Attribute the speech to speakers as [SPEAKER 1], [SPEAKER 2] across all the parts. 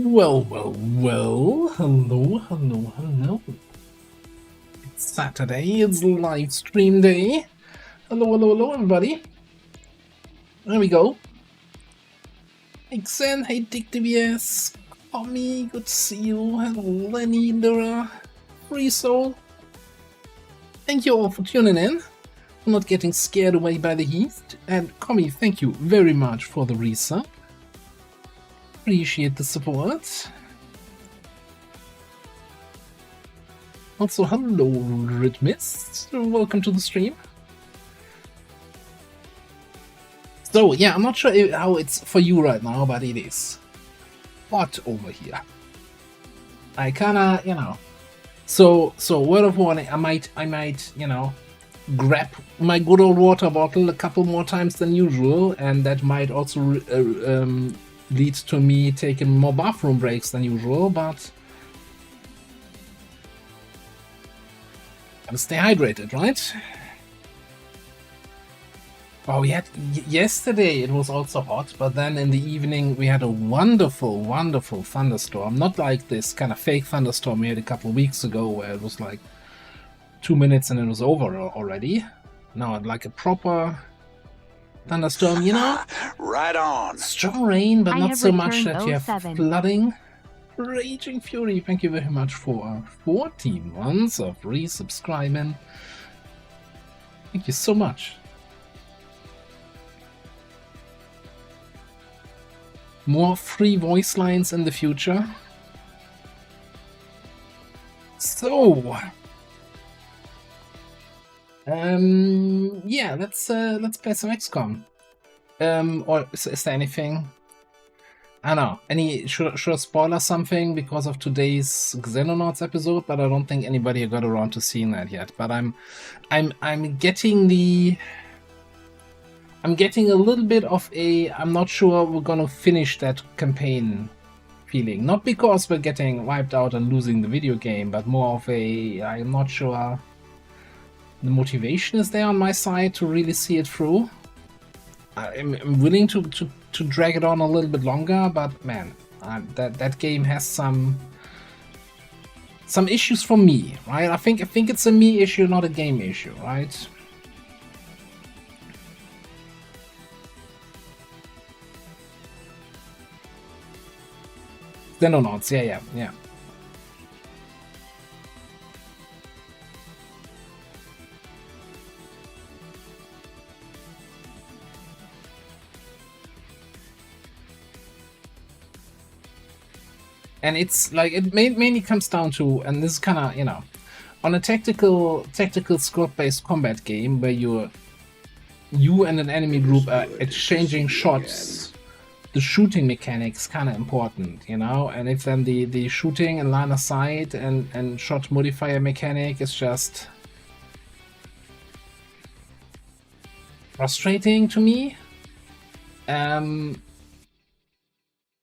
[SPEAKER 1] Well, well, well. Hello, hello, hello. It's Saturday. It's live stream day. Hello, hello, hello, everybody. There we go. Hey, Xen. Hey, Dick DBS. Tommy, good to see you. Hello, Lenny, Lyra, Free Soul. Thank you all for tuning in. For not getting scared away by the heat. And Tommy, thank you very much for the resub. Appreciate the support. Also, hello, Rhythmist. Welcome to the stream. So, yeah, I'm not sure how it's for you right now, but it is hot over here. I kinda, So, word of warning, I might, grab my good old water bottle a couple more times than usual, and that might also lead to me taking more bathroom breaks than usual, but gotta stay hydrated, right? Oh, we had yesterday it was also hot, but then in the evening we had a wonderful, wonderful thunderstorm. Not like this kind of fake thunderstorm we had a couple of weeks ago where it was like 2 minutes and it was over already. No, like a proper thunderstorm,
[SPEAKER 2] Right on.
[SPEAKER 1] Strong rain, but not so much that you have flooding. Raging Fury, thank you very much for 14 months of resubscribing. Thank you so much. More free voice lines in the future. So, yeah, let's play some XCOM. Or is there anything? I don't know. Should I spoiler something because of today's Xenonauts episode? But I don't think anybody got around to seeing that yet. But I'm getting I'm getting a little bit of I'm not sure we're gonna finish that campaign feeling. Not because we're getting wiped out and losing the video game, but more of I'm not sure the motivation is there on my side to really see it through. I'm willing to drag it on a little bit longer, but man, that game has some issues for me, right? I think it's a me issue, not a game issue, right? Xenonauts, yeah. And it's like, it mainly comes down to, and this is kind of, on a tactical squad-based combat game where you and an enemy group are exchanging shots, the shooting mechanics kind of important, and if then the shooting and line of sight and shot modifier mechanic is just frustrating to me,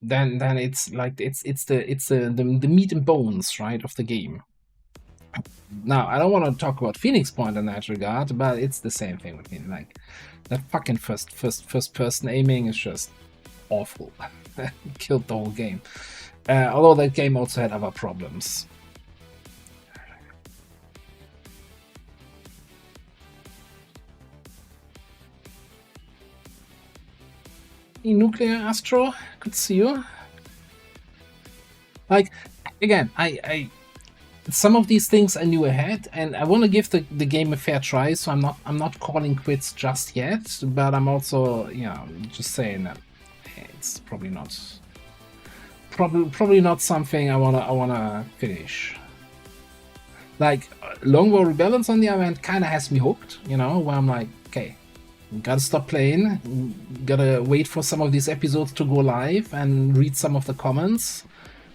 [SPEAKER 1] then it's like it's the meat and bones, right, of the game. Now, I don't want to talk about Phoenix Point in that regard, but it's the same thing with me. Like, that fucking first person aiming is just awful. Killed the whole game. Although that game also had other problems. Nuclear Astro, good to see you. Like, again, I some of these things I knew ahead, and I want to give the game a fair try. So I'm not calling quits just yet, but I'm also just saying that it's probably not something I wanna finish. Like, Longbow Rebellions on the other hand kind of has me hooked, where I'm like, okay, gotta stop playing, gotta wait for some of these episodes to go live and read some of the comments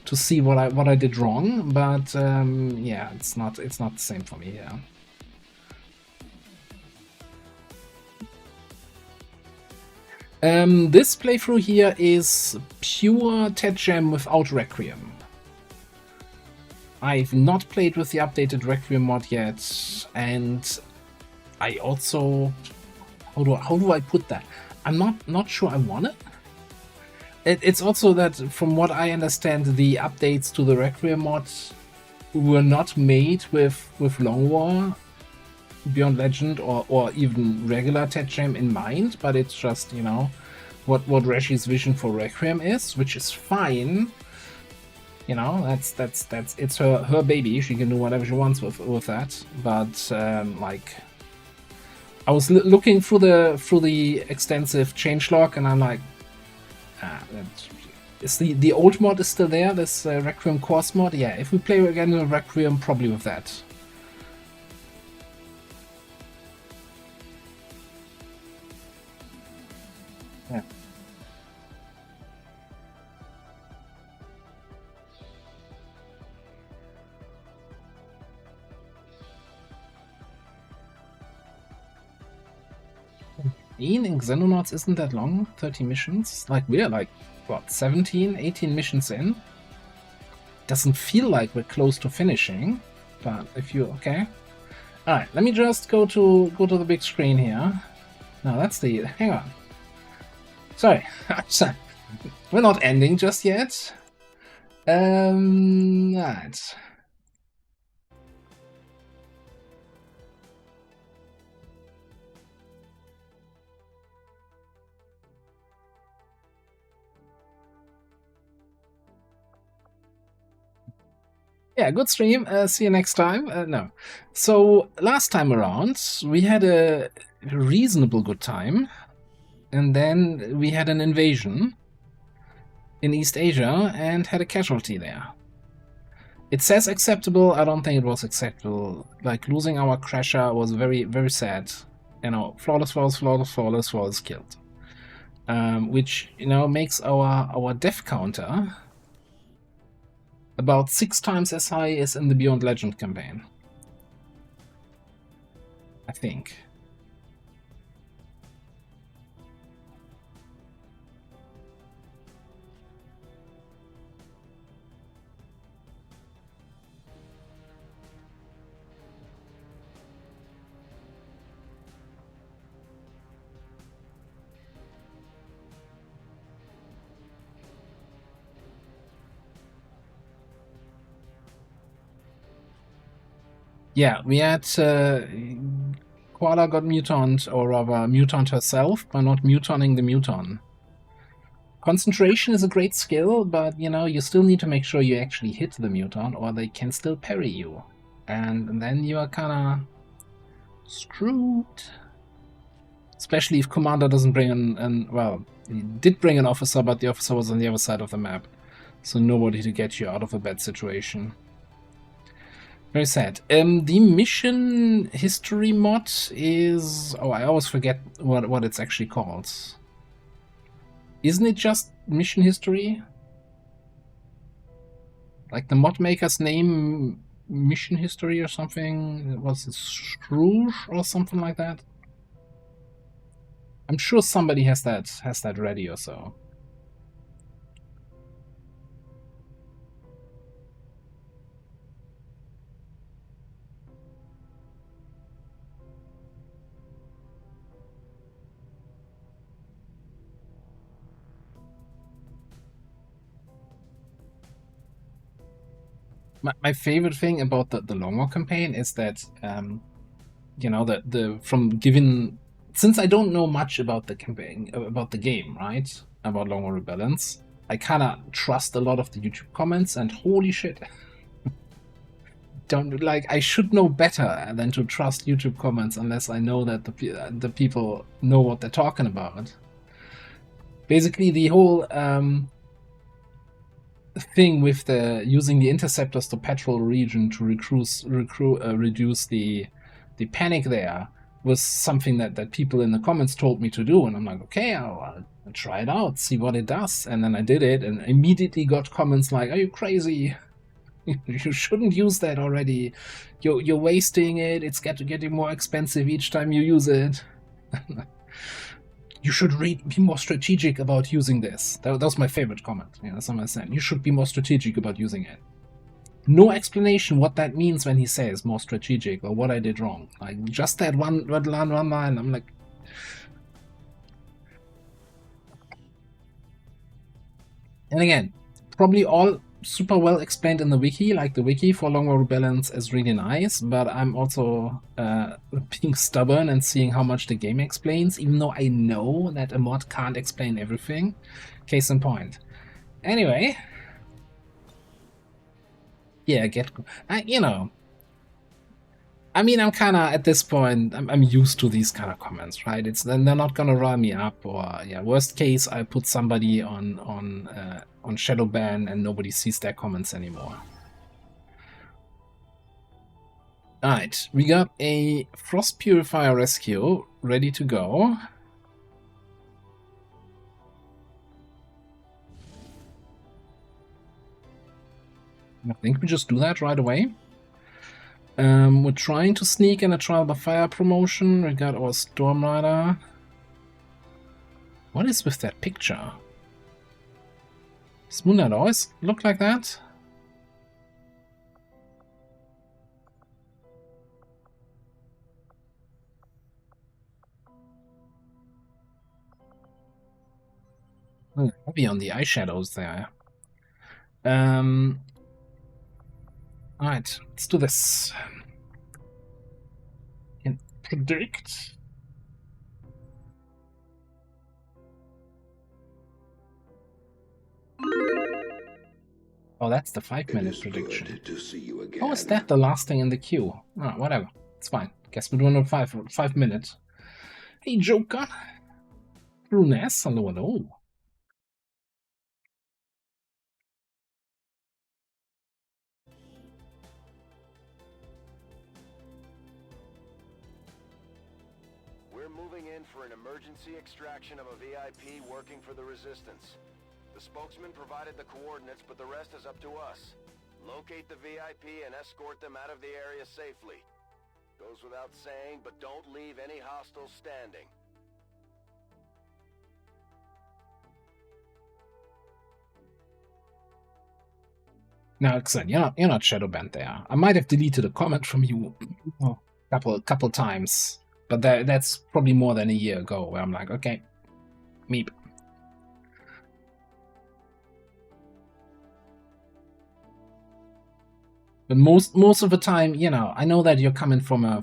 [SPEAKER 1] to see what I did wrong, but yeah, it's not the same for me. Yeah. This playthrough here is pure Ted Jam without Requiem. I've not played with the updated Requiem mod yet, and I also, how do I put that? I'm not sure I want it. It's also that, from what I understand, the updates to the Requiem mod were not made with Long War, Beyond Legend, or even regular Tetcham in mind, but it's just, you know, what Reshi's vision for Requiem is, which is fine. You know, that's it's her baby. She can do whatever she wants with that. But like, I was looking through the extensive changelog, and I'm like, is the old mod is still there? This Requiem course mod? Yeah, if we play again with Requiem, probably with that. Yeah. In Xenonauts isn't that long, 30 missions. Like, we're like, what, 17, 18 missions in? Doesn't feel like we're close to finishing, but if you, okay. Alright, let me just go to the big screen here. No, that's the, hang on. Sorry, we're not ending just yet. Right. Yeah, good stream. See you next time. No. So, last time around, we had a reasonable good time. And then we had an invasion in East Asia and had a casualty there. It says acceptable. I don't think it was acceptable. Like, losing our crasher was very, very sad. You know, flawless, killed. Which, you know, makes our death counter about 6 times as high as in the Beyond Legend campaign. I think. Yeah, we had Koala got mutant, or rather mutant herself, by not mutating the muton. Concentration is a great skill, but you know, you still need to make sure you actually hit the muton, or they can still parry you. And then you are kinda screwed. Especially if Commander doesn't bring well, he did bring an officer, but the officer was on the other side of the map. So nobody to get you out of a bad situation. Very sad. The mission history mod is... Oh, I always forget what it's actually called. Isn't it just mission history? Like the mod maker's name, mission history or something? Was it Scrooge or something like that? I'm sure somebody has that ready or so. My favorite thing about the Long War campaign is that, you know, since I don't know much about the campaign, about the game, right? About Long War Rebellions, I kind of trust a lot of the YouTube comments, and holy shit. I should know better than to trust YouTube comments unless I know that the people know what they're talking about. Basically, the whole thing with using the interceptors to patrol region to reduce the panic there was something that people in the comments told me to do, and I'm like, okay, I'll try it out, see what it does. And then I did it, and immediately got comments like, are you crazy? You shouldn't use that already. You're wasting it. It's getting more expensive each time you use it. You should be more strategic about using this. That was my favorite comment. You know, someone said, you should be more strategic about using it. No explanation what that means when he says more strategic or what I did wrong. Like, just that one line. I'm like... And again, probably all super well explained in the wiki, like the wiki for Longbow Rebellions is really nice, but I'm also being stubborn and seeing how much the game explains, even though I know that a mod can't explain everything. Case in point. Anyway. Yeah, you know, I mean, I'm kind of, at this point, I'm used to these kind of comments, right? They're not gonna rile me up, or yeah, worst case, I put somebody on shadow ban and nobody sees their comments anymore. Alright, we got a Frost Purifier Rescue ready to go. I think we just do that right away. We're trying to sneak in a Trial by Fire promotion. We got our Storm Rider. What is with that picture? Does Moonlight always look like that? Heavy on the eyeshadows there. Alright, let's do this. Can predict. Oh, that's the 5-minute prediction.
[SPEAKER 2] To see you again.
[SPEAKER 1] Oh, is that the last thing in the queue? Oh, whatever. It's fine. Guess we're doing a 5 minute. Hey, Joker. Bruness, hello.
[SPEAKER 3] We're moving in for an emergency extraction of a VIP working for the Resistance. The spokesman provided the coordinates, but the rest is up to us. Locate the VIP and escort them out of the area safely. Goes without saying, but don't leave any hostiles standing.
[SPEAKER 1] Now, Xen, you're not shadow banned there. I might have deleted a comment from you a couple times, but that's probably more than a year ago, where I'm like, okay, meep. But most of the time, you know, I know that you're coming from a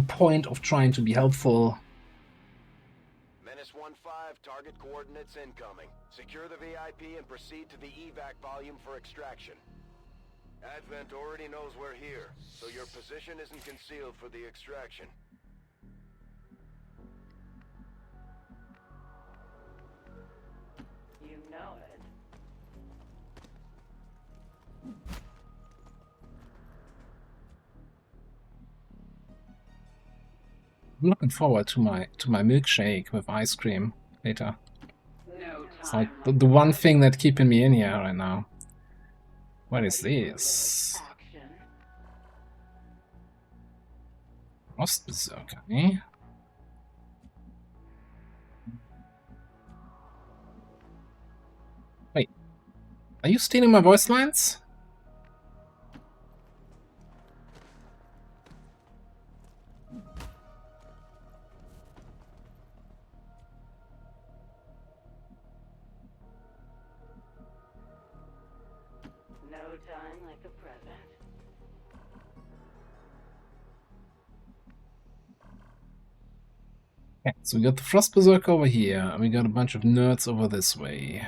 [SPEAKER 1] point of trying to be helpful.
[SPEAKER 3] Menace 1-5, target coordinates incoming. Secure the VIP and proceed to the evac volume for extraction. Advent already knows we're here, so your position isn't concealed for the extraction.
[SPEAKER 4] You know it.
[SPEAKER 1] I'm looking forward to my milkshake with ice cream later.
[SPEAKER 4] No
[SPEAKER 1] It's like the one thing that's keeping me in here right now. What is this? Frost Berserker, eh? Wait, are you stealing my voice lines?
[SPEAKER 4] No time like the present.
[SPEAKER 1] Okay, so we got the Frost Berserker over here, and we got a bunch of nerds over this way.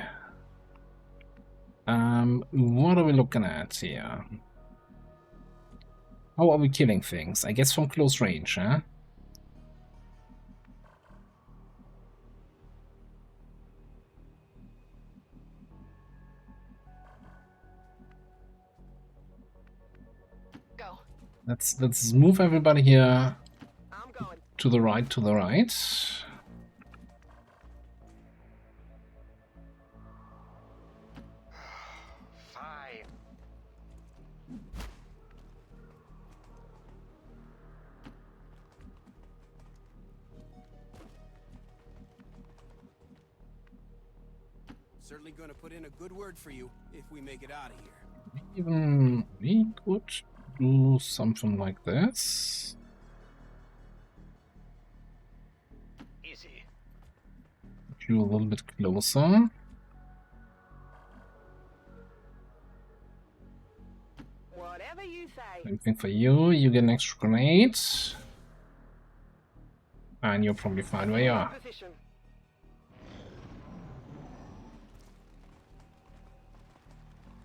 [SPEAKER 1] What are we looking at here? How are we killing things? I guess from close range, huh?
[SPEAKER 4] Go.
[SPEAKER 1] Let's move everybody here
[SPEAKER 4] I'm going.
[SPEAKER 1] to the right, to the right.
[SPEAKER 3] Fine.
[SPEAKER 5] Certainly going to put in a good word for you if we make it out of here.
[SPEAKER 1] Even we could do something like this.
[SPEAKER 3] Easy.
[SPEAKER 1] you a little bit closer.
[SPEAKER 4] Whatever you say.
[SPEAKER 1] Same thing for you. You get an extra grenade. And you're probably fine where you are.
[SPEAKER 4] Position.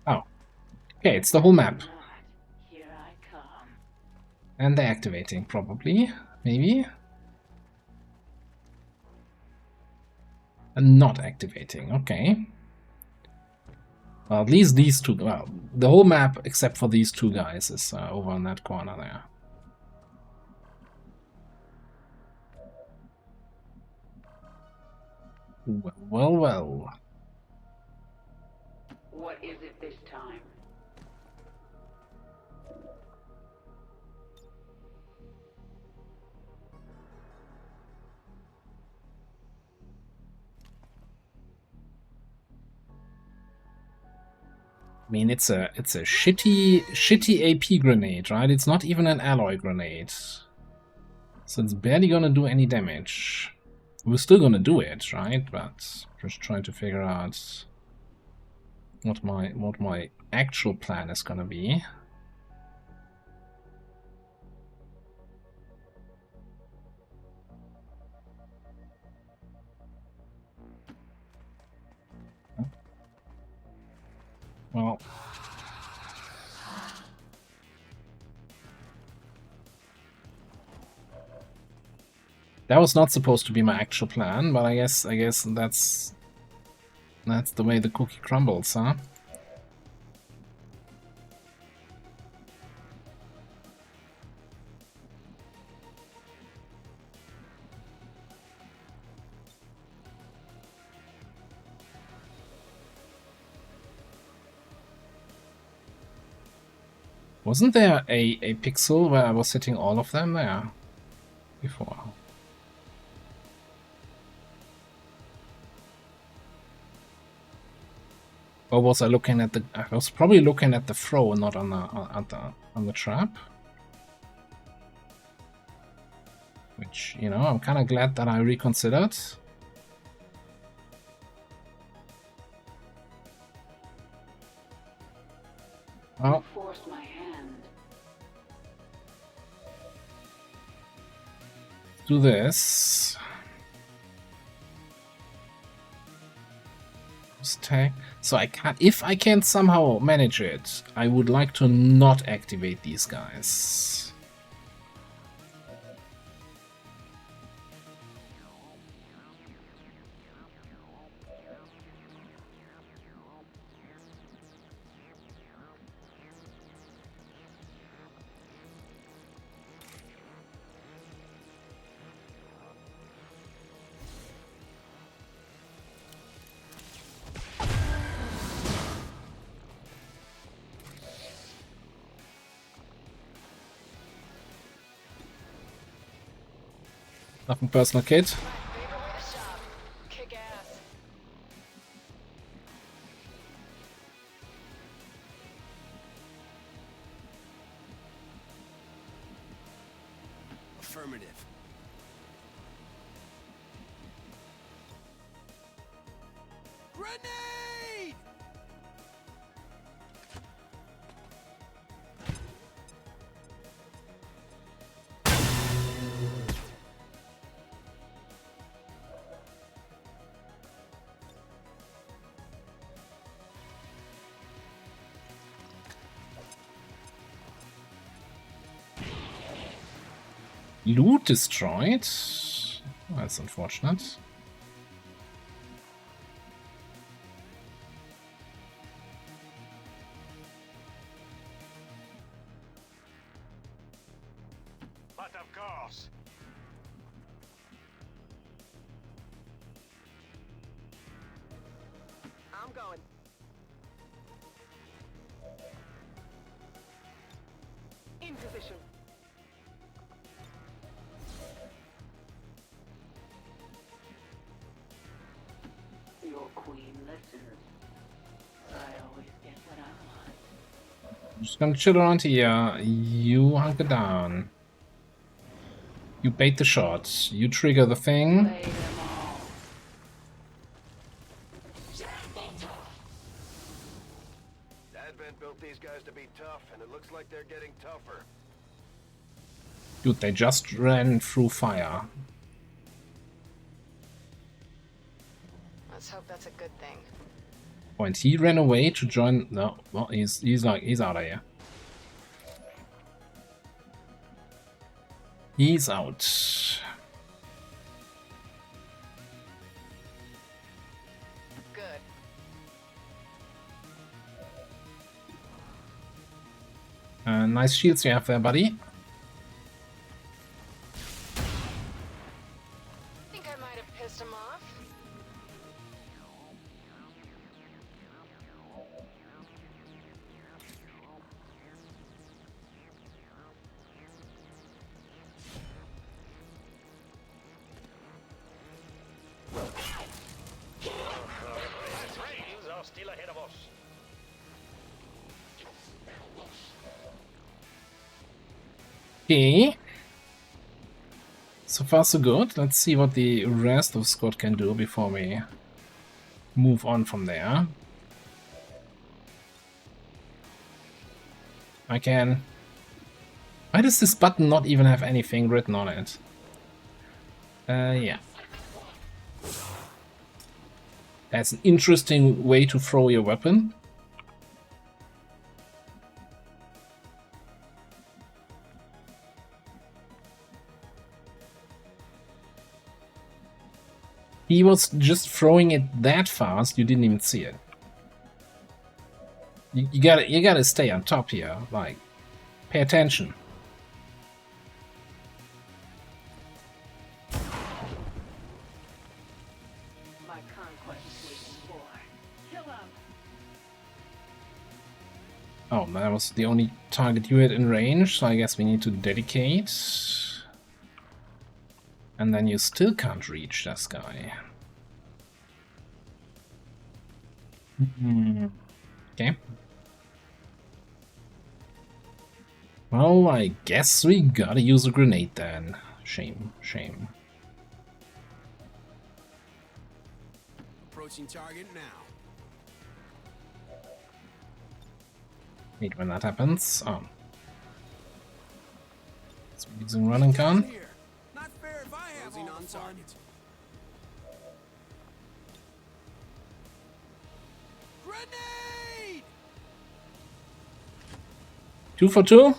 [SPEAKER 1] Oh. Okay, it's the whole map.
[SPEAKER 4] Not. Here I come.
[SPEAKER 1] And they're activating, probably. Maybe. And not activating, okay. Well, at least these two, well, the whole map except for these two guys is over in that corner there. Well, well, well.
[SPEAKER 4] What is it this time?
[SPEAKER 1] I mean, it's a shitty AP grenade, right? It's not even an alloy grenade, so it's barely gonna do any damage. We're still gonna do it, right? But just trying to figure out what my actual plan is gonna be. Well, that was not supposed to be my actual plan, but I guess that's the way the cookie crumbles, huh? Wasn't there a pixel where I was hitting all of them there before? Or was I looking at the? I was probably looking at the throw, not on the trap. Which, you know, I'm kind of glad that I reconsidered. Oh.
[SPEAKER 4] Forced my hand.
[SPEAKER 1] Do this. Tag. So I can't. If I can somehow manage it, I would like to not activate these guys. Nothing personal, kid.
[SPEAKER 4] Kick ass.
[SPEAKER 5] Affirmative. Grenade!
[SPEAKER 1] Loot destroyed. That's unfortunate.
[SPEAKER 3] But of course.
[SPEAKER 4] I'm going. In position. Your queen listens. I always get what I want.
[SPEAKER 1] I'm just gonna chill around here. You hunker down. You bait the shots. You trigger the thing.
[SPEAKER 4] Play them all.
[SPEAKER 3] Advent built these guys to be tough, and it looks like they're getting tougher.
[SPEAKER 1] Dude, they just ran through fire.
[SPEAKER 6] Let's hope that's a good thing.
[SPEAKER 1] Oh, and he ran away to join. No, well, he's out of here. He's out.
[SPEAKER 6] Good.
[SPEAKER 1] Nice shields you have there, buddy.
[SPEAKER 6] Think I might have pissed him off.
[SPEAKER 2] Trains are still ahead of us.
[SPEAKER 1] Okay. So far so good. Let's see what the rest of Scott can do before we move on from there. I can... Why does this button not even have anything written on it? Yeah. That's an interesting way to throw your weapon. He was just throwing it that fast, you didn't even see it. You gotta stay on top here, like, pay attention.
[SPEAKER 4] My conquest is waging war. Kill him!
[SPEAKER 1] Oh, that was the only target you had in range, so I guess we need to dedicate. And then you still can't reach this guy. Okay. Well, I guess we gotta use a grenade then. Shame, shame.
[SPEAKER 5] Approaching target now.
[SPEAKER 1] Wait, when that happens. Oh. So we're using running gun.
[SPEAKER 5] Here. Not fair if I have all on target. Grenade!
[SPEAKER 1] 2 for 2?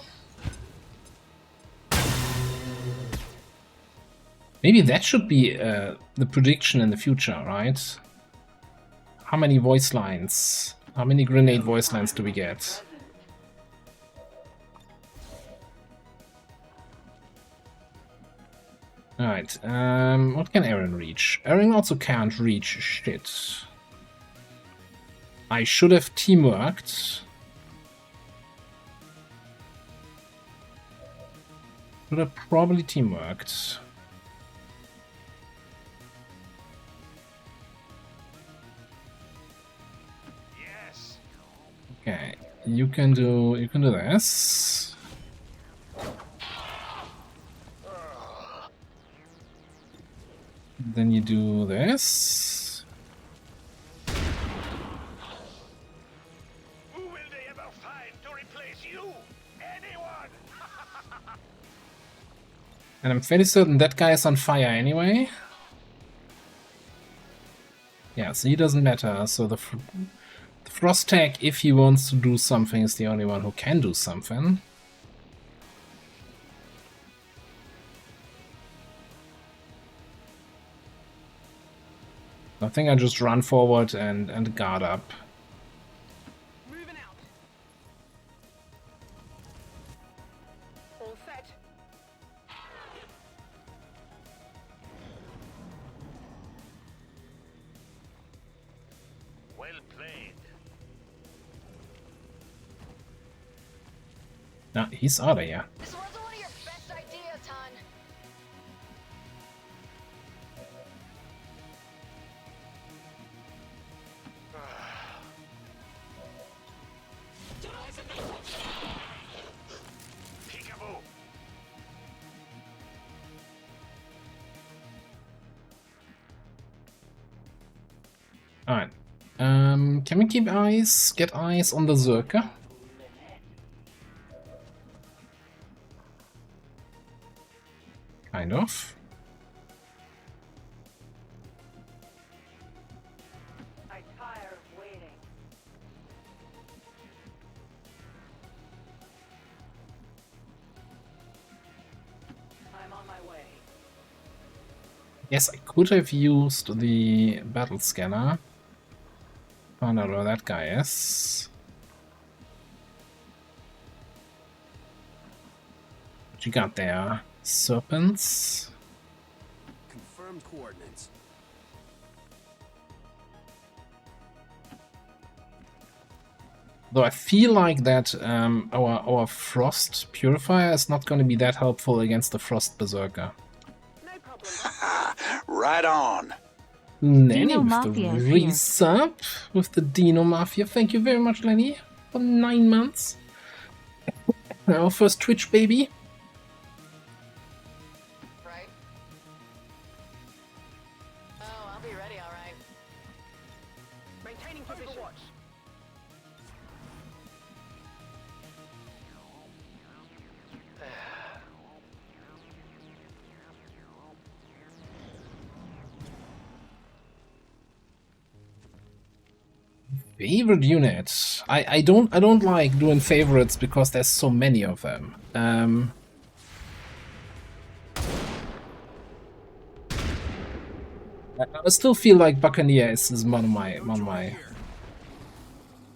[SPEAKER 1] Maybe that should be the prediction in the future, right? How many voice lines? How many grenade voice lines do we get? Alright, what can Aaron reach? Aaron also can't reach shit. I should have teamworked. Should have probably teamworked.
[SPEAKER 2] Yes.
[SPEAKER 1] Okay, you can do this. Then you do this.
[SPEAKER 2] Who will they ever find to replace you? Anyone?
[SPEAKER 1] And I'm fairly certain that guy is on fire anyway. Yeah, so he doesn't matter. So the Frost Tag, if he wants to do something, is the only one who can do something. I think I just run forward and guard up.
[SPEAKER 6] Moving out. All set.
[SPEAKER 2] Well played.
[SPEAKER 1] Nah, he's out of here.
[SPEAKER 6] This wasn't one of your best ideas, hon.
[SPEAKER 2] Peekaboo.
[SPEAKER 1] Alright. Can we keep eyes, get eyes on the Zerker? Kind of.
[SPEAKER 4] I tire of waiting. I'm on my way.
[SPEAKER 1] Yes, I could have used the battle scanner. Found out where that guy is. What you got there? Serpents?
[SPEAKER 5] Confirmed coordinates.
[SPEAKER 1] Though I feel like that our Frost Purifier is not going to be that helpful against the Frost Berserker.
[SPEAKER 6] No problem.
[SPEAKER 7] Right on.
[SPEAKER 1] Lenny
[SPEAKER 8] Dino
[SPEAKER 1] with
[SPEAKER 8] Mafia
[SPEAKER 1] the
[SPEAKER 8] is here.
[SPEAKER 1] resub with the Dino Mafia. Thank you very much, Lenny, for 9 months. Our first Twitch baby.
[SPEAKER 6] Right? Oh, I'll be ready, all right. Maintaining position.
[SPEAKER 1] Favorite unit. I don't like doing favorites because there's so many of them. I still feel like Buccaneer is one of my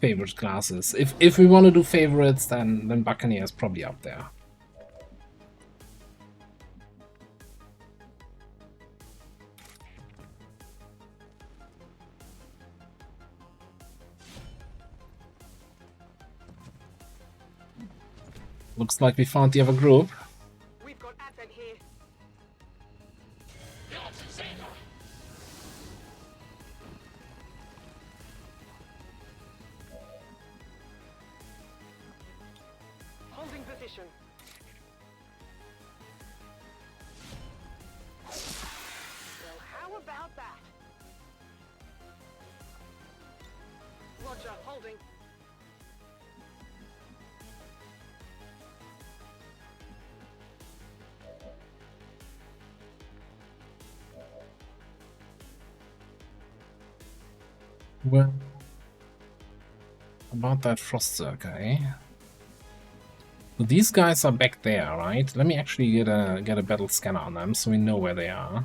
[SPEAKER 1] favorite classes. If we want to do favorites, then Buccaneer is probably up there. Looks like we found the other group.
[SPEAKER 6] We've got Advent here. Holding position. Well, how about that? Roger, holding.
[SPEAKER 1] Well, about that Frost Circle, eh? So these guys are back there, right? Let me actually get a battle scanner on them so we know where they are.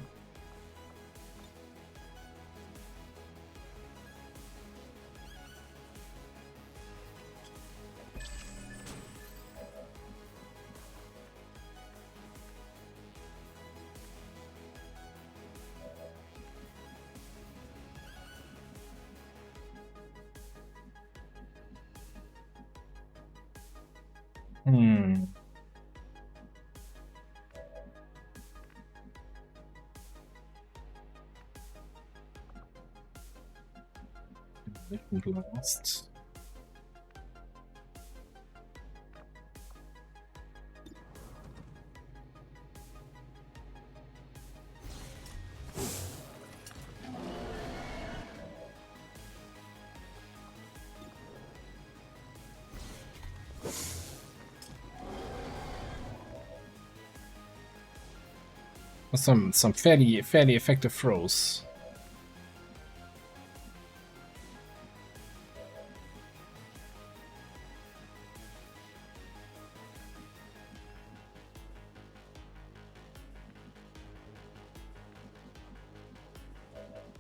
[SPEAKER 1] Hmm. Lost. Some fairly effective throws.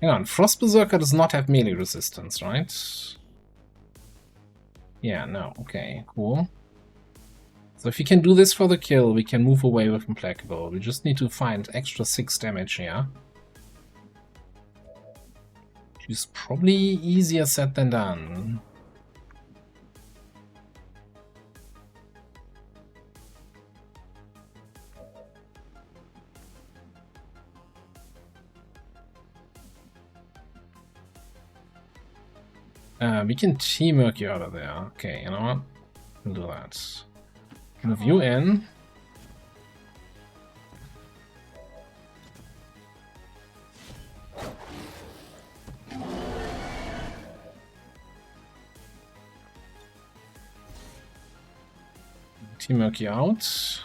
[SPEAKER 1] Hang on, Frost Berserker does not have melee resistance, right? Yeah, no, okay, cool. So if you can do this for the kill, we can move away with Implacable. We just need to find extra 6 damage here. Which is probably easier said than done. We can teamwork you out of there. Okay, you know what? We'll do that. Move you in. Team Murky out.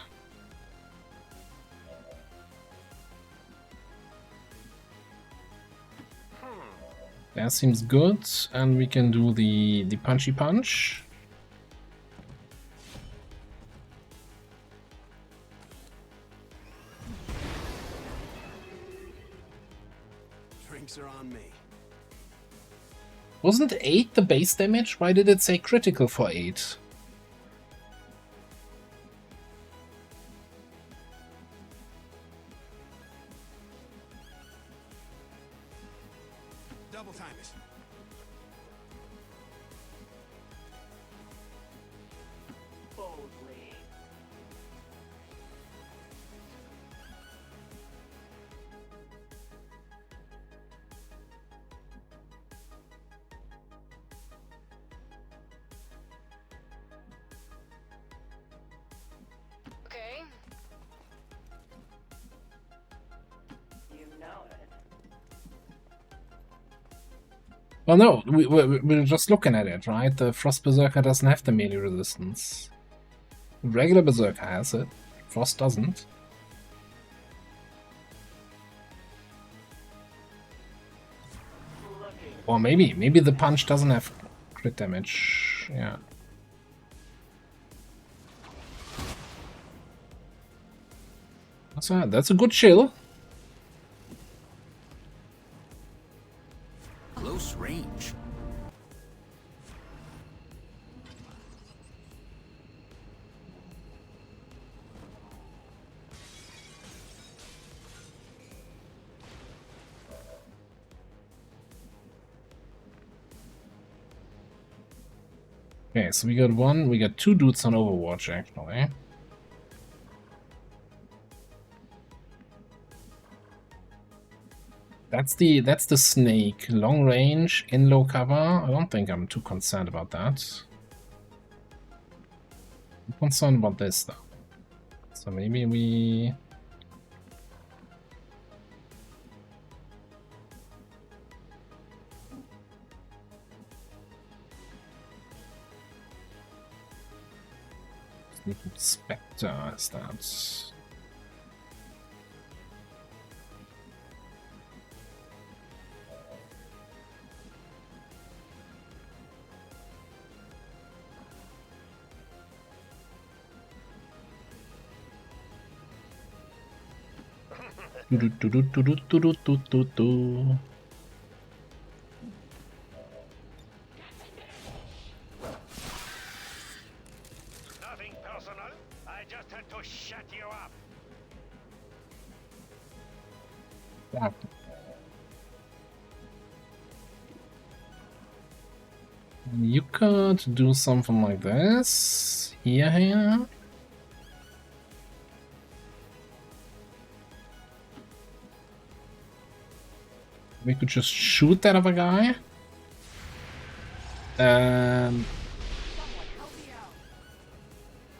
[SPEAKER 1] That seems good, and we can do the punchy punch.
[SPEAKER 5] Drinks are on me.
[SPEAKER 1] Wasn't 8 the base damage? Why did it say critical for 8?
[SPEAKER 5] Double time it.
[SPEAKER 4] Boldly.
[SPEAKER 6] Okay.
[SPEAKER 4] You know it.
[SPEAKER 1] Well, no, we're just looking at it, right? The Frost Berserker doesn't have the melee resistance. Regular Berserker has it. Frost doesn't.
[SPEAKER 4] Looking.
[SPEAKER 1] Or maybe the punch doesn't have crit damage. Yeah. That's a good chill.
[SPEAKER 5] Close range.
[SPEAKER 1] Okay, so we got 2 dudes on Overwatch actually. That's the snake. Long range, in low cover. I don't think I'm too concerned about that. I'm concerned about this though. So maybe we... Spectre is that. Do.
[SPEAKER 2] Nothing personal. I just had to shut you up.
[SPEAKER 1] Yeah. You could do something like this. Here. We could just shoot that other guy.
[SPEAKER 4] Someone help me out.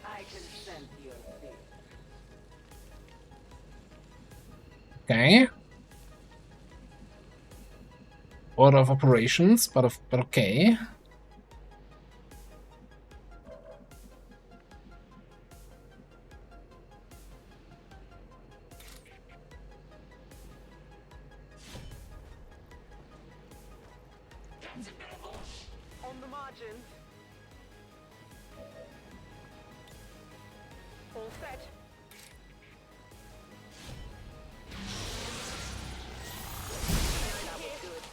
[SPEAKER 4] I can sense your fear.
[SPEAKER 1] Okay. Order of operations, but okay.
[SPEAKER 6] On the margins. All set. That was good.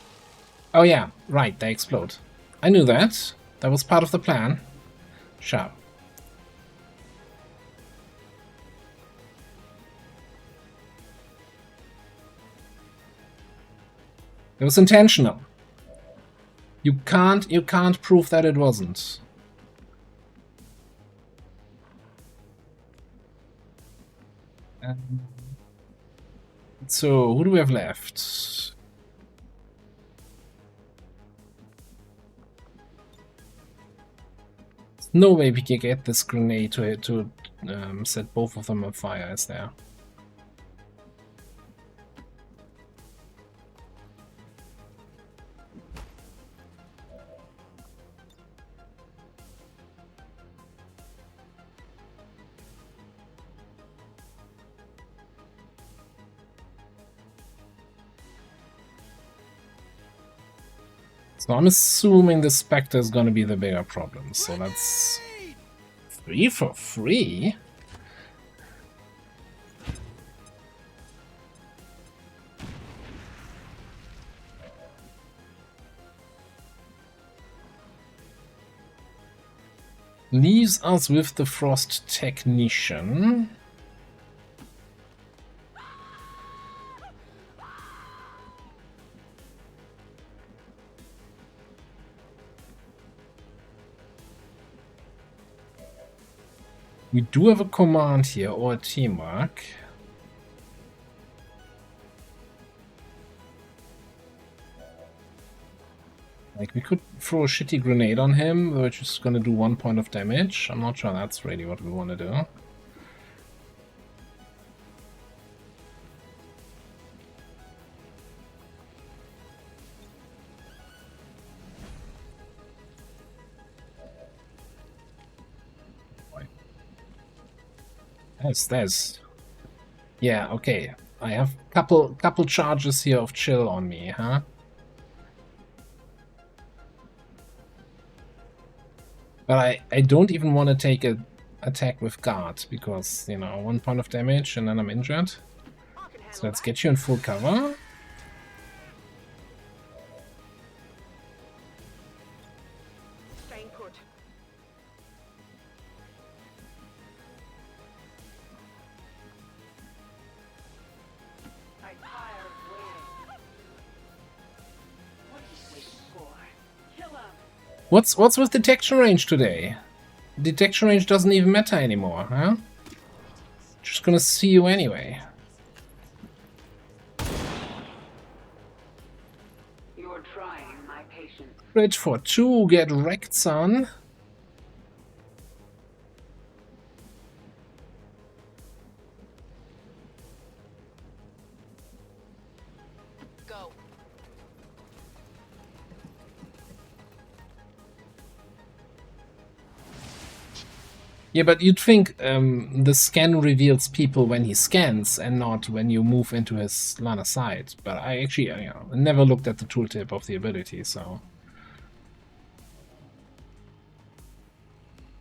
[SPEAKER 1] Oh yeah, right, they explode. I knew that. That was part of the plan. Sure. It was intentional. You can't prove that it wasn't. So who do we have left? There's no way we can get this grenade to set both of them on fire, is there? So I'm assuming the Spectre is gonna be the bigger problem. So that's 3 for free. Leaves us with the Frost Technician. We do have a command here, or a teamwork. Like, we could throw a shitty grenade on him, which is gonna do 1 point of damage. I'm not sure that's really what we want to do. There's... Yeah, okay. I have couple charges here of chill on me, huh? But I don't even want to take a attack with guard, because, you know, 1 point of damage and then I'm injured. So let's get you in full cover.
[SPEAKER 6] Staying put.
[SPEAKER 4] I'm tired of waiting. What are you waiting for? Kill him!
[SPEAKER 1] What's with detection range today? Detection range doesn't even matter anymore, huh? Just gonna see you anyway.
[SPEAKER 4] You're trying my patience.
[SPEAKER 1] Bridge for 2, get wrecked, son.
[SPEAKER 6] Go.
[SPEAKER 1] Yeah, but you'd think the scan reveals people when he scans and not when you move into his line of sight. But I actually, you know, never looked at the tooltip of the ability, so...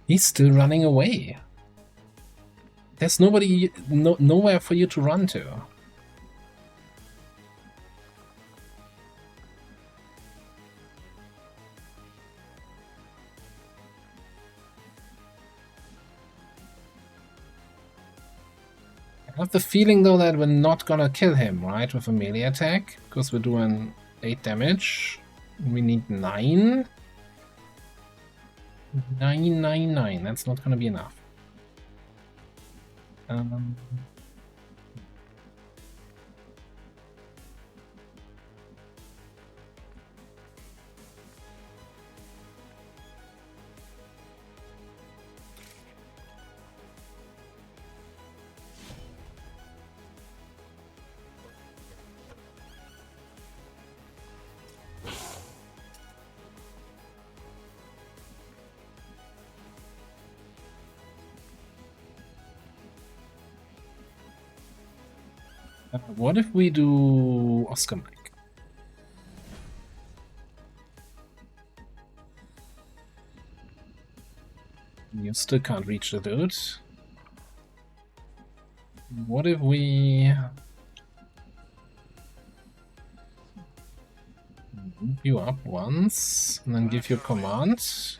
[SPEAKER 1] He's still running away. There's nobody, nowhere for you to run to. I have the feeling, though, that we're not gonna kill him, right, with a melee attack, because we're doing 8 damage. We need 9. 9. That's not gonna be enough. What if we do Oscar Mike? You still can't reach the dude. What if we move you up once and then give you a command?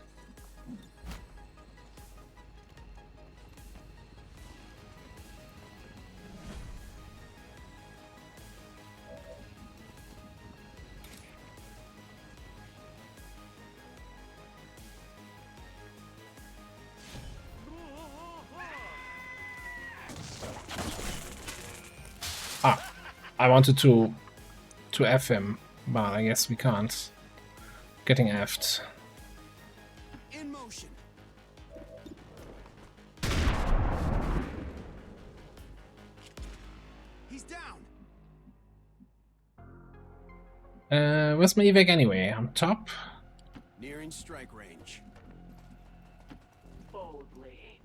[SPEAKER 1] I wanted to F him, but I guess we can't. Getting effed.
[SPEAKER 5] In motion. He's down.
[SPEAKER 1] Where's my evac anyway? On top?
[SPEAKER 5] Nearing strike range.
[SPEAKER 4] Boldly.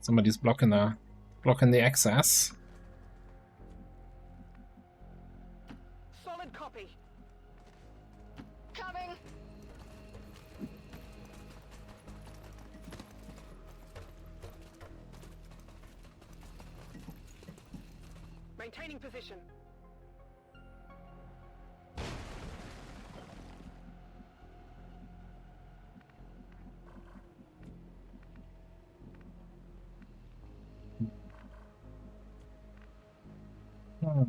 [SPEAKER 1] Somebody's blocking the access.
[SPEAKER 6] Solid copy. Coming. Maintaining position.
[SPEAKER 1] Hmm.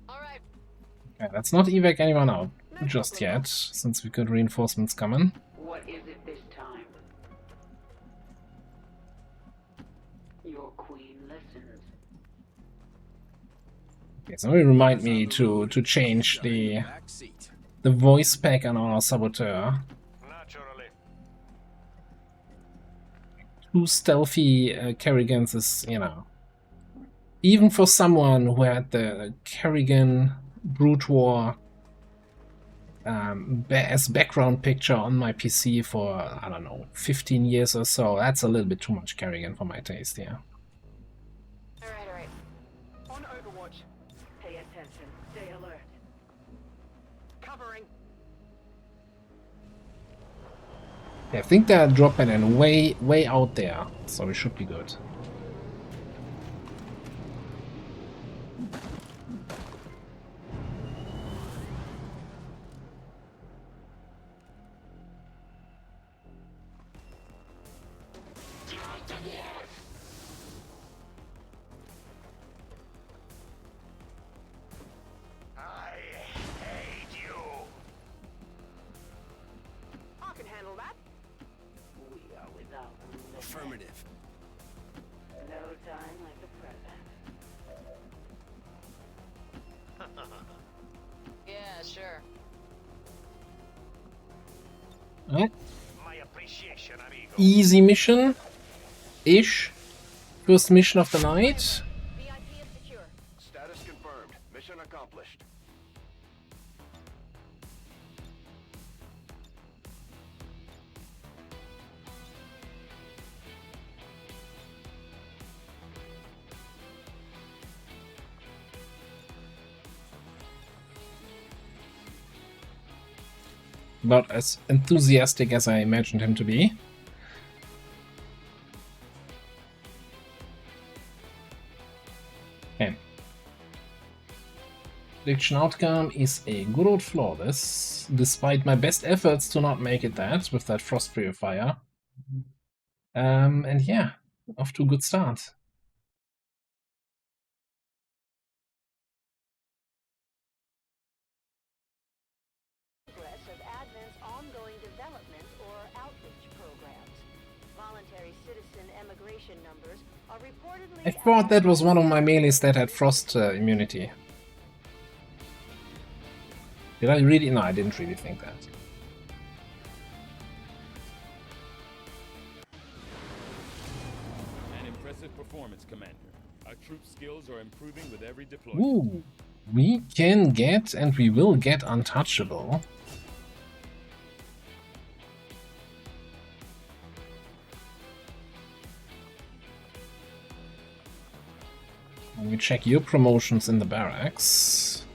[SPEAKER 6] All right.
[SPEAKER 1] Okay, let's not evac anyone out
[SPEAKER 6] No
[SPEAKER 1] just
[SPEAKER 6] problem.
[SPEAKER 1] yet, since we got reinforcements coming.
[SPEAKER 4] What is it this time? Your queen listens.
[SPEAKER 1] Okay, somebody remind me to change the voice pack on our saboteur.
[SPEAKER 2] Naturally.
[SPEAKER 1] Two stealthy Kerrigans is, you know, even for someone who had the Kerrigan Brute War as background picture on my PC for, I don't know, 15 years or so, that's a little bit too much Kerrigan for my taste, yeah.
[SPEAKER 6] All right. On Overwatch.
[SPEAKER 4] Pay attention. Stay alert.
[SPEAKER 6] Covering.
[SPEAKER 1] I think they're dropping in way out there, so we should be good.
[SPEAKER 2] I hate you.
[SPEAKER 6] I can handle that.
[SPEAKER 4] We are without limit.
[SPEAKER 5] Affirmative.
[SPEAKER 4] No time like the present.
[SPEAKER 6] Yeah, sure.
[SPEAKER 1] Alright,
[SPEAKER 2] My appreciation, amigo.
[SPEAKER 1] easy mission-ish. First mission of the night.
[SPEAKER 6] VIP is secure.
[SPEAKER 3] Status confirmed. Mission accomplished.
[SPEAKER 1] About as enthusiastic as I imagined him to be. Okay. Prediction outcome is a good old flawless, despite my best efforts to not make it that with that frost purifier. And yeah, off to a good start.
[SPEAKER 6] Progress of Advent's ongoing development or outreach programs. Voluntary citizen emigration numbers are reportedly.
[SPEAKER 1] I thought that was one of my melees that had frost immunity. Did I really? No, I didn't really think that.
[SPEAKER 7] An impressive performance, Commander. Our troop skills are improving with every deployment.
[SPEAKER 1] Ooh, we can get and we will get untouchable. When we check your promotions in the barracks.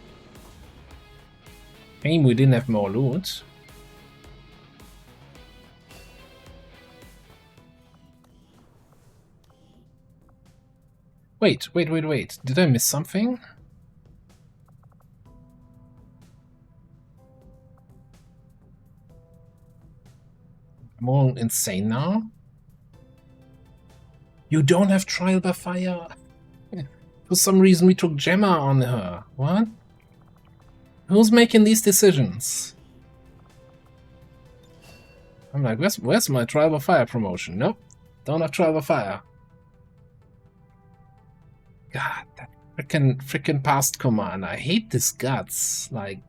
[SPEAKER 1] Shame we didn't have more loot. Wait. Did I miss something? I'm all insane now. You don't have trial by fire. For some reason we took Gemma on her. What? Who's making these decisions? I'm like, where's my trial by fire promotion? Nope. Don't have trial by fire. God, that frickin' past command. I hate this guts. Like,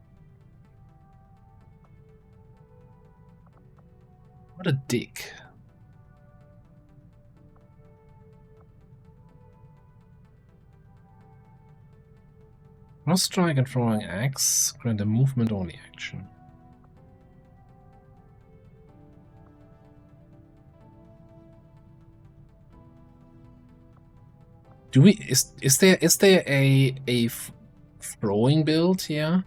[SPEAKER 1] what a dick. Cross strike and throwing axe grant a movement only action. Do we is there a throwing build here?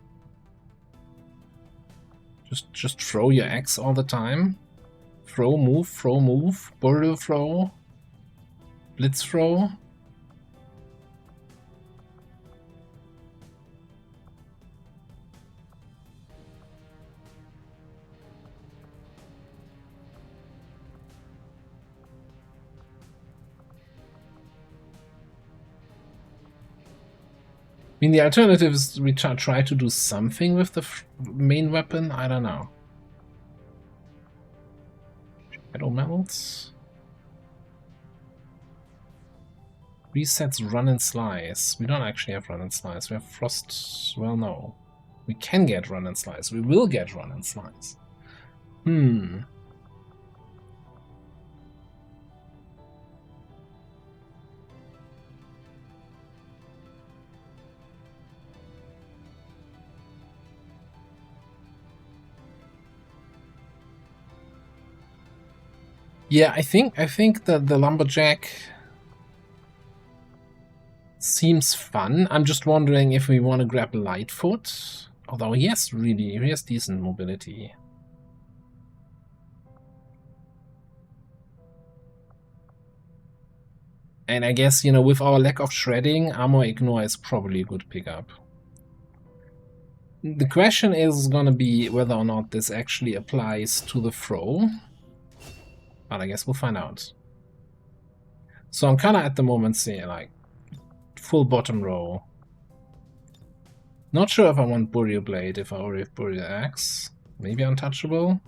[SPEAKER 1] Just throw your axe all the time. Throw, move, burrow throw, blitz throw. I mean, the alternative is we try to do something with the main weapon. I don't know. Shadow Melts. Resets Run and Slice. We don't actually have Run and Slice. We have Frost. Well, no. We can get Run and Slice. We will get Run and Slice. Yeah, I think that the Lumberjack seems fun. I'm just wondering if we want to grab Lightfoot. Although he has decent mobility. And I guess, you know, with our lack of shredding, Armor Ignore is probably a good pickup. The question is gonna be whether or not this actually applies to the throw. But I guess we'll find out. So I'm kinda at the moment saying like full bottom row. Not sure if I want Burial Blade, if I already have Burial Axe. Maybe Untouchable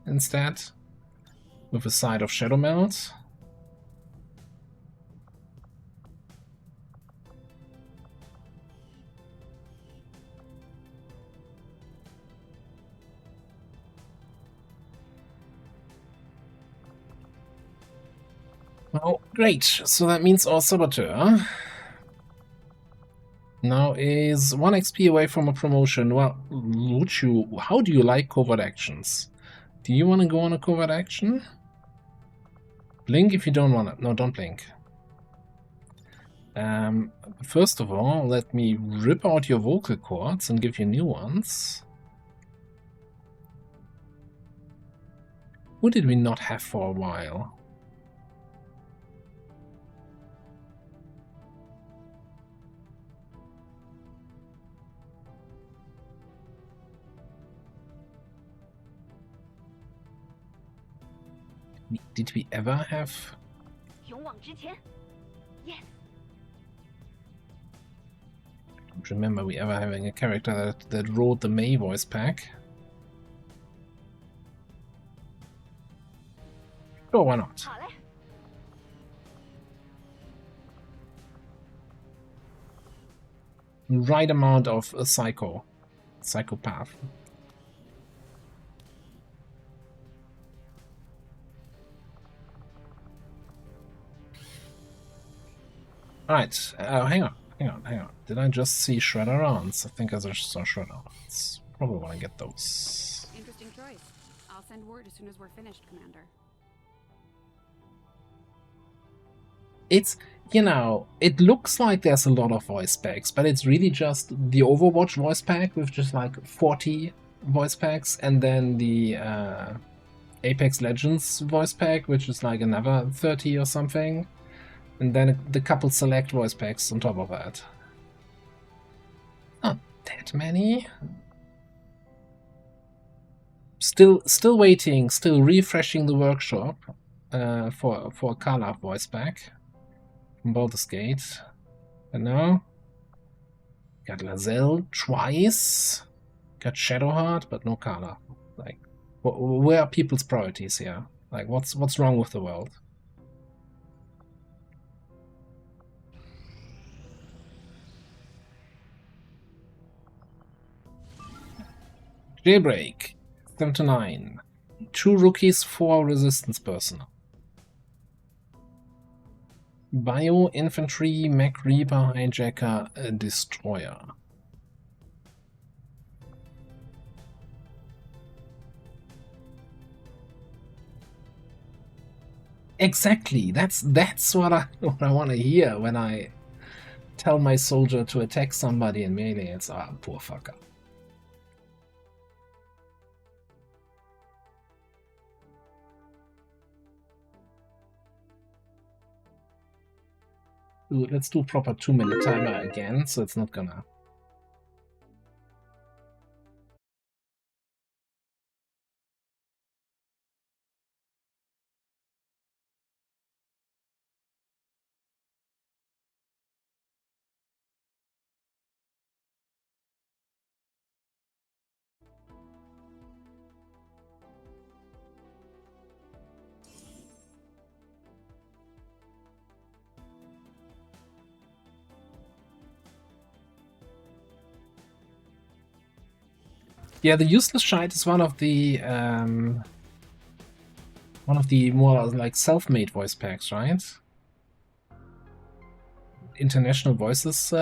[SPEAKER 1] instead. With a side of Shadow Melt. Well, great. So that means our Saboteur now is 1 XP away from a promotion. Well, how do you like covert actions? Do you want to go on a covert action? Blink if you don't want it. No, don't blink. First of all, let me rip out your vocal cords and give you new ones. Who did we not have for a while? Did we ever have?
[SPEAKER 4] 勇往直前 Yes.
[SPEAKER 1] I don't remember we ever having a character that wrote the May voice pack. Sure, why not?
[SPEAKER 4] 好嘞
[SPEAKER 1] Right amount of a psychopath. Alright, hang on. Did I just see Shredder rounds? I think I just saw Shredder rounds. Probably want to get those.
[SPEAKER 8] Interesting choice. I'll send word as soon as we're finished, Commander.
[SPEAKER 1] It's, you know, it looks like there's a lot of voice packs, but it's really just the Overwatch voice pack with just like 40 voice packs, and then the Apex Legends voice pack, which is like another 30 or something. And then the couple select voice packs on top of that. Not that many. Still waiting, still refreshing the workshop for a Kala voice pack from Baldur's Gate. And now got Lae'zel twice. Got Shadowheart, but no Kala. Like, where are people's priorities here? Like, what's wrong with the world? Jailbreak, 79. 2 rookies, 4 resistance personnel. Bio, Infantry, Mech Reaper, Hijacker, Destroyer. Exactly, that's what I want to hear when I tell my soldier to attack somebody in melee. It's poor fucker. Ooh, let's do proper 2-minute timer again, so it's not gonna. Yeah, the useless shite is one of the more like self-made voice packs, right? International Voices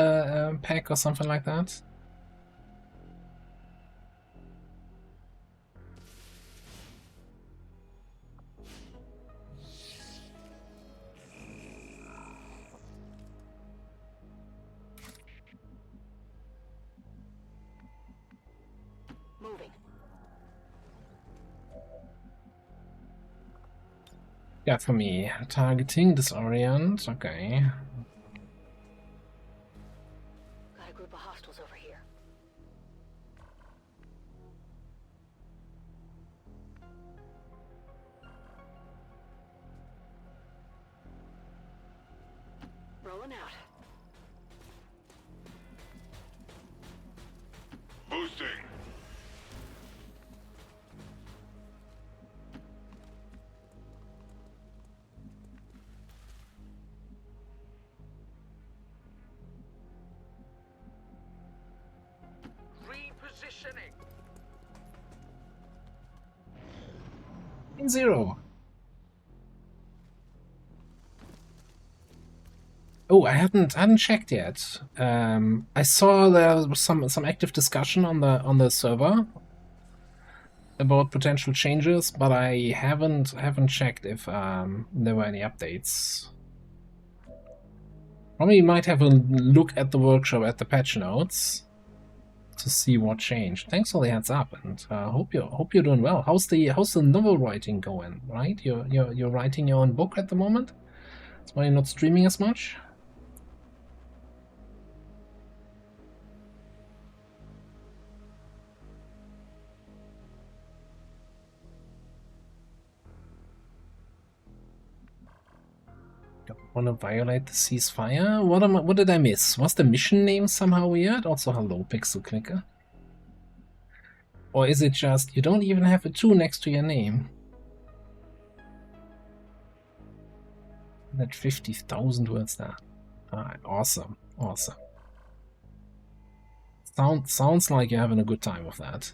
[SPEAKER 1] pack or something like that.
[SPEAKER 4] Moving.
[SPEAKER 1] Yeah, for me, targeting, disorient, okay.
[SPEAKER 4] Got a group of hostiles over here. Rolling out.
[SPEAKER 2] Boosting. Repositioning.
[SPEAKER 1] In 0. Oh, I hadn't checked yet. I saw there was some active discussion on the server about potential changes, but I haven't checked if there were any updates. Probably might have a look at the workshop at the patch notes to see what changed. Thanks for the heads up, and hope you're doing well. How's the novel writing going? Right, you're writing your own book at the moment. That's why you're not streaming as much. Don't want to violate the ceasefire. What did I miss? Was the mission name somehow weird? Also, hello, Pixel Clicker. Or is it just you don't even have a 2 next to your name? That 50,000 words there. Alright, awesome. Sounds like you're having a good time with that.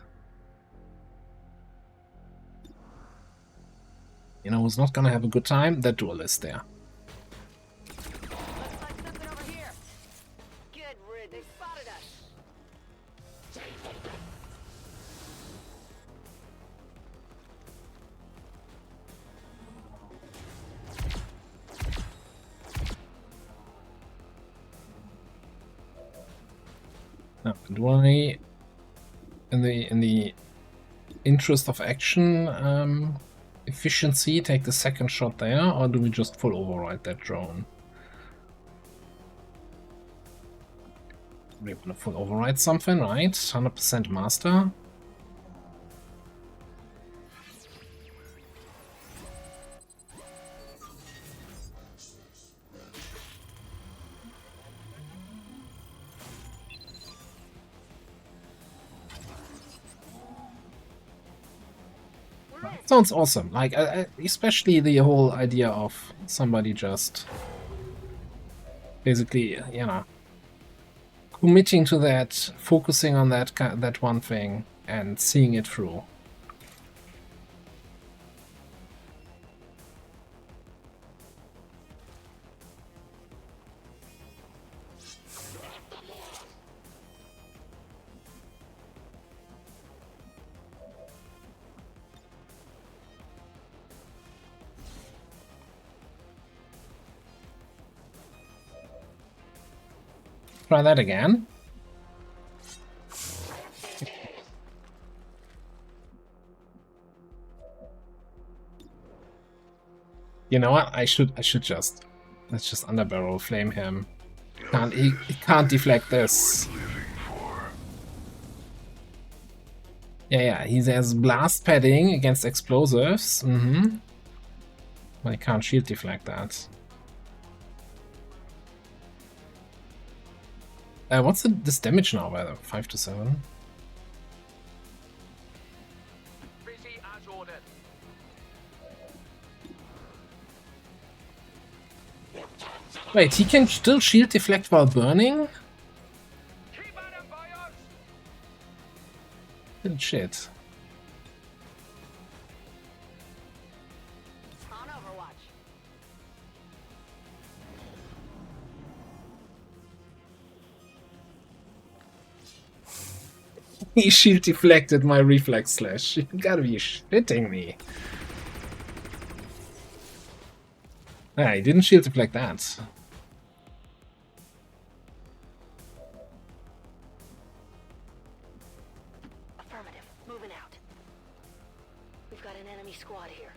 [SPEAKER 1] You know who's not gonna have a good time? That duelist there.
[SPEAKER 4] Looks like something over here. Good riddance. They spotted us.
[SPEAKER 1] Now, do I, in the interest of action efficiency, take the second shot there, or do we just full override that drone? We're gonna full override something, right? 100% master. Sounds awesome. Like, especially the whole idea of somebody just basically, you know, committing to that, focusing on that one thing, and seeing it through. Try that again. You know what? I should just let's just underbarrel flame him. He can't deflect this. Yeah, he has blast padding against explosives. But he can't shield deflect that. What's this damage now, by the 5 to 7?
[SPEAKER 2] Busy as ordered.
[SPEAKER 1] Wait, he can still shield deflect while burning?
[SPEAKER 2] Keep at him, boyos!
[SPEAKER 1] Shit.
[SPEAKER 6] On Overwatch.
[SPEAKER 1] He shield deflected my reflex slash. You gotta be shitting me. Ah, he didn't shield deflect that.
[SPEAKER 6] Affirmative. Moving out. We've got an enemy squad here.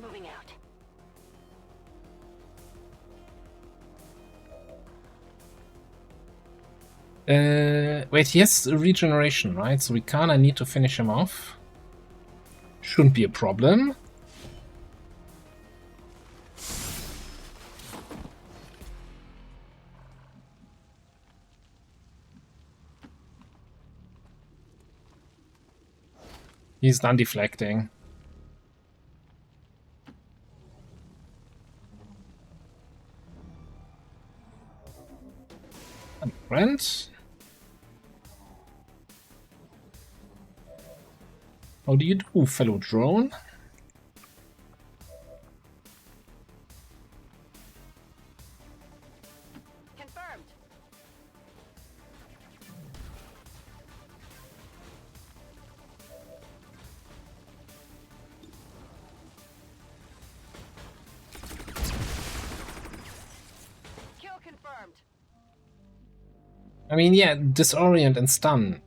[SPEAKER 6] Moving out.
[SPEAKER 1] Wait, he has regeneration, right? So we kinda need to finish him off. Shouldn't be a problem. He's done deflecting. And friend. How do you do, fellow drone?
[SPEAKER 6] Confirmed. Kill confirmed.
[SPEAKER 1] I mean, yeah, disorient and stun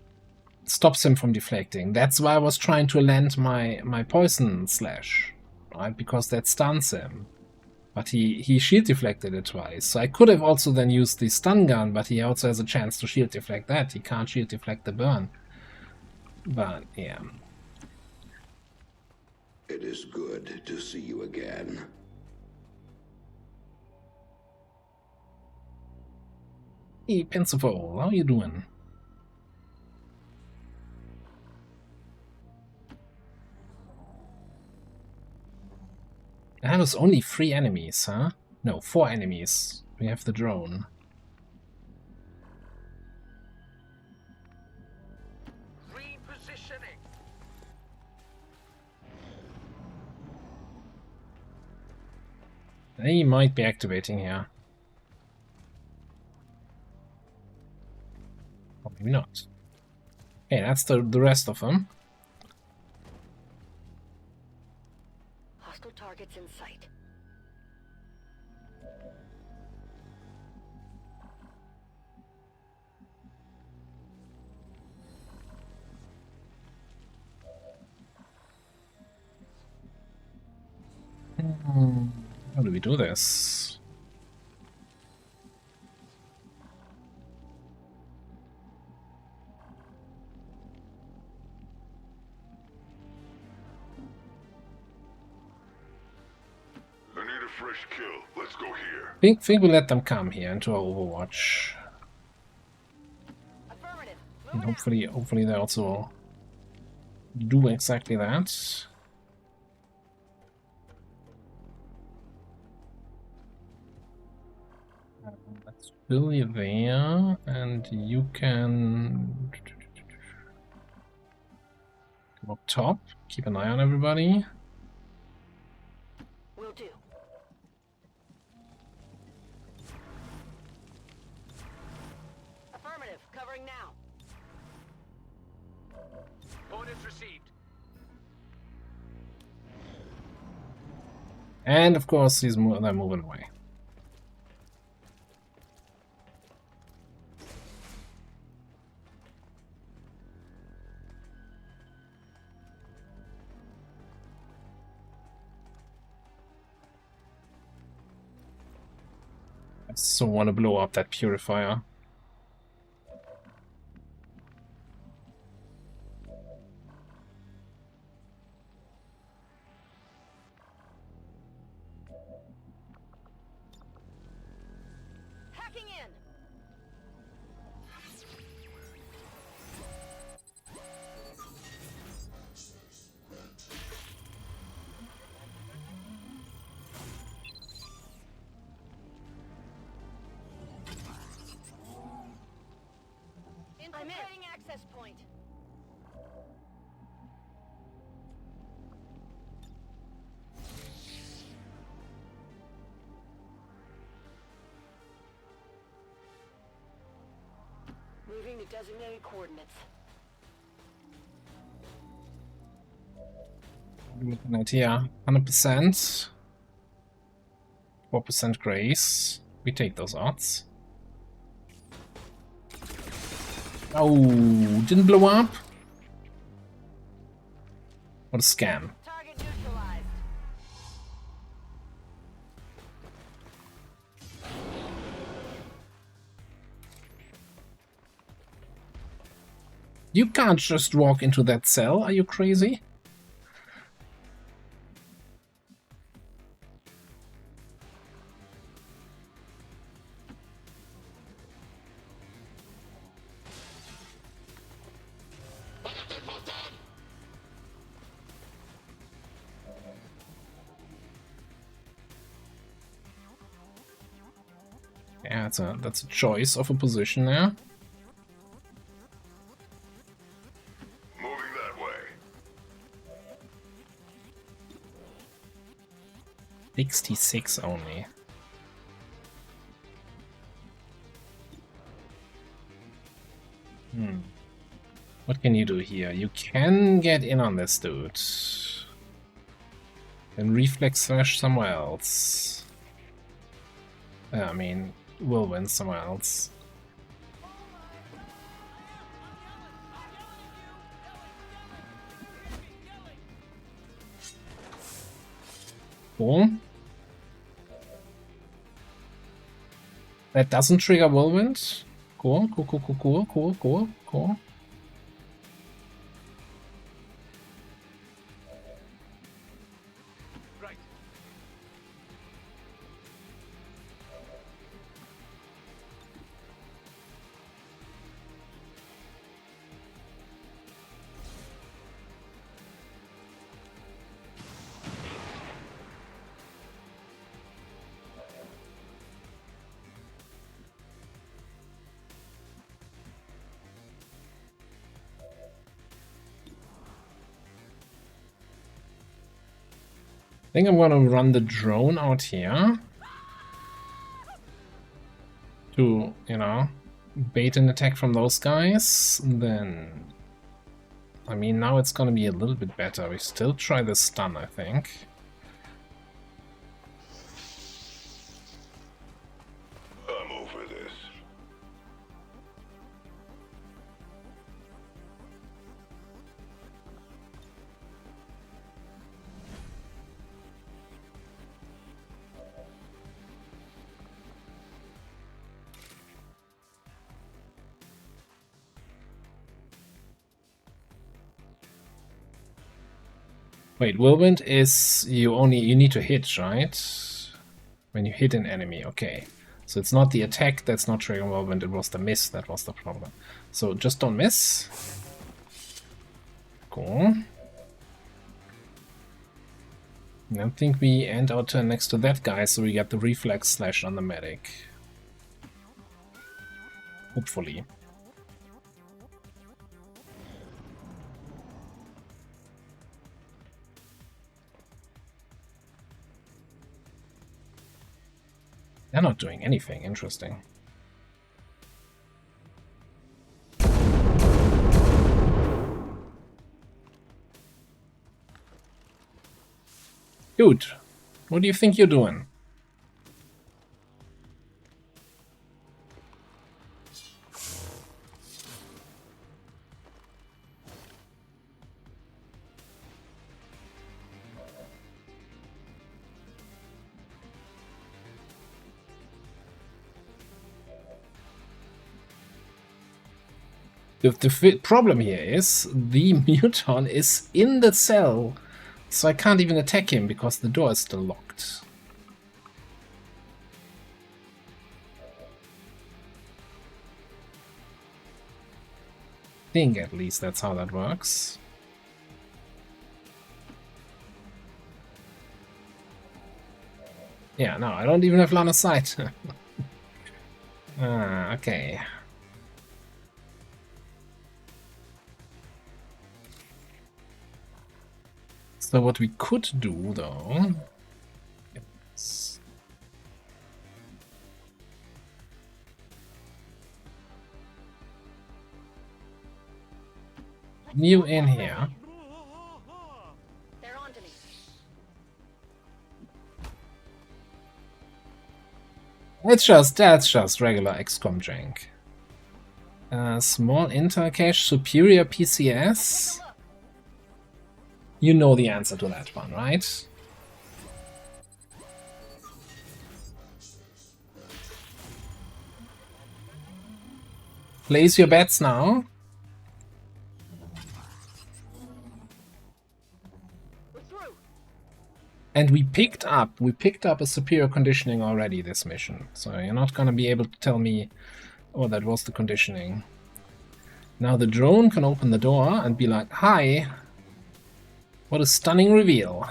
[SPEAKER 1] stops him from deflecting. That's why I was trying to land my poison slash, right? Because that stuns him. But he shield deflected it twice. So I could have also then used the stun gun, but he also has a chance to shield deflect that. He can't shield deflect the burn. But yeah.
[SPEAKER 9] It is good to see you again.
[SPEAKER 1] Hey, Pencil, how you doing? That was only 3 enemies, huh? No, 4 enemies. We have the drone.
[SPEAKER 2] Repositioning.
[SPEAKER 1] They might be activating here. Or maybe not. Okay, that's the rest of them.
[SPEAKER 6] Hostile targets in sight.
[SPEAKER 1] How do we do this?
[SPEAKER 9] I need a fresh kill. Let's go here.
[SPEAKER 1] Think we let them come here into our Overwatch.
[SPEAKER 6] Affirmative.
[SPEAKER 1] And
[SPEAKER 6] Moving out.
[SPEAKER 1] hopefully they also do exactly that. Let's fill you there, and you can go up top. Keep an eye on everybody.
[SPEAKER 6] Will do. Affirmative. Covering now.
[SPEAKER 2] received.
[SPEAKER 1] And of course, they're moving away. I so want to blow up that purifier.
[SPEAKER 6] Hacking in. Infiltrating access point. Moving to designated coordinates.
[SPEAKER 1] Looking at here, 100%, 4% grace. We take those odds. Oh, didn't blow up. What a scam.
[SPEAKER 6] Target neutralized.
[SPEAKER 1] You can't just walk into that cell. Are you crazy? Yeah, that's a choice of a position there.
[SPEAKER 9] Moving that way.
[SPEAKER 1] 66 only. What can you do here? You can get in on this dude. Then reflex slash somewhere else. I mean, we'll win somewhere else. Cool. That doesn't trigger whirlwind. Cool, cool, cool, cool, cool, cool, cool, cool.
[SPEAKER 2] Right.
[SPEAKER 1] I think I'm gonna run the drone out here to, you know, bait an attack from those guys. Then, I mean, now it's gonna be a little bit better. We still try the stun, I think.
[SPEAKER 9] I'm over this.
[SPEAKER 1] Wait, whirlwind is you need to hit, right? When you hit an enemy, okay. So it's not the attack that's not triggering whirlwind, it was the miss that was the problem. So just don't miss. Cool. And I think we end our turn next to that guy, so we get the reflex slash on the medic. Hopefully. They're not doing anything interesting. Dude, what do you think you're doing? The problem here is the muton is in the cell, so I can't even attack him because the door is still locked. I think at least that's how that works. Yeah, no, I don't even have line of sight. Okay. So what we could do, though, is you in here.
[SPEAKER 6] They're on to me.
[SPEAKER 1] That's just regular XCOM jank. Small Intel cache, superior PCS. You know the answer to that one, right? Place your bets now.
[SPEAKER 6] We're through.
[SPEAKER 1] And we picked up a superior conditioning already this mission. So you're not gonna be able to tell me, oh, that was the conditioning. Now the drone can open the door and be like, hi. What a stunning reveal.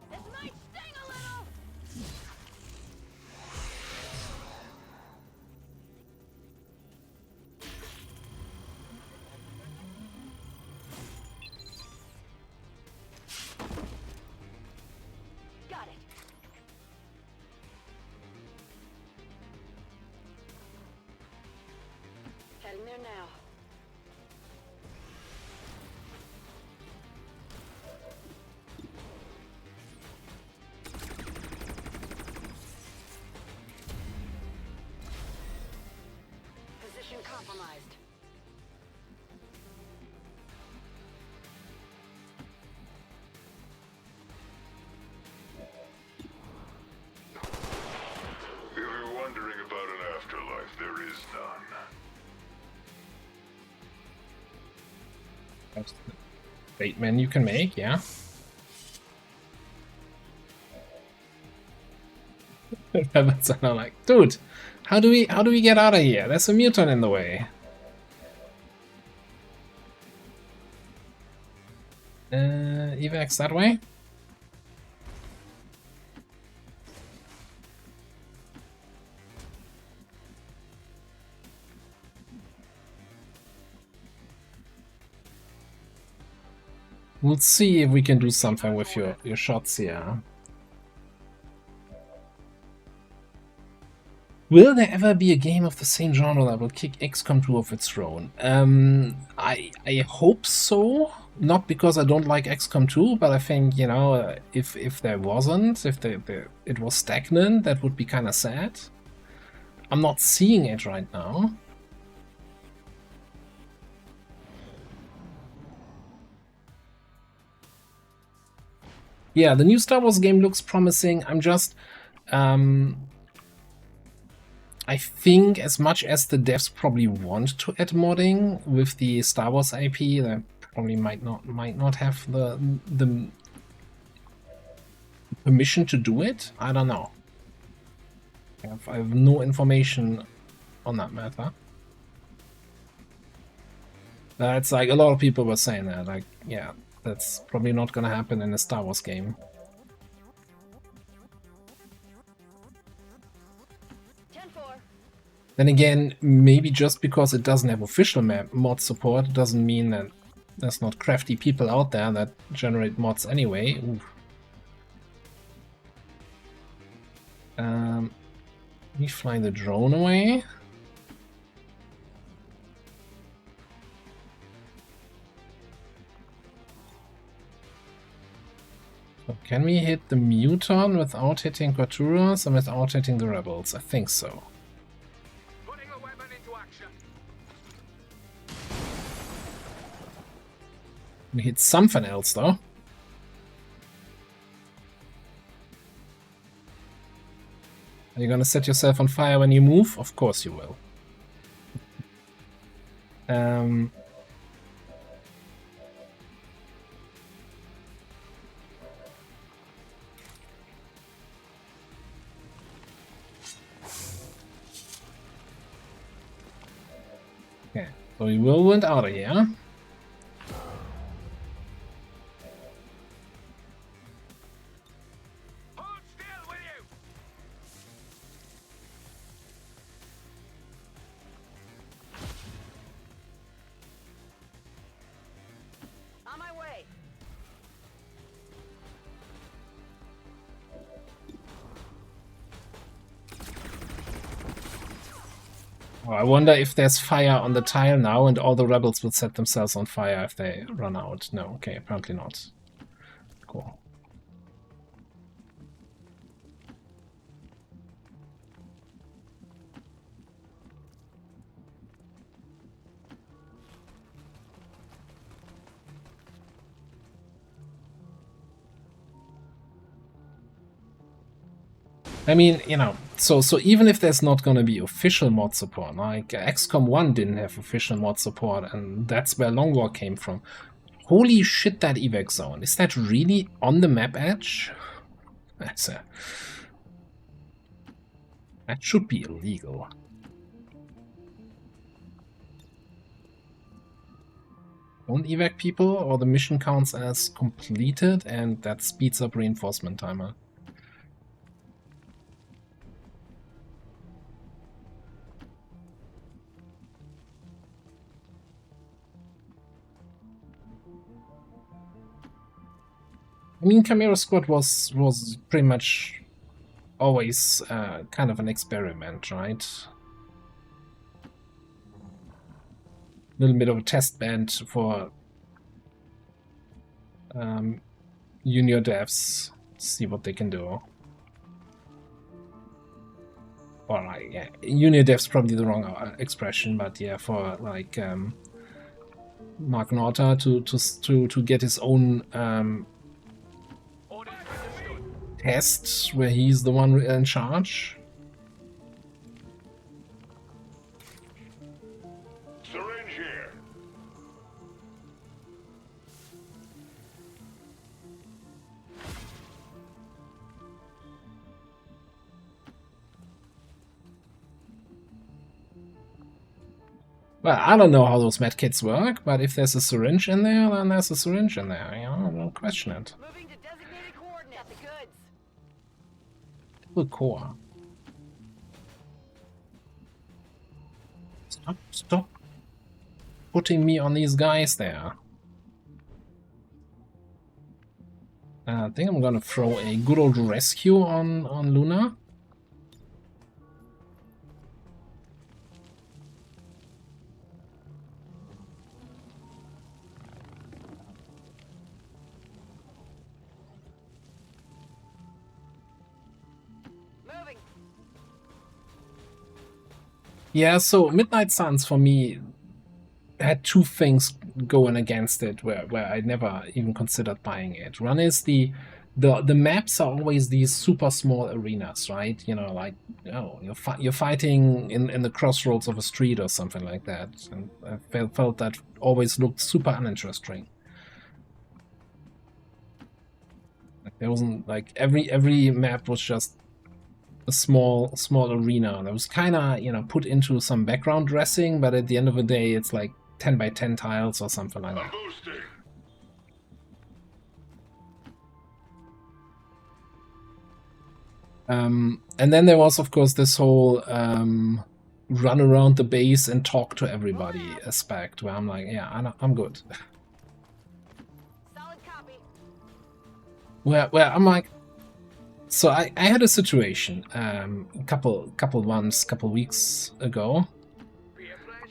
[SPEAKER 6] This might sting a little. Got it. Heading there now. Position compromised.
[SPEAKER 9] If you're wondering about an afterlife, there is none.
[SPEAKER 1] That's the statement you can make, yeah. Rabbits are now like, dude, how do we get out of here? There's a mutant in the way. Evacs that way? We'll see if we can do something with your shots here. Will there ever be a game of the same genre that will kick XCOM 2 off its throne? I hope so. Not because I don't like XCOM 2, but I think, you know, if there wasn't, if it was stagnant, that would be kind of sad. I'm not seeing it right now. Yeah, the new Star Wars game looks promising. I'm just... I think as much as the devs probably want to add modding with the Star Wars IP, they probably might not have the permission to do it. I don't know. I have no information on that matter. It's like a lot of people were saying that, like, yeah, that's probably not gonna happen in a Star Wars game.
[SPEAKER 6] 10-4.
[SPEAKER 1] Then again, maybe just because it doesn't have official mod support doesn't mean that there's not crafty people out there that generate mods anyway. Ooh. We fly the drone away. So can we hit the Muton without hitting Quaturas and without hitting the rebels? I think so.
[SPEAKER 2] Putting a weapon into action.
[SPEAKER 1] We hit something else though. Are you gonna set yourself on fire when you move? Of course you will. Okay, so we will went out of here.
[SPEAKER 2] Hold still, will you?
[SPEAKER 4] On my way.
[SPEAKER 1] Oh, I wonder if there's fire on the tile now and all the rebels will set themselves on fire if they run out. No, okay, apparently not. Cool. I mean, you know, so even if there's not going to be official mod support, like XCOM 1 didn't have official mod support, and that's where Long War came from. Holy shit, that evac zone. Is that really on the map edge? That should be illegal. Don't evac people, or the mission counts as completed, and that speeds up reinforcement timer. I mean, Chimera Squad was pretty much always kind of an experiment, right? A little bit of a test bed for junior devs, see what they can do. Or like, yeah, junior devs probably the wrong expression, but yeah, for like Mark Norta to get his own test where he's the one in charge.
[SPEAKER 9] Syringe here.
[SPEAKER 1] Well, I don't know how those medkits work, but if there's a syringe in there, then there's a syringe in there. You know, don't question it.
[SPEAKER 4] Moving to designated coordinate. The goods.
[SPEAKER 1] The core. Stop putting me on these guys there. I think I'm gonna throw a good old rescue on Luna.
[SPEAKER 4] Moving.
[SPEAKER 1] Yeah, so Midnight Suns for me had two things going against it where I never even considered buying it. One is the maps are always these super small arenas, right? You know, like, oh, you're fighting in the crossroads of a street or something like that, and I felt that always looked super uninteresting. Like, there wasn't like every map was just a small arena that was kind of, you know, put into some background dressing, but at the end of the day, it's like 10 by 10 tiles or something like that.
[SPEAKER 9] Boosting.
[SPEAKER 1] And then there was, of course, this whole run around the base and talk to everybody aspect, where I'm like, yeah, I'm good.
[SPEAKER 4] Solid copy.
[SPEAKER 1] Where I'm like, So I had a situation a couple weeks ago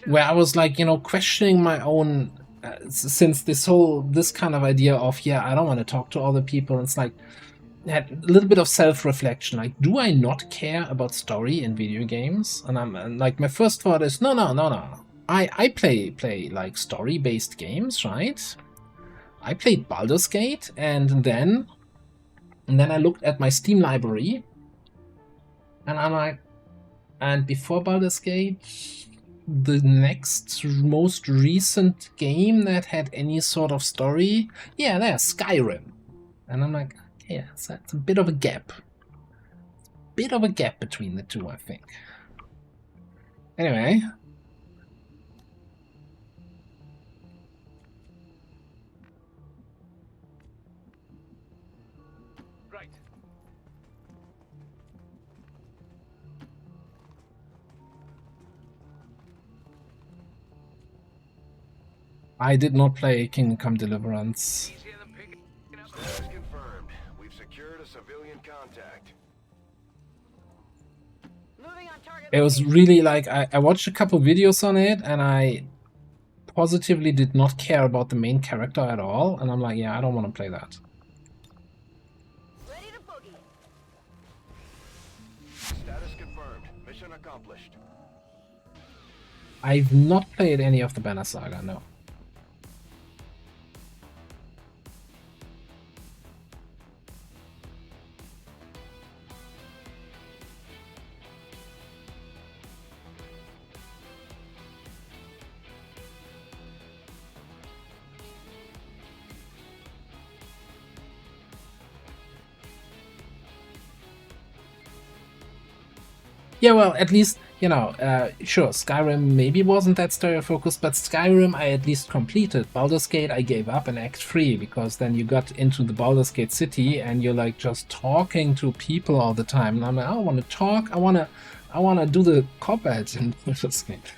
[SPEAKER 1] where I was like, you know, questioning my own since this kind of idea of, yeah, I don't want to talk to other people. It's like I had a little bit of self-reflection, like, do I not care about story in video games? And I'm like, my first thought is no. I play like story-based games, right? I played Baldur's Gate, and then I looked at my Steam library, and I'm like, and before Baldur's Gate, the next most recent game that had any sort of story, yeah, there's Skyrim. And I'm like, yeah, so that's a bit of a gap. Bit of a gap between the two, I think. Anyway.
[SPEAKER 2] Right.
[SPEAKER 1] I did not play Kingdom Come Deliverance.
[SPEAKER 3] Status confirmed. We've secured a civilian contact.
[SPEAKER 6] Moving on target.
[SPEAKER 1] It was really like, I watched a couple videos on it, and I positively did not care about the main character at all, and I'm like, yeah, I don't want to play that.
[SPEAKER 6] Ready to boogie.
[SPEAKER 3] Status confirmed. Mission accomplished.
[SPEAKER 1] I've not played any of the Banner Saga, no. Yeah, well, at least, you know, sure, Skyrim maybe wasn't that story-focused, but Skyrim I at least completed. Baldur's Gate I gave up in Act 3, because then you got into the Baldur's Gate city, and you're like just talking to people all the time. And I'm like, I want to talk, I want to do the combat in Baldur's Gate.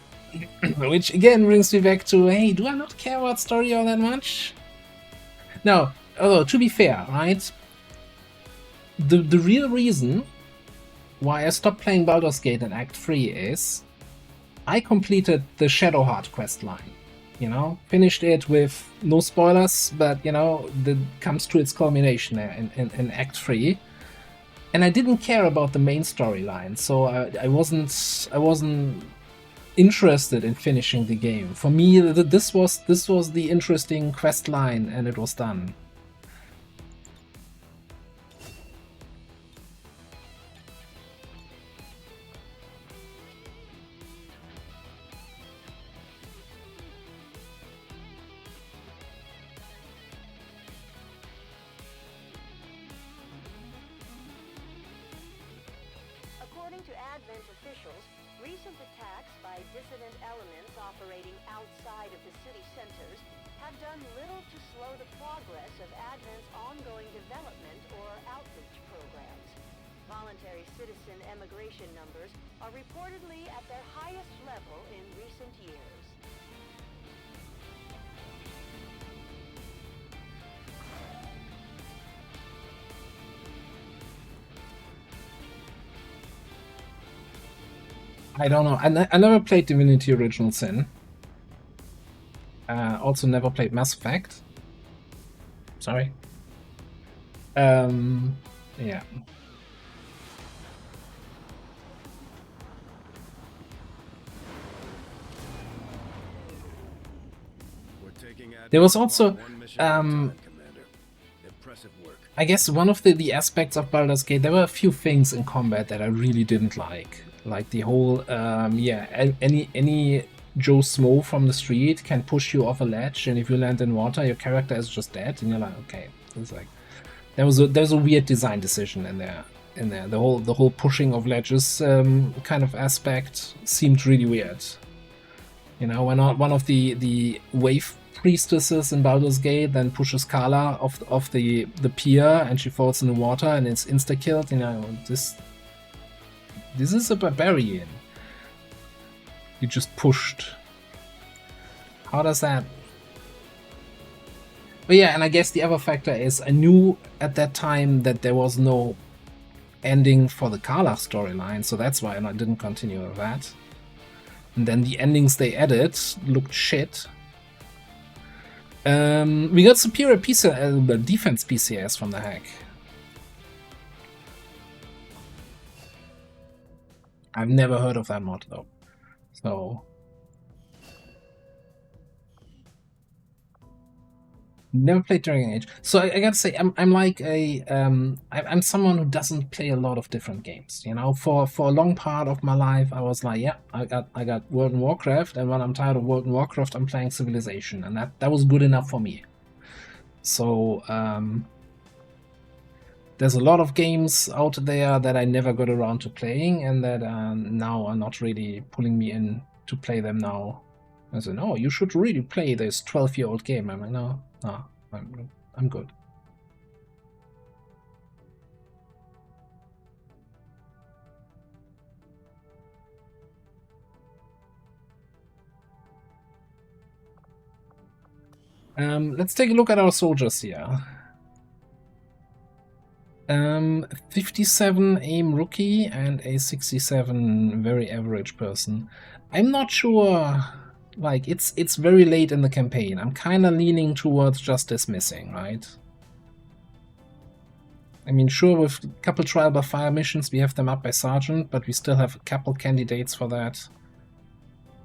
[SPEAKER 1] Which again brings me back to, hey, do I not care about story all that much? No, although, to be fair, right, the real reason why I stopped playing Baldur's Gate in Act 3 is I completed the Shadowheart questline. You know, finished it with no spoilers, but you know, that comes to its culmination there in Act 3. And I didn't care about the main storyline, so I wasn't interested in finishing the game. For me, this was the interesting quest line, and it was done.
[SPEAKER 10] According to Advent officials, recent attacks by dissident elements operating outside of the city centers have done little to slow the progress of Advent's ongoing development or outreach programs. Voluntary citizen emigration numbers are reportedly at their highest level in recent years.
[SPEAKER 1] I don't know. I never played Divinity Original Sin. Also never played Mass Effect. Sorry. Yeah. There was also, I guess one of the aspects of Baldur's Gate, there were a few things in combat that I really didn't like the whole, yeah, any Joe Smo from the street can push you off a ledge, and if you land in water, your character is just dead, and you're like, okay, it's like, there's a weird design decision in there. The whole pushing of ledges kind of aspect seemed really weird. You know, when one of the wave priestesses in Baldur's Gate then pushes Carla off the pier, and she falls in the water, and it's insta-killed. You know, this is a barbarian. You just pushed. How does that? But yeah, and I guess the other factor is I knew at that time that there was no ending for the Karlach storyline, so that's why I didn't continue with that. And then the endings they added looked shit. We got superior defense PCS from the hack. I've never heard of that mod though. So never played Dragon Age. So I gotta say, I'm like I'm someone who doesn't play a lot of different games. You know, for a long part of my life, I was like, yeah, I got World of Warcraft, and when I'm tired of World of Warcraft, I'm playing Civilization, and that was good enough for me. So there's a lot of games out there that I never got around to playing, and that now are not really pulling me in to play them now. I said, no, you should really play this 12-year-old game. I'm like, no, I'm good. Let's take a look at our soldiers here. 57 aim rookie and a 67 very average person. I'm not sure, like, it's very late in the campaign. I'm kind of leaning towards just dismissing, right? I mean, sure, with a couple trial by fire missions, we have them up by sergeant, but we still have a couple candidates for that.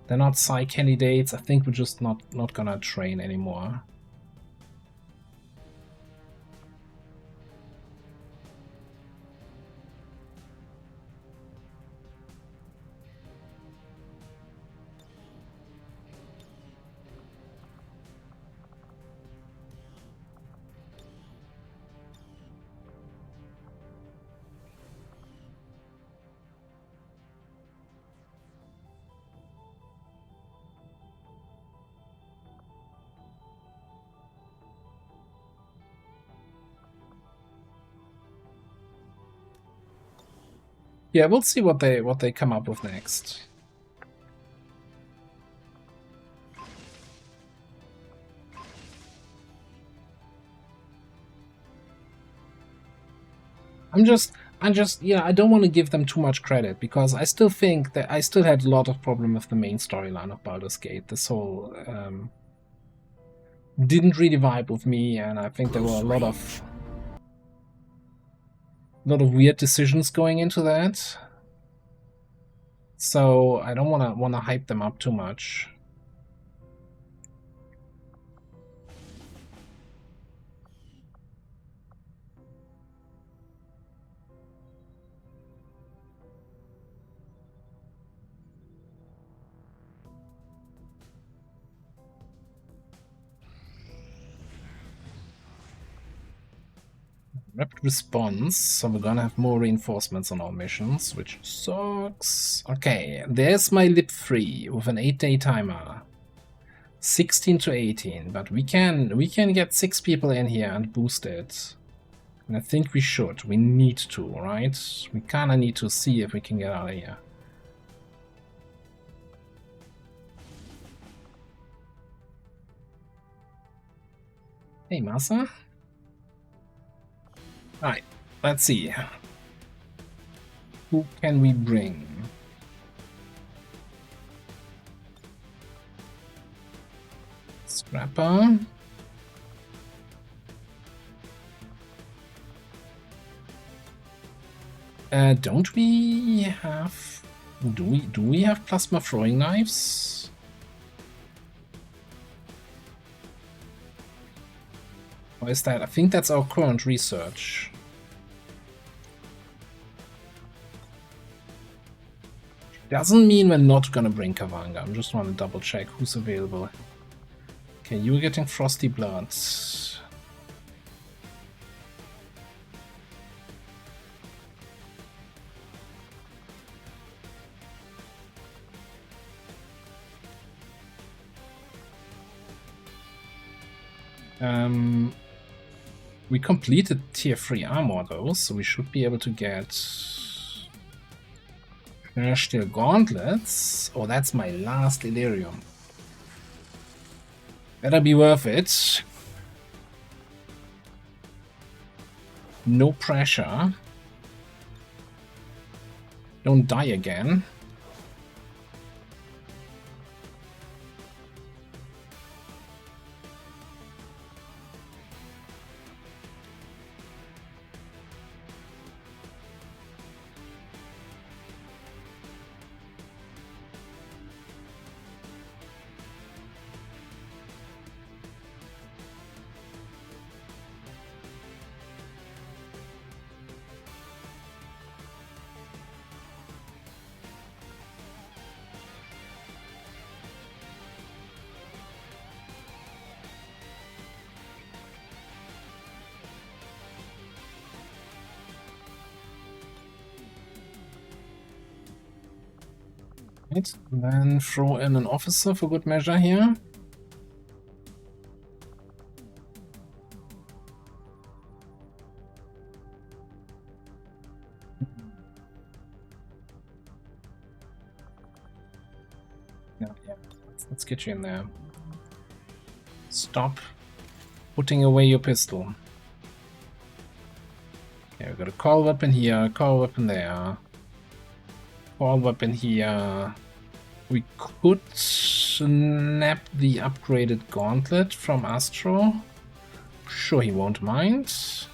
[SPEAKER 1] They're not Psy candidates. I think we're just not gonna train anymore. Yeah, we'll see what they come up with next. I'm just, yeah, I don't want to give them too much credit, because I still think that I still had a lot of problem with the main storyline of Baldur's Gate. This whole didn't really vibe with me, and I think there were a lot of weird decisions going into that. So I don't want to hype them up too much. Rapid response, so we're gonna have more reinforcements on our missions, which sucks. Okay, there's my lip 3 with an 8-day timer. 16 to 18, but we can get 6 people in here and boost it. And I think we should. We need to, right? We kinda need to see if we can get out of here. Hey, Masa. Alright, let's see. Who can we bring? Scrapper. Don't we have... Do we have plasma throwing knives? Or is that... I think that's our current research. Doesn't mean we're not gonna bring Kavanga. I just want to double check who's available. Okay, you're getting Frosty Bloods. We completed tier 3 armor though, so we should be able to get steel gauntlets. Oh, that's my last Illyrium. Better be worth it. No pressure. Don't die again. Right, then throw in an officer for good measure here. Yeah, let's get you in there. Stop putting away your pistol. Okay, we've got a call weapon here, call weapon there. Call weapon here. We could snap the upgraded gauntlet from Astro. Sure, he won't mind.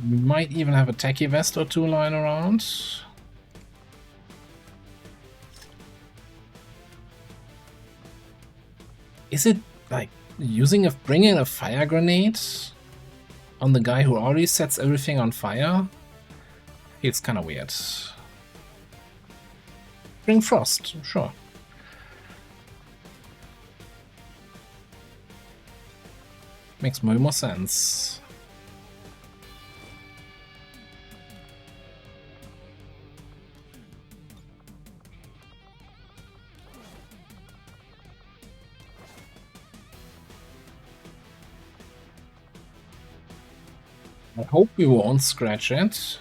[SPEAKER 1] We might even have a techie vest or two lying around. Is it like bringing a fire grenade on the guy who already sets everything on fire? It's kind of weird. Bring frost, sure. Makes more sense. I hope we won't scratch it.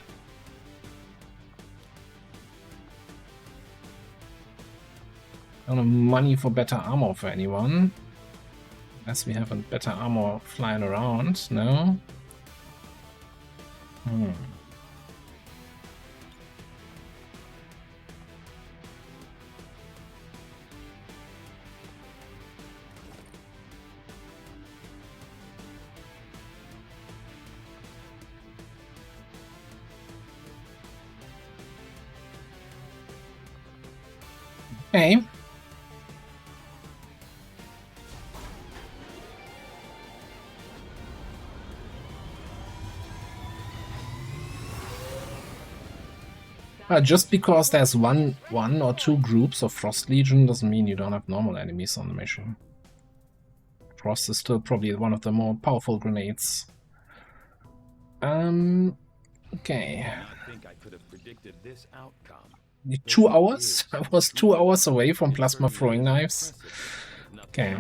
[SPEAKER 1] Don't have money for better armor for anyone. Unless we have a better armor flying around, no? Okay. Just because there's one or two groups of Frost Legion doesn't mean you don't have normal enemies on the mission. Frost is still probably one of the more powerful grenades. Okay.
[SPEAKER 7] I think I could have predicted this outcome.
[SPEAKER 1] 2 hours? I was 2 hours away from plasma throwing knives. Okay.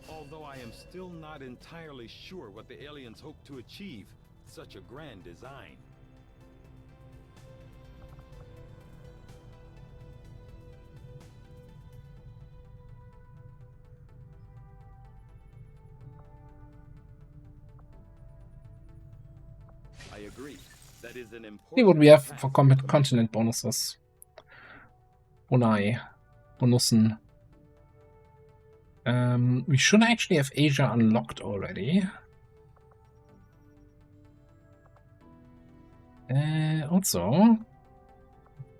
[SPEAKER 7] Although I am still not entirely sure what the aliens hope to achieve such a grand design. I agree. That is an important.
[SPEAKER 1] See what we have for combat continent bonuses. Bonussen. We should actually have Asia unlocked already. Also,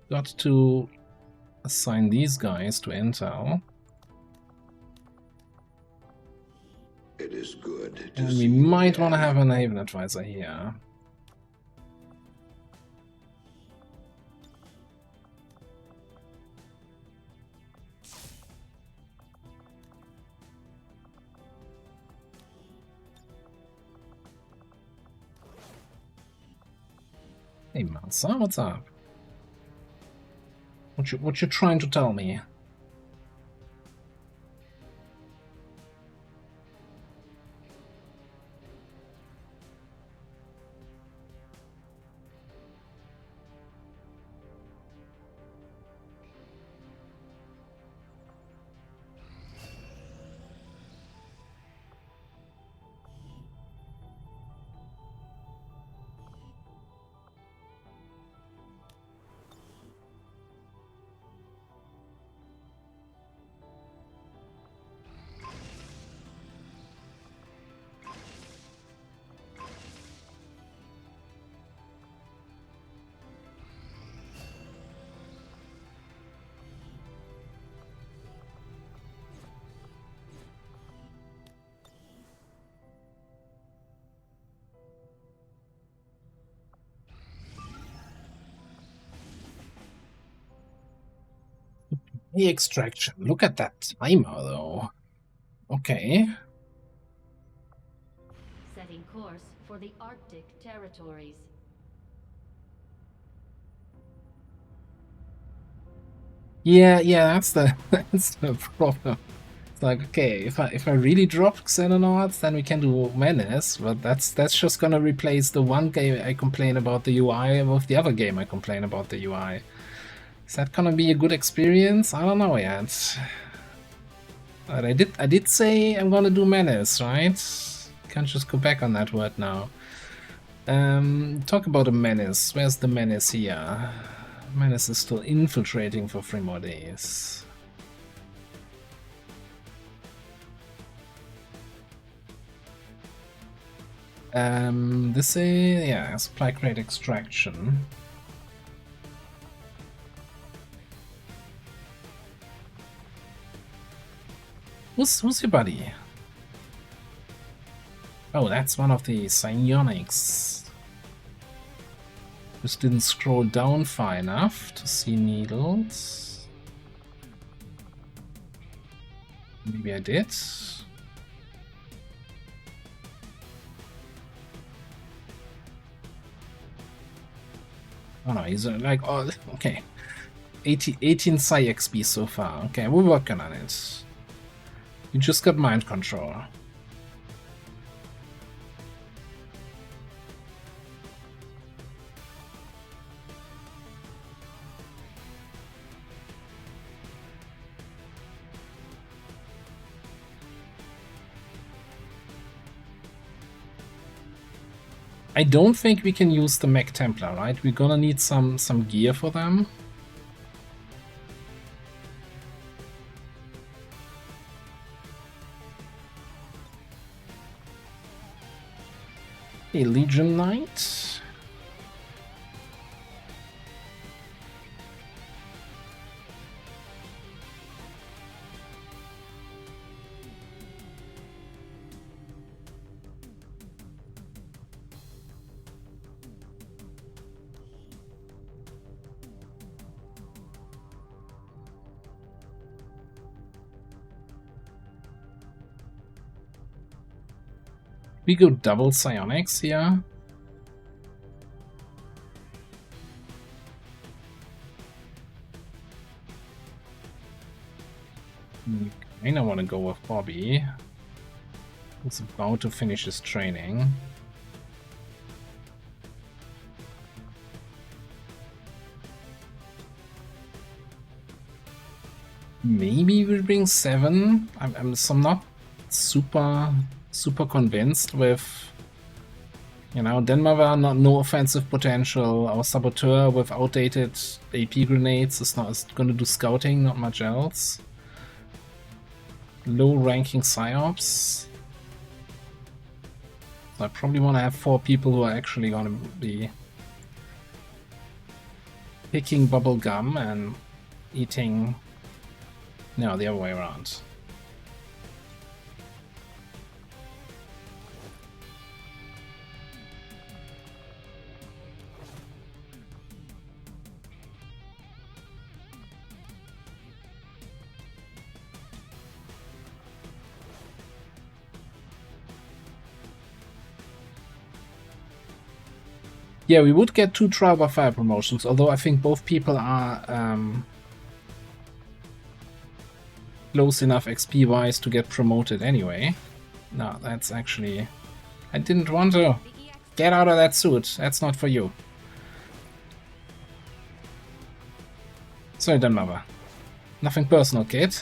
[SPEAKER 1] got to assign these guys to Intel.
[SPEAKER 9] It is good to
[SPEAKER 1] And we
[SPEAKER 9] see
[SPEAKER 1] might
[SPEAKER 9] you
[SPEAKER 1] want to
[SPEAKER 9] again.
[SPEAKER 1] have a Haven advisor here. Hey Mansa, what's up? What you trying to tell me? The extraction. Look at that timer, though. Okay.
[SPEAKER 10] Setting course for the Arctic territories.
[SPEAKER 1] Yeah, that's the that's the problem. It's like, okay, if I really drop Xenonauts, then we can do Menace, but that's just gonna replace the one game I complain about the UI with the other game I complain about the UI. Is that gonna be a good experience? I don't know yet. But I did say I'm gonna do Menace, right? Can't just go back on that word now. Talk about a Menace. Where's the Menace here? Menace is still infiltrating for 3 more days. This is, yeah, supply crate extraction. Who's your buddy? Oh, that's one of the psionics. Just didn't scroll down far enough to see needles. Maybe I did. Oh no, he's like, oh, okay. 18 Psi XP so far. Okay, we're working on it. You just got mind control. I don't think we can use the Mech Templar, right? We're gonna need some gear for them. A Legion Knight. We go double psionics here. I kinda want to go with Bobby. He's about to finish his training. Maybe we bring 7. I'm not super convinced with, you know, Denmark, no offensive potential. Our Saboteur with outdated AP grenades is going to do scouting, not much else. Low ranking psyops. So I probably want to have 4 people who are actually going to be picking bubble gum and eating. No, the other way around. Yeah, we would get 2 trial by fire promotions, although I think both people are close enough XP wise to get promoted anyway. No, that's actually... I didn't want to. Get out of that suit. That's not for you. Sorry, Denmother. Nothing personal, kid.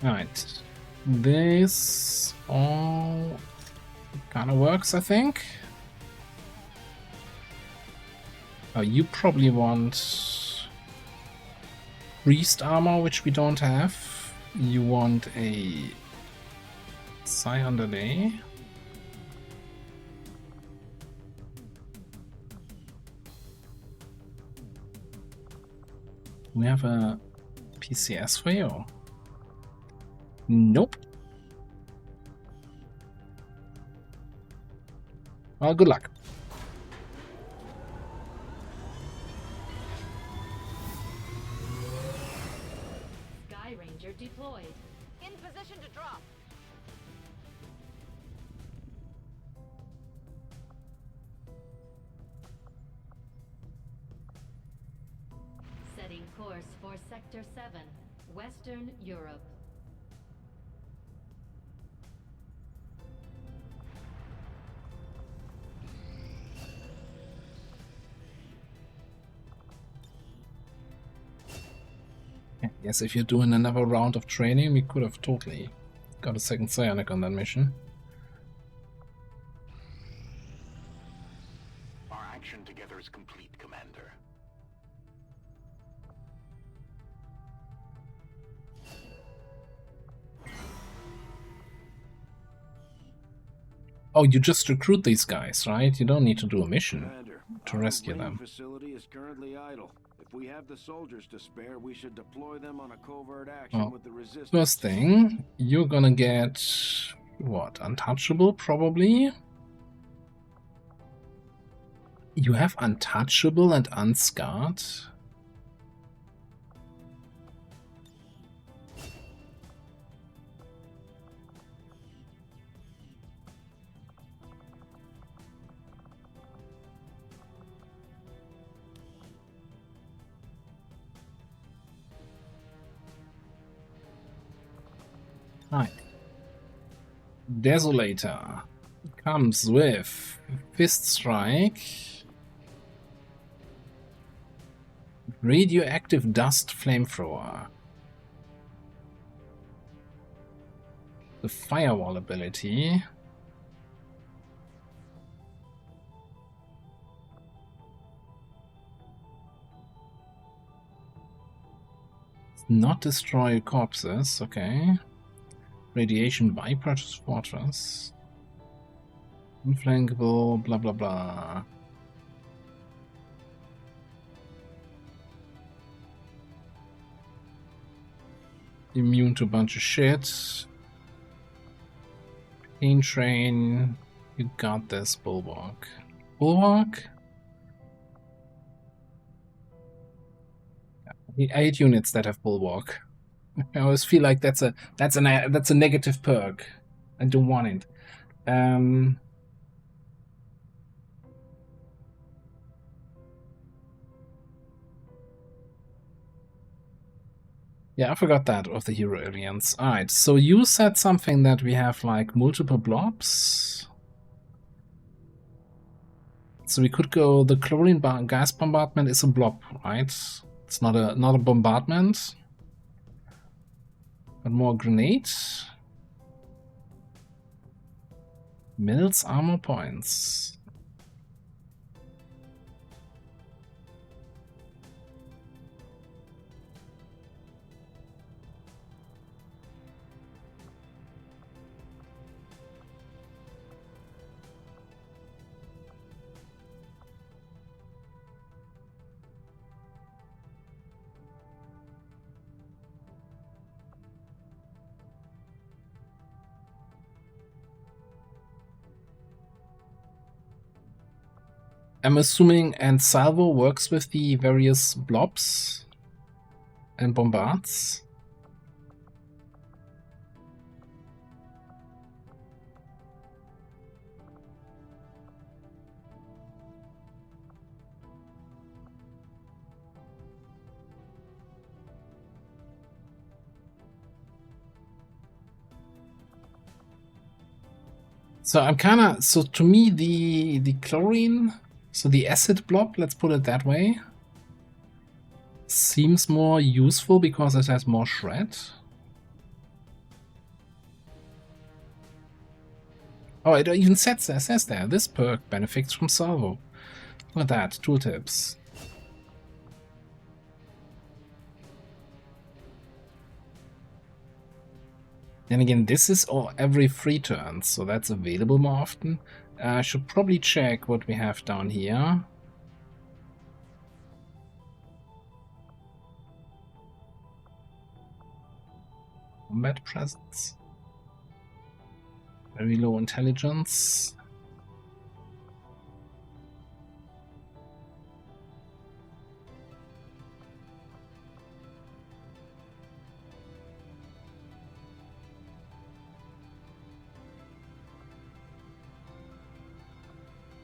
[SPEAKER 1] Alright. This all kind of works, I think. Oh, you probably want priest armor, which we don't have. You want a Psi Underlay. We have a PCS for you. Nope. Well, good luck.
[SPEAKER 10] Sky Ranger deployed.
[SPEAKER 6] In position to drop.
[SPEAKER 10] Setting course for Sector 7, Western Europe.
[SPEAKER 1] Yes, if you're doing another round of training, we could have totally got a second psionic on that mission.
[SPEAKER 3] Our action together is complete, Commander.
[SPEAKER 1] Oh, you just recruit these guys, right? You don't need to do a mission
[SPEAKER 11] Commander,
[SPEAKER 1] to rescue
[SPEAKER 11] our
[SPEAKER 1] them.
[SPEAKER 11] facility is currently idle. If we have the soldiers to spare, we should deploy them on a covert action
[SPEAKER 1] Well,
[SPEAKER 11] with the resistance.
[SPEAKER 1] first thing, you're gonna get... what? Untouchable, probably? You have Untouchable and Unscarred? Right. Desolator comes with Fist Strike, Radioactive Dust Flamethrower, the Firewall ability, not destroy corpses, okay. Radiation bypass fortress. Inflankable, blah blah blah. Immune to a bunch of shit. Pain Train. You got this, Bulwark. Bulwark? I hate units that have Bulwark. I always feel like that's a negative perk. I don't want it. Yeah, I forgot that of the Hero Aliens. Alright, so you said something that we have like multiple blobs. So we could go, the chlorine gas bombardment is a blob, right? It's not a bombardment. But more grenades. Mills armor points. I'm assuming and Salvo works with the various blobs and bombards. So I'm kinda, so to me the chlorine, so the acid blob, let's put it that way, seems more useful because it has more shred. Oh, it even says there, this perk benefits from Salvo. Look at that, tooltips. Then again, this is every 3 turns, so that's available more often. I should probably check what we have down here. Combat presence. Very low intelligence.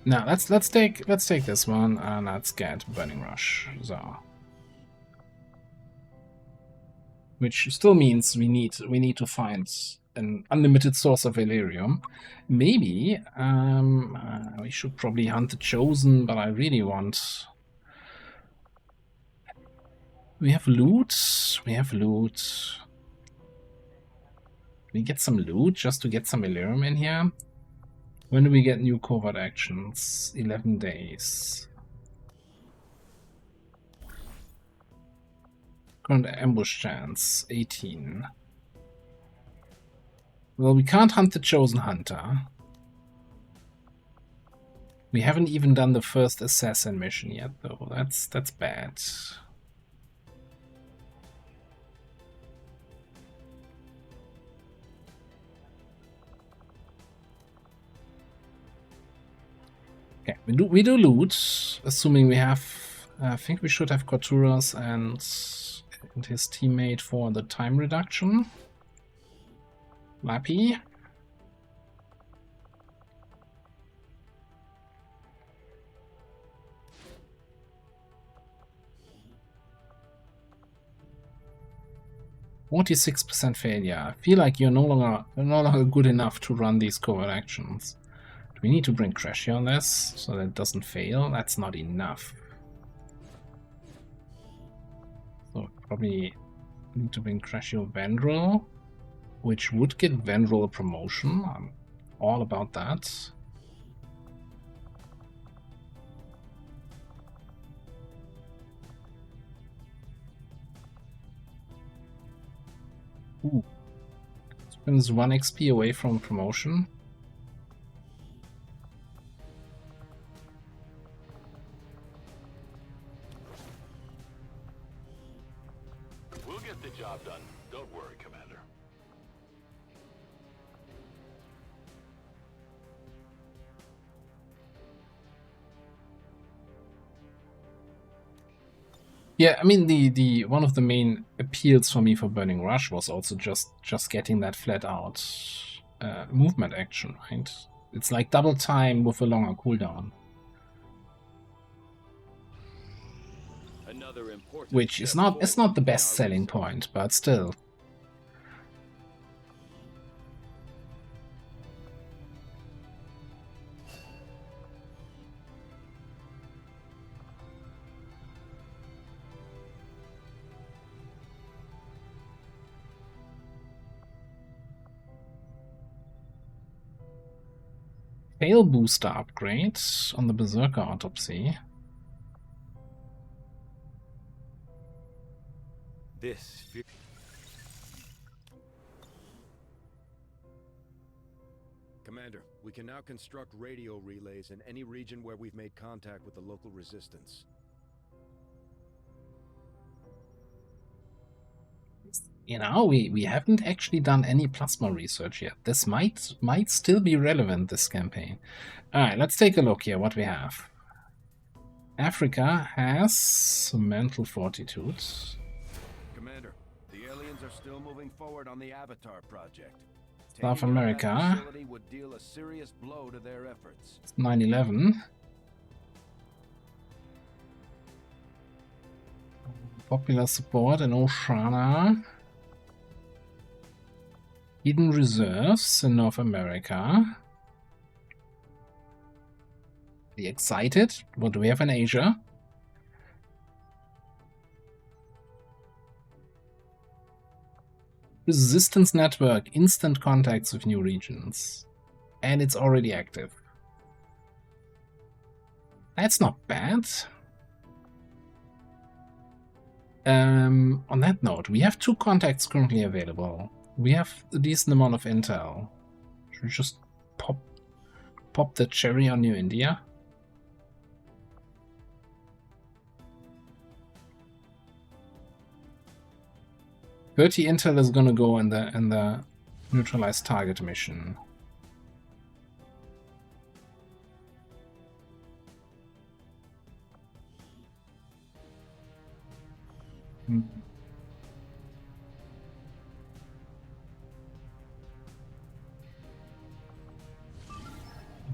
[SPEAKER 1] Now let's take this one and let's get Burning Rush. So, which still means we need to find an unlimited source of Elerium. Maybe we should probably hunt the Chosen, but I really want. We have loot. We have loot. We get some loot just to get some Elerium in here. When do we get new covert actions? 11 days. Current ambush chance, 18. Well, we can't hunt the Chosen Hunter. We haven't even done the first assassin mission yet, though. That's bad. Okay, we do loot, assuming we have. I think we should have Corturas and his teammate for the time reduction. Lappy. %46% failure. I feel like you're no longer good enough to run these covert actions. Do we need to bring Crashia on this so that it doesn't fail? That's not enough. So probably need to bring Crashia Vandral, which would get Vandral a promotion. I'm all about that. Ooh. Spends 1 XP away from promotion.
[SPEAKER 3] We'll get the job done. Don't worry, Commander.
[SPEAKER 1] Yeah, I mean the one of the main appeals for me for Burning Rush was also just getting that flat out movement action, right? It's like double time with a longer cooldown. Which is not the best selling point, but still. Tail booster upgrade on the Berserker Autopsy.
[SPEAKER 5] Commander, we can now construct radio relays in any region where we've made contact with the local resistance.
[SPEAKER 1] You know, we haven't actually done any plasma research yet. This might still be relevant, this campaign. Alright, let's take a look here what we have. Africa has mental fortitude.
[SPEAKER 11] Commander, the aliens are still moving forward on the Avatar project.
[SPEAKER 1] South America
[SPEAKER 11] would deal a serious blow to their efforts.
[SPEAKER 1] 9/11. Popular support in Oceania. Hidden reserves in North America. The Excited. What do we have in Asia? Resistance Network. Instant contacts with new regions. And it's already active. That's not bad. On that note, we have 2 contacts currently available. We have a decent amount of intel. Should we just pop the cherry on New India? $30 intel is gonna go in the neutralized target mission.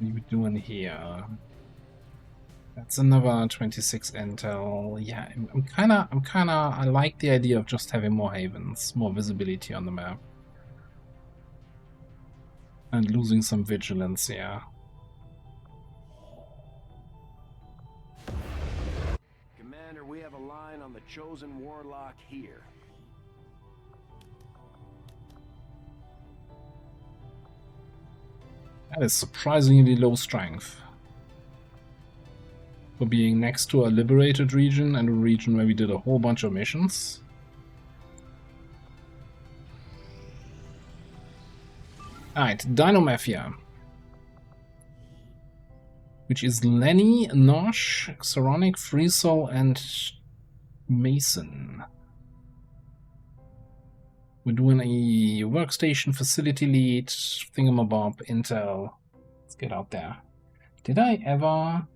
[SPEAKER 1] What are we doing here? That's another 26 intel. Yeah, I like the idea of just having more havens, more visibility on the map. And losing some vigilance, yeah.
[SPEAKER 11] Commander, we have a line on the chosen warlock here.
[SPEAKER 1] That is surprisingly low strength. For being next to a liberated region and a region where we did a whole bunch of missions. Alright, Dino Mafia. Which is Lenny, Nosh, Xeronic, Freesol, and Mason. We're doing a workstation facility lead, thingamabob, intel. Let's get out there. Did I ever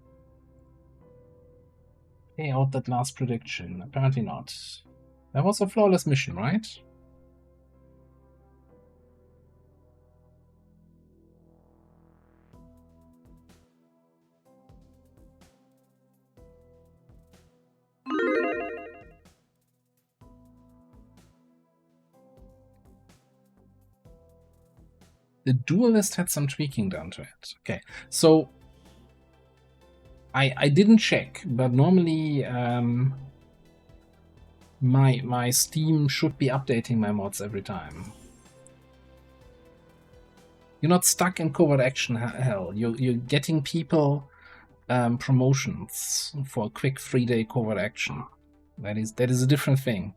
[SPEAKER 1] pay out that last prediction? Apparently not. That was a flawless mission, right? The Duelist had some tweaking done to it. Okay, so I didn't check, but normally my Steam should be updating my mods every time. You're not stuck in covert action hell. You're getting people promotions for a quick 3-day covert action. That is a different thing.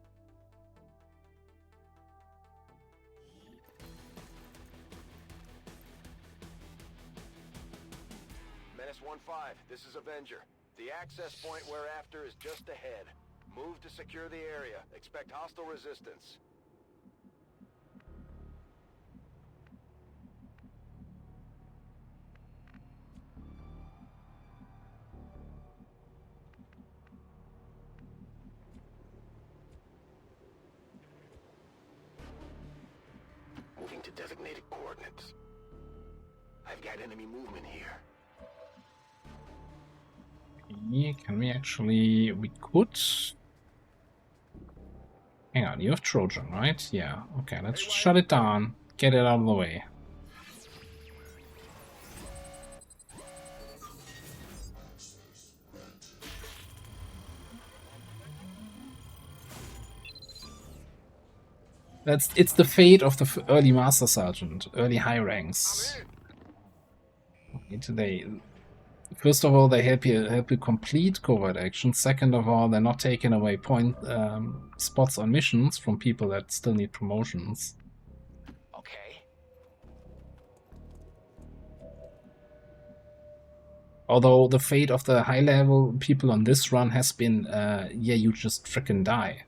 [SPEAKER 3] Menace 1-5, this is Avenger. The access point we're after is just ahead. Move to secure the area. Expect hostile resistance. Moving to designated coordinates. I've got enemy movement here.
[SPEAKER 1] Can we actually... we could... Hang on, you have Trojan, right? Yeah, okay, let's shut it down. Get it out of the way. It's the fate of the early Master Sergeant, early high ranks. First of all, they help you complete covert action. Second of all, they're not taking away spots on missions from people that still need promotions.
[SPEAKER 3] Okay.
[SPEAKER 1] Although the fate of the high level people on this run has been, yeah, you just frickin' die.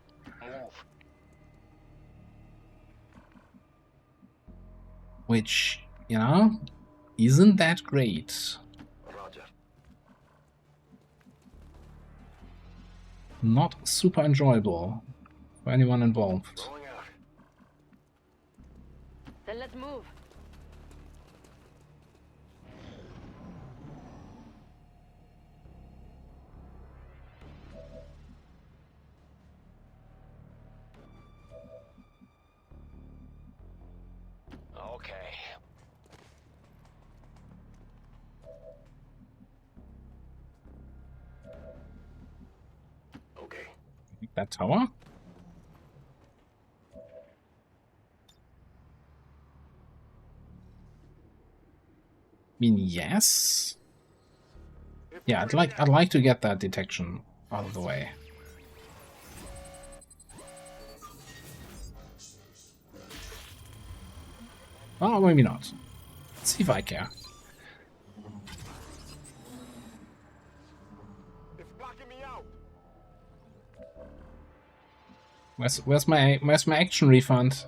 [SPEAKER 1] Which, you know, isn't that great.
[SPEAKER 3] Roger.
[SPEAKER 1] Not super enjoyable for anyone involved.
[SPEAKER 3] Rolling out.
[SPEAKER 6] Then let's move.
[SPEAKER 3] Okay. Okay.
[SPEAKER 1] That tower? I mean, yes. Yeah, I'd like to get that detection out of the way. Oh, maybe not. Let's see if I care.
[SPEAKER 3] It's blocking me out.
[SPEAKER 1] Where's my action refund?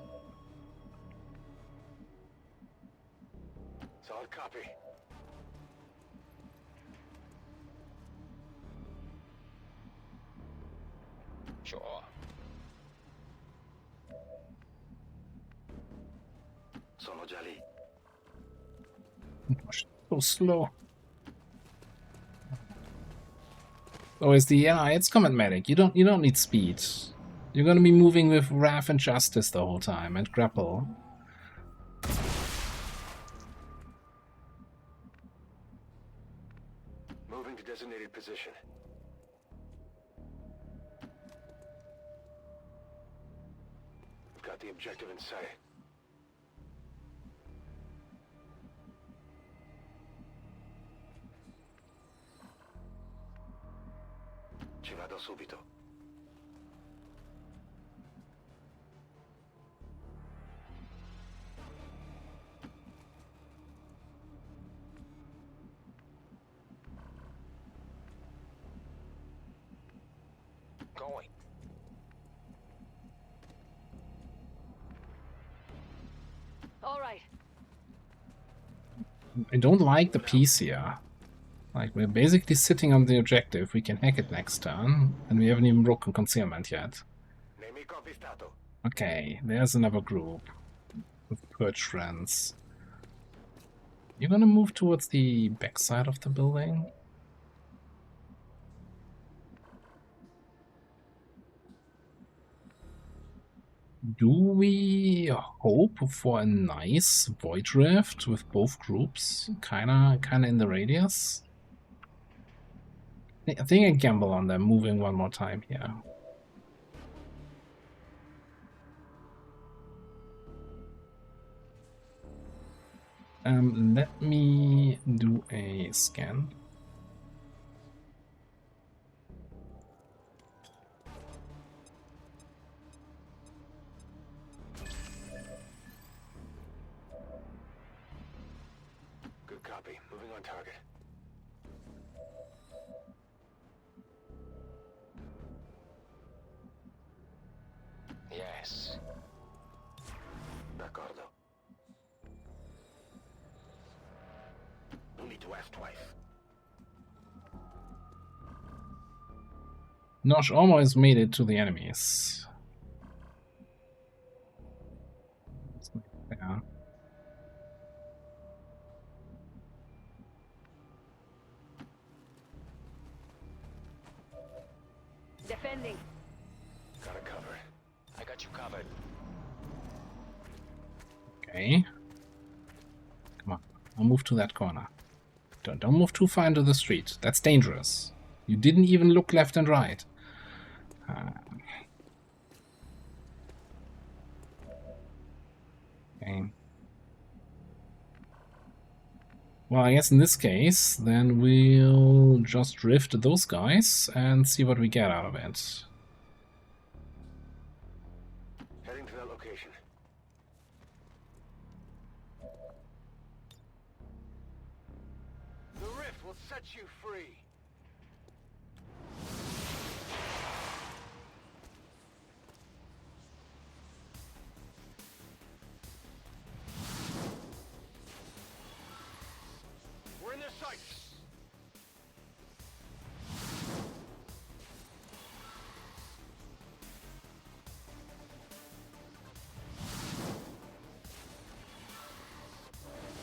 [SPEAKER 3] Solid copy. Sure. Sono già lì.
[SPEAKER 1] So slow. Or is the it's combat medic. You don't need speed. You're gonna be moving with Wrath and Justice the whole time and grapple.
[SPEAKER 3] Moving to designated position. We've got the objective in sight. Ci vado subito. Going.
[SPEAKER 4] All right.
[SPEAKER 1] I don't like the piece here. Like, we're basically sitting on the objective. We can hack it next turn, and we haven't even broken concealment yet.
[SPEAKER 3] Nemico avvistato.
[SPEAKER 1] Okay, there's another group with Purge friends. You're gonna move towards the backside of the building? Do we hope for a nice Void Rift with both groups? Kinda in the radius? I think I gamble on them moving one more time here. Let me do a scan.
[SPEAKER 3] Good copy. Moving on target. Yes. D'accordo. No need to ask twice.
[SPEAKER 1] Nosh almost made it to the enemies. Yeah.
[SPEAKER 4] Defending.
[SPEAKER 3] Got it covered. I got you covered.
[SPEAKER 1] Okay. Come on. I'll move to that corner. Don't move too far into the street. That's dangerous. You didn't even look left and right. Okay. Well, I guess in this case, then we'll just drift those guys and see what we get out of it.
[SPEAKER 3] Heading to that location. The rift will set you free. We're in their sights.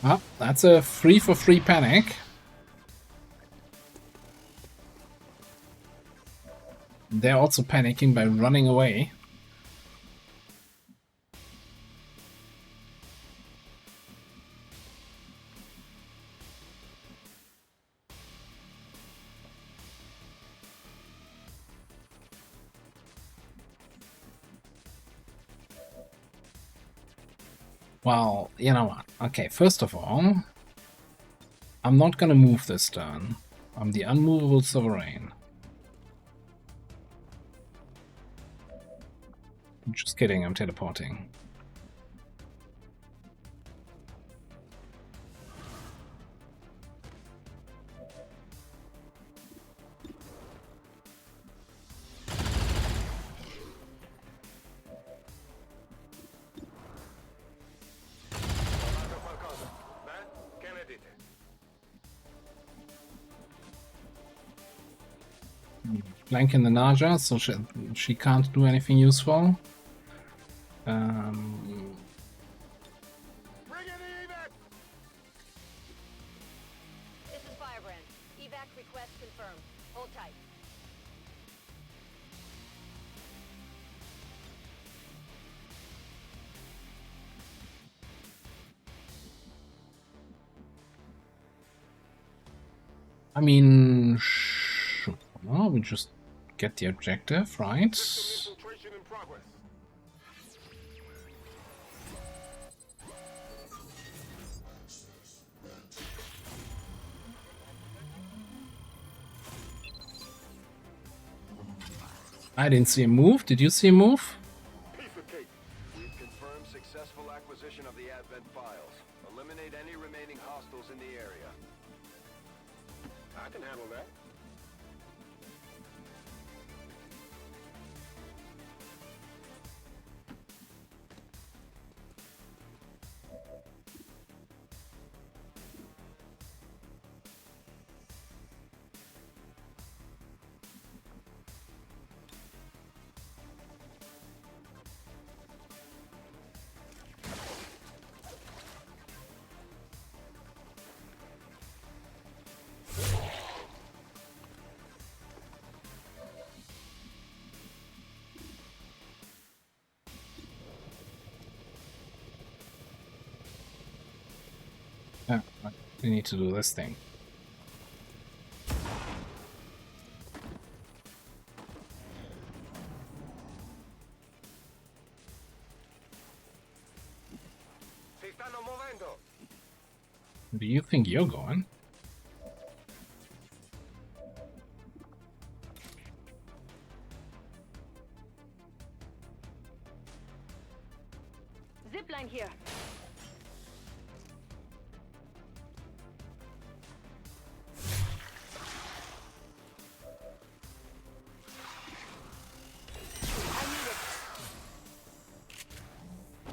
[SPEAKER 1] Ah, that's a 3-for-3 panic. They're also panicking by running away. Well, you know what? Okay, first of all, I'm not gonna move this turn. I'm the unmovable sovereign. Just kidding, I'm teleporting. Flanking the Naja, so she can't do anything useful.
[SPEAKER 3] Bring in the evac!
[SPEAKER 10] This is Firebrand. Evac request confirmed. Hold tight.
[SPEAKER 1] I mean, sure. We just get the objective, right?
[SPEAKER 9] Infiltration in progress.
[SPEAKER 1] I didn't see a move. Did you see a move?
[SPEAKER 9] Piece of cake.
[SPEAKER 3] We've confirmed successful acquisition of the Advent files. Eliminate any remaining hostiles in the area.
[SPEAKER 9] I can handle that.
[SPEAKER 1] Yeah, we need to do this thing.
[SPEAKER 3] Se stanno muovendo.
[SPEAKER 1] Where do you think you're going?
[SPEAKER 10] Zipline here.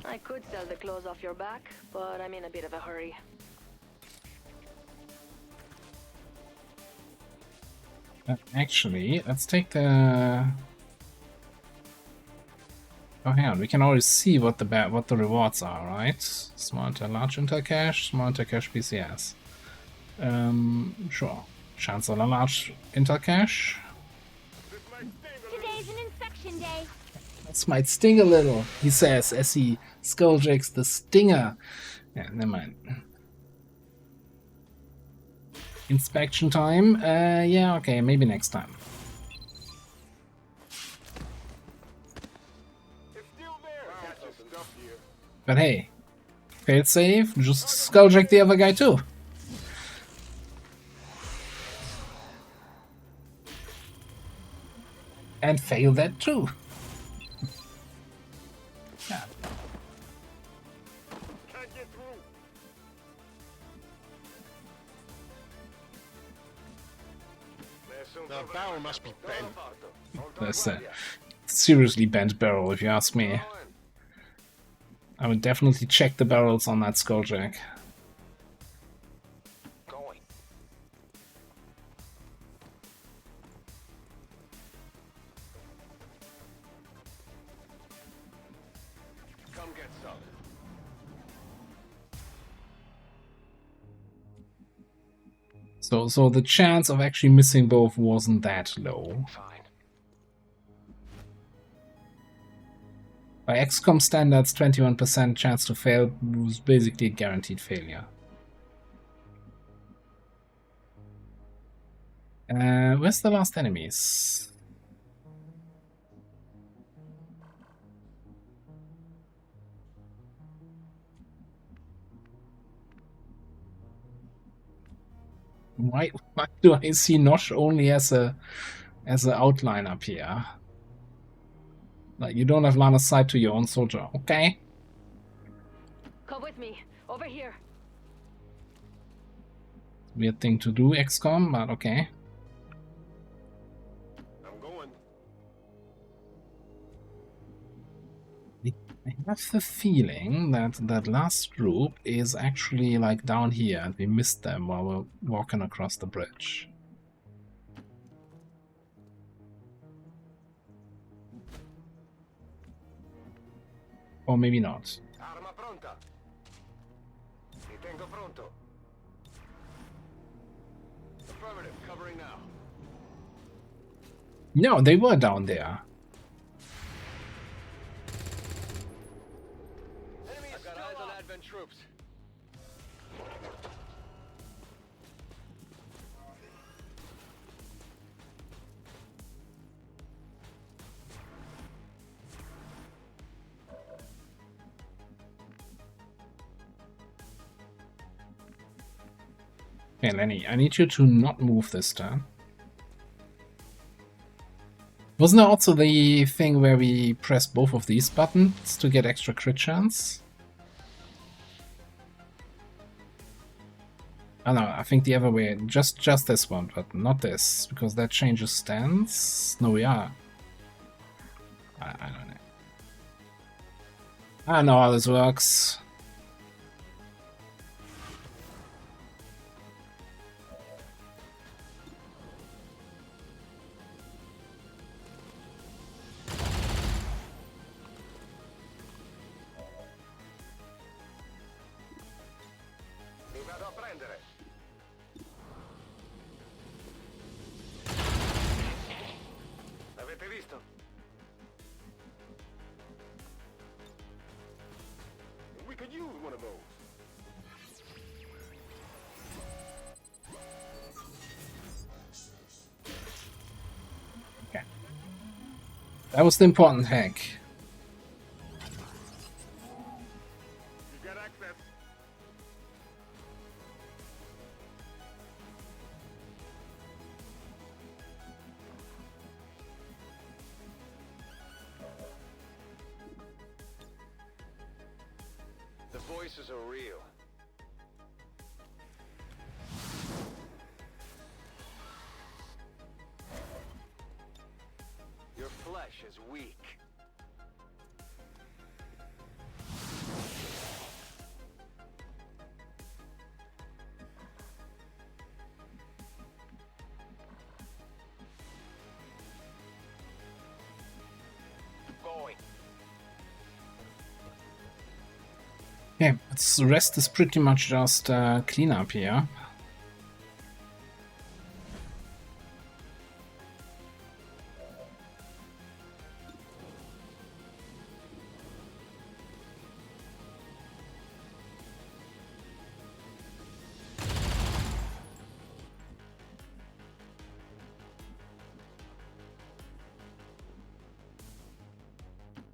[SPEAKER 10] I could sell the clothes off your back, but I'm in a bit of a hurry.
[SPEAKER 1] Actually, let's take the... Oh, hang on. We can already see what the rewards are, right? Small intel, large intel cache, small intel cache PCS. Sure. Chance on a large intel cache.
[SPEAKER 10] Today's an inspection day.
[SPEAKER 1] This might sting a little, he says as he skulljacks the stinger. Yeah, never mind. Inspection time? Yeah, okay, maybe next time.
[SPEAKER 9] It's still there. Got your stuff here.
[SPEAKER 1] But hey, fail safe, just skulljack the other guy too. And fail that too. Yeah.
[SPEAKER 9] Can't get through.
[SPEAKER 2] The barrel must be bent.
[SPEAKER 1] That's a seriously bent barrel, if you ask me. I would definitely check the barrels on that skulljack.
[SPEAKER 3] Going. Come get some.
[SPEAKER 1] So the chance of actually missing both wasn't that low.
[SPEAKER 3] Fine.
[SPEAKER 1] By XCOM standards, 21% chance to fail was basically a guaranteed failure. Where's the last enemies? Why do I see Nosh only as an outline up here? Like, you don't have line of sight to your own soldier. Okay.
[SPEAKER 10] Come with me. Over here.
[SPEAKER 1] Weird thing to do, XCOM, but okay.
[SPEAKER 9] I'm going.
[SPEAKER 1] I have the feeling that that last group is actually like down here and we missed them while we're walking across the bridge. Or maybe not.
[SPEAKER 3] Arma pronta. Mi tengo pronto. Affirmative, covering now.
[SPEAKER 1] No, they were down there.
[SPEAKER 3] I've got eyes on Advent troops.
[SPEAKER 1] Okay, Lenny, I need you to not move this turn. Wasn't there also the thing where we press both of these buttons to get extra crit chance? Oh no, I think the other way. Just this one, but not this, because that changes stance. No, we are. I don't know. I know how this works.
[SPEAKER 2] Mi vado a prendere. Avete visto? We could use one of those.
[SPEAKER 1] Okay. That was the important hack.
[SPEAKER 2] You got access.
[SPEAKER 3] The voices are real. Your flesh is weak.
[SPEAKER 2] Going.
[SPEAKER 1] Okay, the rest is pretty much just cleanup here.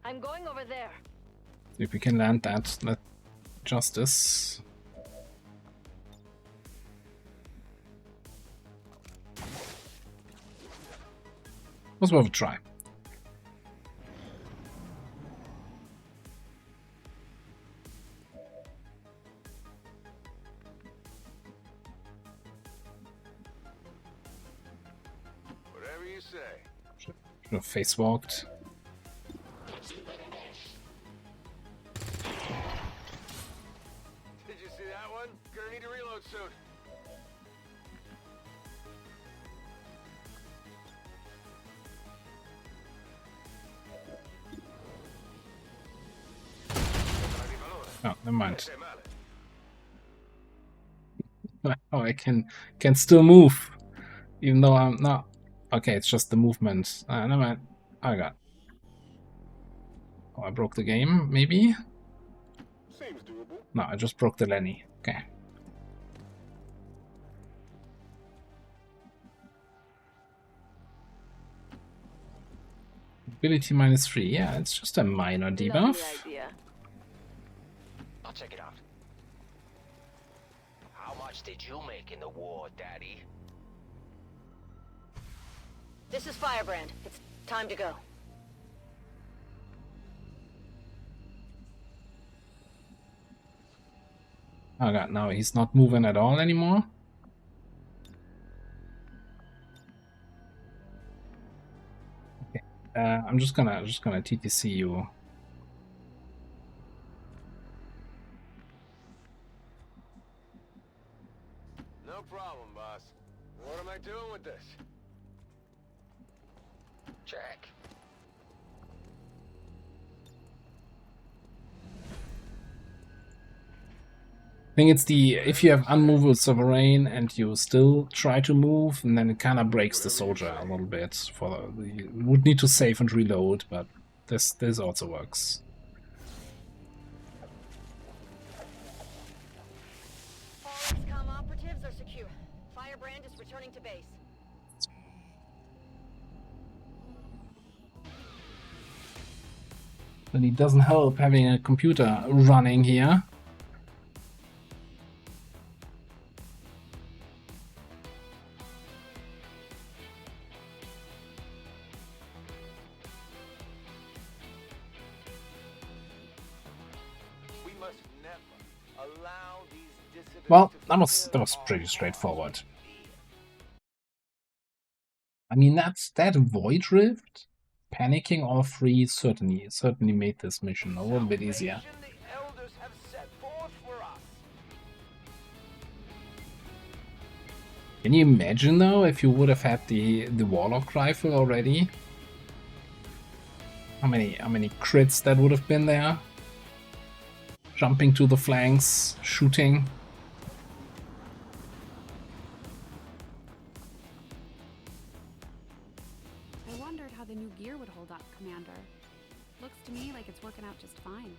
[SPEAKER 10] I'm going over there.
[SPEAKER 1] See if we can land that justice. Was worth a try.
[SPEAKER 3] Whatever you say.
[SPEAKER 1] Should have face walked.
[SPEAKER 3] Did you see that one? Gonna need to reload soon.
[SPEAKER 1] Oh, never mind. Oh, I can still move, even though I'm not. Okay, it's just the movement. Never mind. I got. Oh, I broke the game, maybe?
[SPEAKER 2] Seems doable.
[SPEAKER 1] No, I just broke the Lenny. Okay. Ability -3. Yeah, it's just a minor debuff.
[SPEAKER 6] Lovely idea.
[SPEAKER 2] I'll check it out. How much did you make in the war, Daddy?
[SPEAKER 10] This is Firebrand. It's time to go.
[SPEAKER 1] Oh god, now he's not moving at all anymore. Okay, I'm just gonna TTC you.
[SPEAKER 3] No problem, boss. What am I doing with this?
[SPEAKER 2] Check.
[SPEAKER 1] I think it's the if you have unmovable sovereign and you still try to move, and then it kind of breaks the soldier a little bit. You would need to save and reload, but this also works.
[SPEAKER 10] All XCOM operatives are secure. Firebrand is returning to base.
[SPEAKER 1] Then it doesn't help having a computer running here.
[SPEAKER 3] Allow these dissidents
[SPEAKER 1] Well,
[SPEAKER 3] to
[SPEAKER 1] that was
[SPEAKER 3] fulfill
[SPEAKER 1] pretty
[SPEAKER 3] our
[SPEAKER 1] straightforward.
[SPEAKER 3] cause.
[SPEAKER 1] I mean, that Void Rift, panicking all three certainly made this mission a little bit easier.
[SPEAKER 3] Salvation the elders have set forth for us.
[SPEAKER 1] Can you imagine though if you would have had the Warlock rifle already? How many crits that would have been there? Jumping to the flanks, shooting.
[SPEAKER 8] I wondered how the new gear would hold up, Commander. Looks to me like it's working out just fine.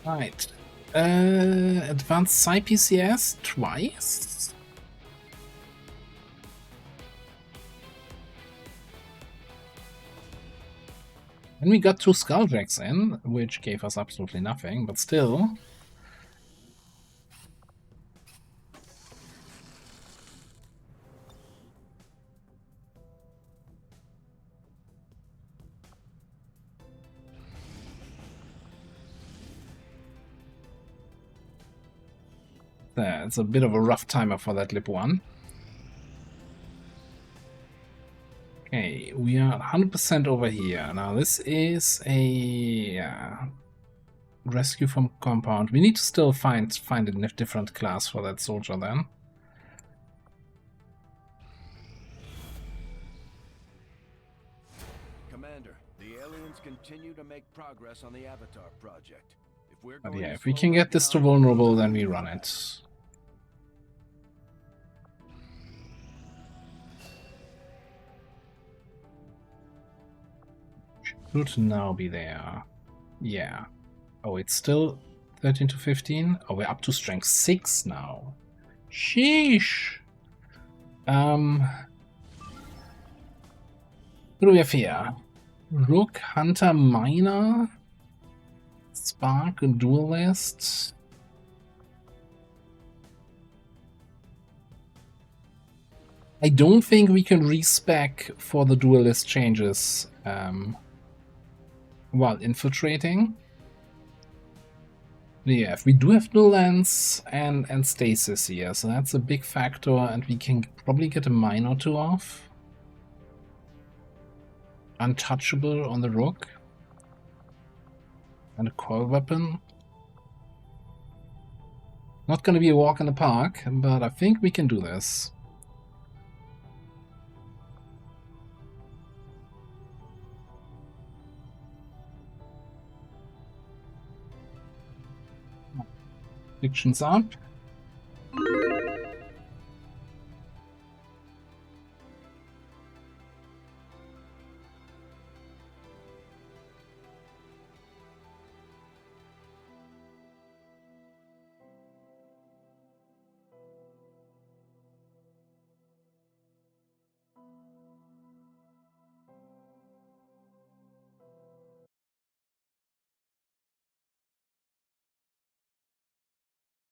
[SPEAKER 1] Right. Advanced PCS twice. And we got 2 Skulljacks in, which gave us absolutely nothing, but still. It's a bit of a rough timer for that Lip 1. Okay, we are 100% over here. Now this is a rescue from compound. We need to still find a different class for that soldier then.
[SPEAKER 11] Commander, the aliens continue to make progress on the Avatar project. If we're
[SPEAKER 1] But
[SPEAKER 11] going
[SPEAKER 1] yeah,
[SPEAKER 11] to
[SPEAKER 1] if we
[SPEAKER 11] slow
[SPEAKER 1] can
[SPEAKER 11] them
[SPEAKER 1] get this to
[SPEAKER 11] down,
[SPEAKER 1] vulnerable, then we run it. Should now be there. Yeah. Oh, it's still 13 to 15? Oh, we're up to strength 6 now. Sheesh! Who do we have here? Rook, Hunter, Miner, Spark, Duelist. I don't think we can respec for the Duelist changes while infiltrating. Yeah, we do have Dual Lens and Stasis here, so that's a big factor, and we can probably get a mine or two off. Untouchable on the Rook. And a coil weapon. Not gonna be a walk in the park, but I think we can do this. Predictions up.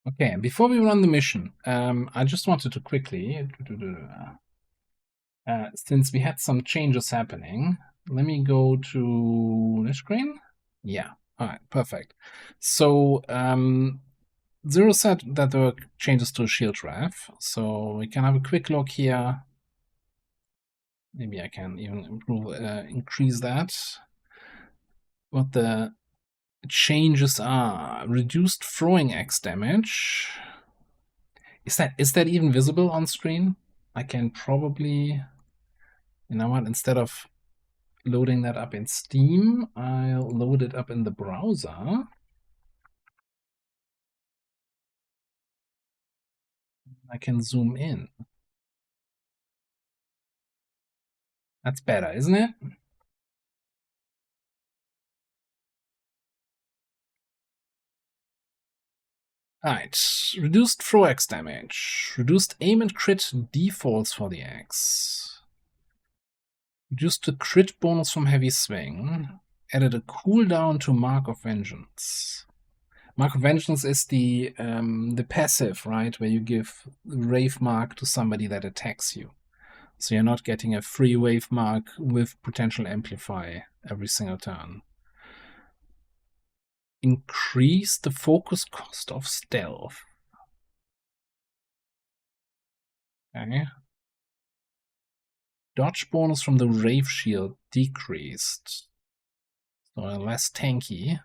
[SPEAKER 1] Okay, before we run the mission, I just wanted to quickly, since we had some changes happening, let me go to this screen. Yeah, all right, perfect. So, Zero said that there were changes to shield ref, so we can have a quick look here. Maybe I can even increase that. What the changes are: reduced throwing X damage. Is that even visible on screen? I can probably, you know what, instead of loading that up in Steam, I'll load it up in the browser. I can zoom in. That's better, isn't it? Alright, reduced throw X damage. Reduced aim and crit defaults for the X. Reduced the crit bonus from heavy swing. Added a cooldown to Mark of Vengeance. Mark of Vengeance is the passive, right? Where you give Rave Mark to somebody that attacks you. So you're not getting a free wave mark with potential amplify every single turn. Increase the focus cost of stealth. Okay. Dodge bonus from the Rave Shield decreased. So less tanky.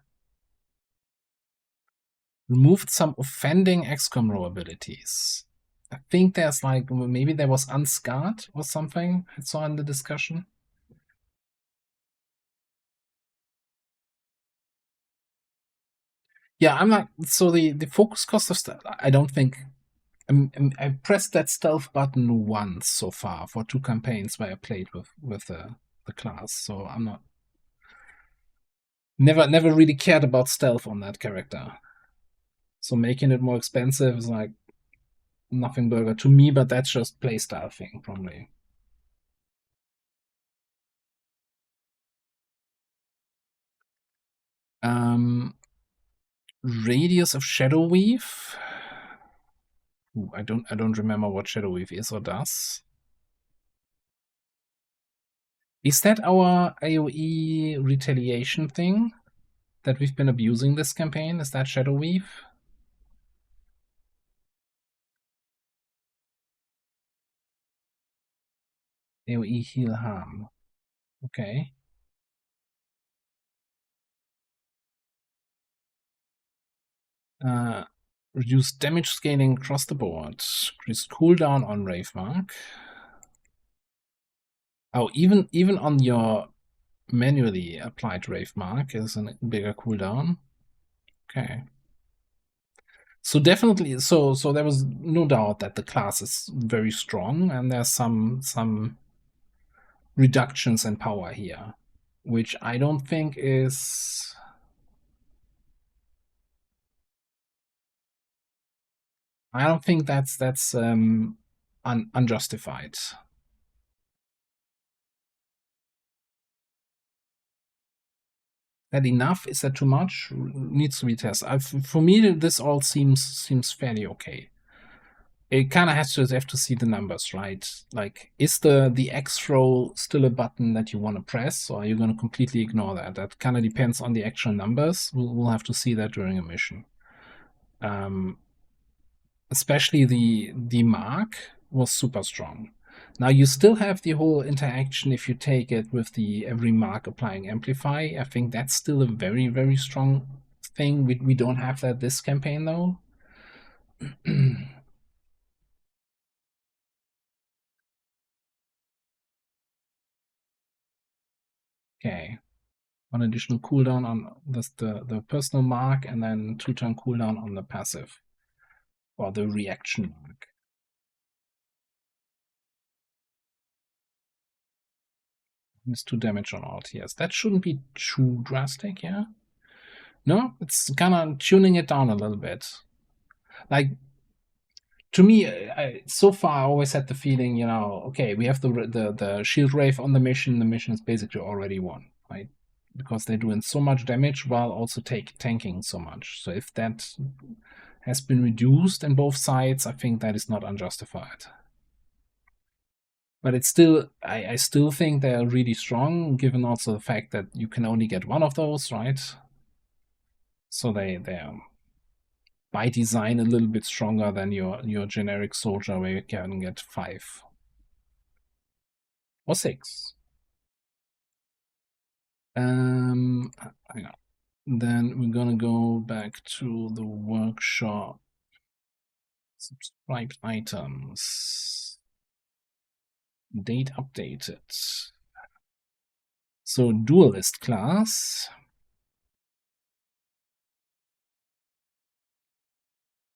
[SPEAKER 1] Removed some offending XCOM row abilities. I think there's like, maybe there was Unscarred or something I saw in the discussion. Yeah, I'm like, so the focus cost of stealth, I don't think, I pressed that stealth button once so far for 2 campaigns where I played with the class, so I'm not, never really cared about stealth on that character. So making it more expensive is like nothing burger to me, but that's just playstyle thing, probably. Radius of Shadow Weave. Ooh, I don't remember what Shadow Weave is or does. Is that our AoE retaliation thing that we've been abusing this campaign? Is that Shadow Weave? AoE heal harm. Okay. Reduce damage scaling across the board. Increase cooldown on Rave Mark. Oh, even on your manually applied Rave Mark is a bigger cooldown. Okay. So definitely, so there was no doubt that the class is very strong, and there's some reductions in power here, which I don't think is. I don't think that's unjustified. That enough? Is that too much? Needs to be tested. For me, this all seems fairly okay. It kind of have to see the numbers, right? Like, is the X throw still a button that you want to press, or are you going to completely ignore that? That kind of depends on the actual numbers. We'll have to see that during a mission. Especially the mark was super strong. Now you still have the whole interaction if you take it with the every mark applying amplify. I think that's still a very, very strong thing. We don't have that this campaign though. Okay. One additional cooldown on the personal mark, and then 2-turn cooldown on the passive. Or the reaction mark. It's 2 damage on all tiers. That shouldn't be too drastic, yeah? No, it's kind of tuning it down a little bit. Like, to me, so far I always had the feeling, you know, okay, we have the shield wave on the mission. The mission is basically already won, right? Because they're doing so much damage while also tanking so much. So if that has been reduced in both sides, I think that is not unjustified. But it's still, I still think they're really strong, given also the fact that you can only get one of those, right? So they're by design a little bit stronger than your generic soldier, where you can get 5 or 6. Hang on. Then we're gonna go back to the workshop. Subscribed items. Date updated. So duelist class.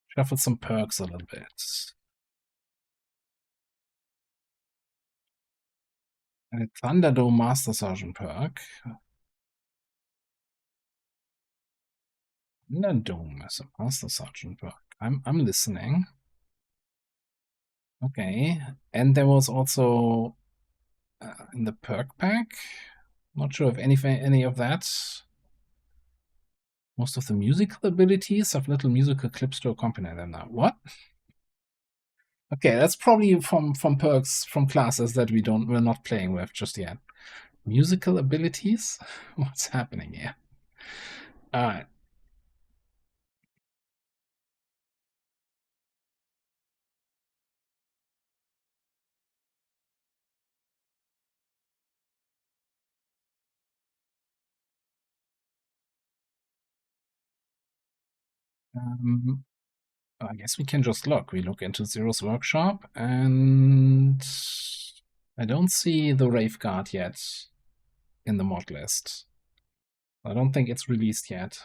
[SPEAKER 1] Shuffle some perks a little bit. A Thunderdome Master Sergeant perk. Thunderdome is a Master Sergeant perk. I'm listening. Okay, and there was also in the perk pack. Not sure if any of that. Most of the musical abilities have little musical clips to accompany them now. What? Okay, that's probably from perks from classes that we're not playing with just yet. Musical abilities? What's happening here? Alright. I guess we can just look. We look into Zero's workshop, and I don't see the Rave Guard yet in the mod list. I don't think it's released yet.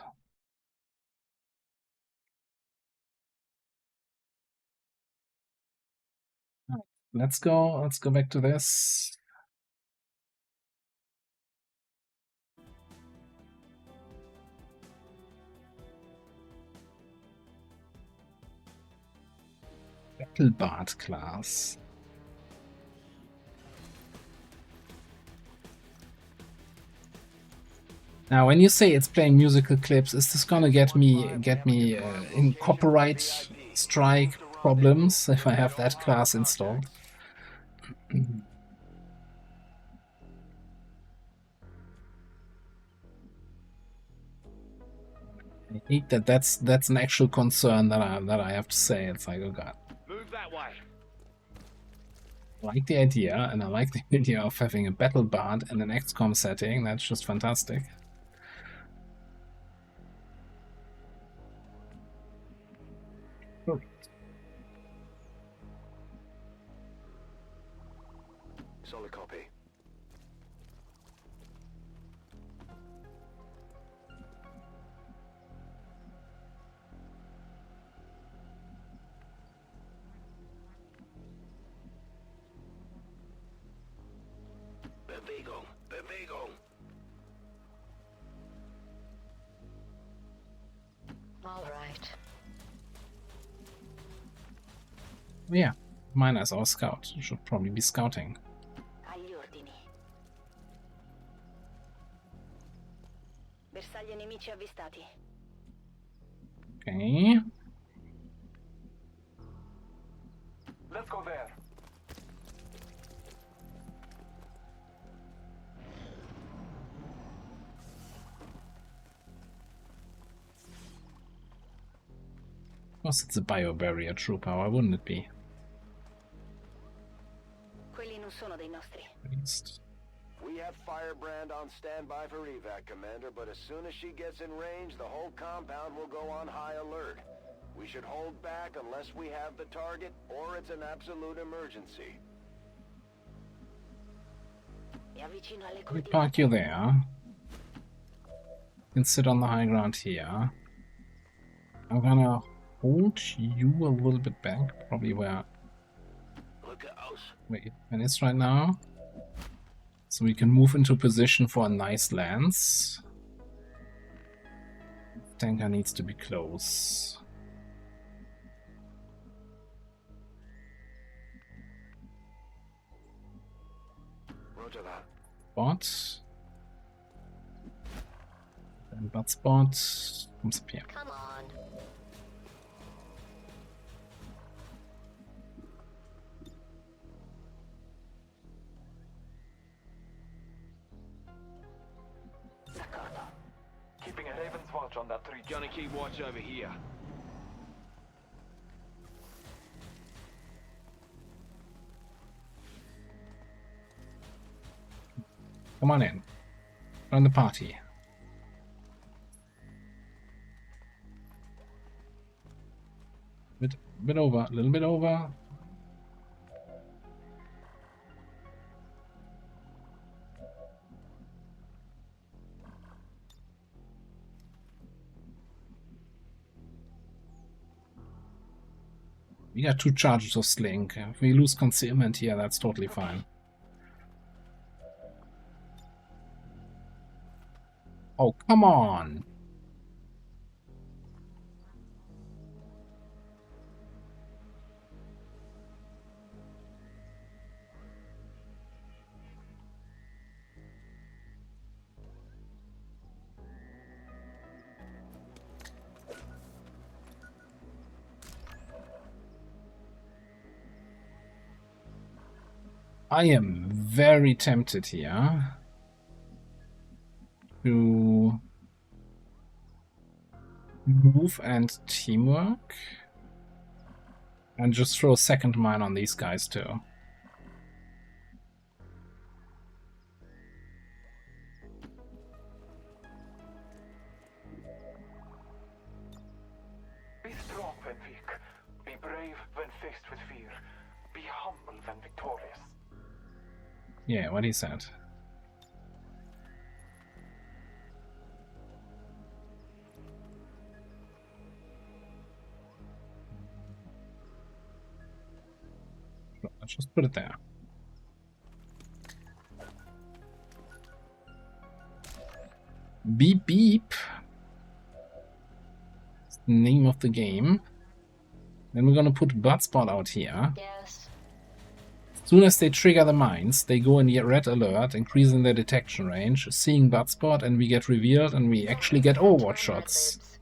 [SPEAKER 1] Let's go back to this. Battle Bard class. Now, when you say it's playing musical clips, is this gonna get me in copyright strike problems if I have that class installed? I hate that. That's an actual concern that I have to say. It's like, oh god.
[SPEAKER 2] Move that way.
[SPEAKER 1] I like the idea, and I like the idea of having a battle bard in an XCOM setting. That's just fantastic.
[SPEAKER 3] Solid copy. Bewegung, Bewegung.
[SPEAKER 6] All right.
[SPEAKER 1] Yeah, Mina is our scout. Should probably be scouting.
[SPEAKER 10] Agli ordini. Bersagli nemici avvistati.
[SPEAKER 1] Okay.
[SPEAKER 2] Let's go there.
[SPEAKER 1] Of course, it's a biobarrier trooper. Why wouldn't it be?
[SPEAKER 10] Quelli non sono dei nostri.
[SPEAKER 1] At least.
[SPEAKER 3] We have Firebrand on standby for evac, Commander, but as soon as she gets in range, the whole compound will go on high alert. We should hold back unless we have the target, or it's an absolute emergency.
[SPEAKER 10] Mi avvicino alle
[SPEAKER 1] We
[SPEAKER 10] coordinate.
[SPEAKER 1] park you there. You can sit on the high ground here. I'm gonna hold you a little bit back, probably where it is right now. So we can move into position for a nice lance. Tanker needs to be close.
[SPEAKER 3] Roger that.
[SPEAKER 1] Spot. And butt spot comes up here.
[SPEAKER 6] Come on.
[SPEAKER 2] Keeping a Raven's watch on that tree. Gonna keep watch over here.
[SPEAKER 1] Come on in. Join the party. Bit over, a little bit over. We got 2 charges of Slink. If we lose concealment here, that's totally fine. Oh, come on! I am very tempted here to move and teamwork and just throw a second mine on these guys too.
[SPEAKER 12] Be strong when weak. Be brave when faced with fear. Be humble when victorious.
[SPEAKER 1] Yeah, what he said. Let's just put it there. Beep beep. It's the name of the game. Then we're gonna put Bloodspot out here.
[SPEAKER 10] Yes.
[SPEAKER 1] As soon as they trigger the mines, they go in the red alert, increasing their detection range, seeing Bloodspot, and we get revealed, and we actually get Overwatch shots.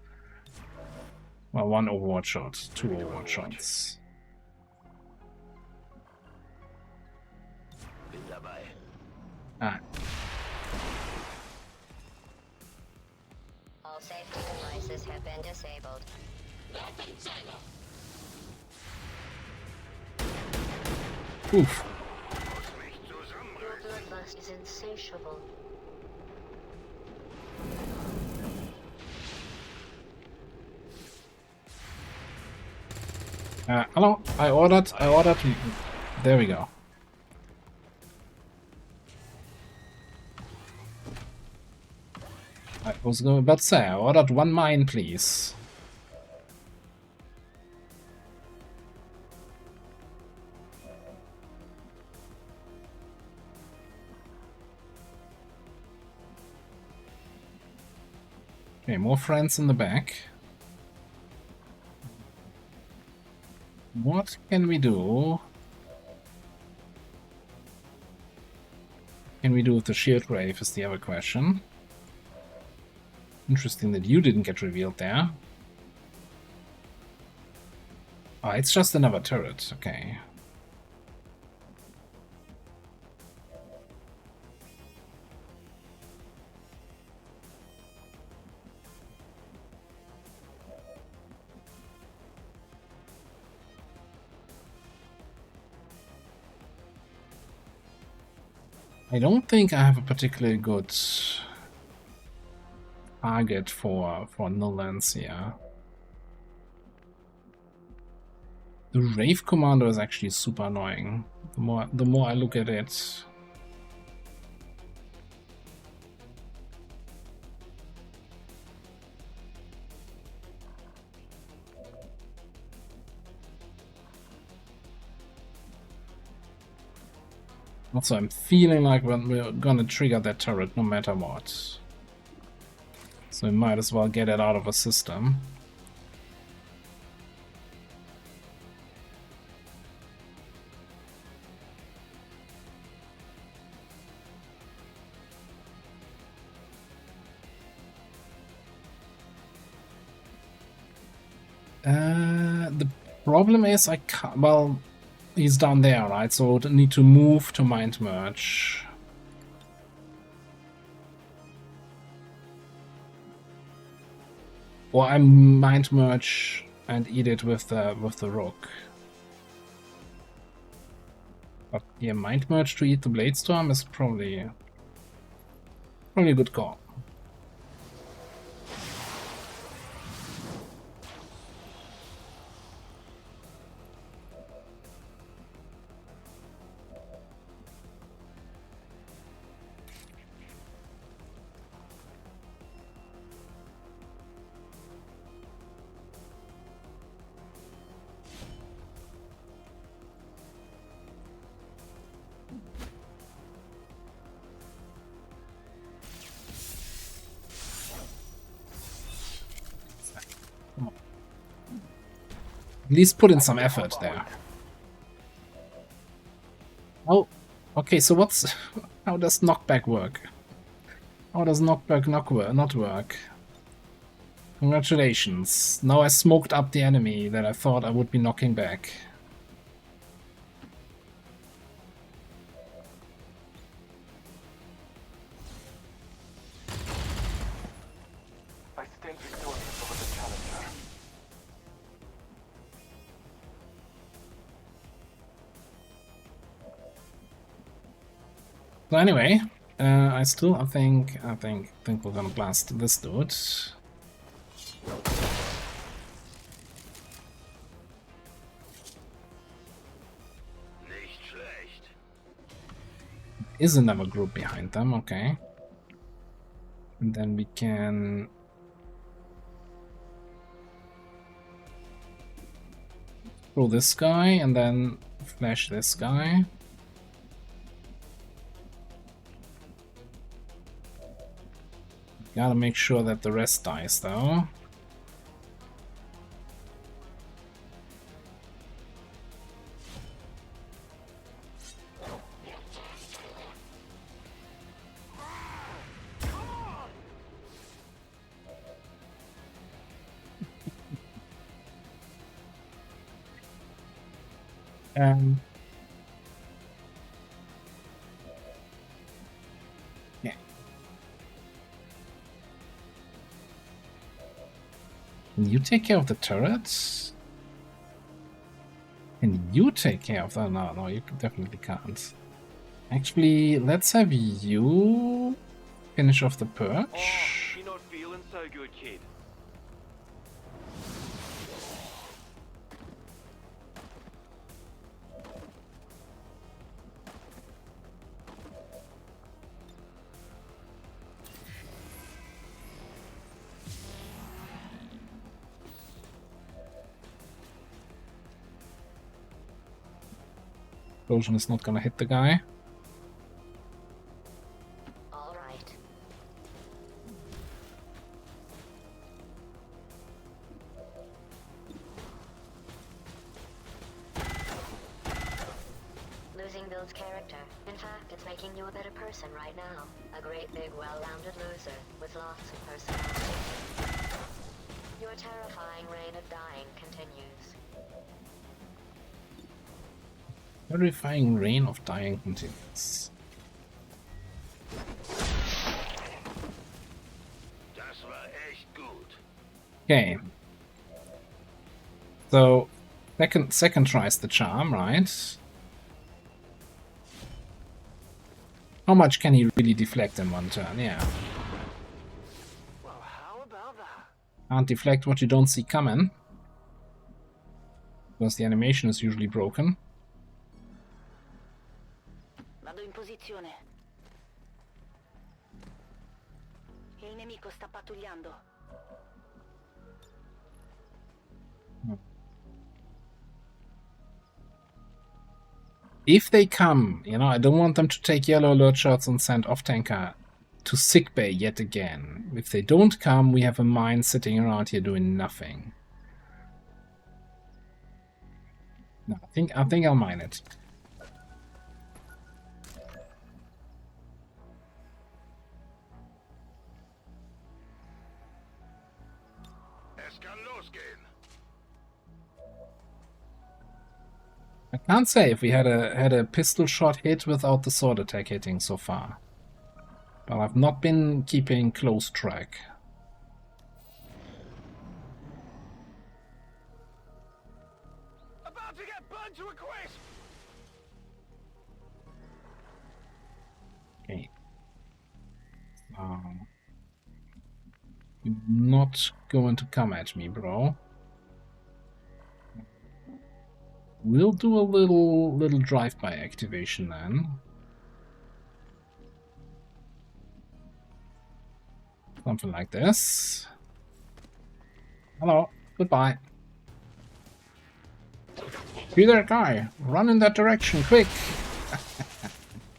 [SPEAKER 1] Well, 1 Overwatch shot, 2 Overwatch shots. Ah.
[SPEAKER 10] All safety devices have been disabled.
[SPEAKER 1] Oof.
[SPEAKER 10] Your bloodlust is insatiable.
[SPEAKER 1] Hello, I ordered. There we go. I was about to say, I ordered 1 mine, please. Okay, more friends in the back. What can we do? Can we do with the shield rave is the other question. Interesting that you didn't get revealed there. Oh, it's just another turret, okay. I don't think I have a particularly good target for Nolans here. The Rave Commander is actually super annoying. The more I look at it. Also, I'm feeling like we're gonna trigger that turret no matter what. So we might as well get it out of the system. The problem is I can't, well, he's down there, right? So I need to move to Mind Merge. Or I Mind Merge and eat it with the Rook. But yeah, Mind Merge to eat the Bladestorm is probably a good call. At least put in some effort there. Oh, okay, so what's... how does knockback work? How does knockback not work? Congratulations. Now I smoked up the enemy that I thought I would be knocking back. So anyway, I think we're gonna blast this dude. Is another group behind them, okay. And then we can throw this guy and then flash this guy. Gotta make sure that the rest dies though. Yeah. Can you take care of the turrets? Can you take care of that? No, you definitely can't. Actually, let's have you finish off the perch.
[SPEAKER 12] Oh, you're not feeling so good, kid.
[SPEAKER 1] Explosion is not gonna hit the guy.
[SPEAKER 10] All right. Losing builds character. In fact, it's making you a better person right now. A great big well-rounded loser with lots of personality. Your terrifying reign of dying continues.
[SPEAKER 1] Terrifying reign of dying continues. Okay. So second tries the charm, right? How much can he really deflect in one turn? Yeah.
[SPEAKER 12] Well, how about that?
[SPEAKER 1] Can't deflect what you don't see coming. Because the animation is usually broken.
[SPEAKER 10] Vado in posizione. Il nemico sta pattugliando.
[SPEAKER 1] If they come, you know, I don't want them to take yellow alert shots and send off-tanker to sickbay yet again. If they don't come, we have a mine sitting around here doing nothing. No, I think I'll mine it. I can't say if we had a pistol shot hit without the sword attack hitting so far. But I've not been keeping close track.
[SPEAKER 12] About to get burned to a crisp!
[SPEAKER 1] Okay. You're not going to come at me, bro. We'll do a little drive-by activation then. Something like this. Hello, goodbye. Be there, guy. Run in that direction, quick.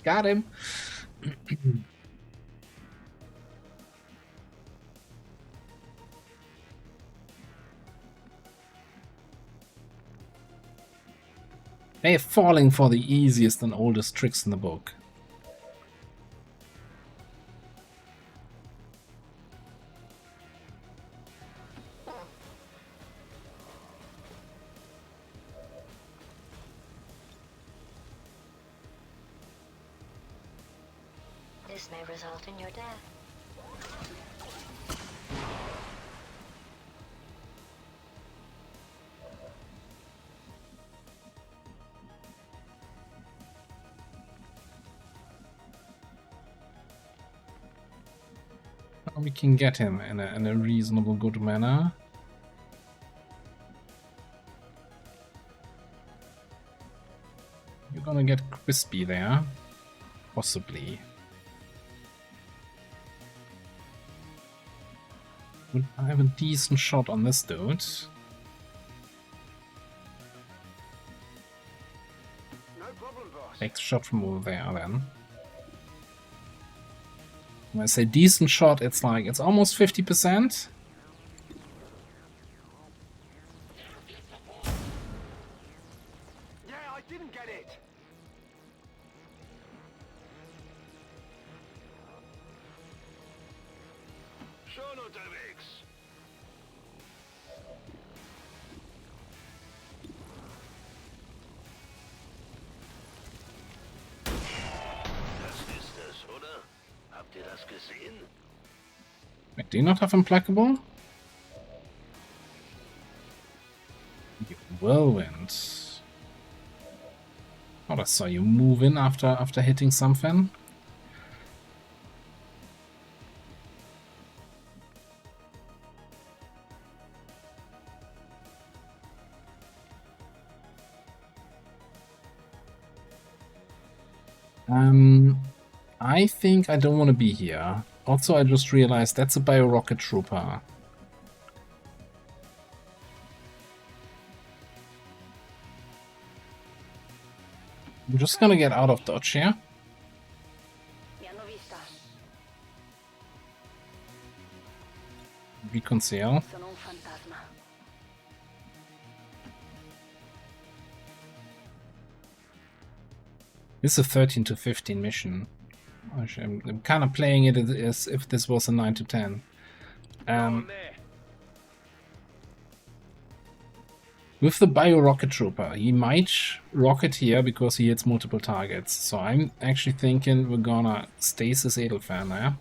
[SPEAKER 1] Got him. They're falling for the easiest and oldest tricks in the book.
[SPEAKER 10] This may result in your death.
[SPEAKER 1] We can get him in a reasonable good manner. You're gonna get crispy there. Possibly. Would I have a decent shot on this dude?
[SPEAKER 3] No problem, boss.
[SPEAKER 1] Next shot from over there then. When I say decent shot, it's like, it's almost 50%.
[SPEAKER 3] Yeah, I didn't get it.
[SPEAKER 2] Schon unterwegs. Das ist es, oder? Habt ihr das gesehen?
[SPEAKER 1] I do not have Implacable. Whirlwind. Oh, I saw you move in after hitting something. I think I don't want to be here. Also, I just realized that's a bio-rocket trooper. I'm just gonna get out of dodge here. Reconcile. This is a 13 to 15 mission. I'm kind of playing it as if this was a 9 to 10. With the bio-rocket trooper, he might rocket here because he hits multiple targets. So I'm actually thinking we're gonna stasis Edelfan there.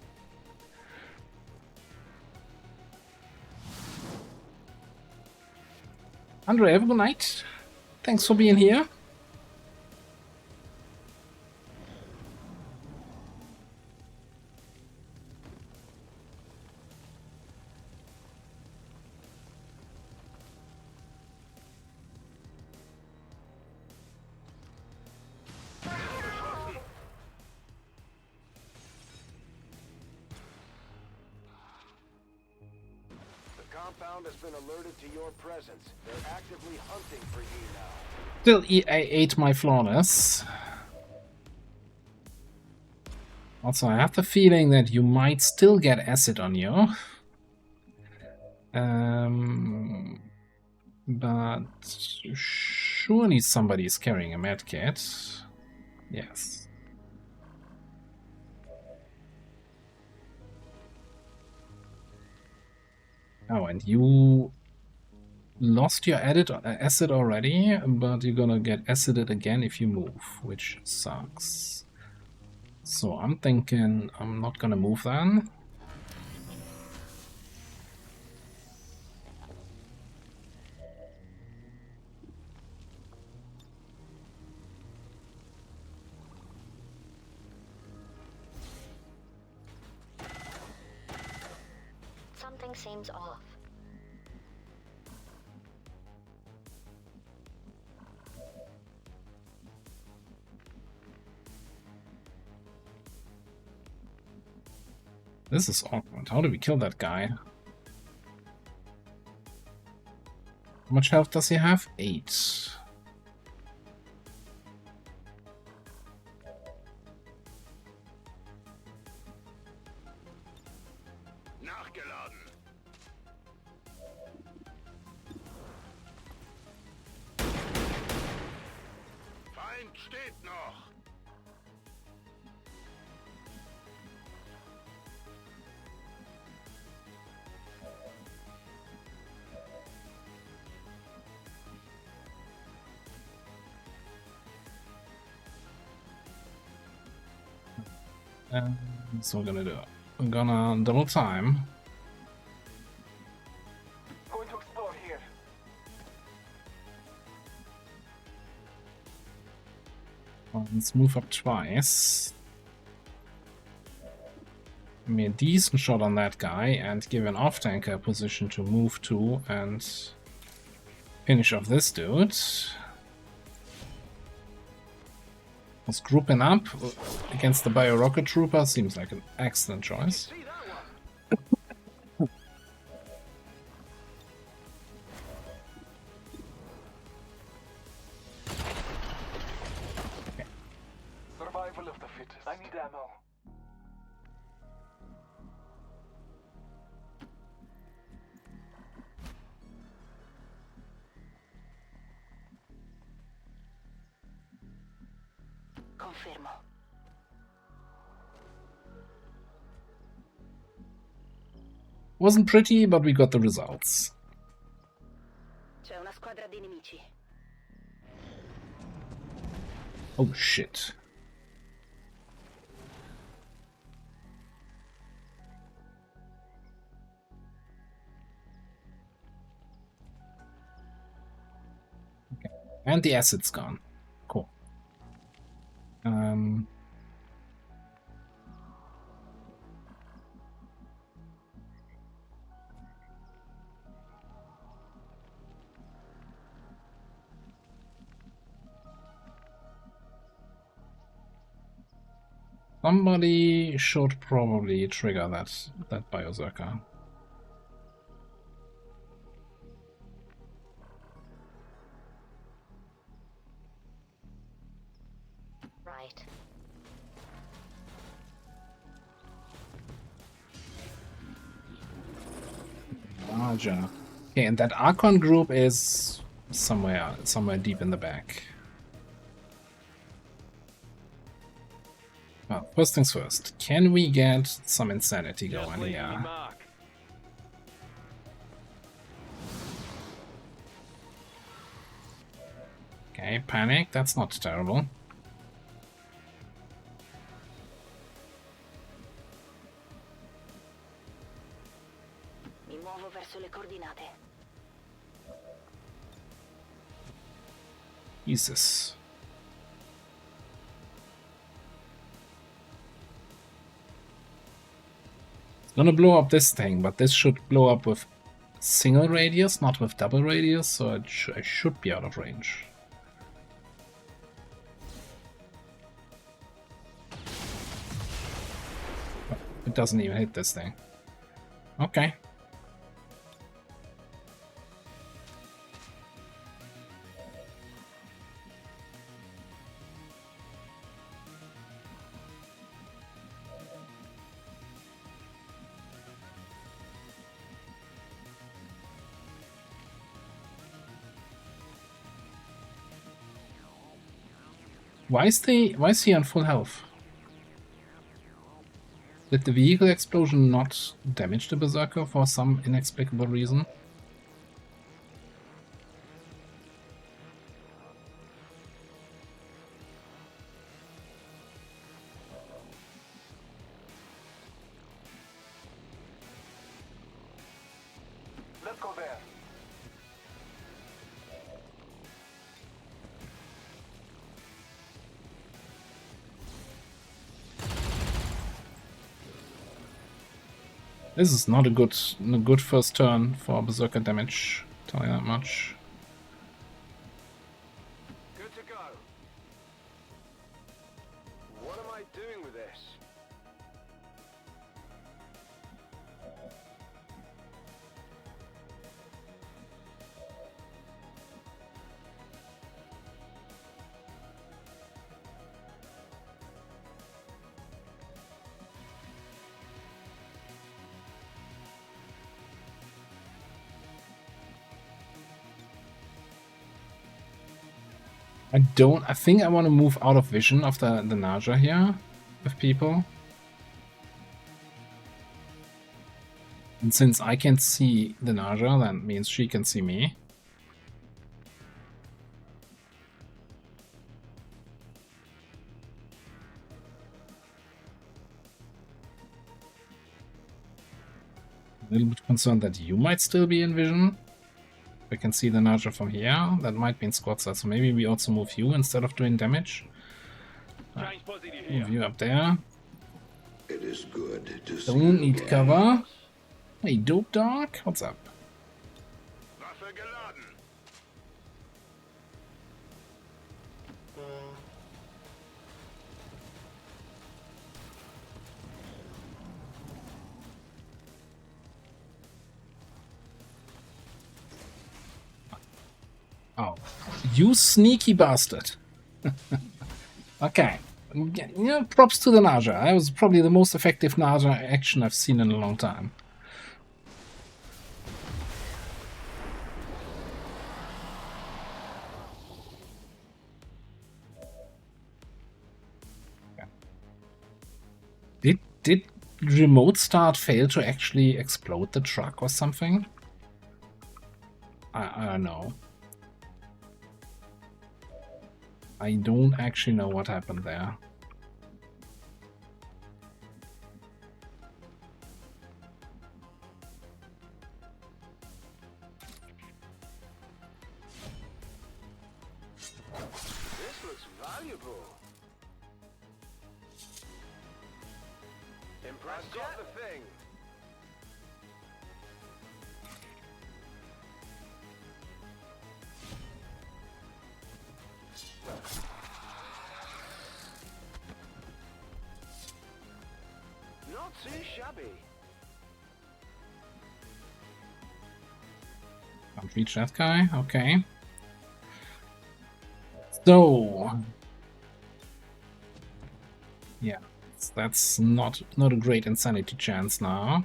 [SPEAKER 1] Andre, have a good night. Thanks for being here.
[SPEAKER 3] Compound has been alerted to your presence. They're actively hunting for you now.
[SPEAKER 1] Still, I ate my flawless. Also, I have the feeling that you might still get acid on you. But surely somebody is carrying a medkit. Yes. Oh, and you lost your acid already, but you're gonna get acided again if you move, which sucks. So I'm thinking I'm not gonna move then.
[SPEAKER 10] Something seems off.
[SPEAKER 1] This is awkward. How do we kill that guy? How much health does he have? 8.
[SPEAKER 2] Nachgeladen. Feind steht noch.
[SPEAKER 1] So we're gonna do it. We're gonna double time.
[SPEAKER 12] Going to explore here.
[SPEAKER 1] Let's move up twice. me a decent shot on that guy and give an off-tanker a position to move to and finish off this dude. Was grouping up against the Bio-Rocket Trooper seems like an excellent choice.
[SPEAKER 12] Survival of the fittest. I need ammo.
[SPEAKER 10] Confermo.
[SPEAKER 1] Wasn't pretty, but we got the results.
[SPEAKER 10] C'è una squadra di nemici.
[SPEAKER 1] Oh shit. Okay. And the acid's gone. Cool. Somebody should probably trigger that Biozerker.
[SPEAKER 10] Right.
[SPEAKER 1] Larger. Okay, and that Archon group is somewhere deep in the back. Well, first things first. Can we get some insanity going here? Okay, panic. That's not terrible.
[SPEAKER 10] Mi muovo verso le coordinate.
[SPEAKER 1] Jesus. It's gonna blow up this thing, but this should blow up with single radius, not with double radius, so I should be out of range. It doesn't even hit this thing. Okay. Why is he on full health? Did the vehicle explosion not damage the Berserker for some inexplicable reason?
[SPEAKER 12] Let's go there.
[SPEAKER 1] This is not a good first turn for Berserker damage, tell you that much.
[SPEAKER 3] Good to go. What am I doing with this?
[SPEAKER 1] I think I want to move out of vision of the Naja here with people. And since I can see the Naja, that means she can see me. A little bit concerned that you might still be in vision. We can see the Naja from here. That might be in squad size, so maybe we also move you instead of doing damage. Move you up there.
[SPEAKER 9] It is good to see
[SPEAKER 1] Don't
[SPEAKER 9] you
[SPEAKER 1] need
[SPEAKER 9] again.
[SPEAKER 1] cover. Hey, Dope Dog, what's up?
[SPEAKER 2] Waffe geladen.
[SPEAKER 1] Oh, you sneaky bastard. Okay. Yeah, props to the Naja. That was probably the most effective Naja action I've seen in a long time. Did remote start fail to actually explode the truck or something? I don't know. I don't actually know what happened there.
[SPEAKER 3] This looks valuable. Impressed yet? The thing. Not too shabby.
[SPEAKER 1] Can't reach that guy. Okay. So yeah, that's not a great insanity chance now.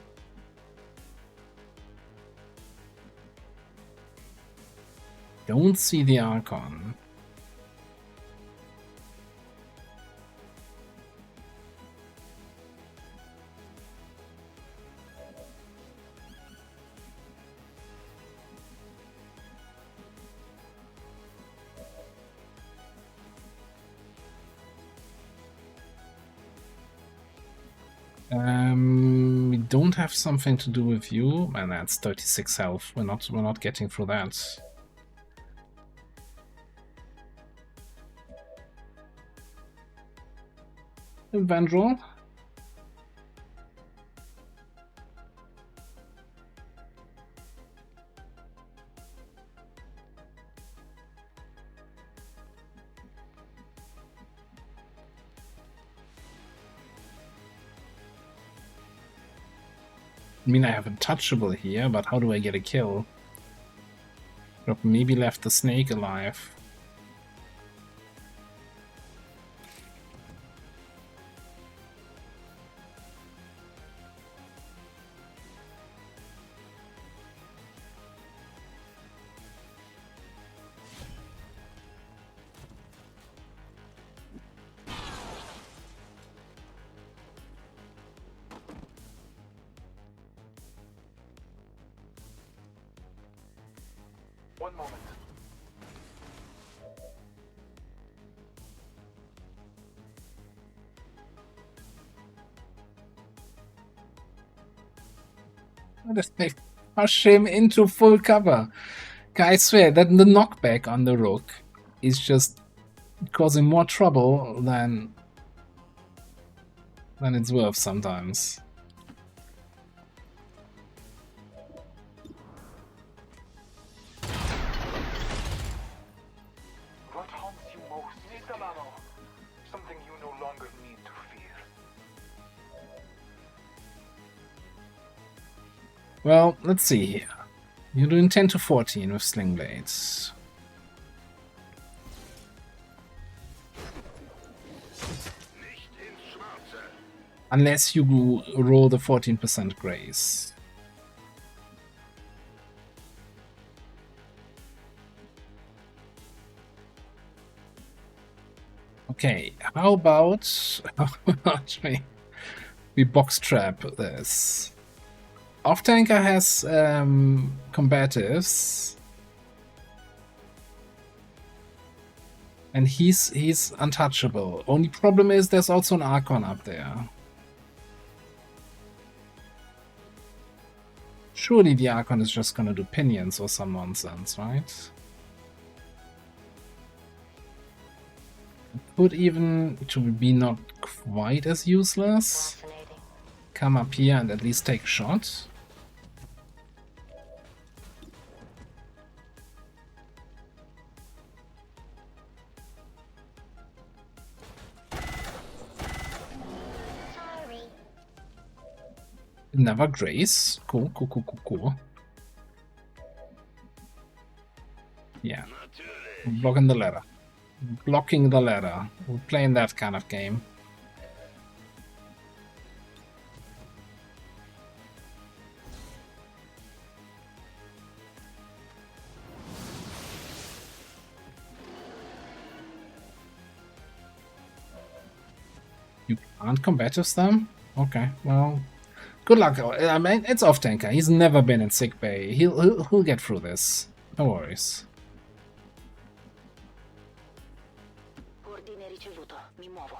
[SPEAKER 1] Don't see the Archon. We don't have something to do with you, and that's 36 health. We're not getting through that. Evangel. I mean, I have Untouchable here, but how do I get a kill? Maybe left the snake alive.
[SPEAKER 12] One moment.
[SPEAKER 1] They push him into full cover. I swear that the knockback on the Rook is just causing more trouble than it's worth sometimes.
[SPEAKER 12] What haunts you most? Need some ammo. Something you no longer need to fear.
[SPEAKER 1] Well, let's see here. You're doing 10 to 14 with Sling Blades. Unless you roll the 14% grace. Okay, how about we box trap this? Off-tanker has combatives, and he's untouchable. Only problem is there's also an Archon up there. Surely the Archon is just gonna do pinions or some nonsense, right? Could even to be not quite as useless.
[SPEAKER 10] Fascinating.
[SPEAKER 1] come up here and at least take a shot.
[SPEAKER 10] Sorry.
[SPEAKER 1] Never grace. Cool, cool, cool, cool, cool. Yeah. Blocking the ladder. Blocking the ladder. We're playing that kind of game. You can't combative them? Okay, well, good luck. I mean, it's off tanker. He's never been in sick bay. He'll get through this. No worries.
[SPEAKER 10] Ordine ricevuto. Mi muovo.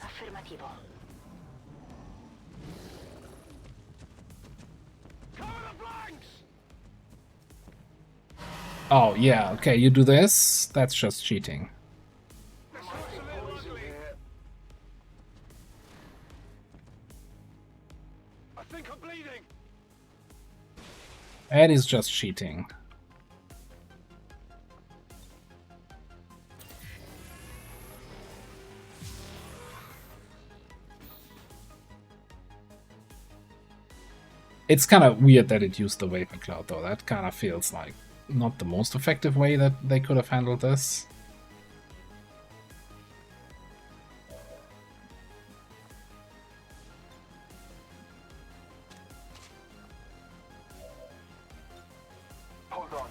[SPEAKER 10] Affermativo.
[SPEAKER 1] Oh, yeah, okay, you do this. That's just cheating.
[SPEAKER 11] I think I'm bleeding.
[SPEAKER 1] That is just cheating. It's kind of weird that it used the Vapor Cloud, though. That kind of feels like not the most effective way that they could have handled this.
[SPEAKER 12] Hold on.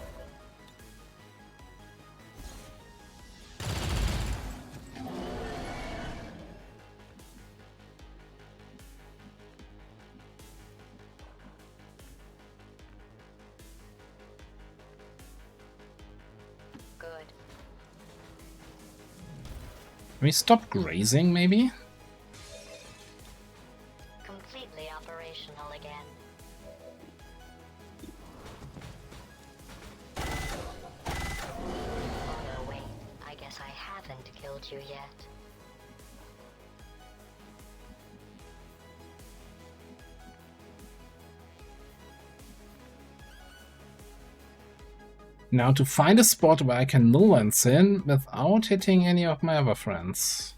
[SPEAKER 10] Good.
[SPEAKER 1] Can we stop grazing, maybe?
[SPEAKER 10] Completely operational again. Oh no, wait. I guess I haven't killed you yet.
[SPEAKER 1] Now to find a spot where I can nuance in without hitting any of my other friends.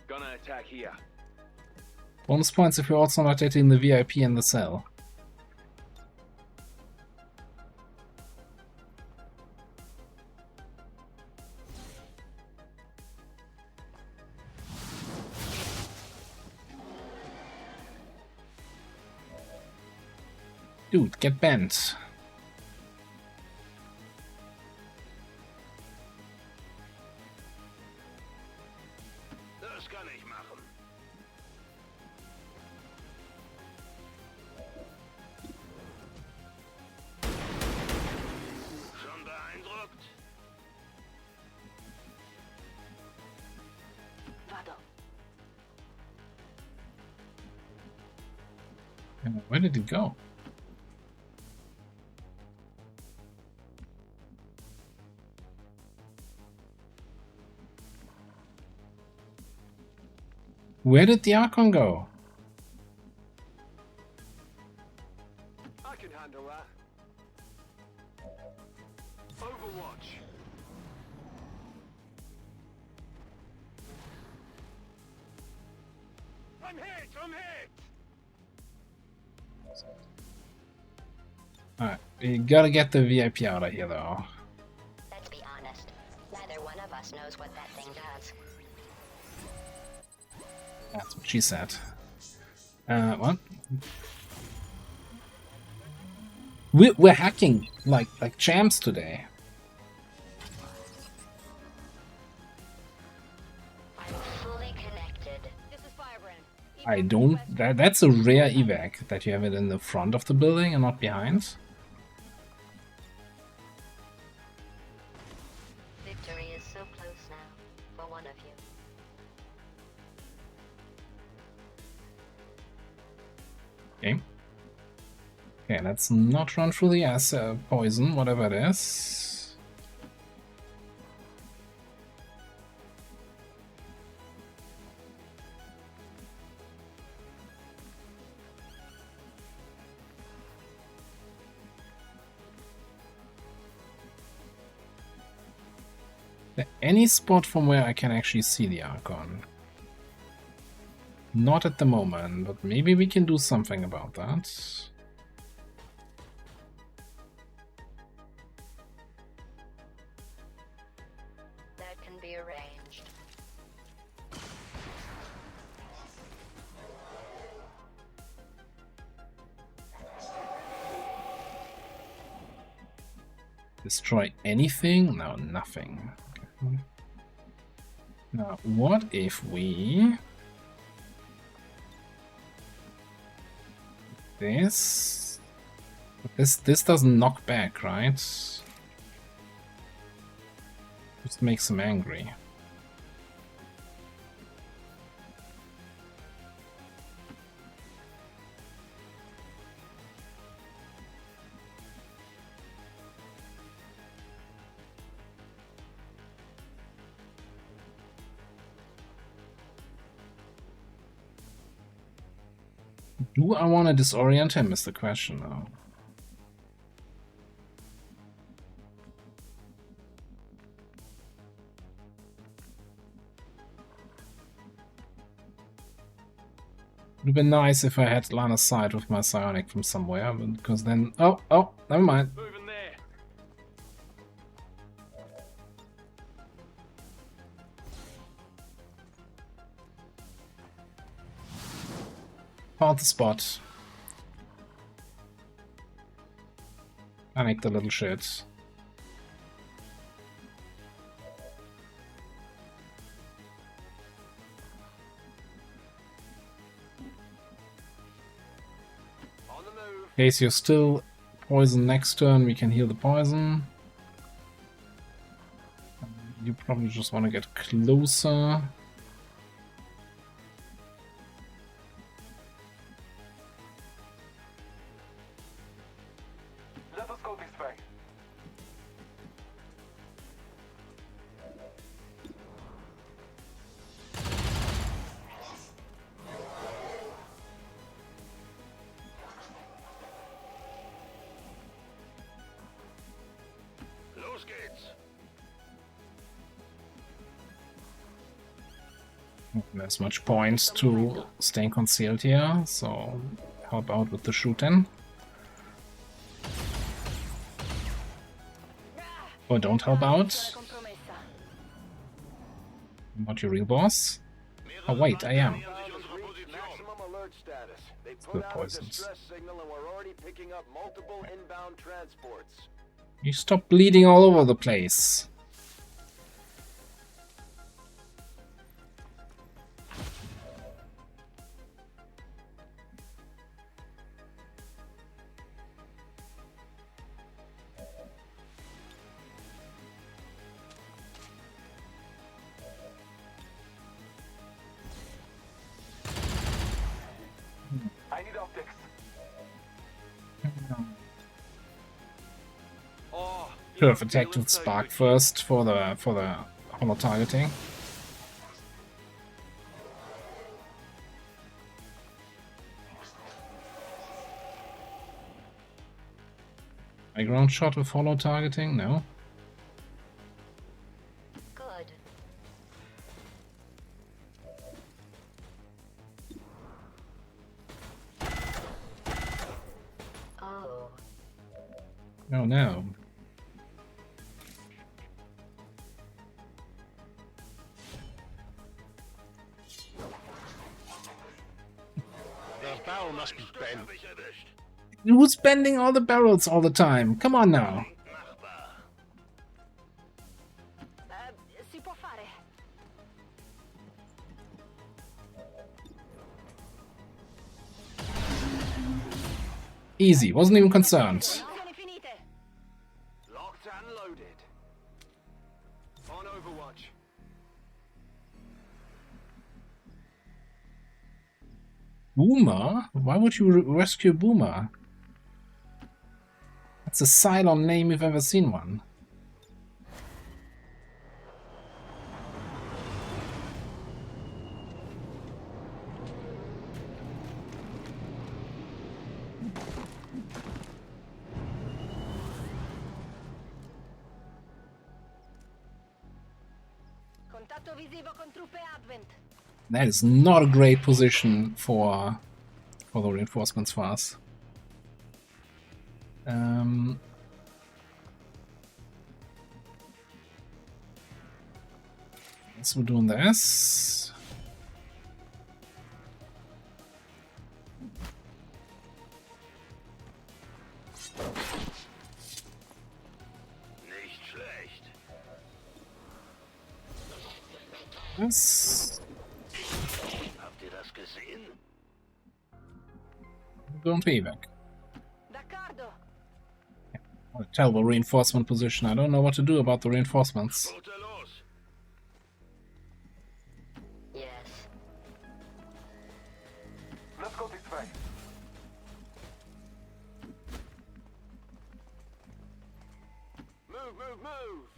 [SPEAKER 11] Gonna attack here.
[SPEAKER 1] Bonus points if you're also not hitting the VIP in the cell. Dude, get bent.
[SPEAKER 2] Das kann ich machen. Schon beeindruckt?
[SPEAKER 10] Vado.
[SPEAKER 1] Where did it go? Where did the Archon go?
[SPEAKER 11] I can handle that. Overwatch.
[SPEAKER 2] I'm hit! I'm hit!
[SPEAKER 1] Alright, we gotta get the VIP out of here though.
[SPEAKER 10] Let's be honest. Neither one of us knows what that thing does.
[SPEAKER 1] That's what she said. What? We're hacking like champs today.
[SPEAKER 10] I'm fully connected.
[SPEAKER 4] This is Firebrand.
[SPEAKER 1] I don't. That's a rare evac that you have it in the front of the building and not behind.
[SPEAKER 10] Victory is so close now, for one of you.
[SPEAKER 1] Okay. Okay, let's not run through the poison, whatever it is. there any spot from where I can actually see the Archon? Not at the moment, but maybe we can do something about that.
[SPEAKER 10] That can be arranged.
[SPEAKER 1] Destroy anything? No, nothing. Okay. Now, what if we... This doesn't knock back, right? Just makes him angry. Do I want to disorient him is the question now. It would have been nice if I had line of sight with my psionic from somewhere, because then... Oh, never mind.
[SPEAKER 7] Moving there.
[SPEAKER 1] Found the spot. Panic the little shit. In case you're still poisoned next turn, we can heal the poison. You probably just want to get closer.
[SPEAKER 12] Let us go this way.
[SPEAKER 2] Los geht's.
[SPEAKER 1] There's much point to staying concealed here, so help out with the shooting. Or don't help out. Not your real boss. Oh wait, I am.
[SPEAKER 3] Maximum alert status. They
[SPEAKER 1] Good
[SPEAKER 3] put out a
[SPEAKER 1] poisons.
[SPEAKER 3] distress signal and we're already picking up multiple inbound transports.
[SPEAKER 1] You stop bleeding all over the place.
[SPEAKER 12] I need optics.
[SPEAKER 7] Oh,
[SPEAKER 1] Should have attacked with Spark first for the holo targeting. High ground shot with holo targeting? No.
[SPEAKER 10] Good. Oh.
[SPEAKER 1] Oh no.
[SPEAKER 2] The barrel must be bent.
[SPEAKER 1] Who's bending all the barrels all the time? Come on now.
[SPEAKER 10] Si può fare.
[SPEAKER 1] Easy, wasn't even concerned.
[SPEAKER 10] Missioni finite.
[SPEAKER 3] Locked and loaded. On Overwatch.
[SPEAKER 1] Boomer? Why would you rescue Boomer? That's a Cylon name if ever seen one. That is not a great position for the reinforcements for us. So we're doing this.
[SPEAKER 2] Nicht schlecht.
[SPEAKER 1] Yes.
[SPEAKER 2] Habt ihr das gesehen?
[SPEAKER 1] Going to evac. A terrible reinforcement position. I don't know what to do about the reinforcements.
[SPEAKER 6] Yes.
[SPEAKER 12] Let's go this way.
[SPEAKER 3] Move, move, move!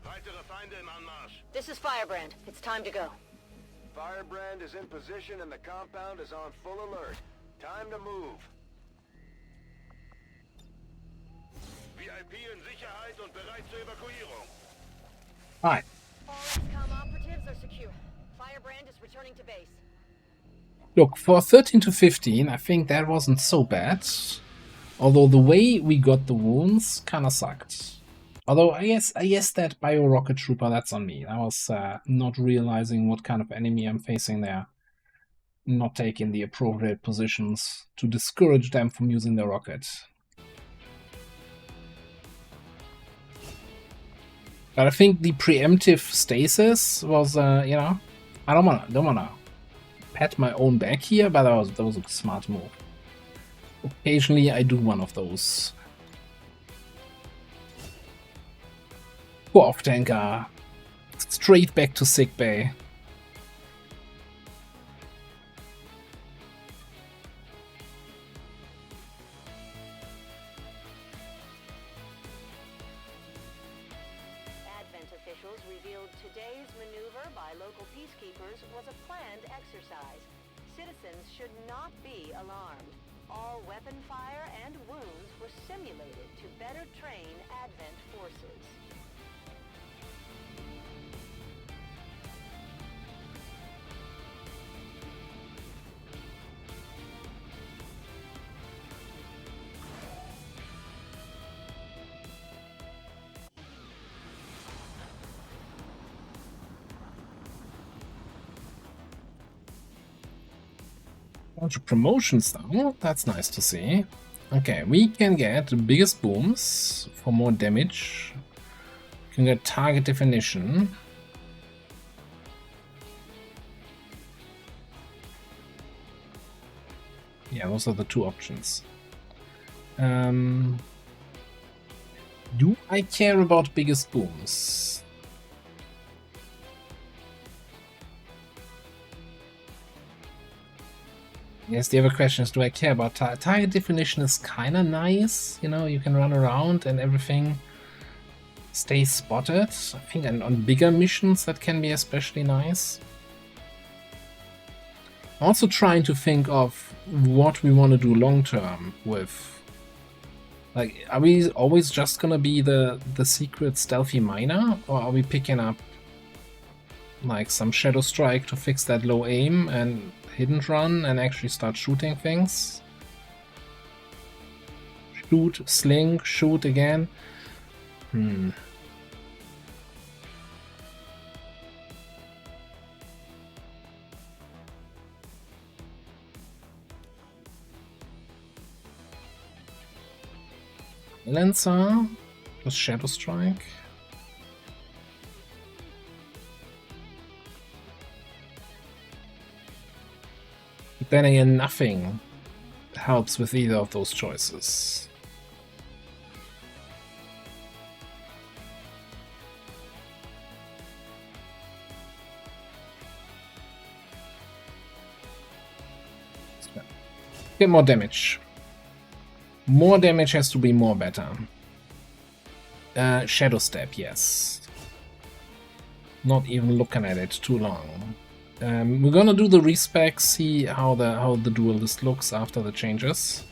[SPEAKER 2] Weitere Feinde im Anmarsch.
[SPEAKER 6] This is Firebrand. It's time to go.
[SPEAKER 3] Firebrand is in position and the compound is on full alert. Time to move.
[SPEAKER 2] VIP in Sicherheit und bereit zur Evakuierung.
[SPEAKER 1] Hi.
[SPEAKER 6] All XCOM operatives are secure. Firebrand is returning to base.
[SPEAKER 1] Look, for 13 to 15, I think that wasn't so bad. Although the way we got the wounds kinda sucked. Although I guess that bio-rocket trooper, that's on me. I was not realizing what kind of enemy I'm facing there. Not taking the appropriate positions to discourage them from using their rocket. But I think the preemptive stasis was, you know, I don't wanna pat my own back here, but that was a smart move. Occasionally I do one of those. Go off, tanker. Straight back to sickbay.
[SPEAKER 10] Advent officials revealed today's maneuver by local peacekeepers was a planned exercise. Citizens should not be alarmed. All weapon fire and wounds were simulated to better train Advent forces.
[SPEAKER 1] Bunch of promotions though, that's nice to see. Okay, we can get the biggest booms for more damage. We can get target definition. Yeah, those are the two options. Do I care about biggest booms? Yes, the other question is, do I care about target definition? Is kind of nice, you know, you can run around and everything stays spotted. I think on bigger missions that can be especially nice. I'm also trying to think of what we want to do long term with. Like, are we always just gonna be the secret stealthy miner, or are we picking up like some Shadow Strike to fix that low aim and hidden run and actually start shooting things? Shoot, sling, shoot again. Lancer plus Shadow Strike. But then again, nothing helps with either of those choices. Get more damage. More damage has to be more better. Shadow Step, yes. Not even looking at it too long. We're gonna do the respec, see how the duelist looks after the changes.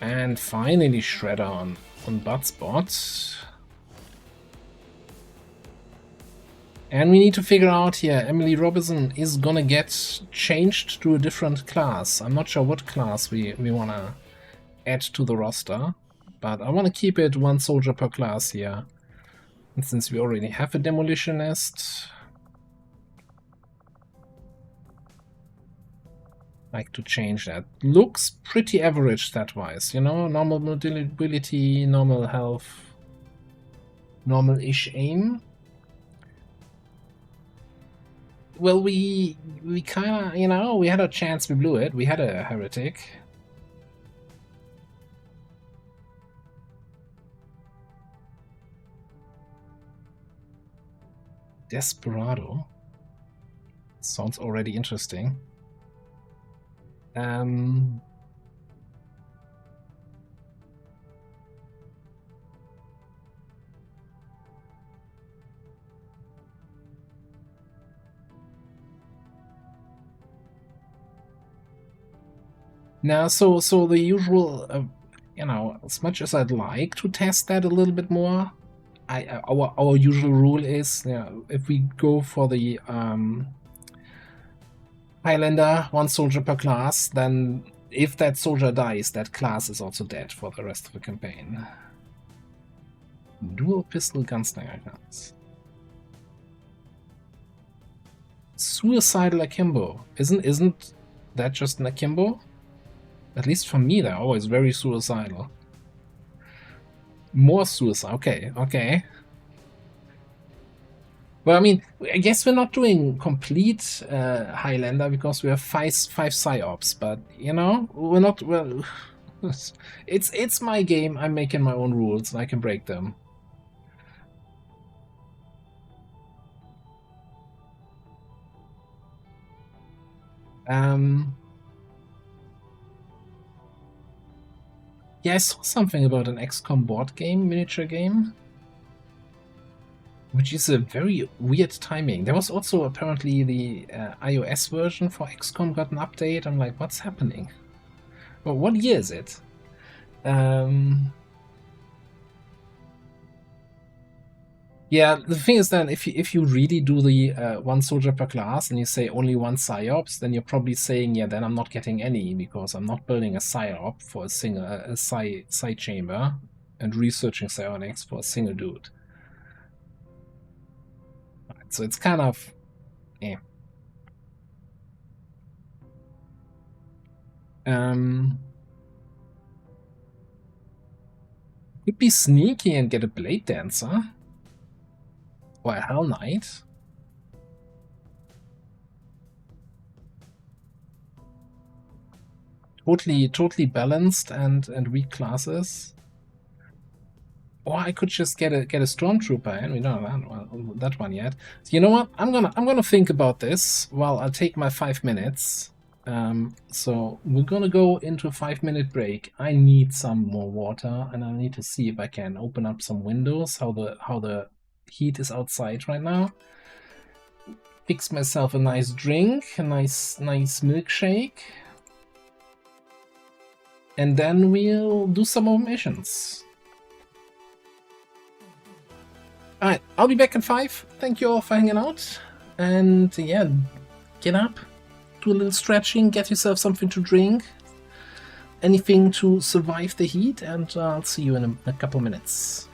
[SPEAKER 1] And finally Shredder on Butspot. And we need to figure out here, Emily Robinson is gonna get changed to a different class. I'm not sure what class we wanna add to the roster, but I wanna keep it 1 soldier per class here. And since we already have a demolitionist, I like to change that. Looks pretty average stat-wise, you know, normal mobility, normal health, normal-ish aim. Well, we kind of, you know, we had a chance, we blew it. We had a heretic. Desperado. Sounds already interesting. Now, so the usual, you know, as much as I'd like to test that a little bit more, our usual rule is, you know, if we go for the Highlander, 1 soldier per class, then if that soldier dies, that class is also dead for the rest of the campaign. Dual pistol gunslinger guns. Suicidal akimbo. Isn't that just an akimbo? At least for me, they're always very suicidal. More suicide. Okay, okay. Well, I mean, I guess we're not doing complete Highlander because we have five psyops, but you know, we're not. Well, it's my game. I'm making my own rules, and I can break them. Yeah, I saw something about an XCOM board game, miniature game, which is a very weird timing. There was also apparently the iOS version for XCOM got an update. I'm like, what's happening? Well, what year is it? Yeah, the thing is that if you really do the 1 soldier per class and you say only 1 psyops, then you're probably saying, yeah, then I'm not getting any because I'm not building a psyop for a single psi chamber and researching psionics for a single dude. Right, so it's kind of could be sneaky and get a blade dancer. Or a Hell Knight. Totally balanced and weak classes. Or I could just get a stormtrooper in. We don't have that one yet. So you know what? I'm gonna think about this while I take my 5 minutes. So we're gonna go into a 5-minute break. I need some more water, and I need to see if I can open up some windows. How the heat is outside right now. Fix myself a nice drink, a nice milkshake, and then we'll do some more missions. Alright, I'll be back in 5. Thank you all for hanging out, and yeah, get up, do a little stretching, get yourself something to drink, anything to survive the heat, and I'll see you in a couple minutes.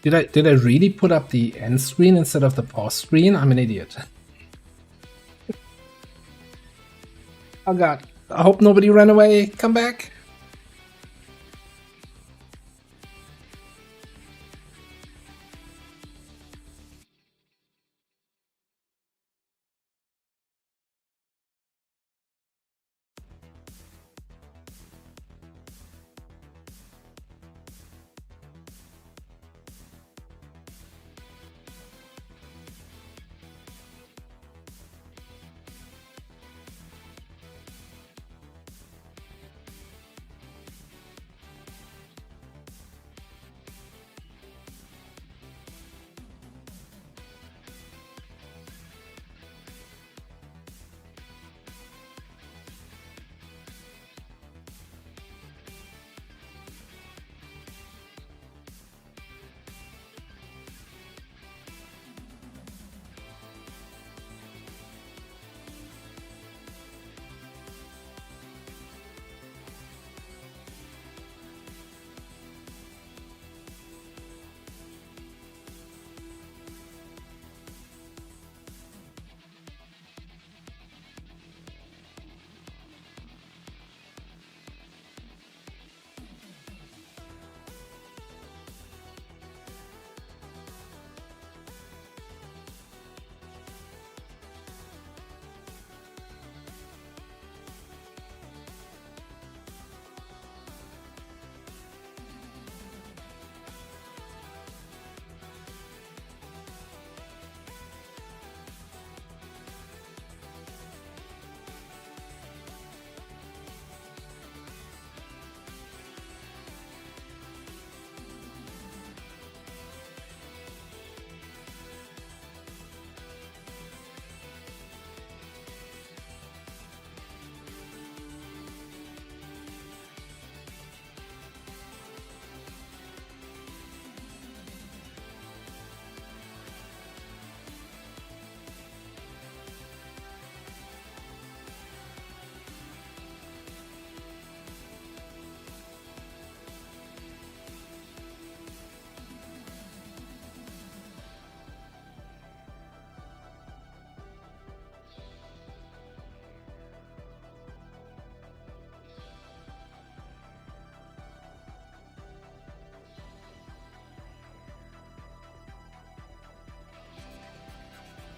[SPEAKER 1] Did I really put up the end screen instead of the pause screen? I'm an idiot. Oh god. I hope nobody ran away. Come back.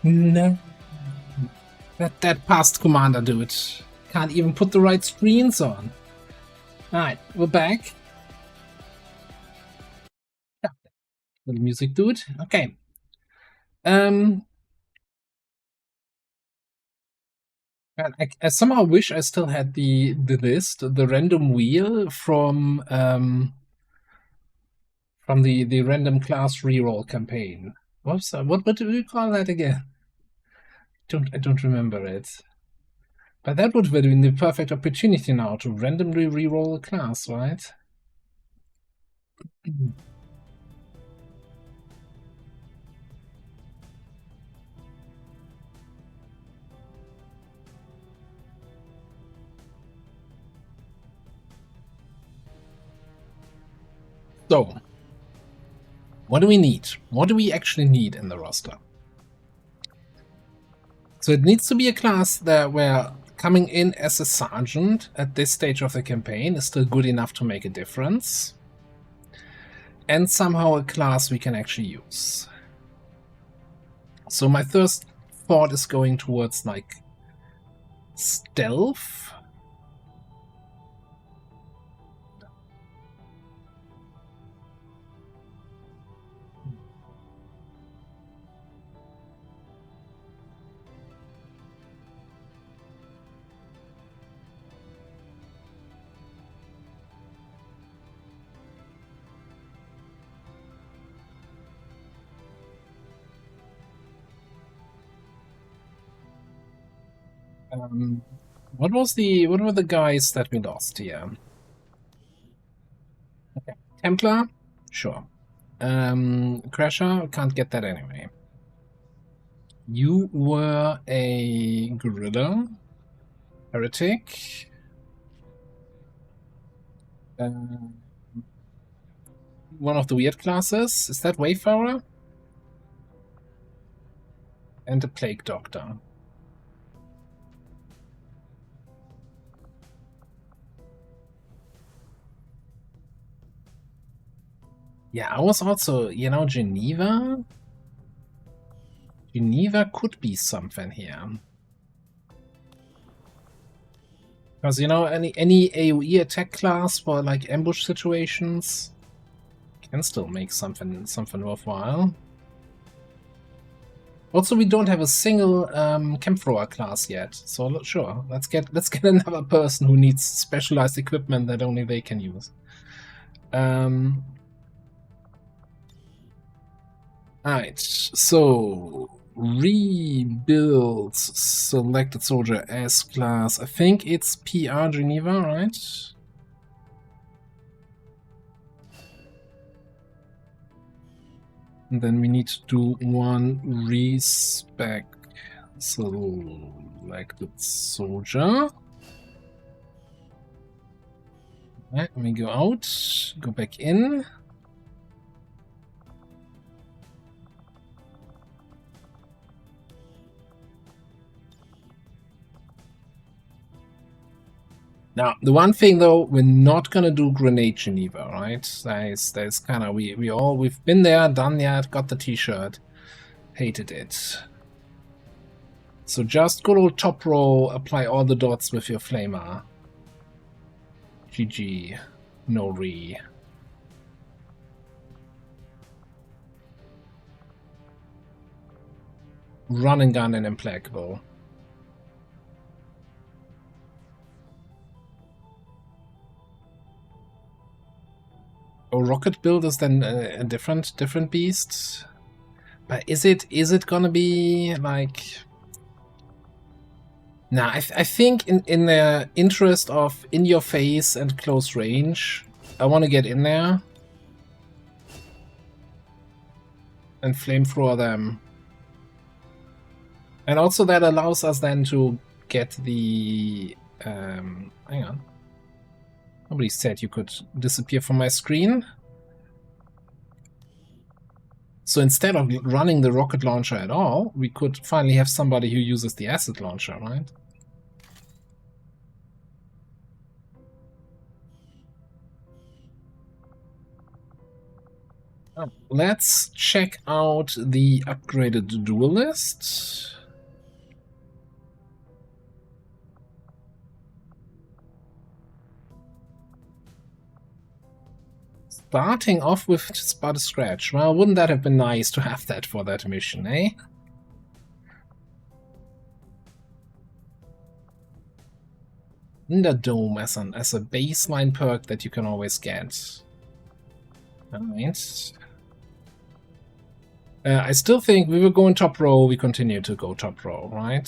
[SPEAKER 1] No. That past commander dude can't even put the right screens on. Alright, we're back. Yeah. Little music dude. Okay. I somehow wish I still had the list, the random wheel from the random class reroll campaign. Whoops, what do we call that again? I don't remember it. But that would have been the perfect opportunity now to randomly reroll a class, right? So, what do we need? What do we actually need in the roster? So it needs to be a class that where coming in as a sergeant at this stage of the campaign is still good enough to make a difference. And somehow a class we can actually use. So my first thought is going towards like stealth. What were the guys that we lost here? Okay. Templar? Sure. Crasher? Can't get that anyway. You were a guerrilla? Heretic? one of the weird classes. Is that Wayfarer? And the Plague Doctor. Yeah, I was also, you know, Geneva? Geneva could be something here. Because, you know, any AoE attack class for, like, ambush situations can still make something worthwhile. Also, we don't have a single camp thrower class yet, so sure, let's get another person who needs specialized equipment that only they can use. Alright, so rebuild selected soldier S class. I think it's PR Geneva, right? And then we need to do one respec selected soldier. Alright, let me go out, go back in. Now, the one thing though, we're not gonna do Grenade Geneva, right? That's kind of we've been there, done that, got the T-shirt, hated it. So just good old top row, apply all the dots with your flamer. GG, no re. Run and gun and implacable. Oh, rocket build is then a different beast. But is it gonna be like? Nah, I think in the interest of in your face and close range, I want to get in there and flamethrower them. And also that allows us then to get the hang on. Nobody said you could disappear from my screen. So instead of running the rocket launcher at all, we could finally have somebody who uses the acid launcher, right? Let's check out the upgraded duelist. Starting off with just about a scratch. Well, wouldn't that have been nice to have that for that mission, eh? Thunderdome as a baseline perk that you can always get. Alright. I still think we were going top row, we continue to go top row, right?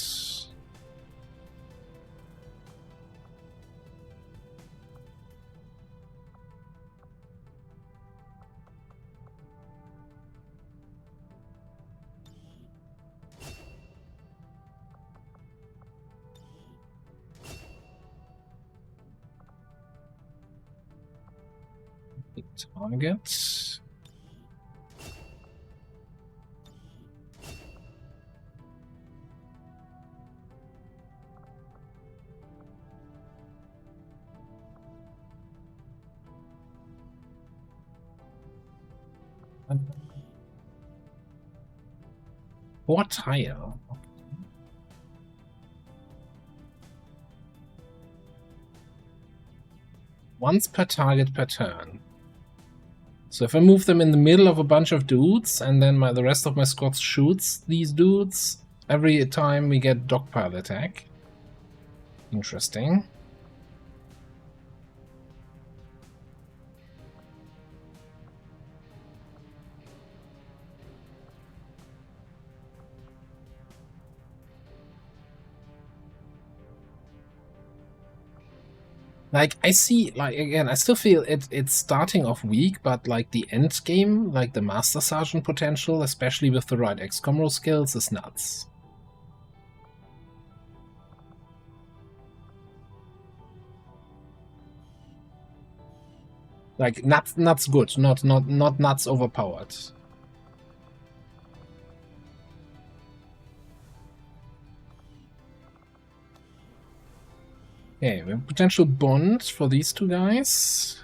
[SPEAKER 1] Target. Or tile. Once per target per turn. So if I move them in the middle of a bunch of dudes, and then the rest of my squad shoots these dudes, every time we get dogpile attack. Interesting. Like, I see, like, again, I still feel it's starting off weak, but, like, the end game, like, the Master Sergeant potential, especially with the right XCOM role skills, is nuts. Like nuts good, not nuts overpowered. Okay, we have potential bond for these two guys.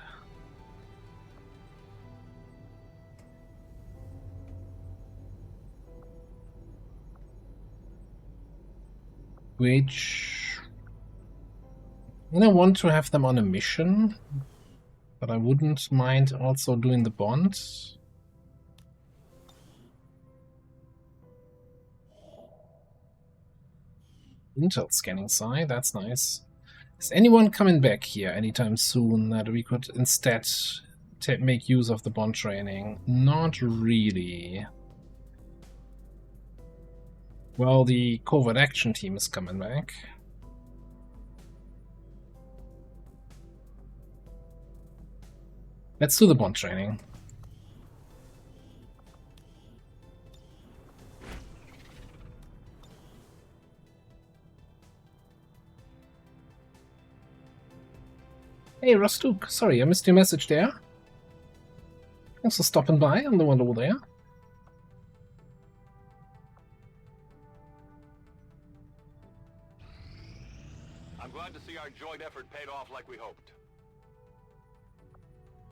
[SPEAKER 1] Which... And I want to have them on a mission, but I wouldn't mind also doing the bond. Intel scanning side, that's nice. Is anyone coming back here anytime soon that we could instead make use of the bond training? Not really. Well, the covert action team is coming back. Let's do the bond training. Hey, Rustuk, sorry, I missed your message there. Thanks for stopping by on the one over there.
[SPEAKER 13] I'm glad to see our joint effort paid off like we hoped.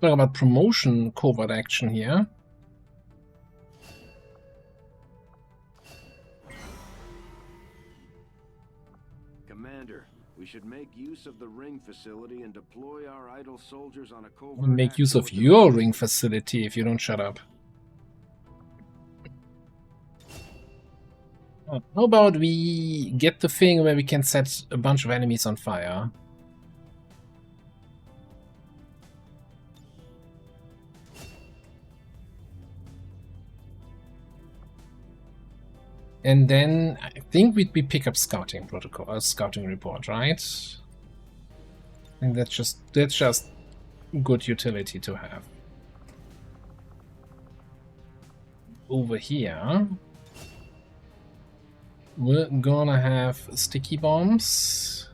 [SPEAKER 1] Talking about promotion covert action here.
[SPEAKER 11] Commander, we should make use of the ring facility and deploy our idle soldiers on a covert.
[SPEAKER 1] Make use of your ring facility if you don't shut up. How about we get the thing where we can set a bunch of enemies on fire? And then I think we pick up scouting protocol, scouting report, right? I think that's just good utility to have. Over here, we're gonna have sticky bombs.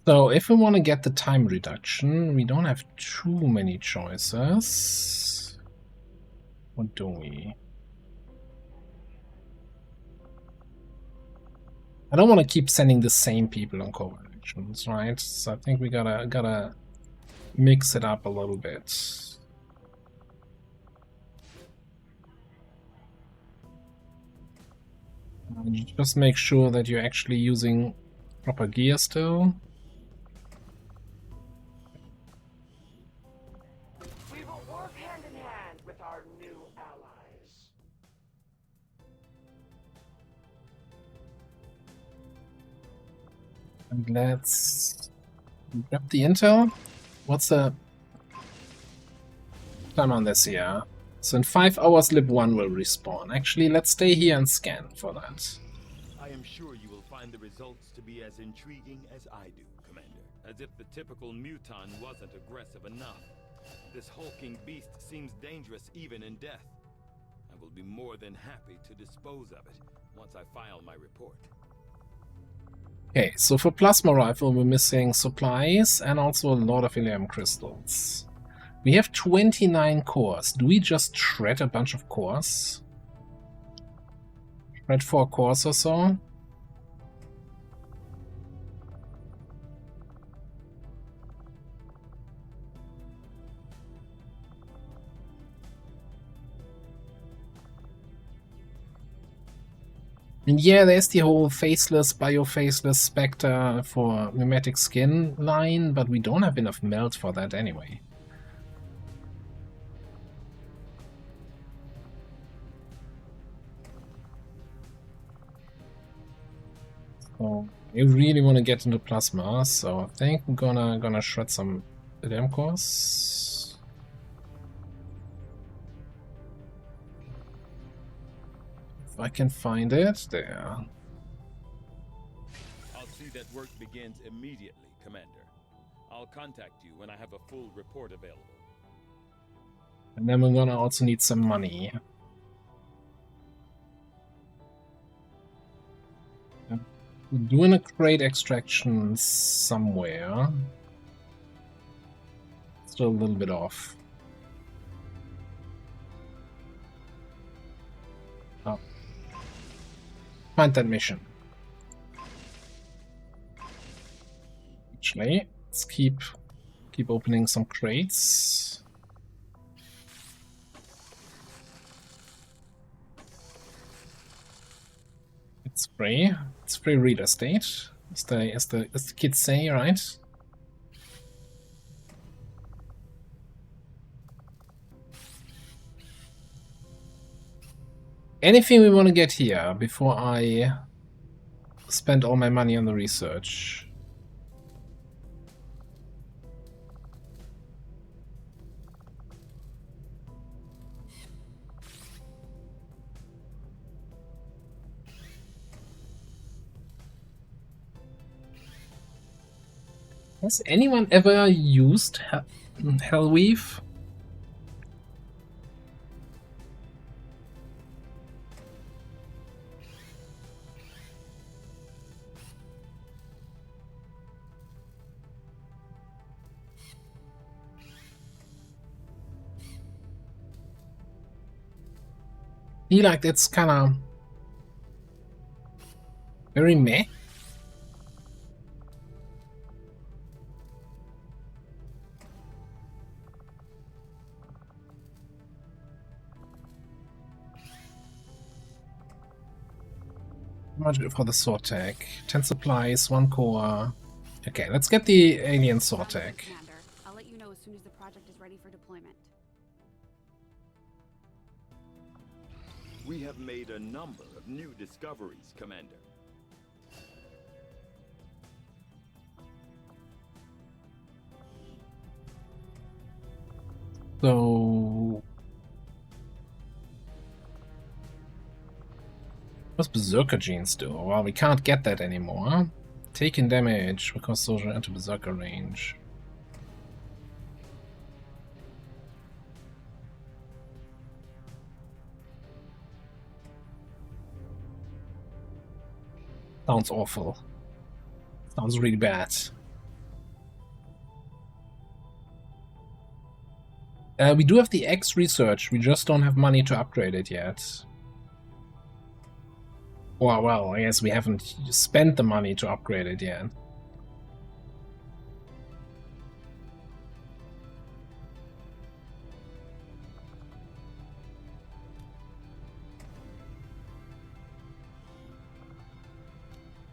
[SPEAKER 1] So if we want to get the time reduction, we don't have too many choices. Or do we? I don't want to keep sending the same people on covert actions, right? So I think we gotta mix it up a little bit. Just make sure that you're actually using proper gear still.
[SPEAKER 12] We will work hand in hand with our new allies.
[SPEAKER 1] And let's grab the intel. What's the time on this here? So in 5 hours, Lib 1 will respawn. Actually, let's stay here and scan for that.
[SPEAKER 7] I am sure you will find the results to be as intriguing as I do, Commander. As if the typical muton wasn't aggressive enough. This hulking beast seems dangerous even in death. I will be more than happy to dispose of it once I file my report.
[SPEAKER 1] Okay, so for plasma rifle, we're missing supplies and also a lot of helium crystals. We have 29 cores. Do we just shred a bunch of cores? Shred 4 cores or so? And yeah, there's the whole faceless, bio-faceless Spectre for mimetic skin line, but we don't have enough melt for that anyway. So I really want to get into plasma, so I think I'm gonna shred some LM cores. If I can find it, there.
[SPEAKER 7] I'll see that work begins immediately, Commander. I'll contact you when I have a full report available.
[SPEAKER 1] And then we're gonna also need some money. We're doing a crate extraction somewhere. Still a little bit off. Oh. Find that mission. Actually, let's keep opening some crates. It's free. It's free real estate, as the kids say, right? Anything we want to get here before I spend all my money on the research? Has anyone ever used Hellweave? Like it's kind of very meh. Much for the sword tech. 10 supplies, 1 core. Okay, let's get the alien sword tech.
[SPEAKER 8] I'll let you know as soon as the project is ready for deployment.
[SPEAKER 7] We have made a number of new discoveries, Commander.
[SPEAKER 1] So what's Berserker genes do? Well, we can't get that anymore. Taking damage because soldier enter Berserker range. Sounds awful. Sounds really bad. We do have the X research, we just don't have money to upgrade it yet. Well, I guess we haven't spent the money to upgrade it yet.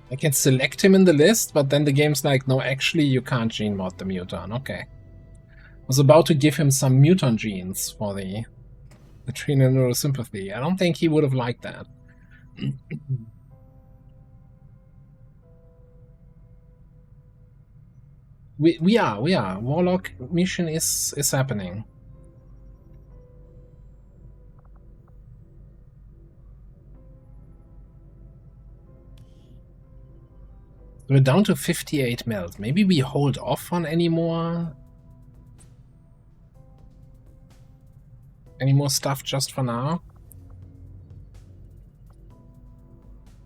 [SPEAKER 1] I can select him in the list, but then the game's like, no, actually you can't gene mod the mutant. Okay. I was about to give him some mutant genes for the adrenal neurosympathy. I don't think he would have liked that. We are. Warlock mission is happening. We're down to 58 melt. Maybe we hold off on any more stuff just for now.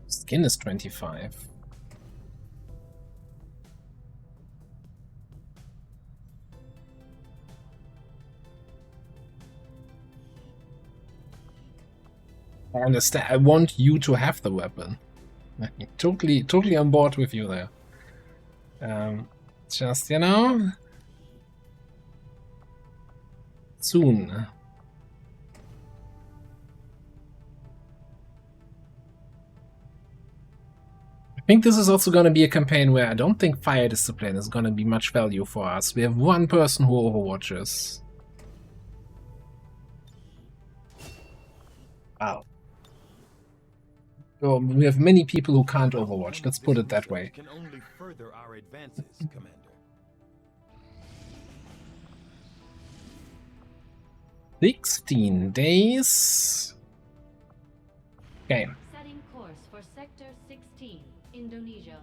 [SPEAKER 1] Skin is 25. I understand. I want you to have the weapon. Totally on board with you there. Just, you know, soon. think this is also going to be a campaign where I don't think fire discipline is going to be much value for us. We have one person who overwatches. Wow. Well, we have many people who can't overwatch, let's put it that way.
[SPEAKER 7] Can only further our advances, Commander.
[SPEAKER 1] 16 days. Okay.
[SPEAKER 14] Setting course for Sector 16, Indonesia.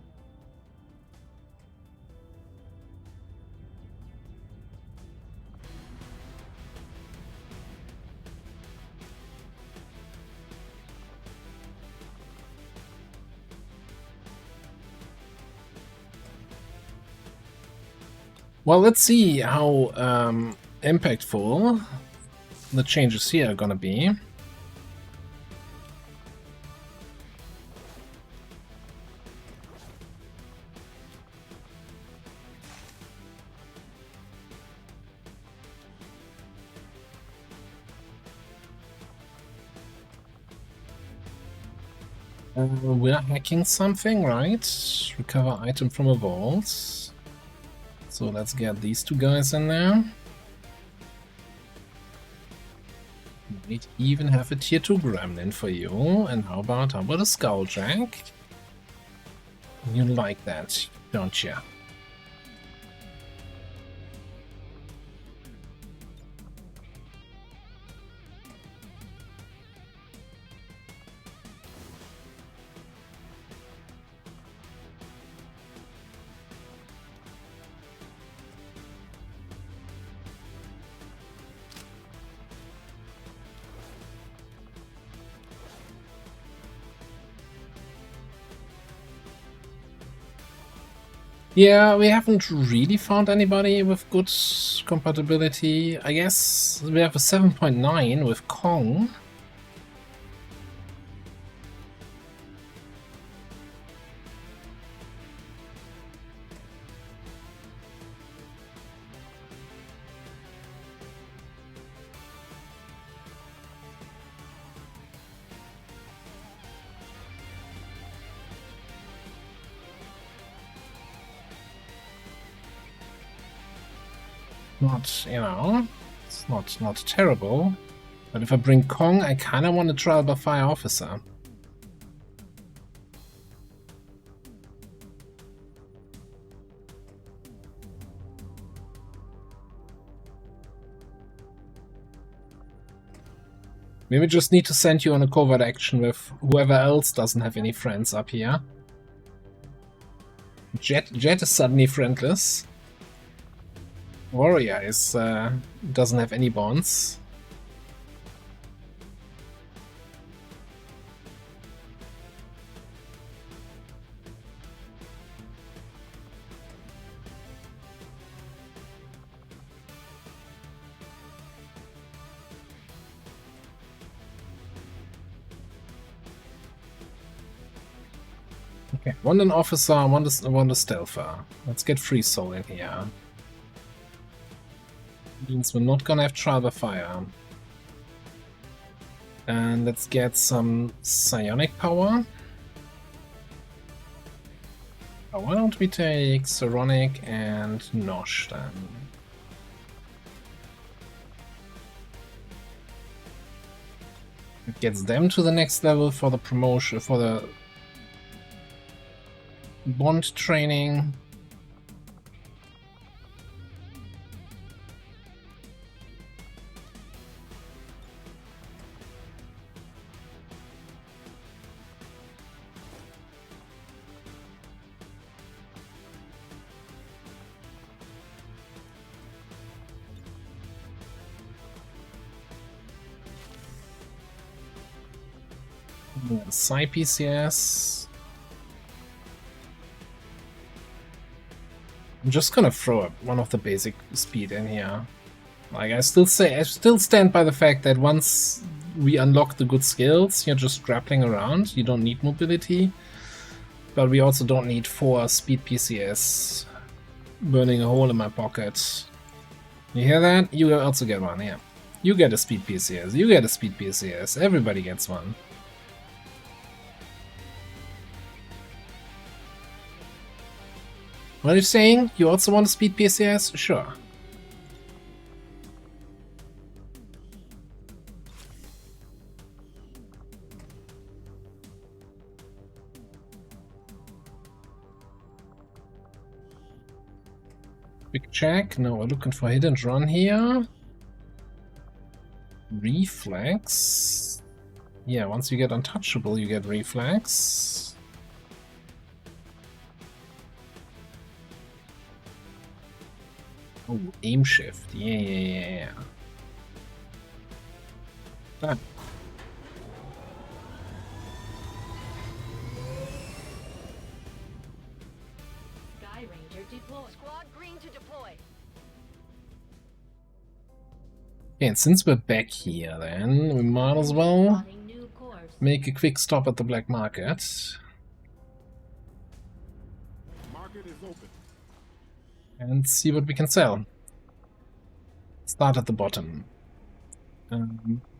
[SPEAKER 1] Well, let's see how impactful the changes here are gonna be. We're hacking something, right? Recover item from a vault. So let's get these two guys in there. Might even have a tier 2 gremlin for you. And how about a skulljack? You like that, don't you? Yeah, we haven't really found anybody with good compatibility. I guess we have a 7.9 with Kong. Not, you know, it's not terrible. But if I bring Kong, I kind of want a trial by fire officer. Maybe we just need to send you on a covert action with whoever else doesn't have any friends up here. Jet is suddenly friendless. Warrior is doesn't have any bonds. Okay, one an officer, one the stealther. Let's get Free Soul in here. Means we're not gonna have trial by fire. And let's get some psionic power. Oh, why don't we take Saronic and Nosh then? It gets them to the next level for the promotion, for the bond training. Psi PCS. I'm just gonna throw up one of the basic speed in here. Like I still stand by the fact that once we unlock the good skills, you're just grappling around. You don't need mobility, but we also don't need 4 speed PCS burning a hole in my pocket. You hear that? You also get one, yeah. You get a speed PCS. You get a speed PCS. Everybody gets one. What are you saying? You also want to speed PCS? Sure. Quick check. No, we're looking for hit and run here. Reflex. Yeah, once you get untouchable, you get reflex. Oh, aim shift. Yeah. Ah.
[SPEAKER 14] Sky Ranger deploy.
[SPEAKER 4] Squad green to deploy.
[SPEAKER 1] Okay, and since we're back here, then we might as well make a quick stop at the black market.
[SPEAKER 9] Market is open.
[SPEAKER 1] And see what we can sell. Start at the bottom.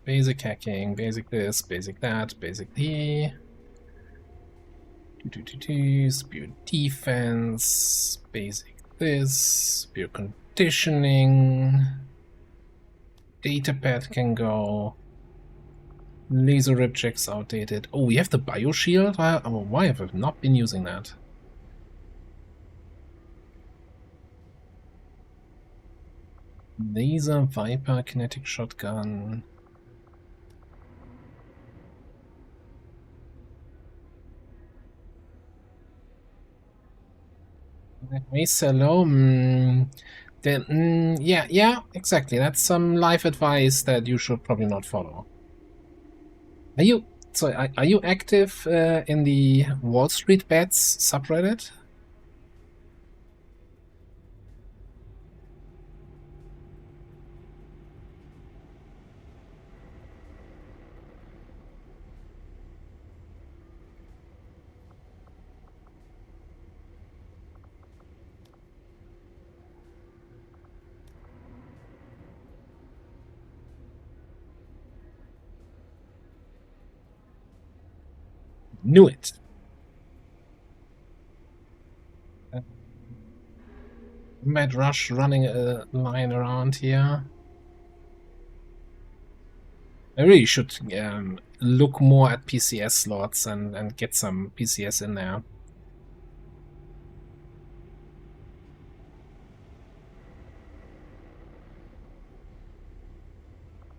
[SPEAKER 1] Basic hacking, basic this, basic that, basic the. Spear defense, basic this, spear conditioning. Datapad can go. Laser rip checks outdated. Oh, we have the bioshield? Why have I not been using that? Laser Viper kinetic shotgun. Race hello. Yeah, exactly. That's some life advice that you should probably not follow. Are you active in the Wall Street Bets subreddit? Knew it. Mad Rush running a line around here. I really should look more at PCS slots and get some PCS in there.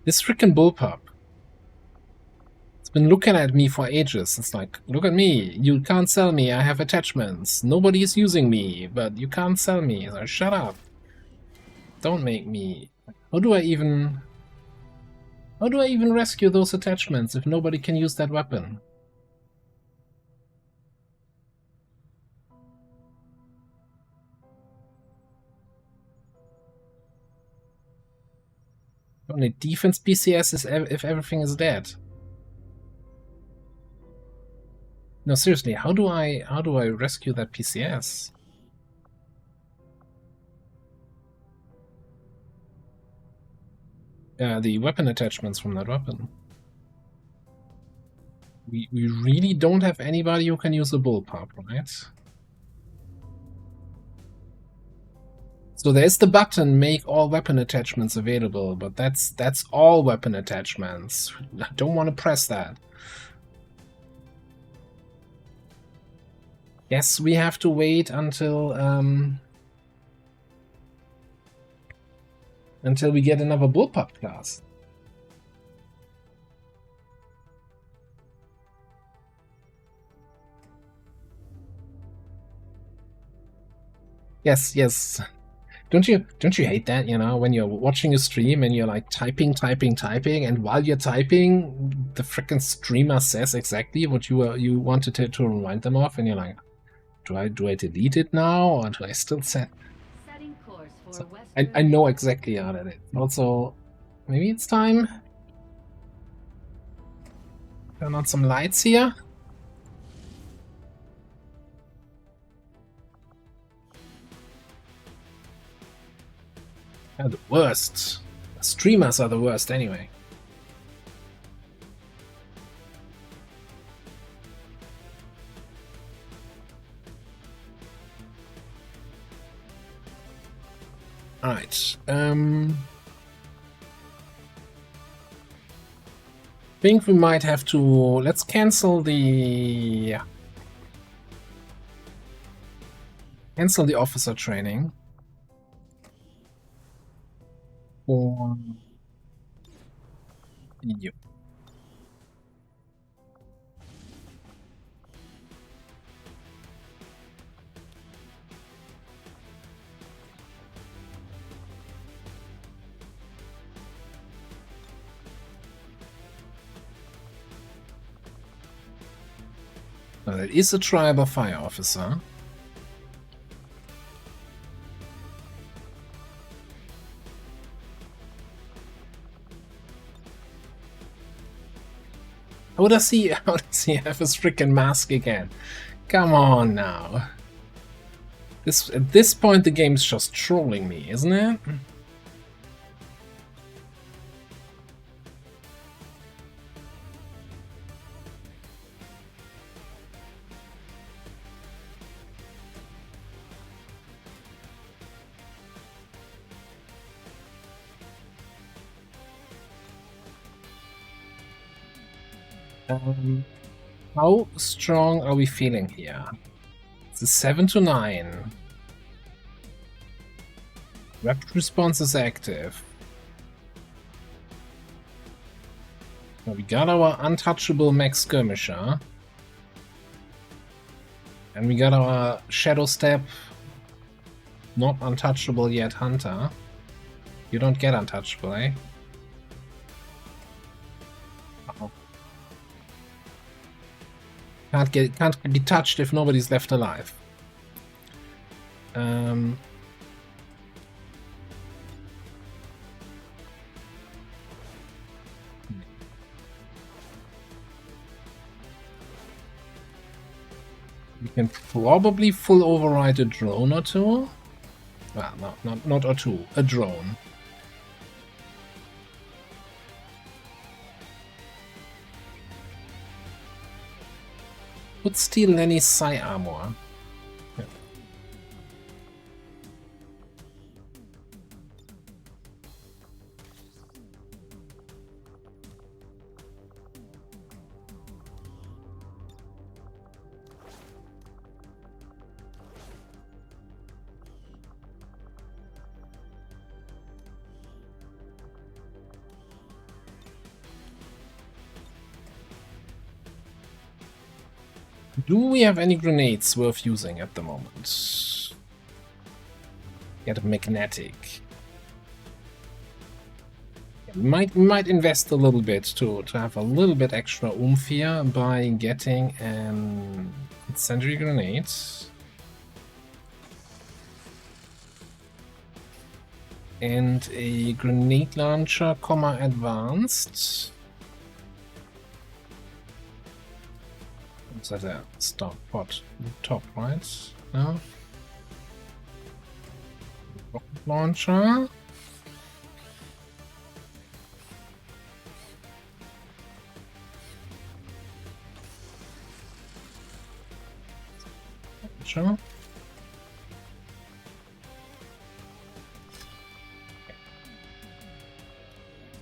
[SPEAKER 1] This frickin' bullpup. It's been looking at me for ages. It's like, look at me, you can't sell me, I have attachments. Nobody is using me, but you can't sell me. So shut up. Don't make me. How do I even rescue those attachments if nobody can use that weapon? Only defense PCS is if everything is dead. No, seriously, how do I rescue that PCS? The weapon attachments from that weapon. We really don't have anybody who can use a bullpup, right? So there's the button, make all weapon attachments available, but that's all weapon attachments. I don't want to press that. Yes, we have to wait until we get another bullpup class. Yes. Don't you hate that, you know, when you're watching a stream and you're like typing, and while you're typing, the frickin' streamer says exactly what you wanted to remind them of, and you're like, do I delete it now, or do I still set?
[SPEAKER 14] Setting course for
[SPEAKER 1] So I know exactly how that is. Also, maybe it's time. Turn on some lights here. They're the worst. The streamers are the worst anyway. Alright. Think we might have to... Let's cancel the... Cancel the officer training. For... you. There is a tribal fire officer. How does he have his freaking mask again? Come on now. At this point the game's just trolling me, isn't it? How strong are we feeling here? It's a 7 to 9. Rapid response is active. Now we got our untouchable max skirmisher. And we got our shadow step, not untouchable yet, hunter. You don't get untouchable, eh? Uh-oh. Can't be touched if nobody's left alive. We can probably full override a drone or two. Well, no, not or two, a drone. Would steal any psi armor. Yeah. Do we have any grenades worth using at the moment? Get a magnetic. We might invest a little bit to have a little bit extra oomph here by getting an incendiary grenade. And a grenade launcher, advanced. Is that a stop pot top, right? No. Rocket launcher. Sure.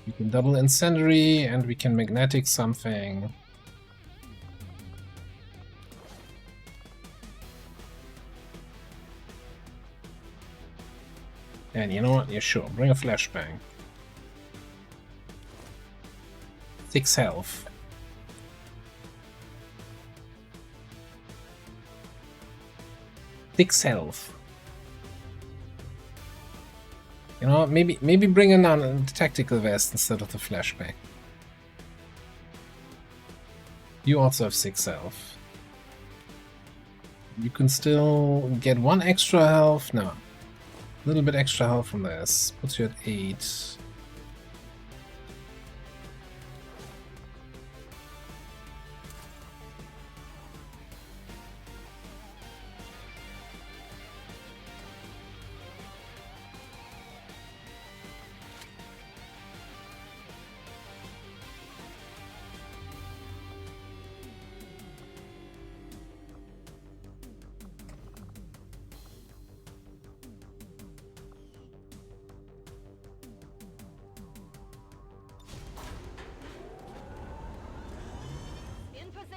[SPEAKER 1] We can double incendiary and we can magnetic something. And you know what? Yeah, sure. Bring a flashbang. 6 health. Six health. You know, maybe bring a tactical vest instead of the flashbang. You also have 6 health. You can still get 1 extra health. No. A little bit extra health from this. Puts you at 8.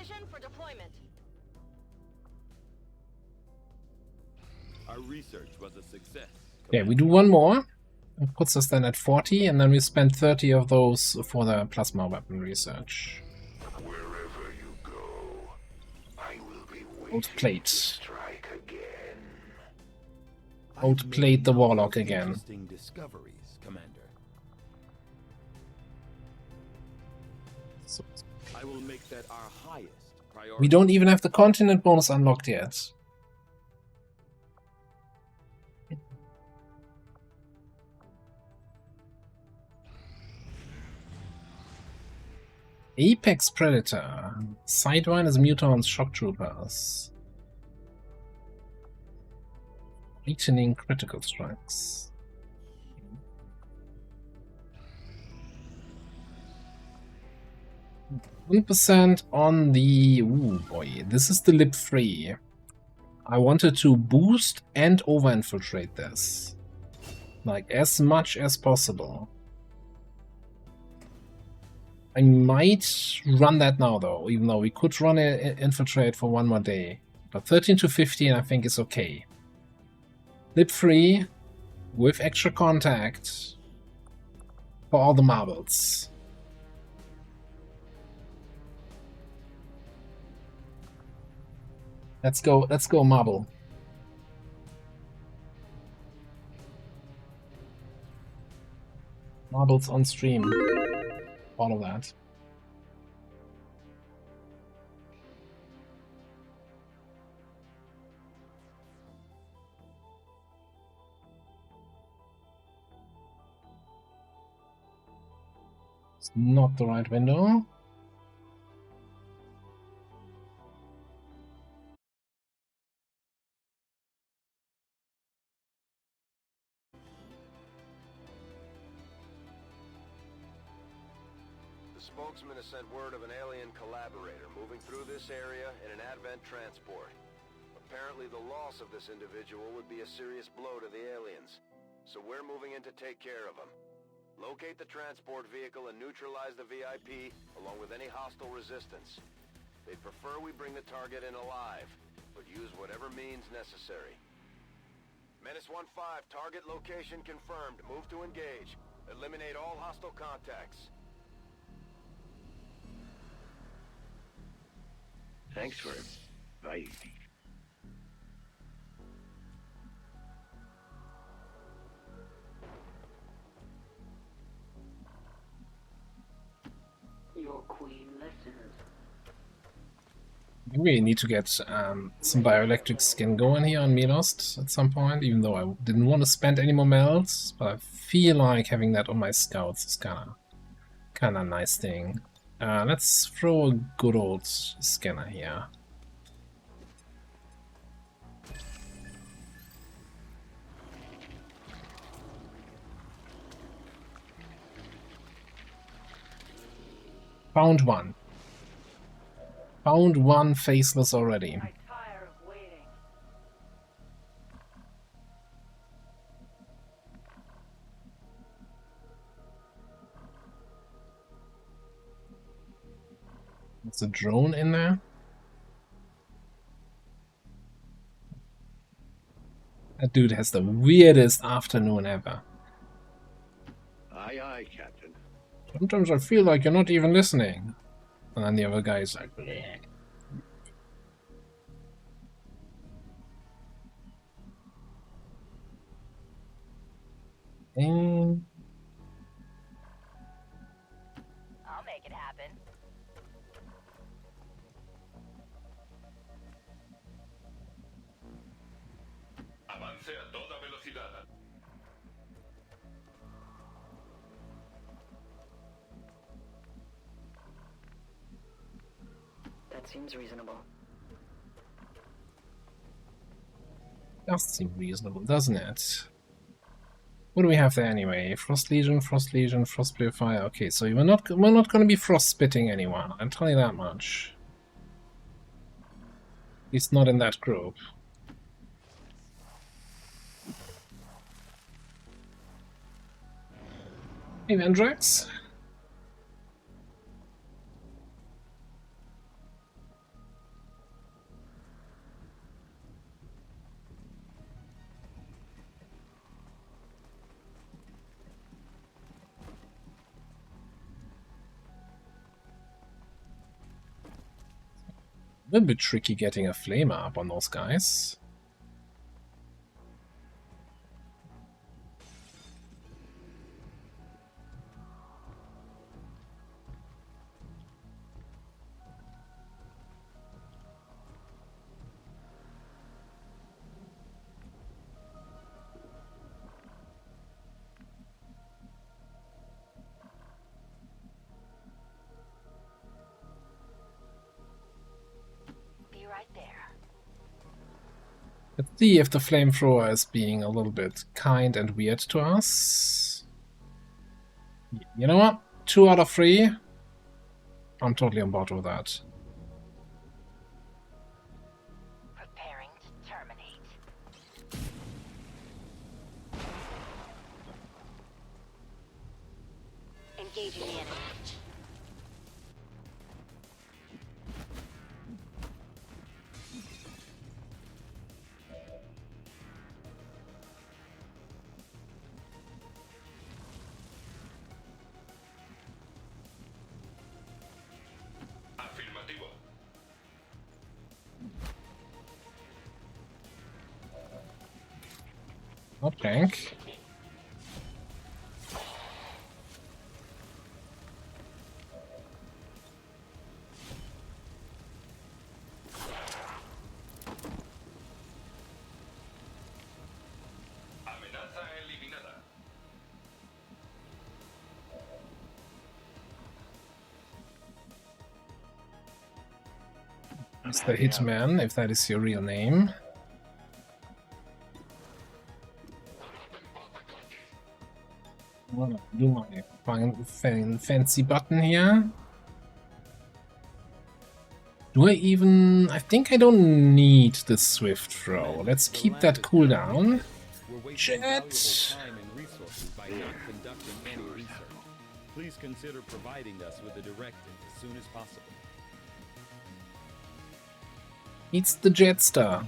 [SPEAKER 6] position for deployment.
[SPEAKER 7] Our research was a success.
[SPEAKER 1] Yeah, we do one more. It puts us then at 40, and then we spend 30 of those for the plasma weapon research.
[SPEAKER 9] Wherever you go, I will be waiting
[SPEAKER 1] Outplayed.
[SPEAKER 9] to strike again.
[SPEAKER 1] Outplayed the Warlock again.
[SPEAKER 7] Interesting discoveries, Commander.
[SPEAKER 1] So,
[SPEAKER 7] I will make that our highest priority.
[SPEAKER 1] we don't even have the continent bonus unlocked yet. Apex Predator. Sidewind is Mutant's Shock Troopers. Returning critical strikes. %1% on the... Ooh boy, this is the lip free. I wanted to boost and over-infiltrate this. Like, as much as possible. I might run that now, though, even though we could run an infiltrate for one more day. But 13 to 15, I think, is okay. Lip free, with extra contact, for all the marbles. Let's go, marble. Marbles on stream. All of that. It's not the right window.
[SPEAKER 3] The spokesman has sent word of an alien collaborator moving through this area in an Advent transport. Apparently the loss of this individual would be a serious blow to the aliens, so we're moving in to take care of him. Locate the transport vehicle and neutralize the VIP, along with any hostile resistance. They'd prefer we bring the target in alive, but use whatever means necessary. Menace 1-5, target location confirmed. Move to engage. Eliminate all hostile contacts.
[SPEAKER 11] Thanks for inviting me.
[SPEAKER 4] Your queen listens.
[SPEAKER 1] We really need to get some bioelectric skin going here on Milost at some point, even though I didn't want to spend any more melts, but I feel like having that on my scouts is kinda nice thing. Let's throw a good old scanner here. Found one. Found one faceless already.
[SPEAKER 4] I tire of waiting.
[SPEAKER 1] There's a drone in there. That dude has the weirdest afternoon ever.
[SPEAKER 11] Aye, aye, Captain.
[SPEAKER 1] Sometimes I feel like you're not even listening. And then the other guy is like, bleh. And
[SPEAKER 6] I'll make it happen.
[SPEAKER 9] Avance a toda velocidad.
[SPEAKER 4] That seems reasonable.
[SPEAKER 1] does seem reasonable, doesn't it? What do we have there anyway? Frost Legion, Frost Legion, Frost Purifier. Okay, so we're not going to be frost spitting anyone. I'll tell you that much. At least not in that group. Hey, Vendrax. A little bit tricky getting a flamer up on those guys. Let's see if the flamethrower is being a little bit kind and weird to us. You know what? 2 out of 3. I'm totally on board with that.
[SPEAKER 10] Preparing to terminate. Engaging the enemy.
[SPEAKER 1] Not tank. Mr. Hitman, if that is your real name. Do my fancy button here. Do I even... I think I don't need the swift throw. Let's keep that cooldown. Jet!
[SPEAKER 7] Please consider providing us with a directive as soon as possible.
[SPEAKER 1] It's the Jetstar.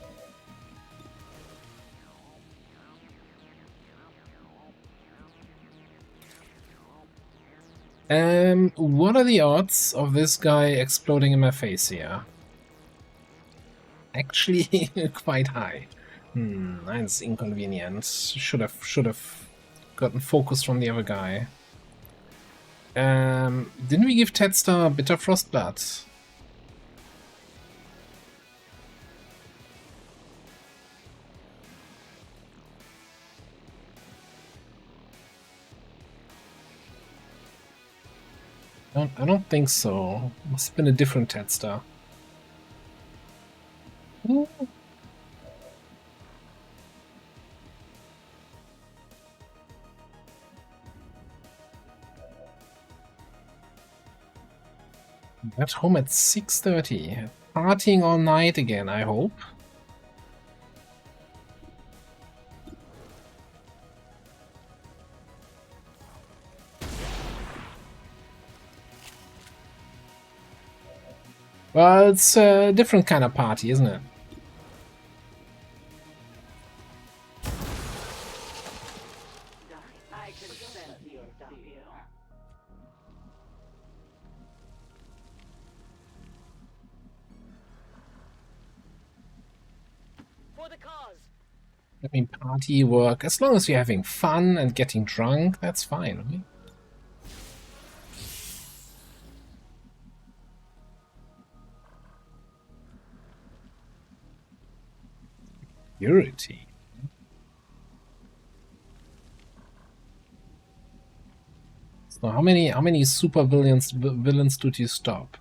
[SPEAKER 1] What are the odds of this guy exploding in my face here? Actually, quite high. That's inconvenient. Should have gotten focus from the other guy. Didn't we give Tedstar Bitter Frostblood? I don't think so. Must have been a different Tedstar. Got home at 6:30. Partying all night again, I hope. Well, it's a different kind of party, isn't it?
[SPEAKER 4] I can sense your W.
[SPEAKER 6] For the cause.
[SPEAKER 1] I mean, party work. As long as you're having fun and getting drunk, that's fine, right? Security. So how many super villains did you stop?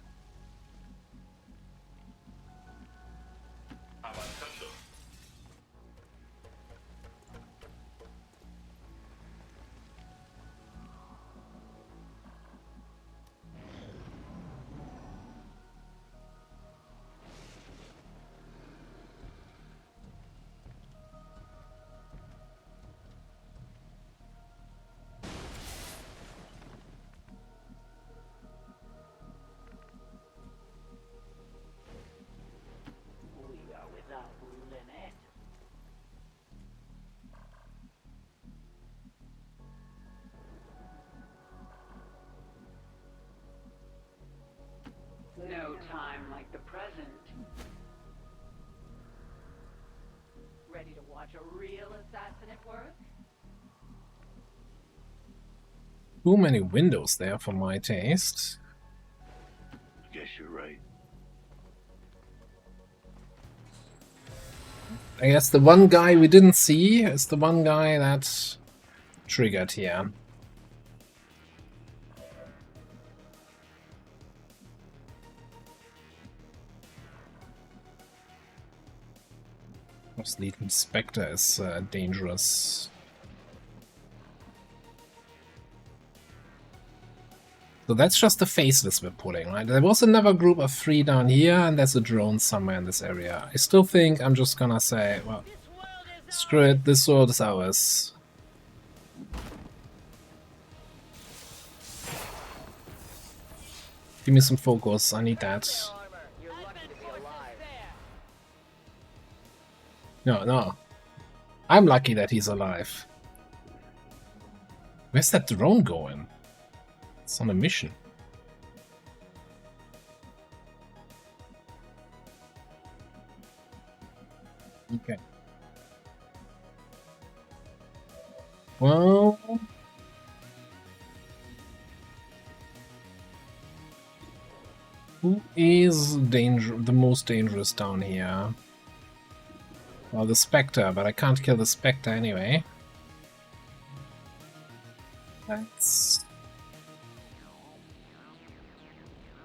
[SPEAKER 4] We are without limit. No time like the present. Ready to watch a real assassin at work?
[SPEAKER 1] Too many windows there for my taste.
[SPEAKER 11] Guess you're right.
[SPEAKER 1] I guess the one guy we didn't see is the one guy that triggered here. Lead Inspector is dangerous. So that's just the faceless we're pulling, right? There was another group of 3 down here, and there's a drone somewhere in this area. I still think I'm just gonna say, well, screw it, this world is ours. Give me some focus, I need that. No. I'm lucky that he's alive. Where's that drone going? It's on a mission. Okay. Well... who is the most dangerous down here? Well, the Spectre, but I can't kill the Spectre anyway. Let's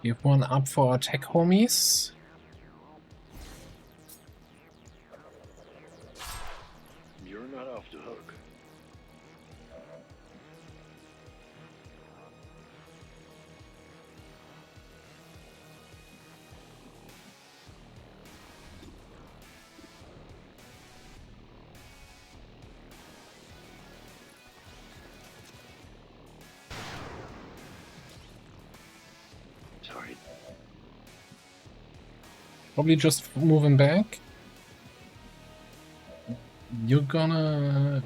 [SPEAKER 1] give one up for our tech homies.
[SPEAKER 11] You're not off the hook. Sorry.
[SPEAKER 1] Probably just moving back. You're gonna...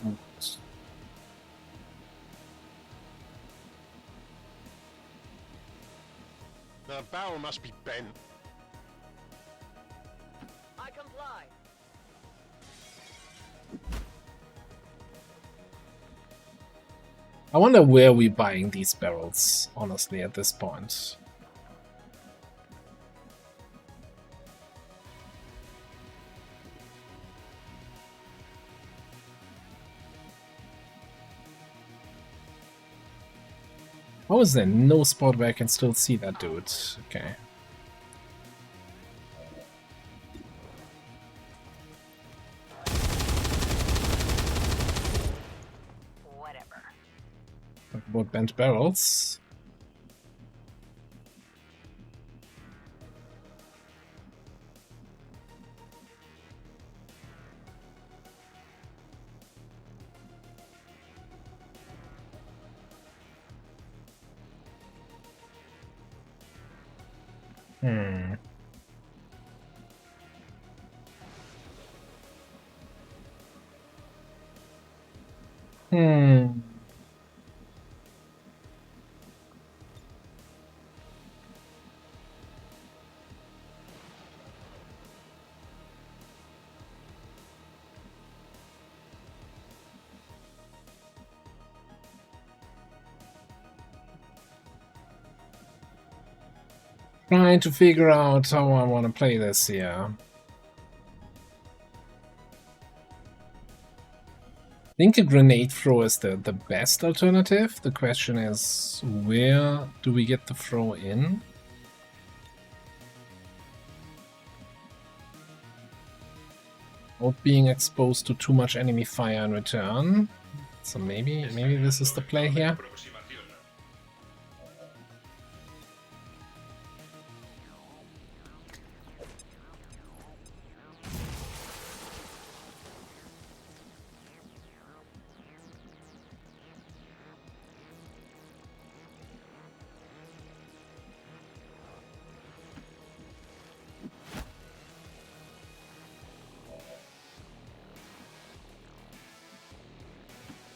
[SPEAKER 9] The barrel must be bent.
[SPEAKER 6] I comply.
[SPEAKER 1] I wonder where we're buying these barrels, honestly, at this point. How is there no spot where I can still see that dude? Okay.
[SPEAKER 6] Whatever.
[SPEAKER 1] Talk about bent barrels. Hmm. Trying to figure out how I want to play this here. I think a grenade throw is the best alternative. The question is, where do we get the throw in? Without being exposed to too much enemy fire in return. So maybe this is the play here.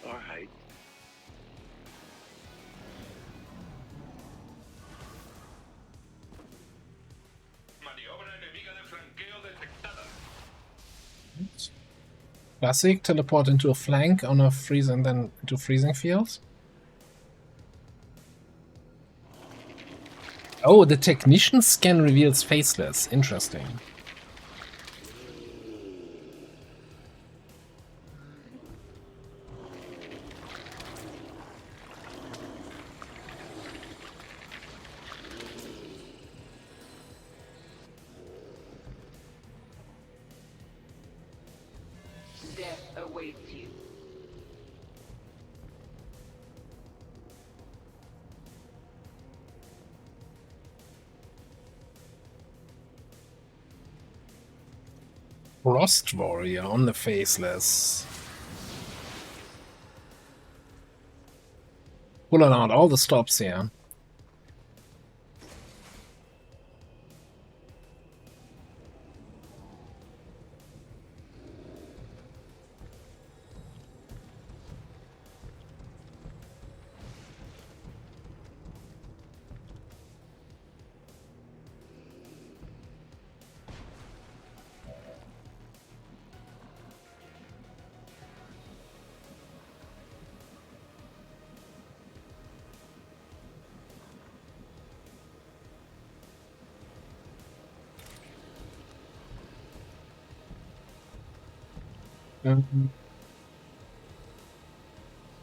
[SPEAKER 11] All right.
[SPEAKER 1] Classic, teleport into a flank on a freeze and then into freezing field. Oh, the technician scan reveals faceless. Interesting.
[SPEAKER 4] Death awaits you.
[SPEAKER 1] Frost Warrior on the faceless. Pulling out all the stops here.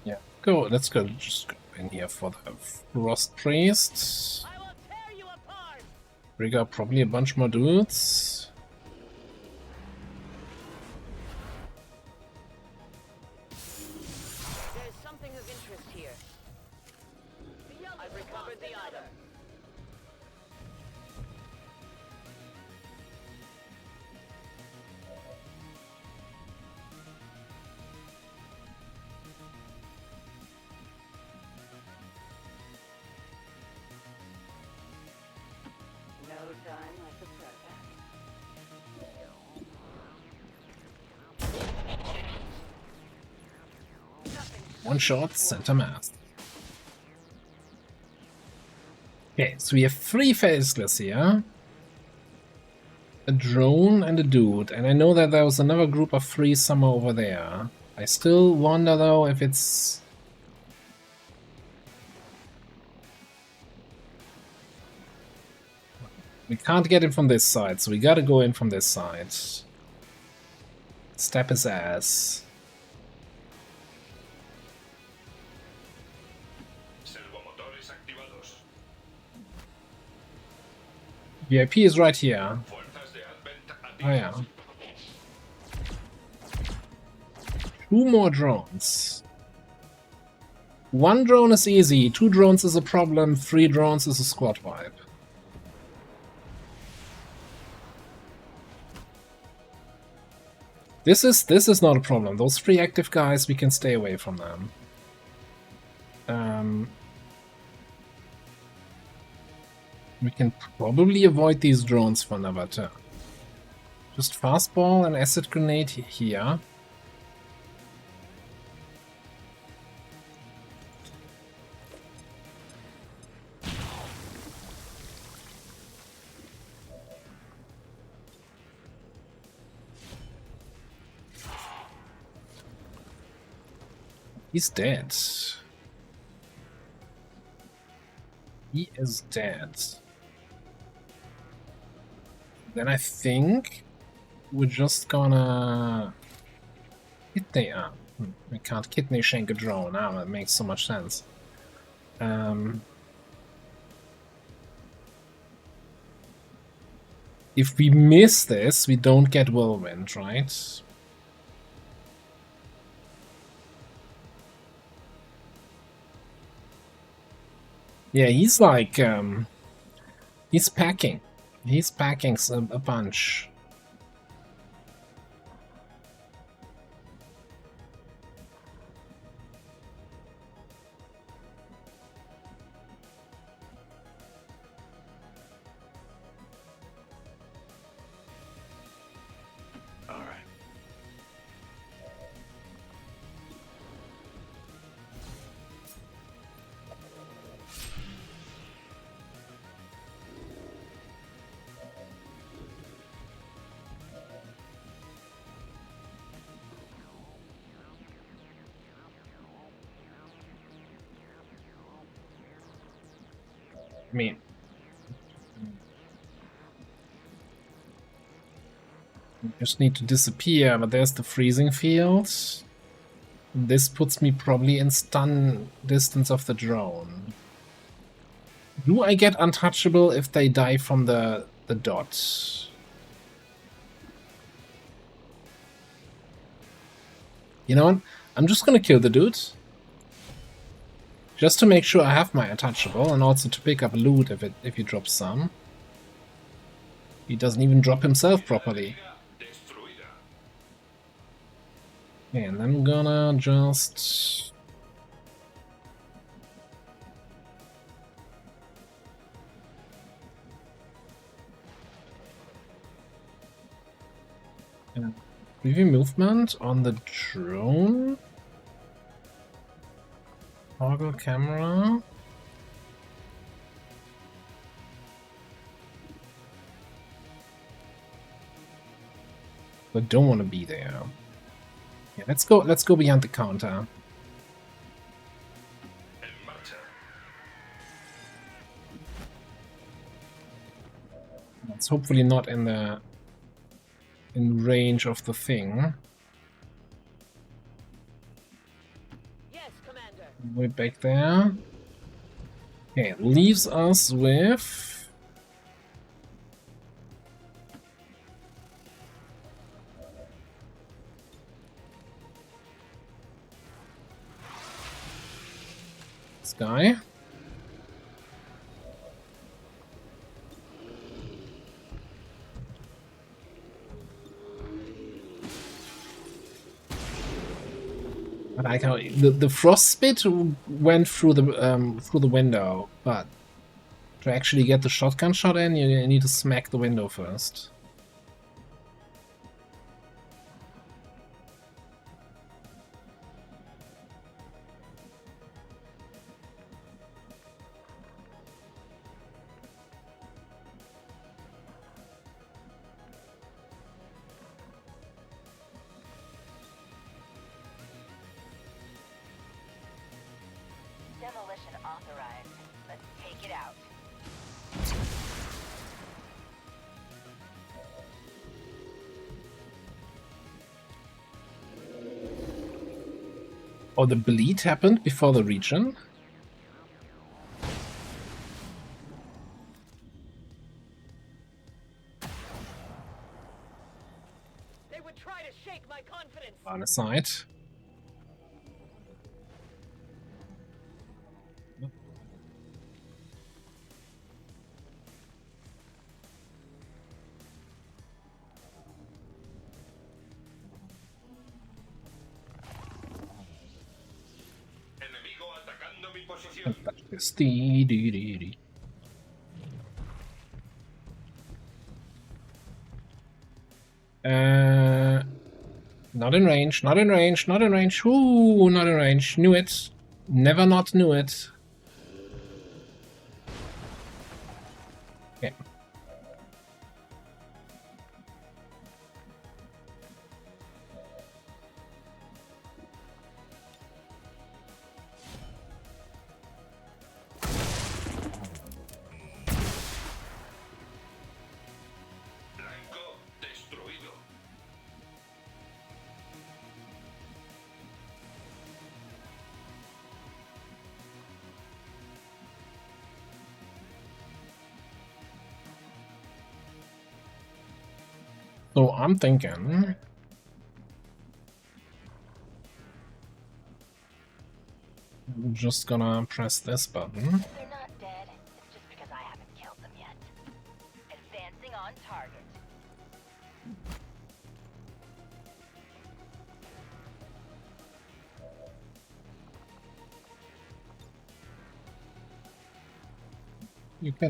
[SPEAKER 1] Yeah, go. Let's go. Just go in here for the Frost Priest. Bring up probably a bunch more dudes.
[SPEAKER 6] There's something of interest here. I've recovered the item.
[SPEAKER 4] No time like the present.
[SPEAKER 1] One shot, center mass. Okay, so we have 3 faceless here. A drone and a dude. And I know that there was another group of 3 somewhere over there. I still wonder though if it's... We can't get in from this side, so we gotta go in from this side. Step his ass. VIP is right here. Oh yeah. 2 more drones. 1 drone is easy, 2 drones is a problem, 3 drones is a squad wipe. This is not a problem. Those 3 active guys, we can stay away from them. We can probably avoid these drones for another turn. Just fastball and acid grenade here. He's dead. He is dead. Then I think we're just gonna kidney. We can't kidney shank a drone. Now that makes so much sense. If we miss this, we don't get whirlwind, right? Yeah, he's like, he's packing. He's packing a bunch.
[SPEAKER 11] All right.
[SPEAKER 1] I mean, you just need to disappear, but there's the freezing field. This puts me probably in stun distance of the drone. Do I get untouchable if they die from the dot? You know what? I'm just gonna kill the dude. Just to make sure I have my untouchable, and also to pick up loot if he drops some. He doesn't even drop himself properly. Okay, and I'm gonna just... Preview movement on the drone. Toggle camera. But don't want to be there. Yeah, let's go behind the counter. It's hopefully not in range of the thing.
[SPEAKER 6] Yes, Commander.
[SPEAKER 1] Way back there. Okay, it leaves us with... this guy. I like how the frostbite went through the window, but to actually get the shotgun shot in, you need to smack the window first.
[SPEAKER 10] Demolition authorized. Let's take it out.
[SPEAKER 1] Oh, the bleed happened before the region?
[SPEAKER 6] They would try to shake my confidence.
[SPEAKER 1] On a side. Not in range, not in range, not in range. Ooh, not in range. Knew it. Never not knew it. Okay. So I'm thinking... I'm just gonna press this button.
[SPEAKER 10] They're not dead. It's just because I haven't killed them yet. Advancing on target.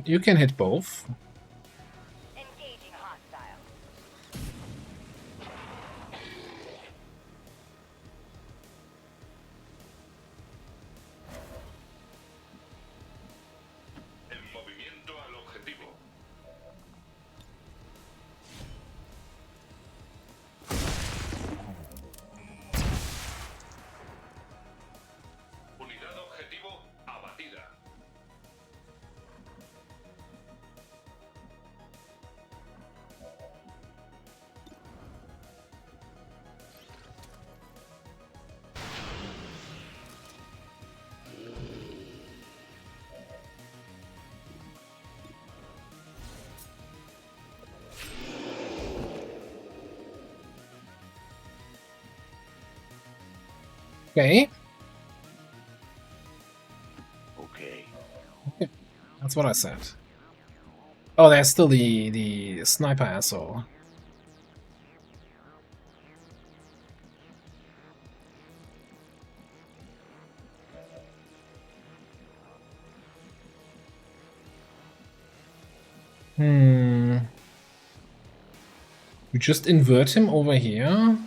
[SPEAKER 1] You can hit both.
[SPEAKER 10] Engaging hostile.
[SPEAKER 9] El movimiento al objetivo. Unidad objetivo abatida.
[SPEAKER 1] Okay.
[SPEAKER 11] Okay.
[SPEAKER 1] That's what I said. Oh, there's still the sniper asshole. You just invert him over here.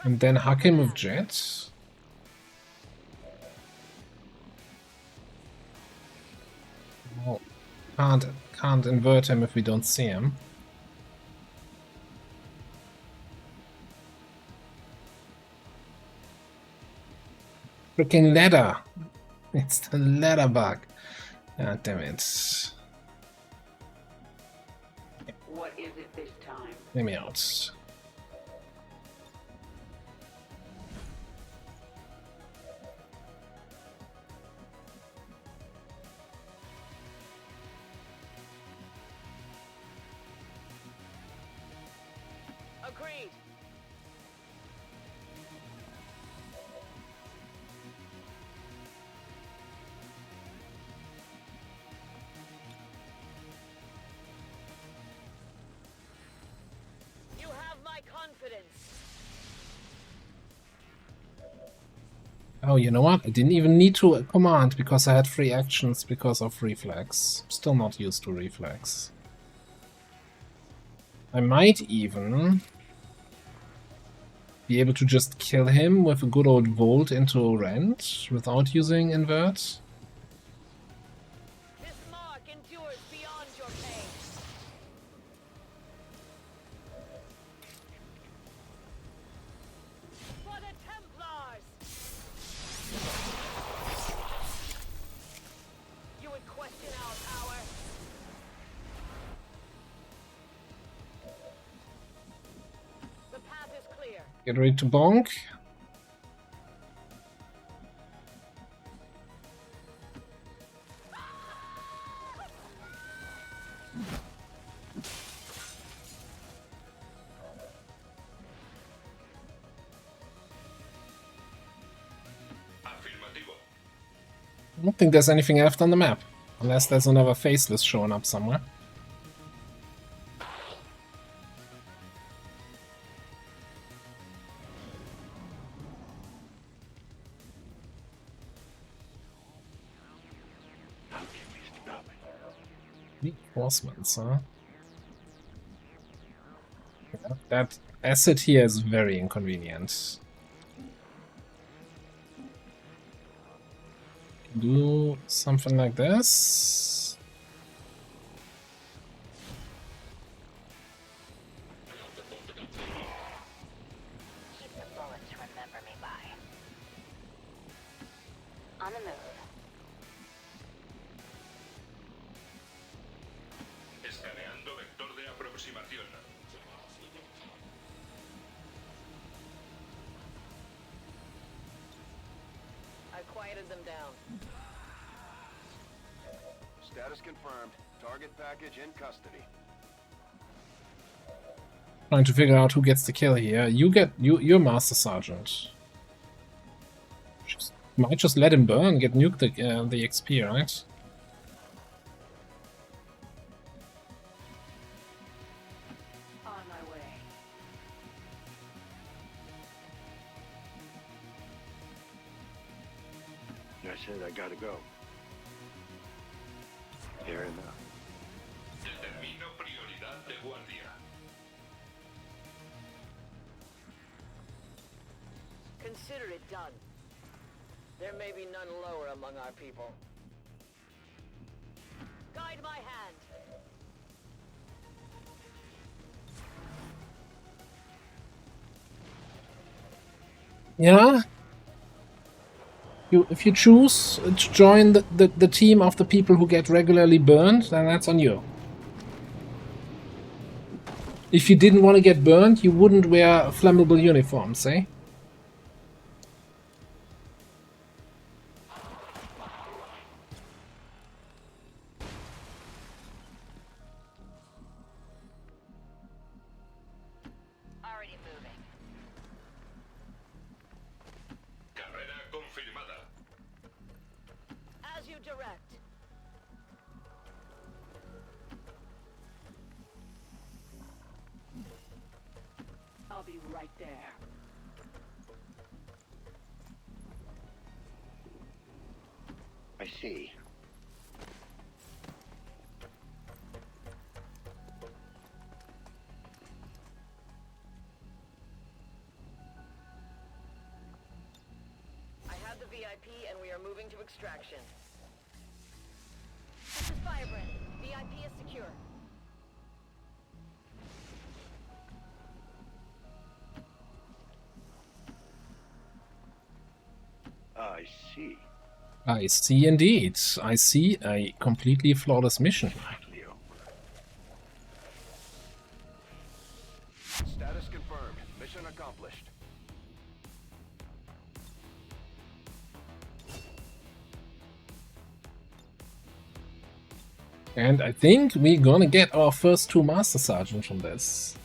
[SPEAKER 1] And then hack him with jets. Oh, can't invert him if we don't see him. Freaking ladder! It's the ladder bug. God damn it.
[SPEAKER 4] What is it this time?
[SPEAKER 1] Let me out.
[SPEAKER 6] Agreed. You have my confidence.
[SPEAKER 1] Oh, you know what? I didn't even need to command because I had free actions because of reflex. Still not used to reflex. I might even be able to just kill him with a good old volt into rend without using invert.
[SPEAKER 6] This mark endures beyond your pain. For the Templars! You would question our power? The path is clear.
[SPEAKER 1] Get ready to bonk. I don't think there's anything left on the map. Unless there's another faceless showing up somewhere. Reinforcements, huh? That asset here is very inconvenient. Do something like this.
[SPEAKER 10] Keep the bullets remember me by. On the move.
[SPEAKER 9] Escaneando vector de aproximación.
[SPEAKER 6] I quieted them down.
[SPEAKER 3] Status confirmed. Target package in custody.
[SPEAKER 1] Trying to figure out who gets the kill here. You're Master Sergeant. Might just let him burn, get nuked the XP, right?
[SPEAKER 4] On my way.
[SPEAKER 11] I said I gotta go. Fair enough.
[SPEAKER 9] Determino prioridad de guardia.
[SPEAKER 6] Consider it done. There may be none lower among our people. Guide my hand.
[SPEAKER 1] Yeah. If you choose to join the team of the people who get regularly burned, then that's on you. If you didn't want to get burned, you wouldn't wear flammable uniforms, eh?
[SPEAKER 4] right there.
[SPEAKER 3] I see.
[SPEAKER 6] I have the VIP and we are moving to extraction. This is Firebrand. VIP is secure.
[SPEAKER 3] I see.
[SPEAKER 1] I see indeed. I see a completely flawless mission.
[SPEAKER 3] Status confirmed. Mission accomplished.
[SPEAKER 1] And I think we're gonna get our first 2 Master Sergeants from this.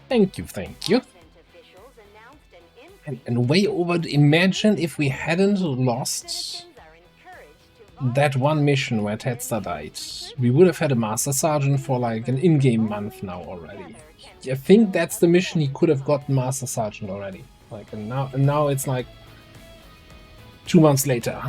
[SPEAKER 1] Thank you, thank you. And way over, imagine if we hadn't lost that one mission where Tetsuta died. We would have had a Master Sergeant for like an in-game month now already. I think that's the mission he could have gotten Master Sergeant already. Like, and now it's like 2 months later.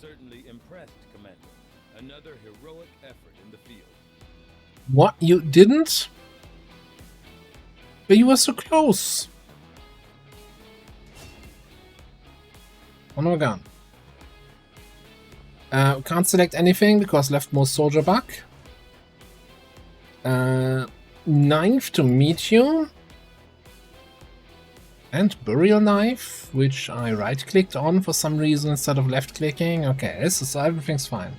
[SPEAKER 7] Certainly impressed, Commander. Another heroic effort in the field.
[SPEAKER 1] What? You didn't? But you were so close. Oh my god. Can't select anything because leftmost soldier bug. 9th to meet you. And burial knife, which I right-clicked on for some reason instead of left-clicking. Okay, so everything's fine.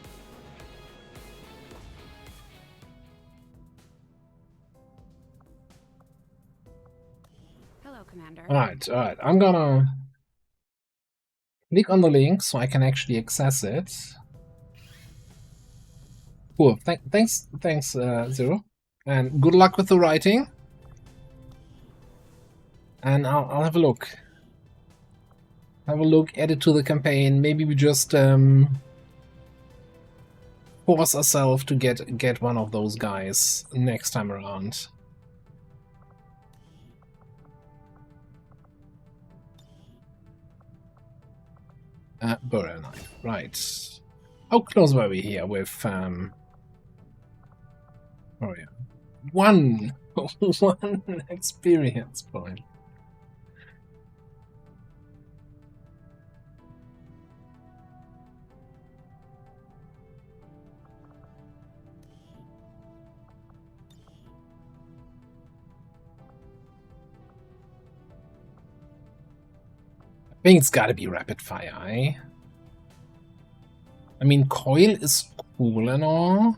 [SPEAKER 8] Hello, Commander.
[SPEAKER 1] Alright. I'm gonna click on the link so I can actually access it. Cool. Thanks, Zero. And good luck with the writing. And I'll have a look. Have a look, add it to the campaign. Maybe we just force ourselves to get one of those guys next time around. Burial knife, right. How close were we here with oh yeah. One experience point. I think it's gotta be rapid fire, eh? I mean, coil is cool and all.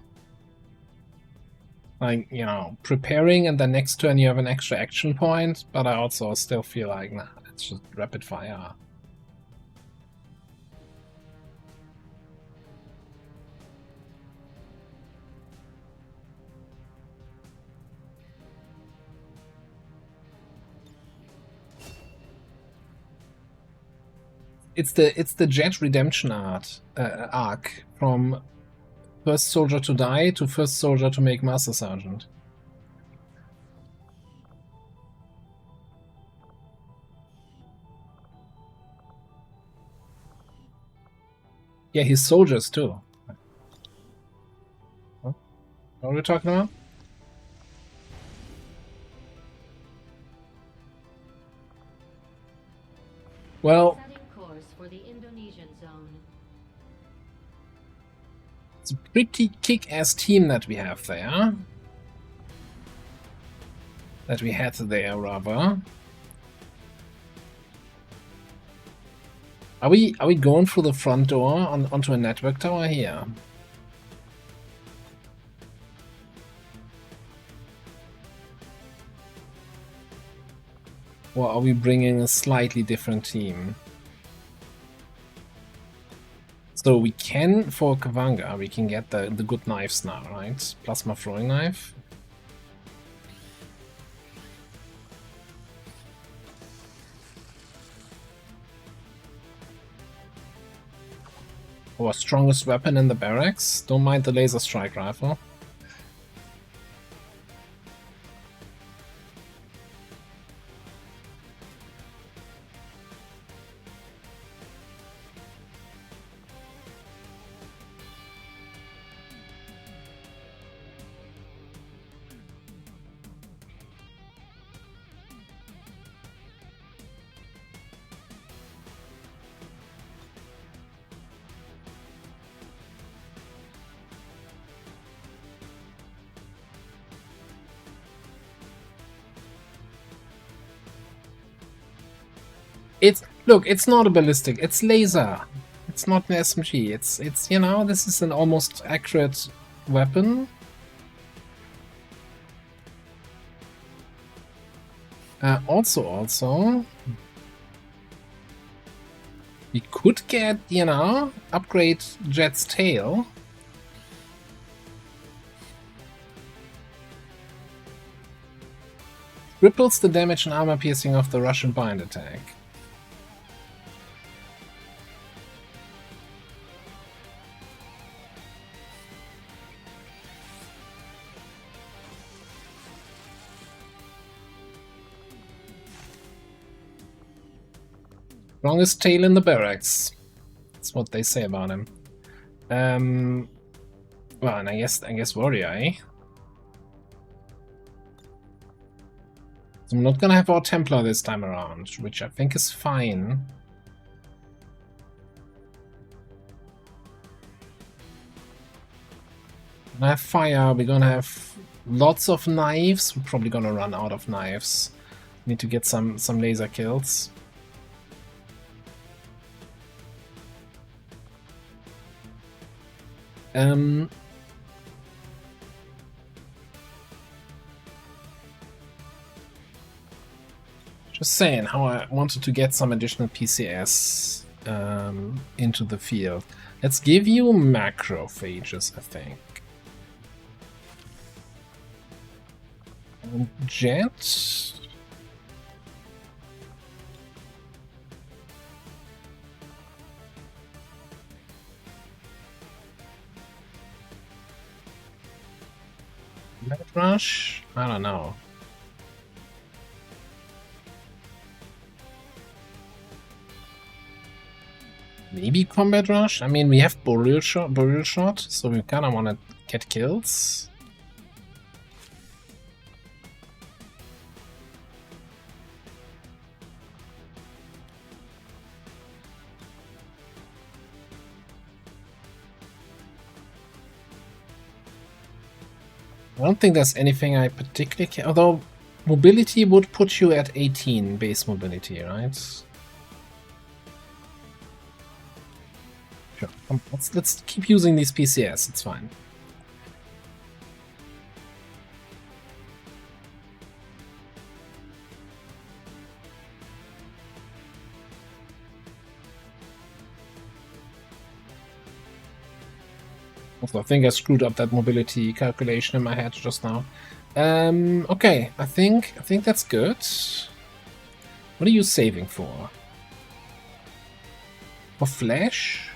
[SPEAKER 1] Like, you know, preparing and the next turn you have an extra action point, but I also still feel like, nah, it's just rapid fire. It's the Jet redemption arc from first soldier to die to first soldier to make Master Sergeant. Yeah, he's soldiers too. Huh? What are we talking about? Well,
[SPEAKER 14] for the Indonesian zone.
[SPEAKER 1] It's a pretty kick-ass team that we have there. That we had there, rather. Are we going through the front door onto a network tower here? Or are we bringing a slightly different team? So we can, for Kavanga, we can get the good knives now, right? Plasma throwing knife. Our strongest weapon in the barracks. Don't mind the laser strike rifle. Look, it's not a ballistic, it's laser. It's not an SMG. It's you know, this is an almost accurate weapon. Also, we could get, you know, upgrade Jet's tail. Triples the damage and armor piercing of the Russian bind attack. Strongest tail in the barracks. That's what they say about him. Well, and I guess warrior, eh? So I'm not gonna have our Templar this time around, which I think is fine. We're gonna have fire, we're gonna have lots of knives. We're probably gonna run out of knives. Need to get some laser kills. Just saying how I wanted to get some additional PCS into the field. Let's give you macrophages, I think. And Jet. Med rush? I don't know. Maybe combat rush? I mean, we have burial shot, so we kind of want to get kills. I don't think there's anything I particularly care. Although mobility would put you at 18 base mobility, right? Sure. Let's keep using these PCS. It's fine. Also, I think I screwed up that mobility calculation in my head just now. Okay, I think that's good. What are you saving for? For flash?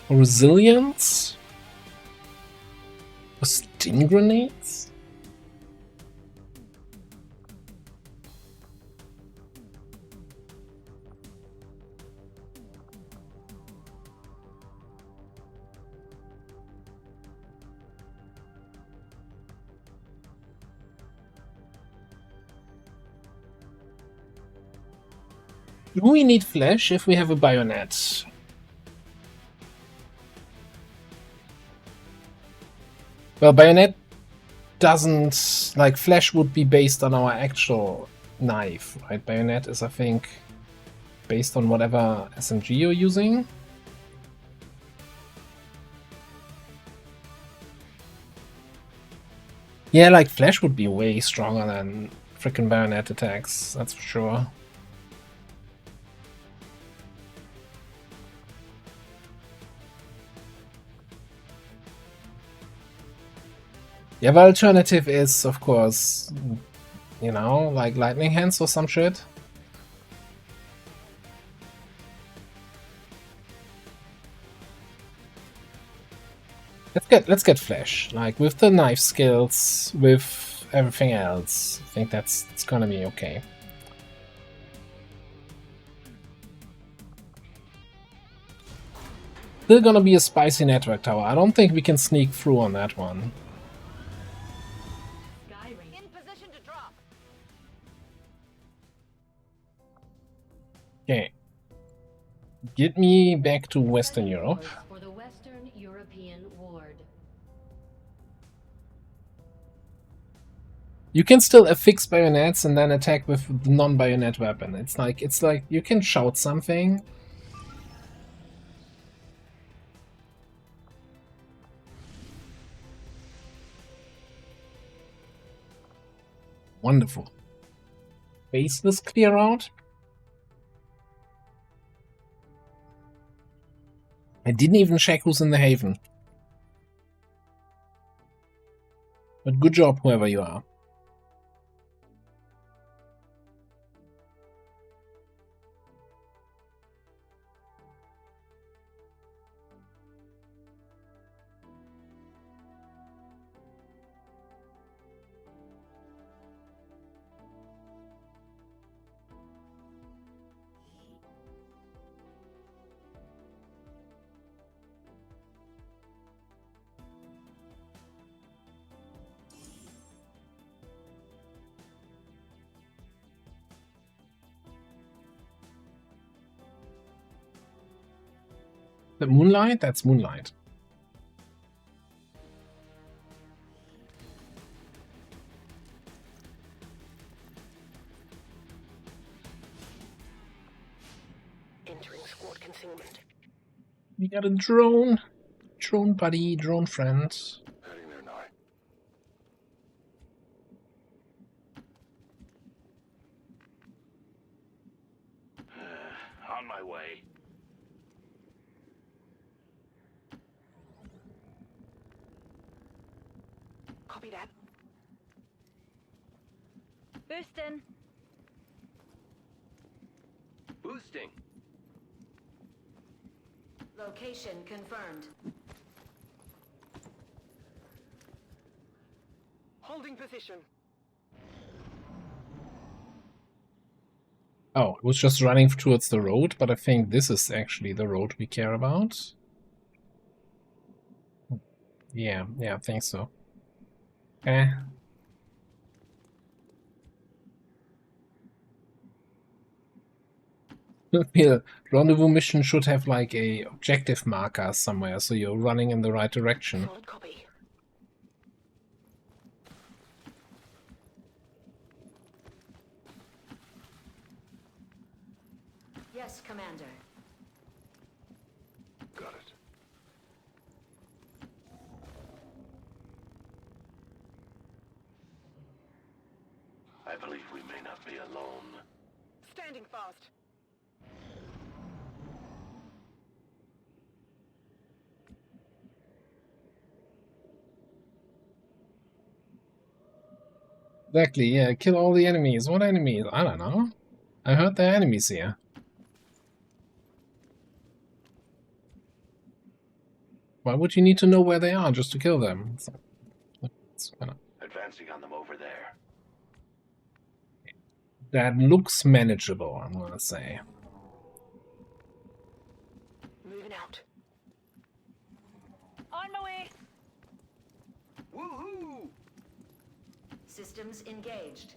[SPEAKER 1] For resilience? For sting grenades? Do we need flash if we have a bayonet? Well, bayonet doesn't... like, flash would be based on our actual knife, right? Bayonet is, I think, based on whatever SMG you're using. Yeah, like, flash would be way stronger than frickin' bayonet attacks, that's for sure. Yeah, the alternative is, of course, you know, like lightning hands or some shit. Let's get Flash. Like with the knife skills, with everything else, I think it's gonna be okay. Still gonna be a spicy network tower. I don't think we can sneak through on that one.
[SPEAKER 6] In position to drop.
[SPEAKER 1] Okay. Get me back to Western Europe.
[SPEAKER 14] For the Western European ward.
[SPEAKER 1] You can still affix bayonets and then attack with the non-bayonet weapon. It's like you can shout something. Wonderful. Baseless clear out. I didn't even check who's in the haven. But good job, whoever you are. The Moonlight? That's Moonlight.
[SPEAKER 6] Entering squad concealment.
[SPEAKER 1] We got a drone. Drone buddy, drone friend.
[SPEAKER 9] Heading there now.
[SPEAKER 13] On my way.
[SPEAKER 6] Copy that.
[SPEAKER 4] Boosting.
[SPEAKER 11] Boosting.
[SPEAKER 14] Location confirmed.
[SPEAKER 6] Holding position.
[SPEAKER 1] Oh, it was just running towards the road, but I think this is actually the road we care about. Yeah, I think so. The rendezvous mission should have like a objective marker somewhere, so you're running in the right direction.
[SPEAKER 6] Solid copy.
[SPEAKER 14] Yes, Commander.
[SPEAKER 9] Got it.
[SPEAKER 11] I believe we may not be alone.
[SPEAKER 6] Standing fast.
[SPEAKER 1] Exactly, yeah, kill all the enemies. What enemies? I don't know. I heard there are enemies here. Why would you need to know where they are just to kill them? It's kinda...
[SPEAKER 11] Advancing on them over there.
[SPEAKER 1] That looks manageable, I'm gonna say.
[SPEAKER 6] Moving out.
[SPEAKER 4] On my way.
[SPEAKER 11] Woohoo!
[SPEAKER 14] Systems engaged.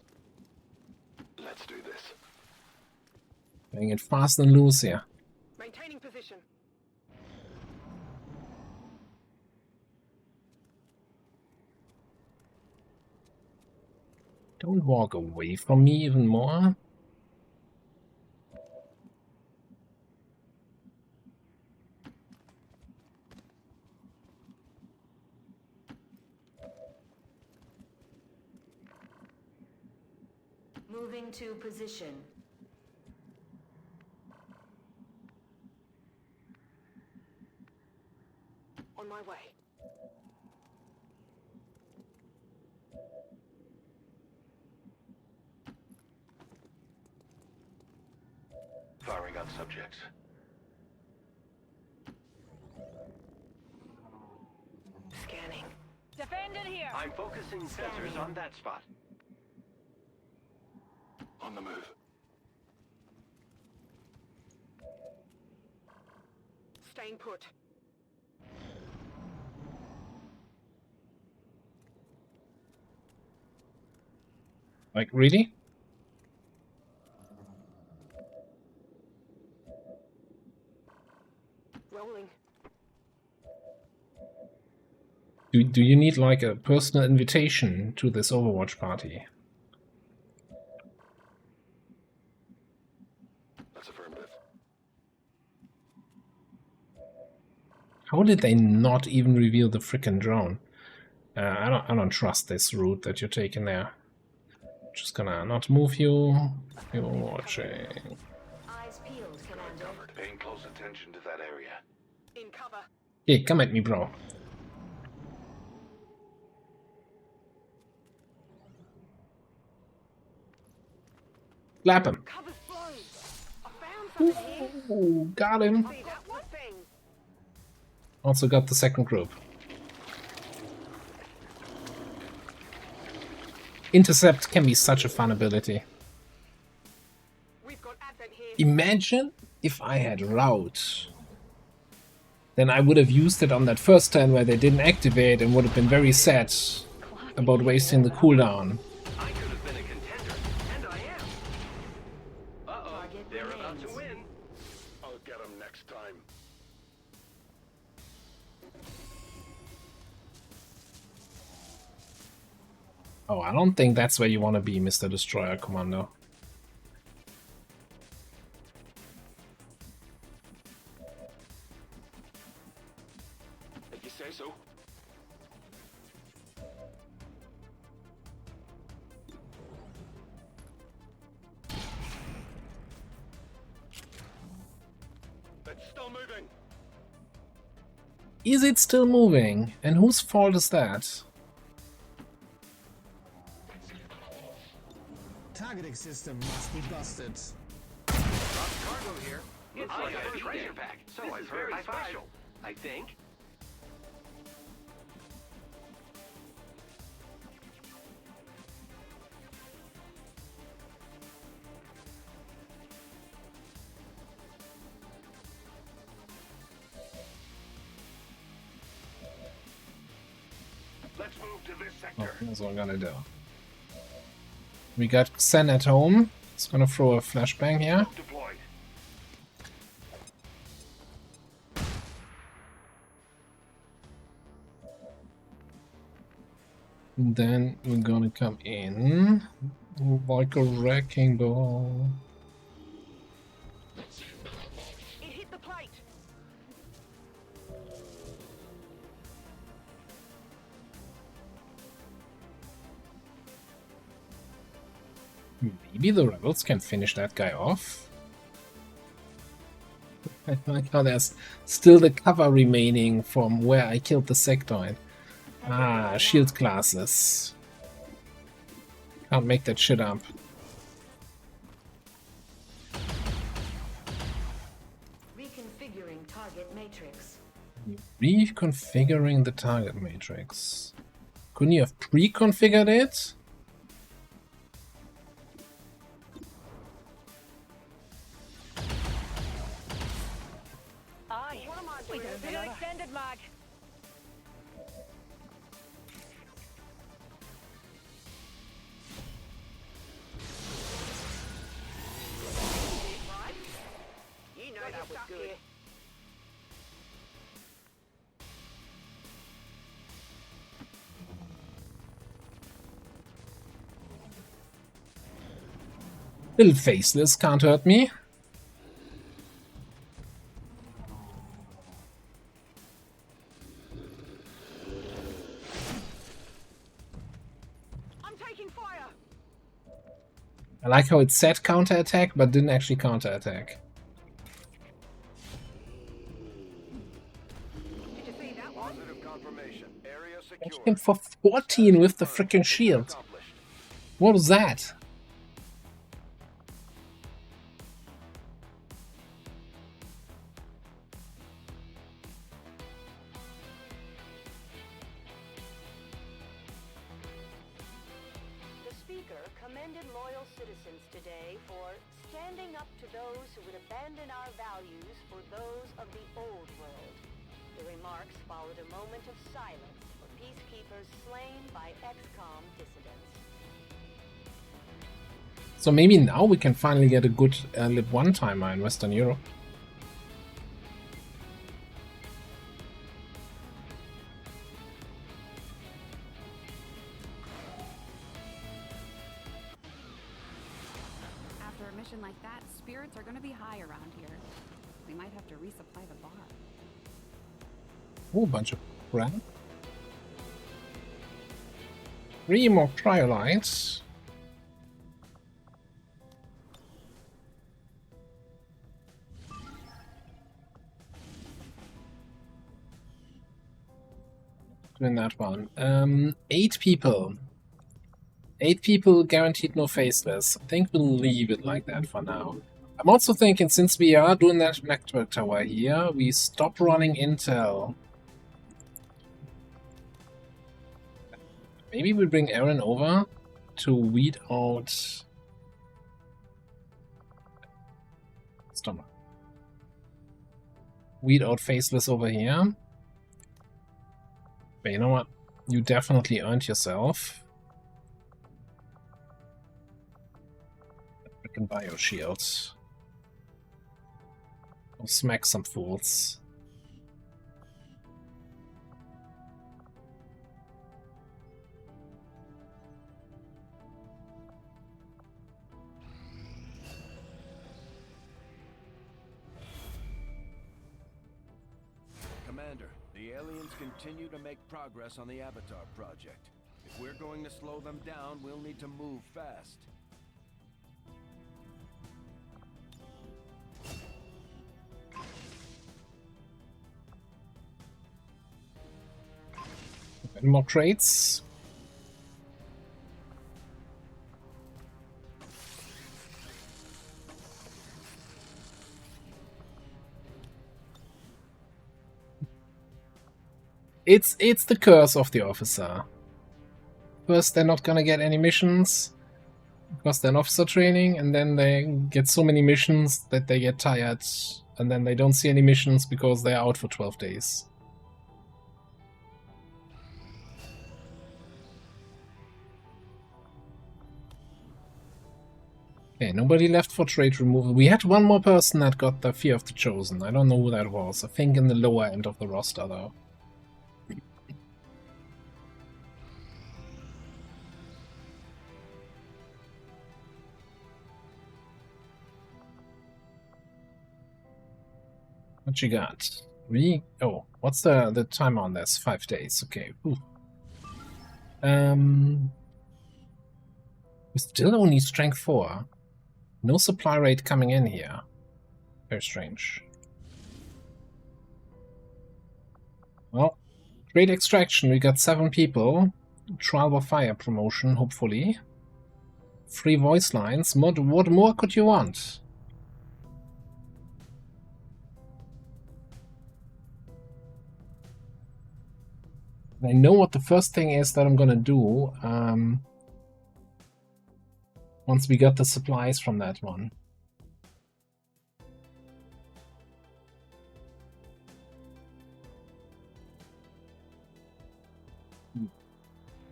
[SPEAKER 9] Let's do this.
[SPEAKER 1] Playing it fast and loose here.
[SPEAKER 6] Maintaining position.
[SPEAKER 1] Don't walk away from me even more.
[SPEAKER 4] Moving to position.
[SPEAKER 6] On my way.
[SPEAKER 3] Firing on subjects.
[SPEAKER 6] Scanning.
[SPEAKER 4] Defended here!
[SPEAKER 3] I'm focusing sensors on that spot. On the move.
[SPEAKER 6] Staying put.
[SPEAKER 1] Like, really?
[SPEAKER 6] Rolling.
[SPEAKER 1] Do you need like a personal invitation to this Overwatch party?
[SPEAKER 3] That's affirmative.
[SPEAKER 1] How did they not even reveal the frickin' drone? I don't trust this route that you're taking there. Just gonna not move you. You're watching.
[SPEAKER 4] Eyes peeled, Commander.
[SPEAKER 3] Paying close attention to that area.
[SPEAKER 6] In cover.
[SPEAKER 1] Hey, come at me, bro. Slap him.
[SPEAKER 6] Cover's blown. I found something here.
[SPEAKER 1] Ooh, got him.
[SPEAKER 6] See that one thing.
[SPEAKER 1] Also got the second group. Intercept can be such a fun ability.
[SPEAKER 6] We've got advent here.
[SPEAKER 1] Imagine if I had route. Then I would have used it on that first turn where they didn't activate and would have been very sad about wasting the cooldown.
[SPEAKER 3] I could have been a contender, and I am. Uh-oh, they're about to win. I'll get them next time.
[SPEAKER 1] Oh, I don't think that's where you want to be, Mr. Destroyer Commando.
[SPEAKER 3] If you say so. It's still moving.
[SPEAKER 1] Is it still moving? And whose fault is that?
[SPEAKER 15] Targeting system must be busted.
[SPEAKER 3] Cargo here. It's like a treasure pack. So I've heard. High five. I think. Let's move to this
[SPEAKER 1] Oh,
[SPEAKER 3] sector.
[SPEAKER 1] that's what I'm gonna do. We got Xen at home. It's gonna throw a flashbang here.
[SPEAKER 3] Deployed.
[SPEAKER 1] And then we're gonna come in like a wrecking ball.
[SPEAKER 6] It hit the plate.
[SPEAKER 1] Maybe the rebels can finish that guy off. I like how there's still the cover remaining from where I killed the sectoid. Ah, shield classes. Can't make that shit up.
[SPEAKER 4] Reconfiguring target matrix.
[SPEAKER 1] Reconfiguring the target matrix. Couldn't you have pre-configured it?
[SPEAKER 6] Aye. What am I doing? We don't extended mag. Right? You know that was good. Here.
[SPEAKER 1] Little faceless can't hurt me.
[SPEAKER 6] I'm taking fire.
[SPEAKER 1] I like how it said counterattack, but didn't actually counterattack.
[SPEAKER 3] Positive confirmation. Area secure.
[SPEAKER 1] Him for 14 with the freaking shield. What was that?
[SPEAKER 10] The speaker commended loyal citizens today for standing up to those who would abandon our values for those of the old world. The remarks followed a moment of silence for peacekeepers slain by XCOM dissidents.
[SPEAKER 1] So maybe now we can finally get a good LWOTC timer in Western Europe.
[SPEAKER 8] After a mission like that, spirits are going to be high around here. We might have to resupply the bar.
[SPEAKER 1] Oh, a bunch of crap. 3 more cryolites. Doing that one. 8 people. 8 people guaranteed no faceless. I think we'll leave it like that for now. I'm also thinking, since we are doing that network tower here, we stop running intel. Maybe we bring Aaron over to weed out... Stomach. Weed out faceless over here. But you know what? You definitely earned yourself. Freaking bio shields. I'll smack some fools.
[SPEAKER 11] Commander, the aliens continue to make progress on the Avatar project. If we're going to slow them down, we'll need to move fast.
[SPEAKER 1] Any more crates? It's the curse of the officer. First, they're not gonna get any missions because they're in officer training, and then they get so many missions that they get tired, and then they don't see any missions because they're out for 12 days. Okay, nobody left for trade removal. We had one more person that got the Fear of the Chosen. I don't know who that was. I think in the lower end of the roster, though. What you got? Oh, what's the timer on this? 5 days. Okay. Ooh. We still only strength 4. No supply rate coming in here. Very strange. Well, great extraction. We got 7 people. Trial by fire promotion, hopefully. 3 voice lines. What more could you want? I know what the first thing is that I'm gonna do once we got the supplies from that one.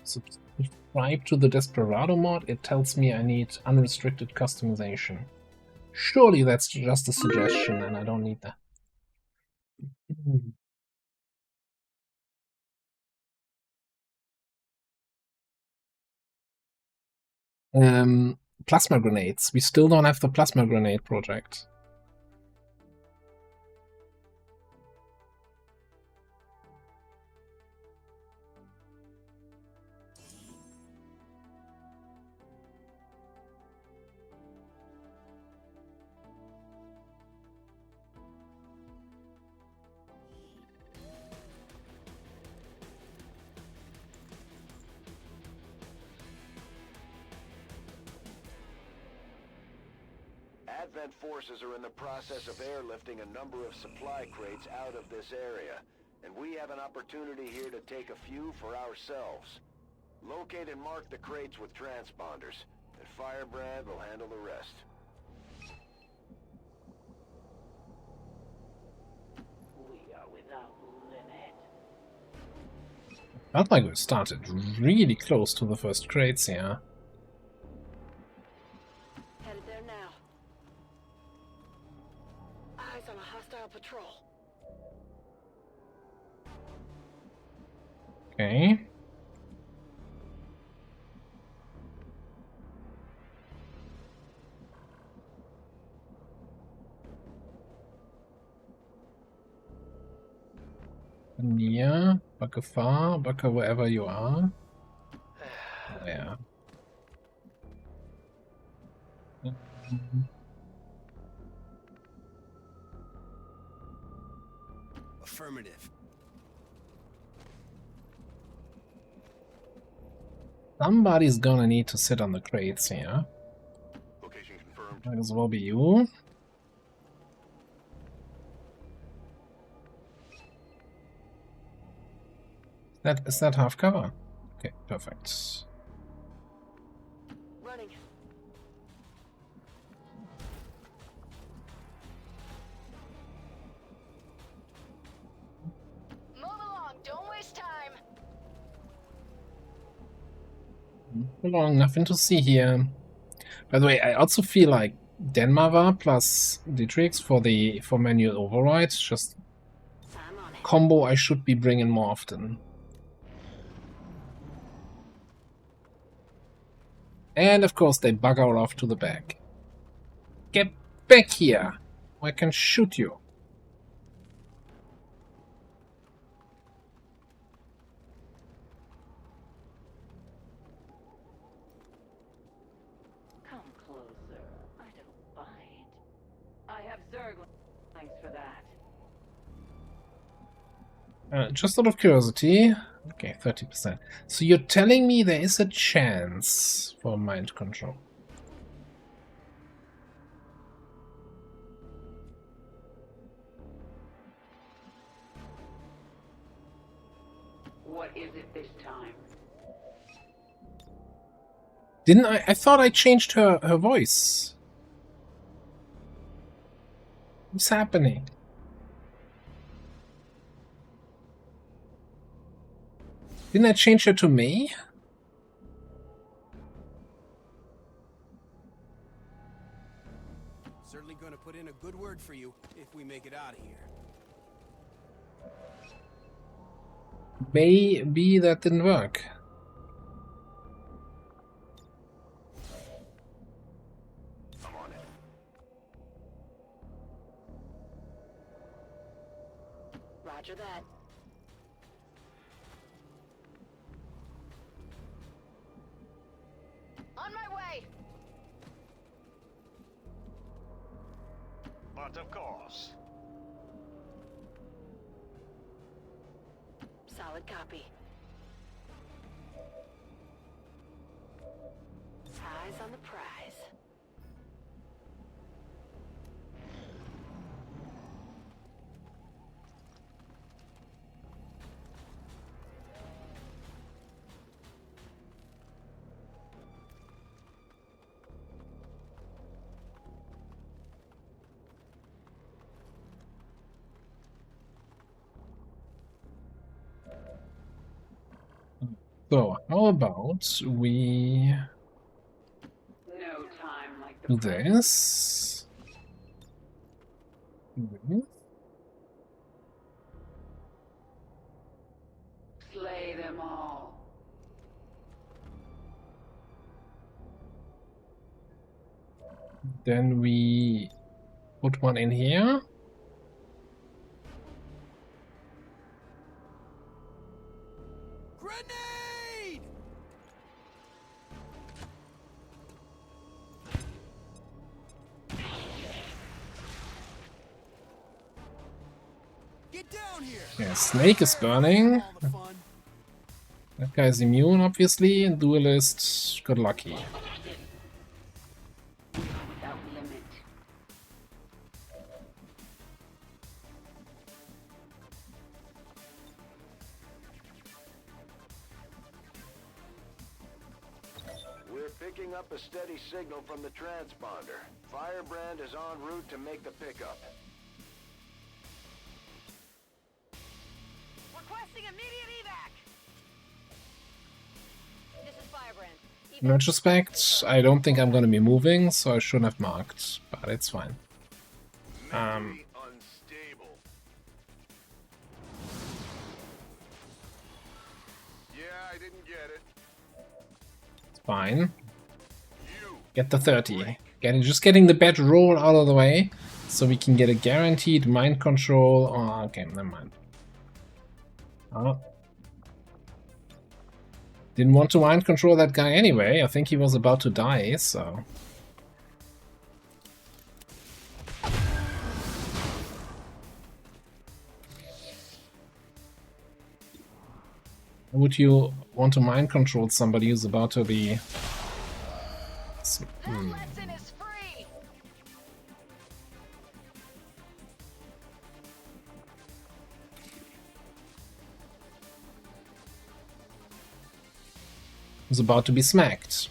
[SPEAKER 1] Subscribe to the Desperado mod. It tells me I need unrestricted customization. Surely that's just a suggestion and I don't need that. Plasma grenades. We still don't have the plasma grenade project.
[SPEAKER 3] Advent forces are in the process of airlifting a number of supply crates out of this area, and we have an opportunity here to take a few for ourselves. Locate and mark the crates with transponders, and Firebrand will handle the rest.
[SPEAKER 4] We are without limit.
[SPEAKER 1] Felt like we started really close to the first crates here.
[SPEAKER 6] Headed there now. Eyes on a hostile patrol.
[SPEAKER 1] Okay. Near, Backe far, Backe wherever you are. There.
[SPEAKER 11] Affirmative.
[SPEAKER 1] Somebody's gonna need to sit on the crates here.
[SPEAKER 9] Location confirmed.
[SPEAKER 1] Might as well be you. Is that half cover? Okay, perfect.
[SPEAKER 6] Running. Move along, don't waste time.
[SPEAKER 1] Long, nothing to see here. By the way, I also feel like Denmava plus Dietrich for manual overrides, just combo I should be bringing more often. And of course they bugger off to the back. Get back here! Or I can shoot you.
[SPEAKER 4] Come closer. I don't bite. I have Zerg. Thanks for that.
[SPEAKER 1] Just out of curiosity. Okay, 30%. So you're telling me there is a chance for mind control?
[SPEAKER 4] What is it this time?
[SPEAKER 1] Didn't I? I thought I changed her voice. What's happening? Didn't I change her to me?
[SPEAKER 11] Certainly gonna put in a good word for you if we make it out of here.
[SPEAKER 1] Maybe that didn't work.
[SPEAKER 3] I'm on it.
[SPEAKER 6] Roger that. On my way!
[SPEAKER 2] But of course.
[SPEAKER 6] Solid copy. Eyes on the prize.
[SPEAKER 1] So, how about we
[SPEAKER 4] No time like
[SPEAKER 1] do
[SPEAKER 4] the
[SPEAKER 1] this?
[SPEAKER 4] Slay them all.
[SPEAKER 1] Then we put one in here.
[SPEAKER 11] Grenade! Get down here!
[SPEAKER 1] Yeah, Snake is burning. That guy's immune, obviously. Duelist got lucky.
[SPEAKER 4] Without limit.
[SPEAKER 3] Picking up a steady signal from the transponder. Firebrand is en route to make the pickup.
[SPEAKER 6] Requesting immediate evac. This is Firebrand.
[SPEAKER 1] In retrospect, I don't think I'm gonna be moving, so I shouldn't have marked, but it's fine.
[SPEAKER 3] Unstable. Yeah, I didn't get it.
[SPEAKER 1] It's fine. Get the 30. Just getting the bad roll out of the way, so we can get a guaranteed mind control. Oh, okay, never mind. Oh. Didn't want to mind control that guy anyway. I think he was about to die, so... Would you want to mind control somebody who's about to be... Who's about to be smacked?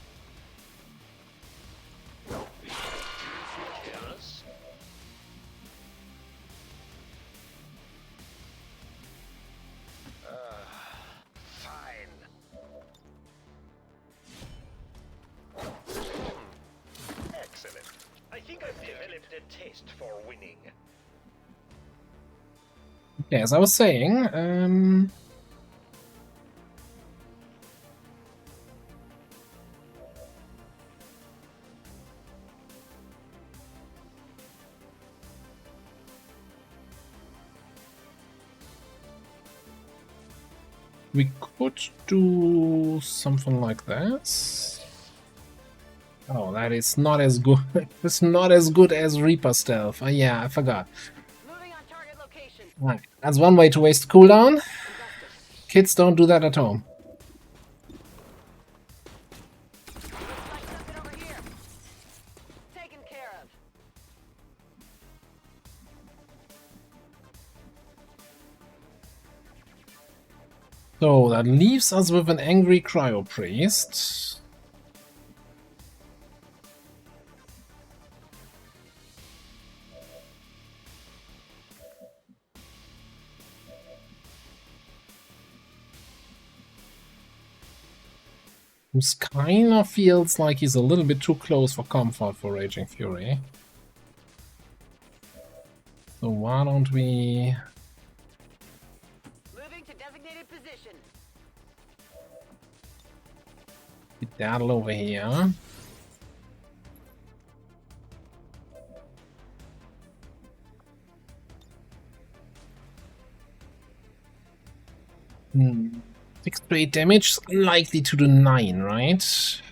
[SPEAKER 2] Excellent. I think I've developed a taste for winning.
[SPEAKER 1] Okay, as I was saying, we could do something like this. Oh, that is not as good. It's not as good as Reaper Stealth. Oh, yeah, I forgot. Right, that's one way to waste cooldown. Kids don't do that at home. So that leaves us with an angry cryo priest. Who's kind of feels like he's a little bit too close for comfort for Raging Fury. So why don't we...
[SPEAKER 6] Moving to designated position.
[SPEAKER 1] Daddle over here. Hmm. 6 to 8 damage, likely to do 9, right?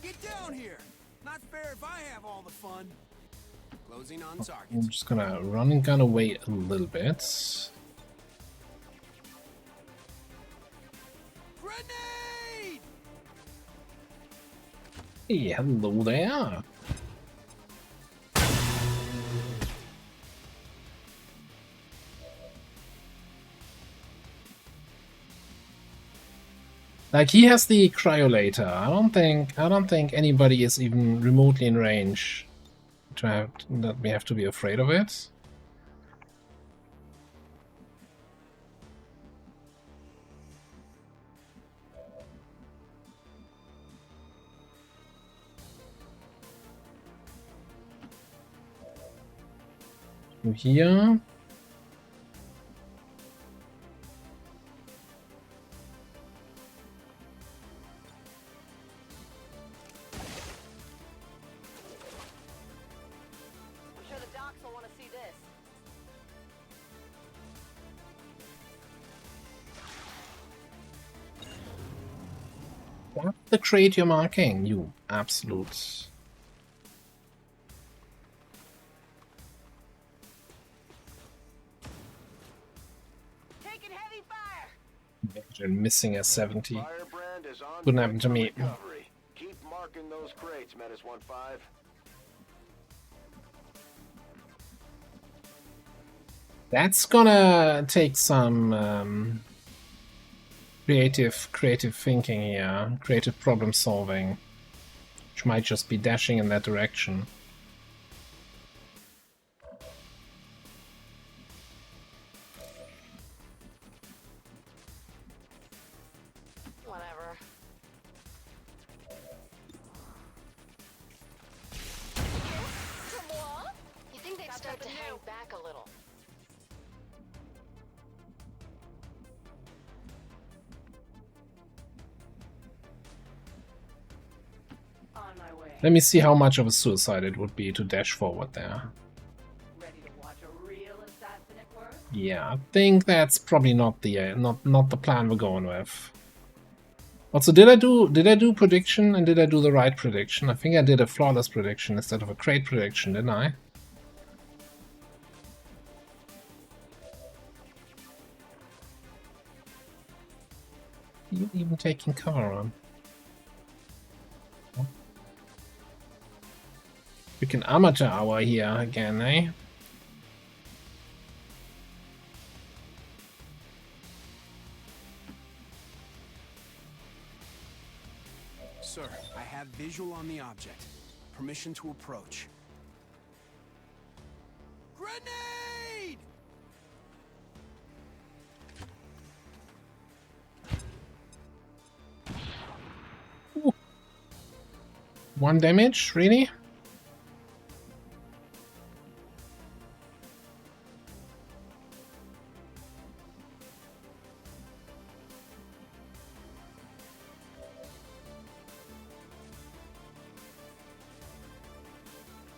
[SPEAKER 11] Get down here! Not fair if I have all the fun. Closing on target.
[SPEAKER 1] I'm just gonna run and gun away a little bit.
[SPEAKER 11] Grenade!
[SPEAKER 1] Hey, hello there. Like, he has the cryolator. I don't think anybody is even remotely in range to have that we have to be afraid of it. So here. What the crate you're marking, you absolute...
[SPEAKER 6] Taking heavy fire.
[SPEAKER 1] Imagine missing a 70. Couldn't happen to me.
[SPEAKER 3] Keep marking those crates, Menace 1-5.
[SPEAKER 1] That's gonna take some creative thinking here, creative problem solving, which might just be dashing in that direction.
[SPEAKER 6] Whatever. You think they'd start to hang back a little?
[SPEAKER 4] On my way.
[SPEAKER 1] Let me see how much of a suicide it would be to dash forward there.
[SPEAKER 4] Ready to watch a real assassin at work?
[SPEAKER 1] Yeah, I think that's probably not the not the plan we're going with. Also, did I do prediction, and did I do the right prediction? I think I did a flawless prediction instead of a great prediction, didn't I? You even taking cover on? Freaking amateur hour here again, eh?
[SPEAKER 16] Sir, I have visual on the object. Permission to approach. Grenade!
[SPEAKER 1] Ooh. 1 damage, really?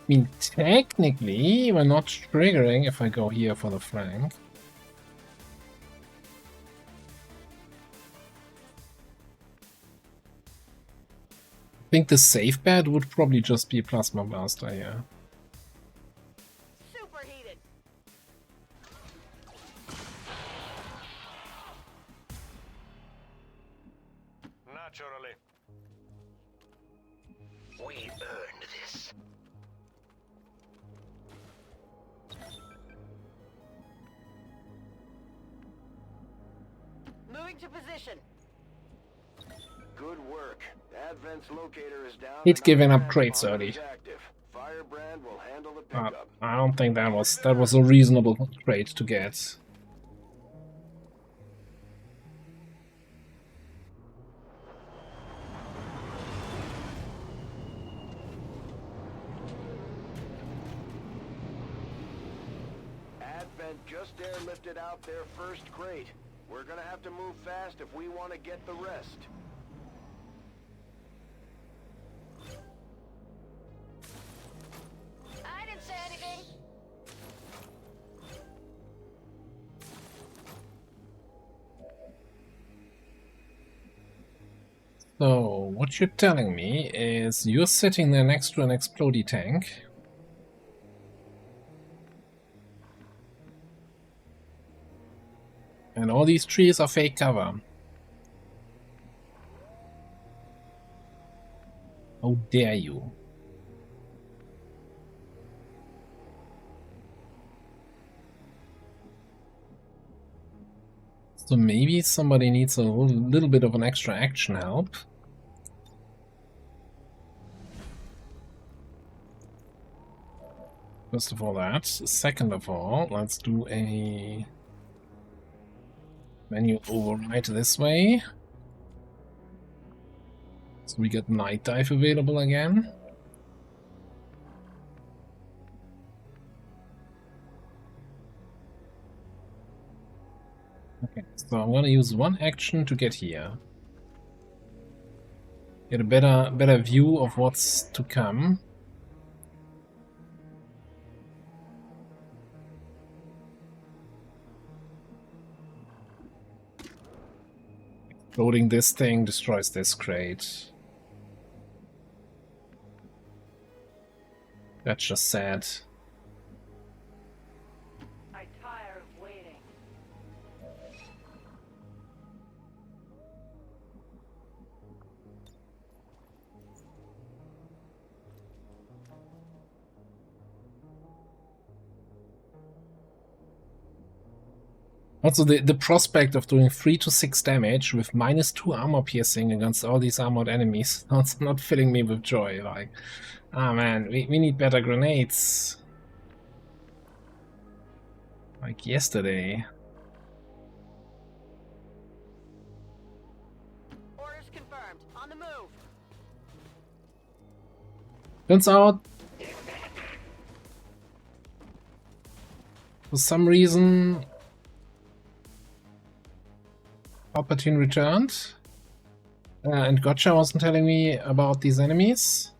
[SPEAKER 1] I mean, technically, we're not triggering if I go here for the flank. I think the safe bet would probably just be a Plasma Blaster here.
[SPEAKER 6] Superheated.
[SPEAKER 2] Naturally.
[SPEAKER 3] We earned this.
[SPEAKER 6] Moving to position.
[SPEAKER 3] Good work. Advent's locator is down.
[SPEAKER 1] It's
[SPEAKER 3] and
[SPEAKER 1] giving up
[SPEAKER 3] our
[SPEAKER 1] crates
[SPEAKER 3] transponder
[SPEAKER 1] early.
[SPEAKER 3] is active. Firebrand will handle the pickup.
[SPEAKER 1] I don't think that was a reasonable crate to get.
[SPEAKER 3] Advent just airlifted out their first crate. We're gonna have to move fast if we want to get the rest.
[SPEAKER 6] I didn't say anything.
[SPEAKER 1] So, what you're telling me is you're sitting there next to an explodey tank. And all these trees are fake cover. How dare you? So maybe somebody needs a little bit of an extra action help. First of all that. Second of all, let's do a menu override this way. So we get Night Dive available again. Okay, so I'm gonna use one action to get here. Get a better view of what's to come. Exploding this thing destroys this crate. That's just sad.
[SPEAKER 4] I tire of waiting.
[SPEAKER 1] Also, the prospect of doing 3 to 6 damage with -2 armor piercing against all these armored enemies that's not filling me with joy. Like, ah man, we need better grenades. Like yesterday.
[SPEAKER 6] Orders confirmed. On the move.
[SPEAKER 1] Turns out, for some reason, Palpatine returned, and Gotcha wasn't telling me about these enemies.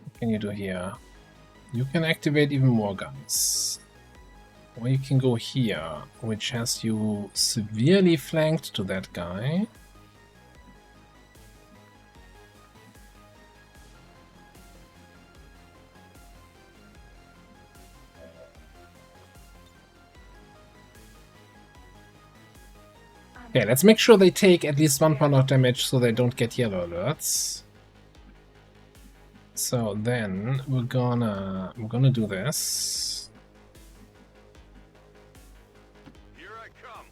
[SPEAKER 1] What can you do here? You can activate even more guns. Or you can go here, which has you severely flanked to that guy. Okay, let's make sure they take at least 1 point of damage so they don't get yellow alerts. So then we're gonna do this.
[SPEAKER 13] Here I come.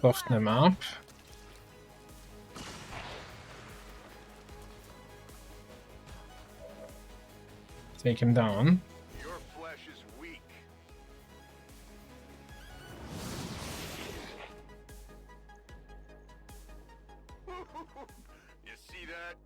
[SPEAKER 1] Soften him up. Take him down.
[SPEAKER 13] Your flesh is weak. You see that?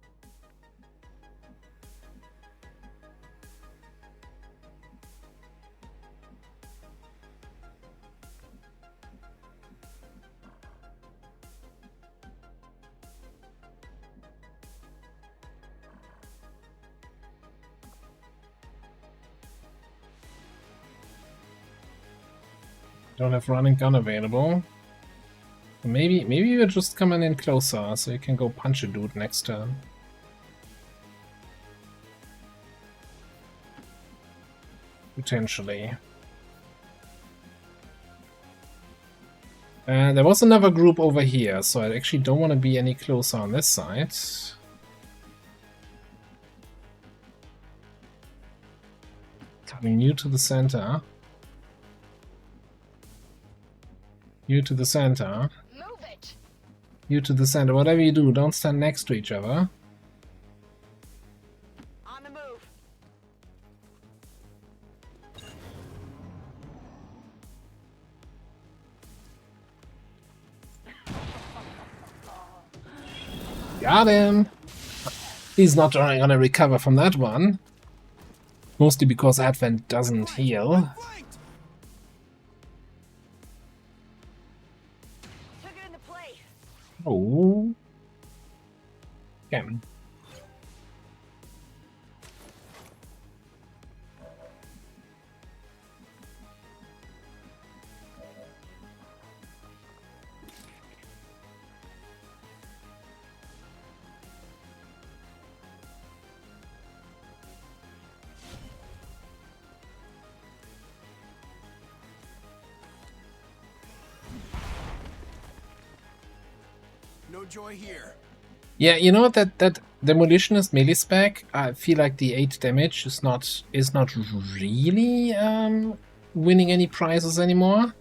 [SPEAKER 1] Don't have running gun available. Maybe you're just coming in closer so you can go punch a dude next turn. Potentially. There was another group over here, so I actually don't want to be any closer on this side. Coming new to the center. You to the center.
[SPEAKER 6] Move it.
[SPEAKER 1] You to the center. Whatever you do, don't stand next to each other.
[SPEAKER 6] On the move.
[SPEAKER 1] Got him! He's not gonna recover from that one. Mostly because Advent doesn't heal. Oh. Okay.
[SPEAKER 16] No joy here.
[SPEAKER 1] Yeah, you know that demolitionist melee spec. I feel like the 8 damage is not really winning any prizes anymore.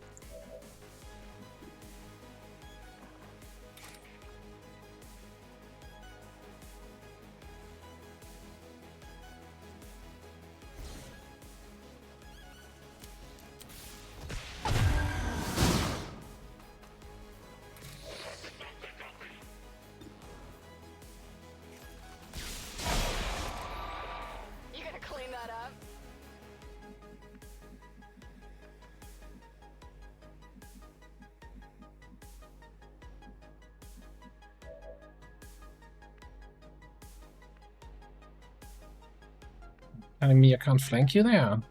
[SPEAKER 1] telling me I can't flank you there?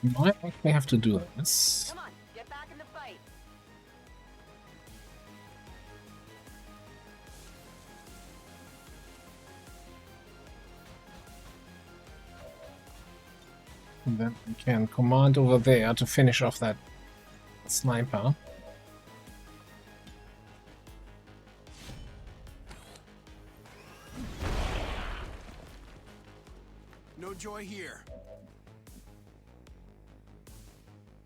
[SPEAKER 1] You might actually have to do this.
[SPEAKER 6] Come on, get back in the fight.
[SPEAKER 1] And then we can command over there to finish off that sniper.
[SPEAKER 16] No joy here.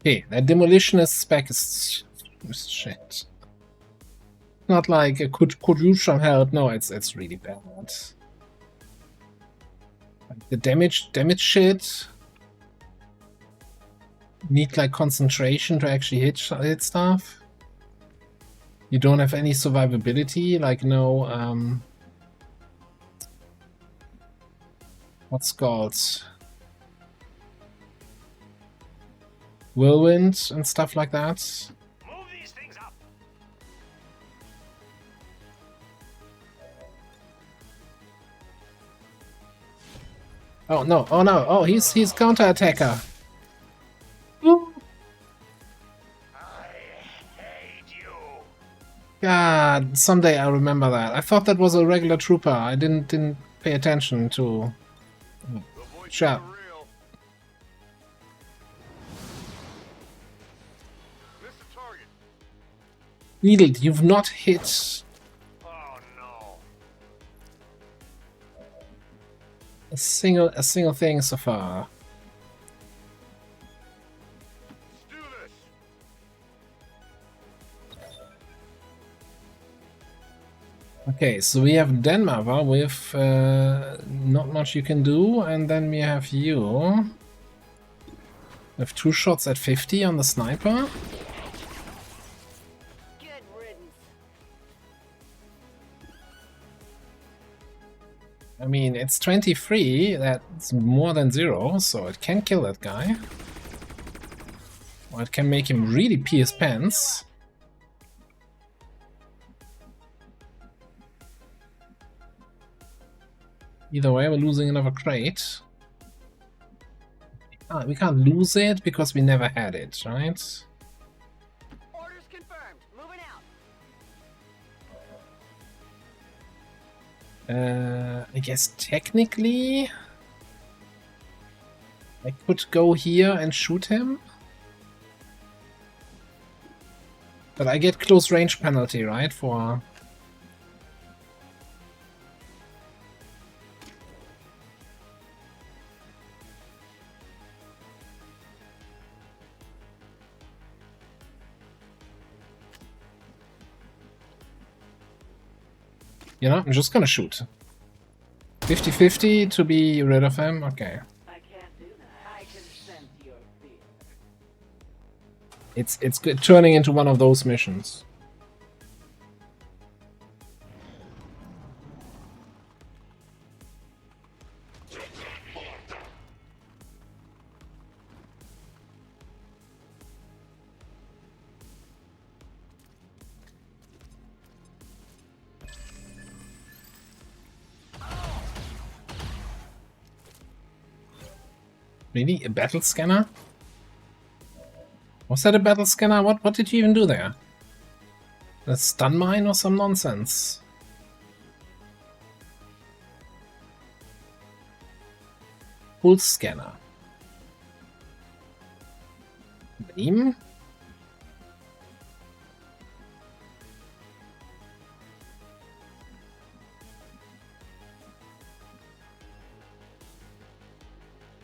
[SPEAKER 1] Okay, that demolitionist spec is shit. Not like could use some help. No, it's really bad. Like the damage shit need like concentration to actually hit stuff. You don't have any survivability, like no what's called whirlwind and stuff like that.
[SPEAKER 2] Move these things up.
[SPEAKER 1] Oh no, oh no, oh he's counter-attacker. God, someday I'll remember that. I thought that was a regular trooper. I didn't pay attention to. Shut up. Needled, you've not hit.
[SPEAKER 2] Oh no.
[SPEAKER 1] A single thing so far. Okay, so we have Denmark with not much you can do, and then we have you with 2 shots at 50 on the sniper.
[SPEAKER 6] Good riddance.
[SPEAKER 1] I mean, it's 23, that's more than 0, so it can kill that guy. Or it can make him really pee his pants. Either way, we're losing another crate. We can't lose it because we never had it, right?
[SPEAKER 6] Orders confirmed. Moving out.
[SPEAKER 1] I guess technically I could go here and shoot him. But I get close range penalty, right? For you know, I'm just gonna shoot. 50-50 to be rid of him? Okay.
[SPEAKER 4] I can't do that. I can sense your fear.
[SPEAKER 1] It's good turning into one of those missions. Really? A battle scanner? Was that a battle scanner? What did you even do there? A stun mine or some nonsense? Pulse scanner. Beam?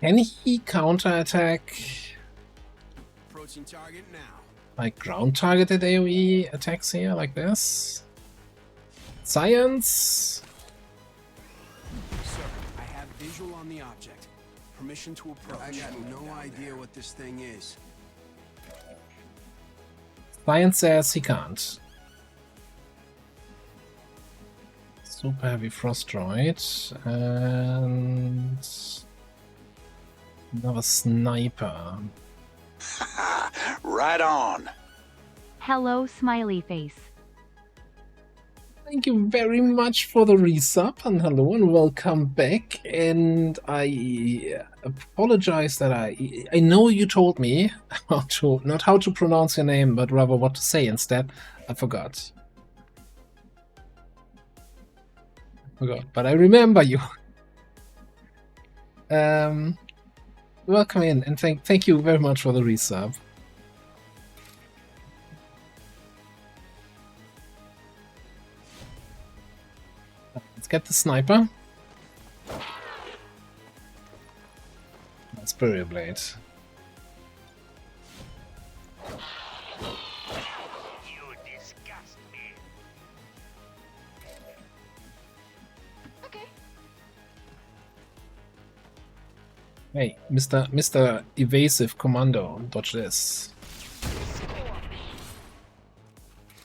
[SPEAKER 1] Can he counterattack?
[SPEAKER 16] Approaching target now.
[SPEAKER 1] Like ground targeted AoE attacks here, like this? Science!
[SPEAKER 16] Sir, I have visual on the object. Permission to approach. I got no idea what this thing is.
[SPEAKER 1] Science says he can't. Super heavy frost droid and Another sniper.
[SPEAKER 17] Right on.
[SPEAKER 18] Hello, smiley face.
[SPEAKER 1] Thank you very much for the resub, and hello and welcome back. And I apologize that I know you told me how to, not how to pronounce your name, but rather what to say instead. I forgot. But I remember you. Welcome in, and thank you very much for the resub. Let's get the sniper. Spirit Blade.
[SPEAKER 2] You disgust me.
[SPEAKER 6] Okay.
[SPEAKER 1] Hey, Mr. Evasive Commando, dodge this.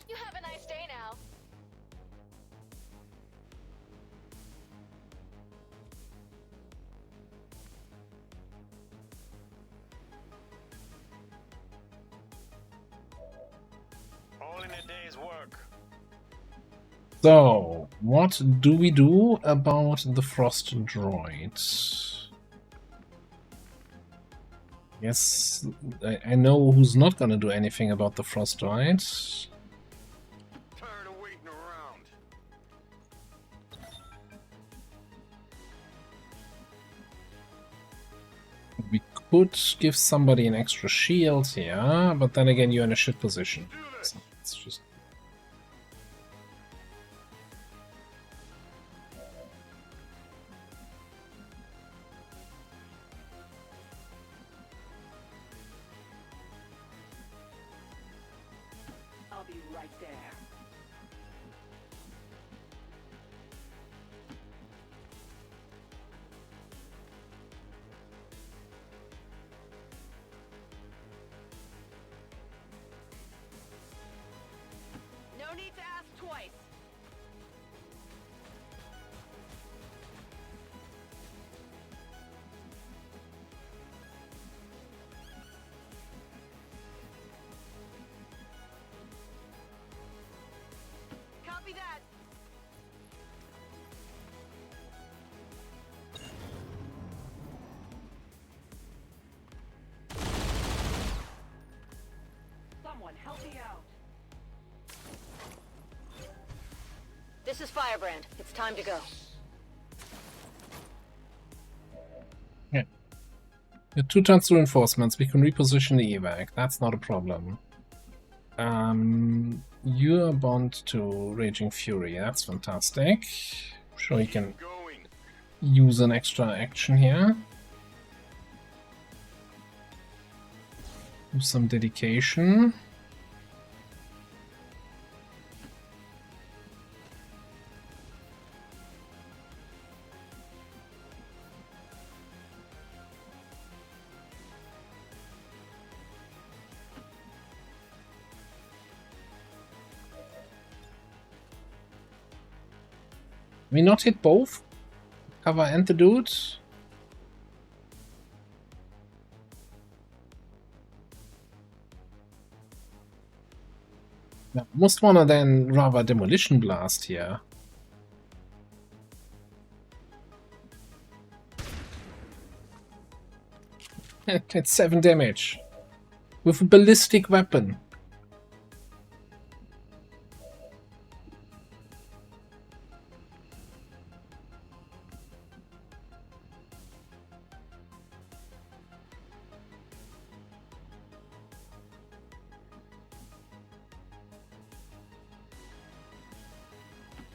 [SPEAKER 6] You have a nice day now.
[SPEAKER 2] All in a day's work.
[SPEAKER 1] So, what do we do about the Frost Droid? Yes, I know who's not gonna do anything about the Frost Droid.
[SPEAKER 2] Tired of waiting around.
[SPEAKER 1] We could give somebody an extra shield here, but then again you're in a shit position. So it's just...
[SPEAKER 4] I'll be right there.
[SPEAKER 6] No need to ask twice. Copy that.
[SPEAKER 4] Someone help me out.
[SPEAKER 6] This is Firebrand. It's time to go.
[SPEAKER 1] Yeah. The 2 turns to reinforcements, we can reposition the evac, that's not a problem. You're bound to Raging Fury, that's fantastic. I'm sure you can use an extra action here. With some dedication. We not hit both? Cover and the dude? Yeah, almost wanna then rather Demolition Blast here. It's 7 damage. With a ballistic weapon.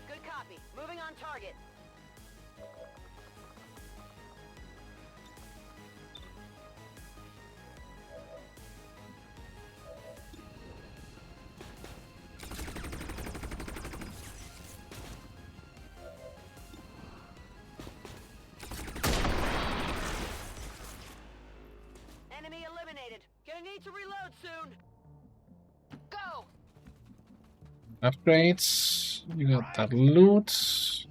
[SPEAKER 6] Good copy. Moving on target. Enemy eliminated. Gonna need to reload soon. Go!
[SPEAKER 1] Upgrades. You got that loot.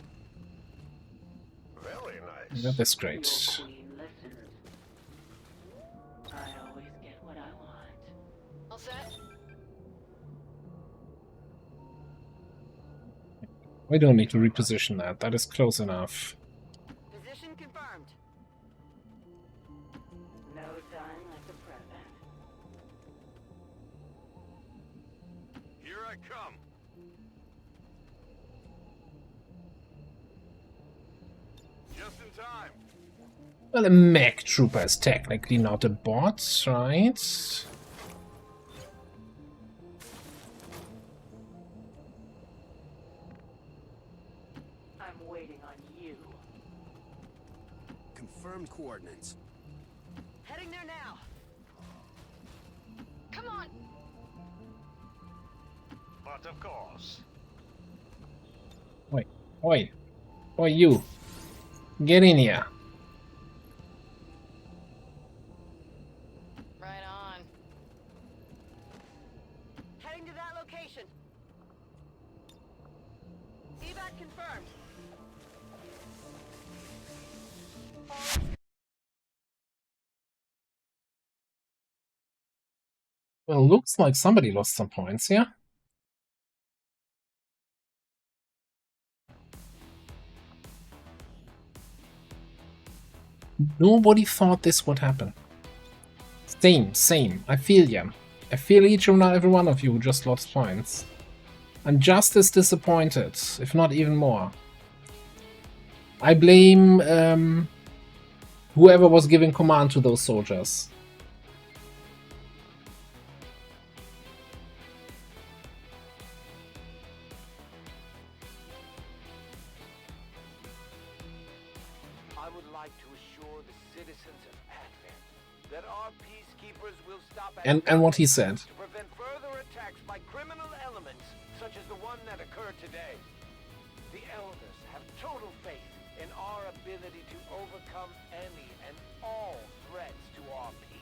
[SPEAKER 2] Very
[SPEAKER 1] You
[SPEAKER 2] nice.
[SPEAKER 1] got this great. We don't need to reposition that. That is close enough.
[SPEAKER 6] Position confirmed.
[SPEAKER 4] No time like the present.
[SPEAKER 13] Here I come. Just in time.
[SPEAKER 1] Well, a mech trooper is technically not a bot, right?
[SPEAKER 4] I'm waiting on you.
[SPEAKER 16] Confirmed coordinates.
[SPEAKER 6] Heading there now.
[SPEAKER 4] Come on!
[SPEAKER 2] But of course.
[SPEAKER 1] Oi, oi, oi, you! Get in here!
[SPEAKER 6] Right on. Heading to that location. Evac confirmed.
[SPEAKER 1] Well, looks like somebody lost some points here. Nobody thought this would happen. Same. I feel ya. I feel each and every one of you who just lost points. I'm just as disappointed, if not even more. I blame whoever was giving command to those soldiers.
[SPEAKER 11] I would like to assure the citizens of Advent that our peacekeepers will stop at
[SPEAKER 1] And what he said.
[SPEAKER 11] to prevent further attacks by criminal elements such as the one that occurred today. The elders have total faith in our ability to overcome any and all threats to our peace.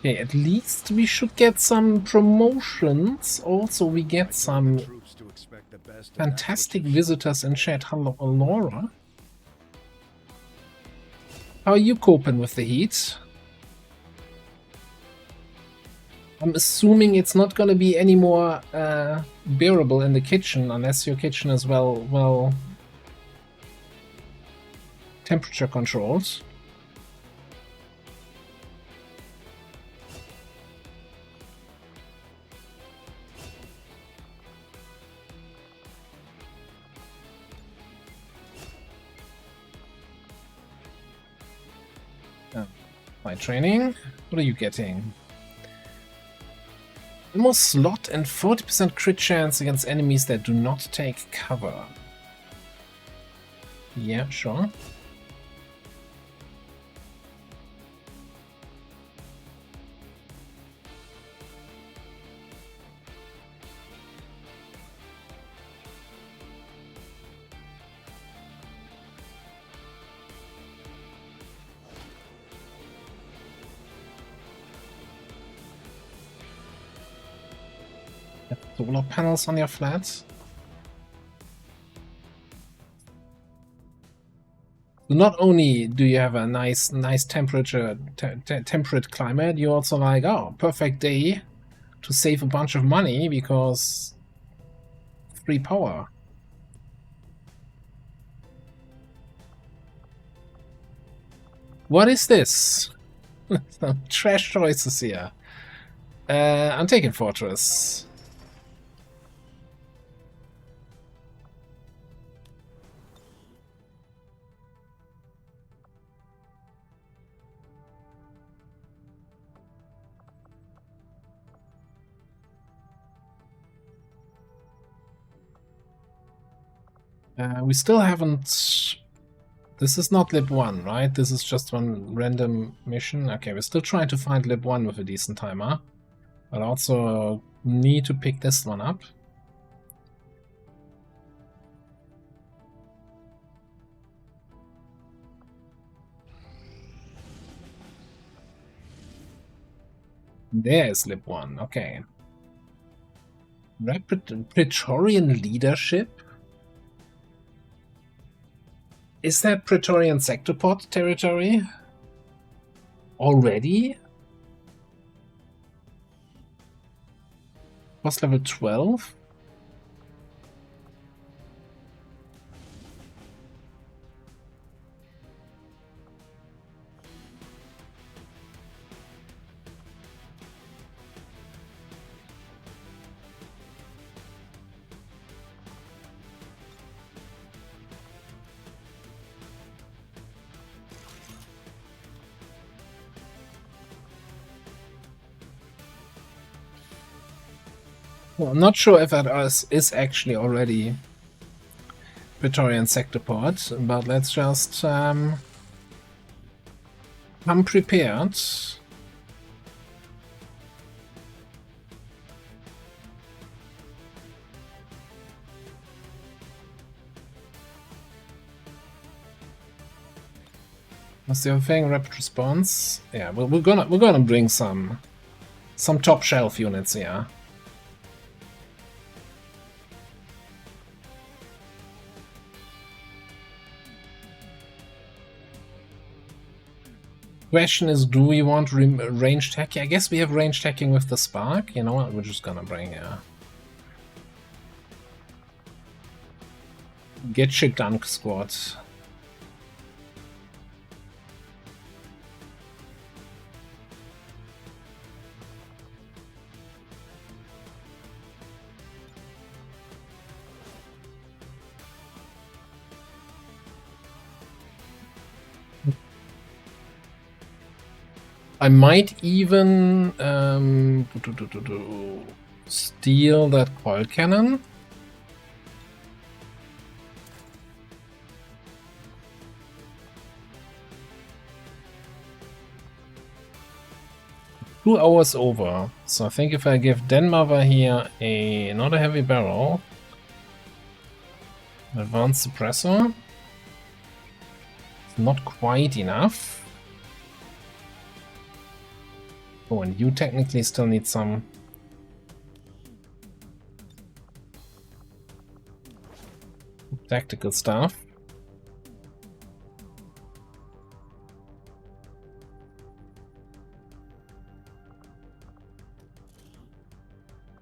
[SPEAKER 1] Okay, at least we should get some promotions. Also, we get some fantastic visitors in chat. Hello, Laura. How are you coping with the heat? I'm assuming it's not going to be any more bearable in the kitchen unless your kitchen is well temperature controlled. My training? What are you getting? More slot and 40% crit chance against enemies that do not take cover. Yeah, sure. Solar panels on your flats. So not only do you have a nice temperature, temperate climate, you're also like, oh, perfect day to save a bunch of money because free power. What is this? Some trash choices here. I'm taking Fortress. We still haven't... This is not Lib 1, right? This is just one random mission. Okay, we're still trying to find Lib 1 with a decent timer. But also need to pick this one up. There's Lib 1, okay. Rapid Praetorian leadership? Is that Praetorian Sectopod territory? Already? Was level 12? Well, I'm not sure if that is actually already Praetorian sector port, but let's just come prepared. What's the other thing? Rapid response. Yeah, well, we're gonna bring some top shelf units here. Question is, do we want ranged hacking? I guess we have ranged hacking with the spark. You know what? We're just gonna bring get shit done squad. I might even steal that coil cannon. Two hours over. So I think if I give Denmother here not a heavy barrel, an advanced suppressor, it's not quite enough. Oh, and you technically still need some tactical stuff.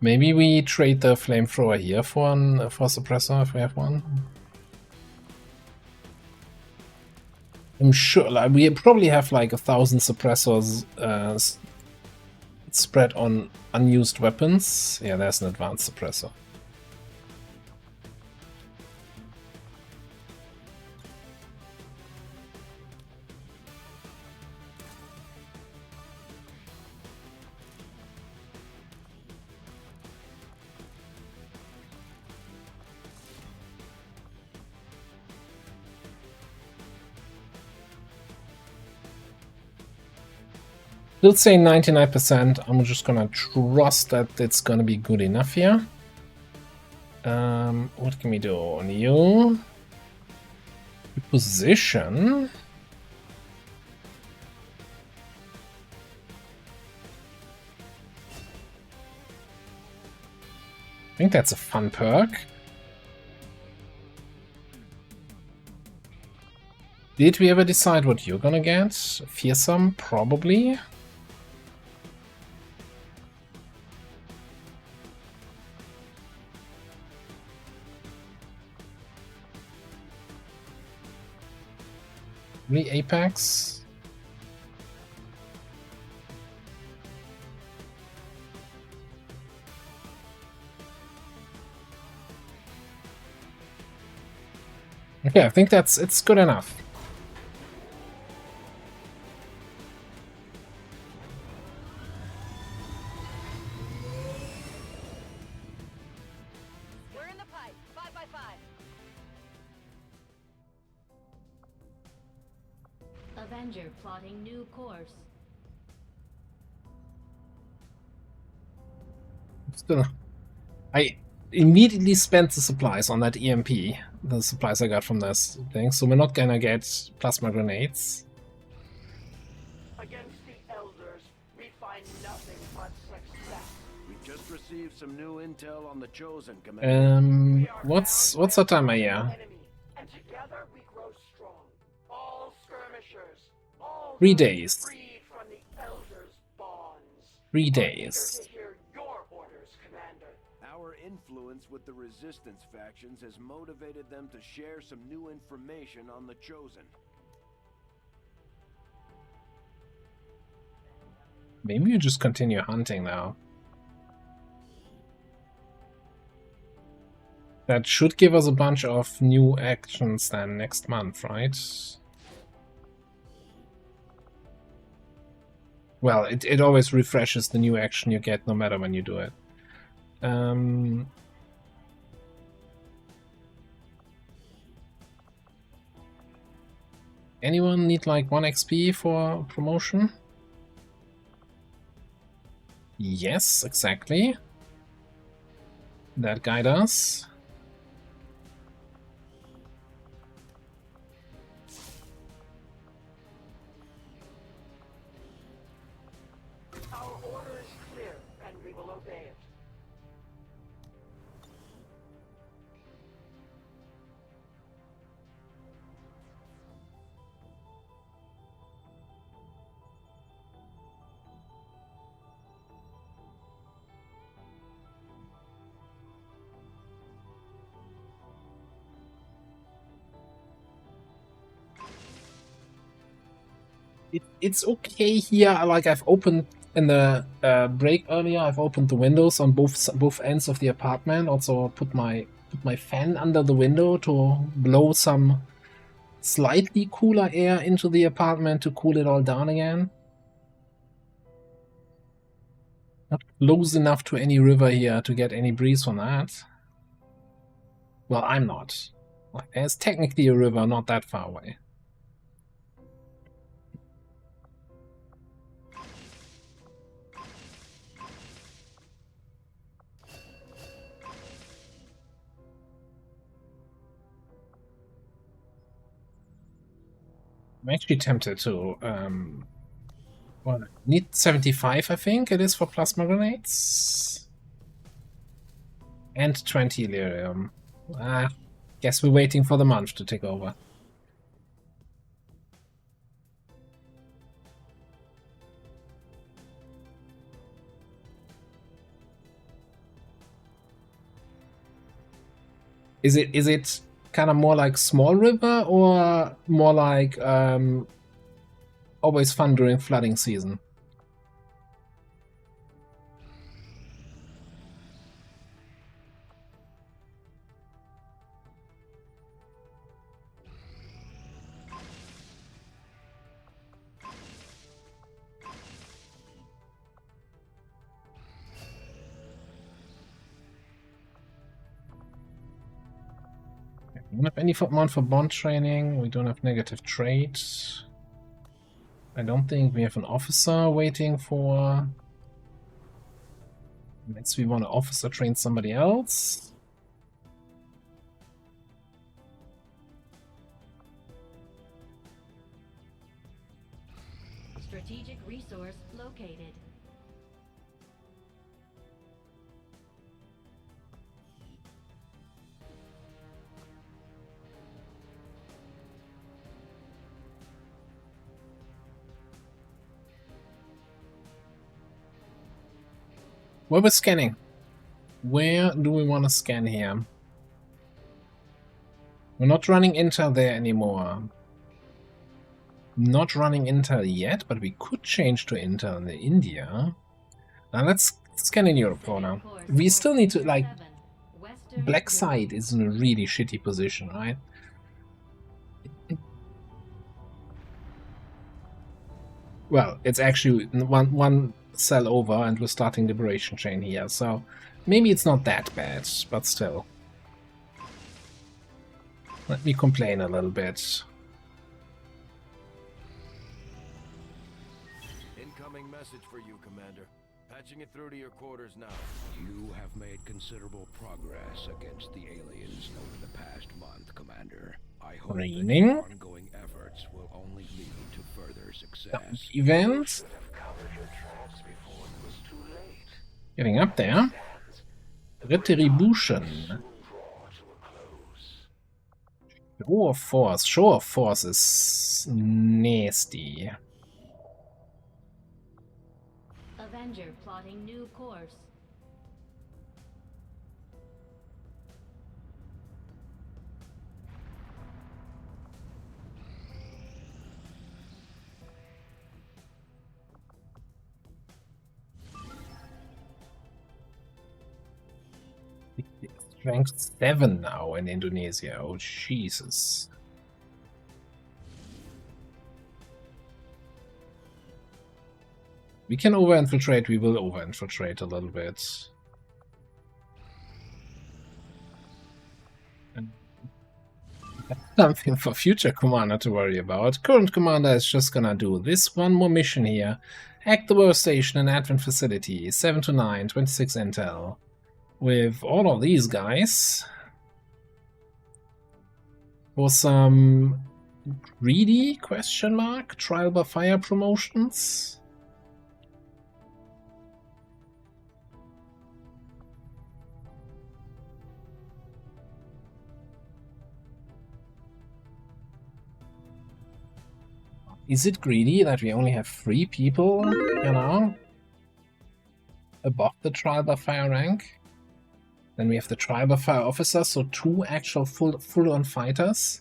[SPEAKER 1] Maybe we trade the flamethrower here for suppressor if we have one. I'm sure we probably have like 1,000 suppressors spread on unused weapons. Yeah, there's an advanced suppressor. Still say 99%. I'm just gonna trust that it's gonna be good enough here. What can we do on you? Position. I think that's a fun perk. Did we ever decide what you're gonna get? Fearsome, probably. Apex. Okay, I think it's good enough.
[SPEAKER 6] We're in the pipe. 5x5.
[SPEAKER 14] Avenger plotting new course.
[SPEAKER 1] I immediately spent the supplies on that EMP, the supplies I got from this thing, so we're not gonna get plasma grenades.
[SPEAKER 11] Against the Elders, we find nothing but success.
[SPEAKER 3] We just received some new intel on the Chosen, Commander.
[SPEAKER 1] What's our timer here?
[SPEAKER 11] And together we grow strong. All skirmishers, all
[SPEAKER 1] 3 days.
[SPEAKER 11] freed from
[SPEAKER 1] 3 days.
[SPEAKER 11] Your orders, Commander.
[SPEAKER 3] Our influence with the Resistance factions has motivated them to share some new information on the Chosen.
[SPEAKER 1] Maybe you just continue hunting now. That should give us a bunch of new actions then next month, right? Well, it always refreshes the new action you get no matter when you do it. Anyone need like 1 XP for promotion? Yes, exactly. That guy does.
[SPEAKER 11] Our order is clear, and we will obey it.
[SPEAKER 1] It's okay here. Like I've opened in the break earlier, I've opened the windows on both ends of the apartment. Also put my fan under the window to blow some slightly cooler air into the apartment to cool it all down again. Not close enough to any river here to get any breeze from that. Well, I'm not. Like, there's technically a river not that far away. I'm actually tempted to well, need 75, I think it is, for plasma grenades. And 20 Illyrium. Guess we're waiting for the month to take over. Is it kind of more like small river or more like always fun during flooding season? We don't have any amount for bond training. We don't have negative traits. I don't think we have an officer waiting for... Unless we want to officer train somebody else.
[SPEAKER 14] Strategic resource located.
[SPEAKER 1] Where we're scanning. Where do we want to scan here? We're not running Intel there anymore. Not running Intel yet, but we could change to Intel in India. Now let's scan in Europe for now. We still need to, like, Black Side is in a really shitty position, right? Well, it's actually one cell over and we're starting Liberation Chain here, so maybe it's not that bad, but still. Let me complain a little bit.
[SPEAKER 3] Incoming message for you, Commander. Patching it through to your quarters now. You have made considerable progress against the aliens over the past month, Commander. I hope that your ongoing efforts will only lead to further success.
[SPEAKER 1] Event. Getting up there. Retribution. Show of Force. Show of Force is nasty.
[SPEAKER 14] Avenger plotting new course.
[SPEAKER 1] Strength 7 now in Indonesia. Oh, Jesus. We can over-infiltrate. We will over-infiltrate a little bit. And that's something for future commander to worry about. Current commander is just gonna do this one more mission here. Hack the worst station and advent facility. 7 to 9, 26 intel. With all of these guys. For some greedy question mark trial by fire promotions. Is it greedy that we only have 3 people, you know, above the trial by fire rank? Then we have the trial by fire officer, so 2 actual full-on fighters.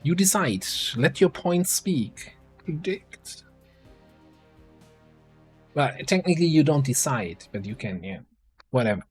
[SPEAKER 1] You decide. Let your points speak. Predict. Well, technically you don't decide, but you can, yeah. Whatever.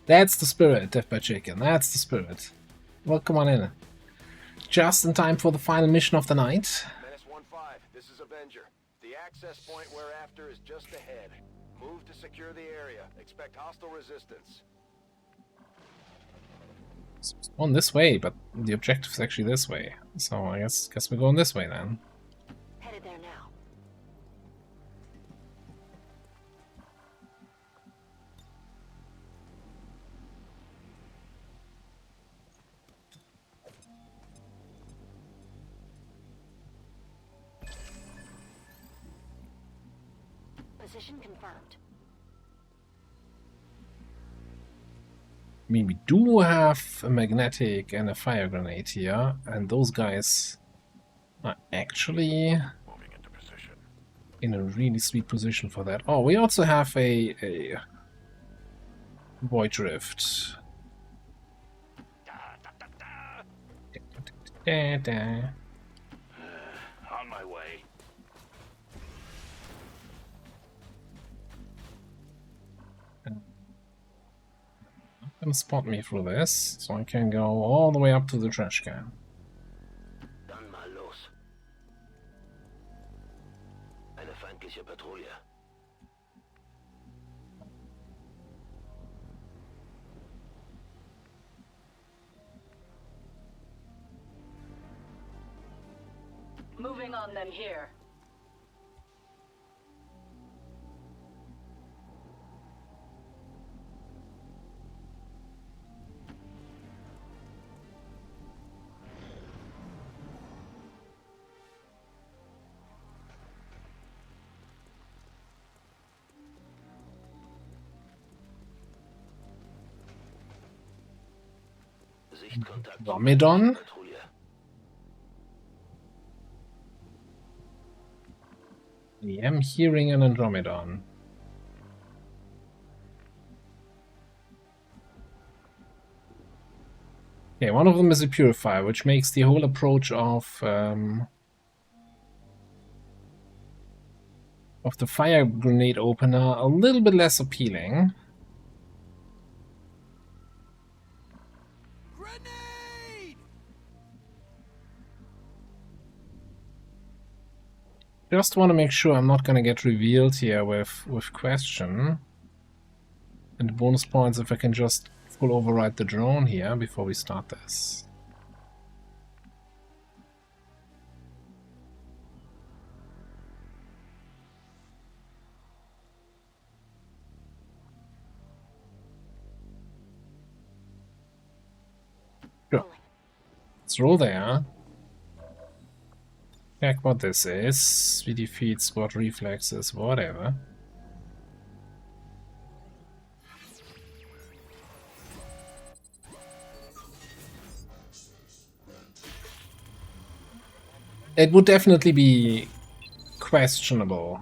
[SPEAKER 1] That's the spirit, Death by Chicken. That's the spirit. Well, come on in. Just in time for the final mission of the night.
[SPEAKER 3] Menace 1-5, this is Avenger. The access point we're after is just ahead. Move to secure the area. Expect hostile resistance.
[SPEAKER 1] It's on this way, but the objective is actually this way. So I guess we're going this way then.
[SPEAKER 6] Headed there now. Position confirmed.
[SPEAKER 1] I mean, we do have a magnetic and a fire grenade here, and those guys are actually in a really sweet position for that. Oh, we also have a void drift.
[SPEAKER 2] On my way.
[SPEAKER 1] Gonna spot me through this, so I can go all the way up to the trash can.
[SPEAKER 3] Dann mal los. Eine feindliche Patrouille.
[SPEAKER 6] Moving on them here.
[SPEAKER 1] Romedon. I am hearing an Andromedon. Okay, one of them is a purifier, which makes the whole approach of the fire grenade opener a little bit less appealing. Just want to make sure I'm not going to get revealed here with question. And bonus points if I can just full override the drone here before we start this. Sure. Let's roll there. Check what this is. We defeat squad reflexes, whatever. It would definitely be questionable.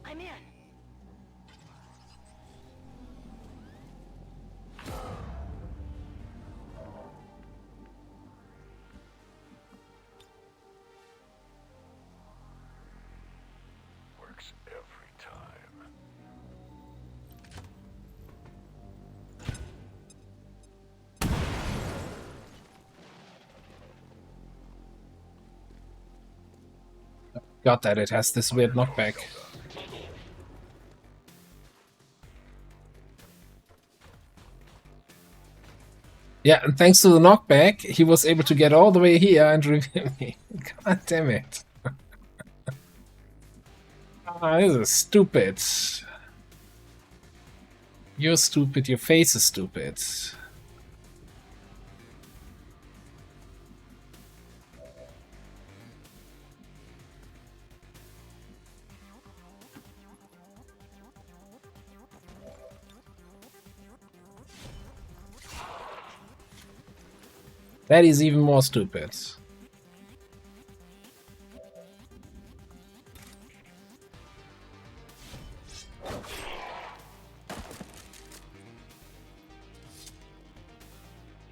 [SPEAKER 10] I'm in.
[SPEAKER 9] Works every time.
[SPEAKER 1] Got that, it has this weird knockback. Yeah, and thanks to the knockback, he was able to get all the way here and reveal me. God damn it. Ah, this is stupid. You're stupid, your face is stupid. That is even more stupid.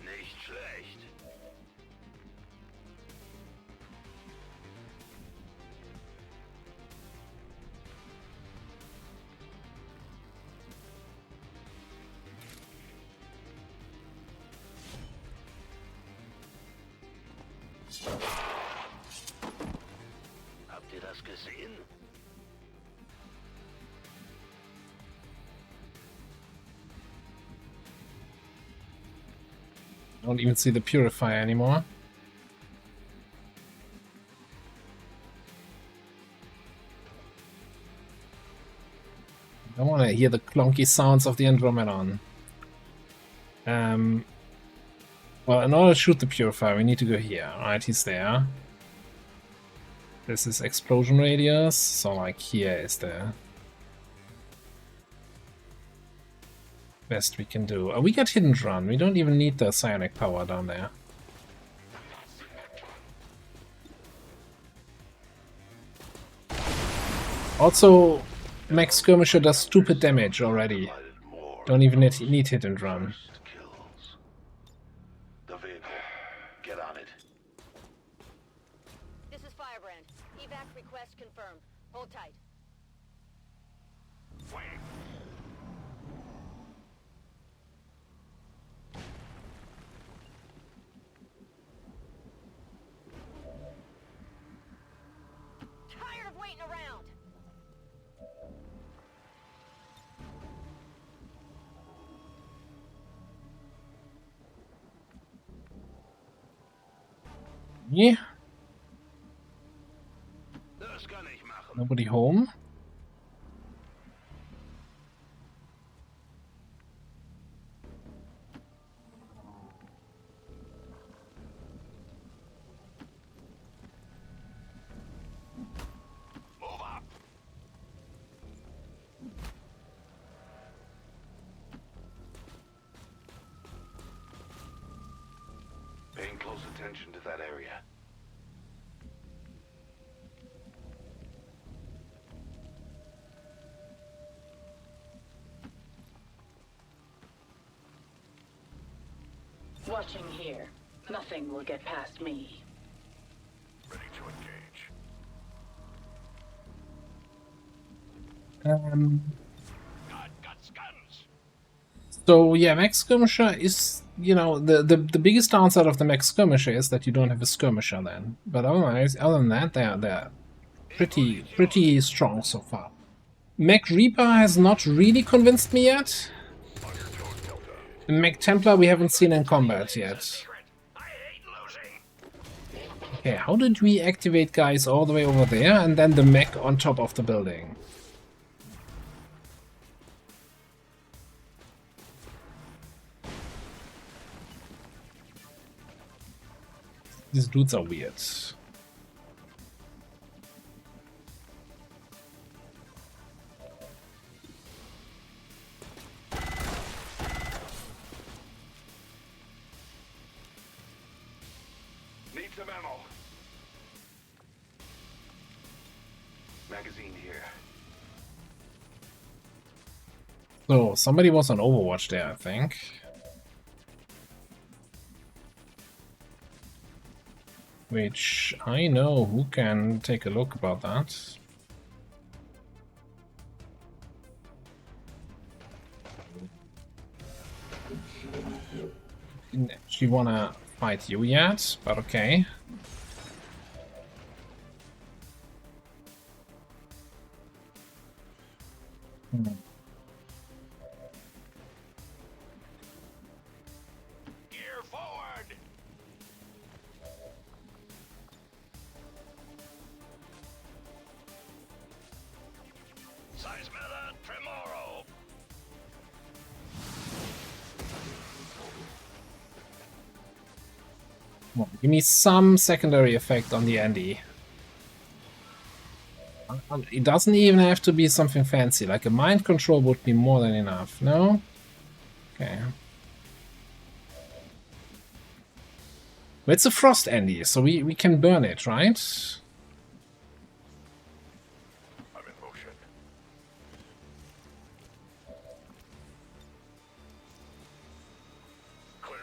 [SPEAKER 2] Nicht schlecht. Habt ihr das gesehen?
[SPEAKER 1] I don't even see the purifier anymore. I want to hear the clunky sounds of the Andromedon. Well, in order to shoot the purifier, we need to go here. Alright, he's there. This is explosion radius, so like here is the best we can do. We got hidden run. We don't even need the psionic power down there. Also, Max Skirmisher does stupid damage already. Don't even need hit and run.
[SPEAKER 2] The vehicle. Get on it.
[SPEAKER 6] This is Firebrand. Evac request confirmed. Hold tight. Tired of waiting around.
[SPEAKER 1] Yeah.
[SPEAKER 2] Das kann ich machen.
[SPEAKER 1] Nobody home?
[SPEAKER 2] Move up. Paying close attention to that area.
[SPEAKER 4] Watching here. Nothing will get past me.
[SPEAKER 9] Ready to engage.
[SPEAKER 1] So yeah, Max Skirmisher is, you know, the biggest downside of the Max Skirmisher is that you don't have a skirmisher then. But otherwise, other than that, they're pretty strong so far. Mac Reaper has not really convinced me yet. Mac Templar we haven't seen in combat yet. Okay, how did we activate guys all the way over there and then the mech on top of the building? These dudes are weird.
[SPEAKER 9] Need some ammo. Magazine here.
[SPEAKER 1] So, somebody was on Overwatch there, I think. Which I know who can take a look about that. Didn't actually wanna fight you yet, but okay.
[SPEAKER 2] Gear forward! Seismilla Tremoro!
[SPEAKER 1] Come on, give me some secondary effect on the Andy. It doesn't even have to be something fancy, like a mind control would be more than enough, no? Okay. But it's a frost Andy, so we can burn it, right?
[SPEAKER 9] I'm in motion. Clear.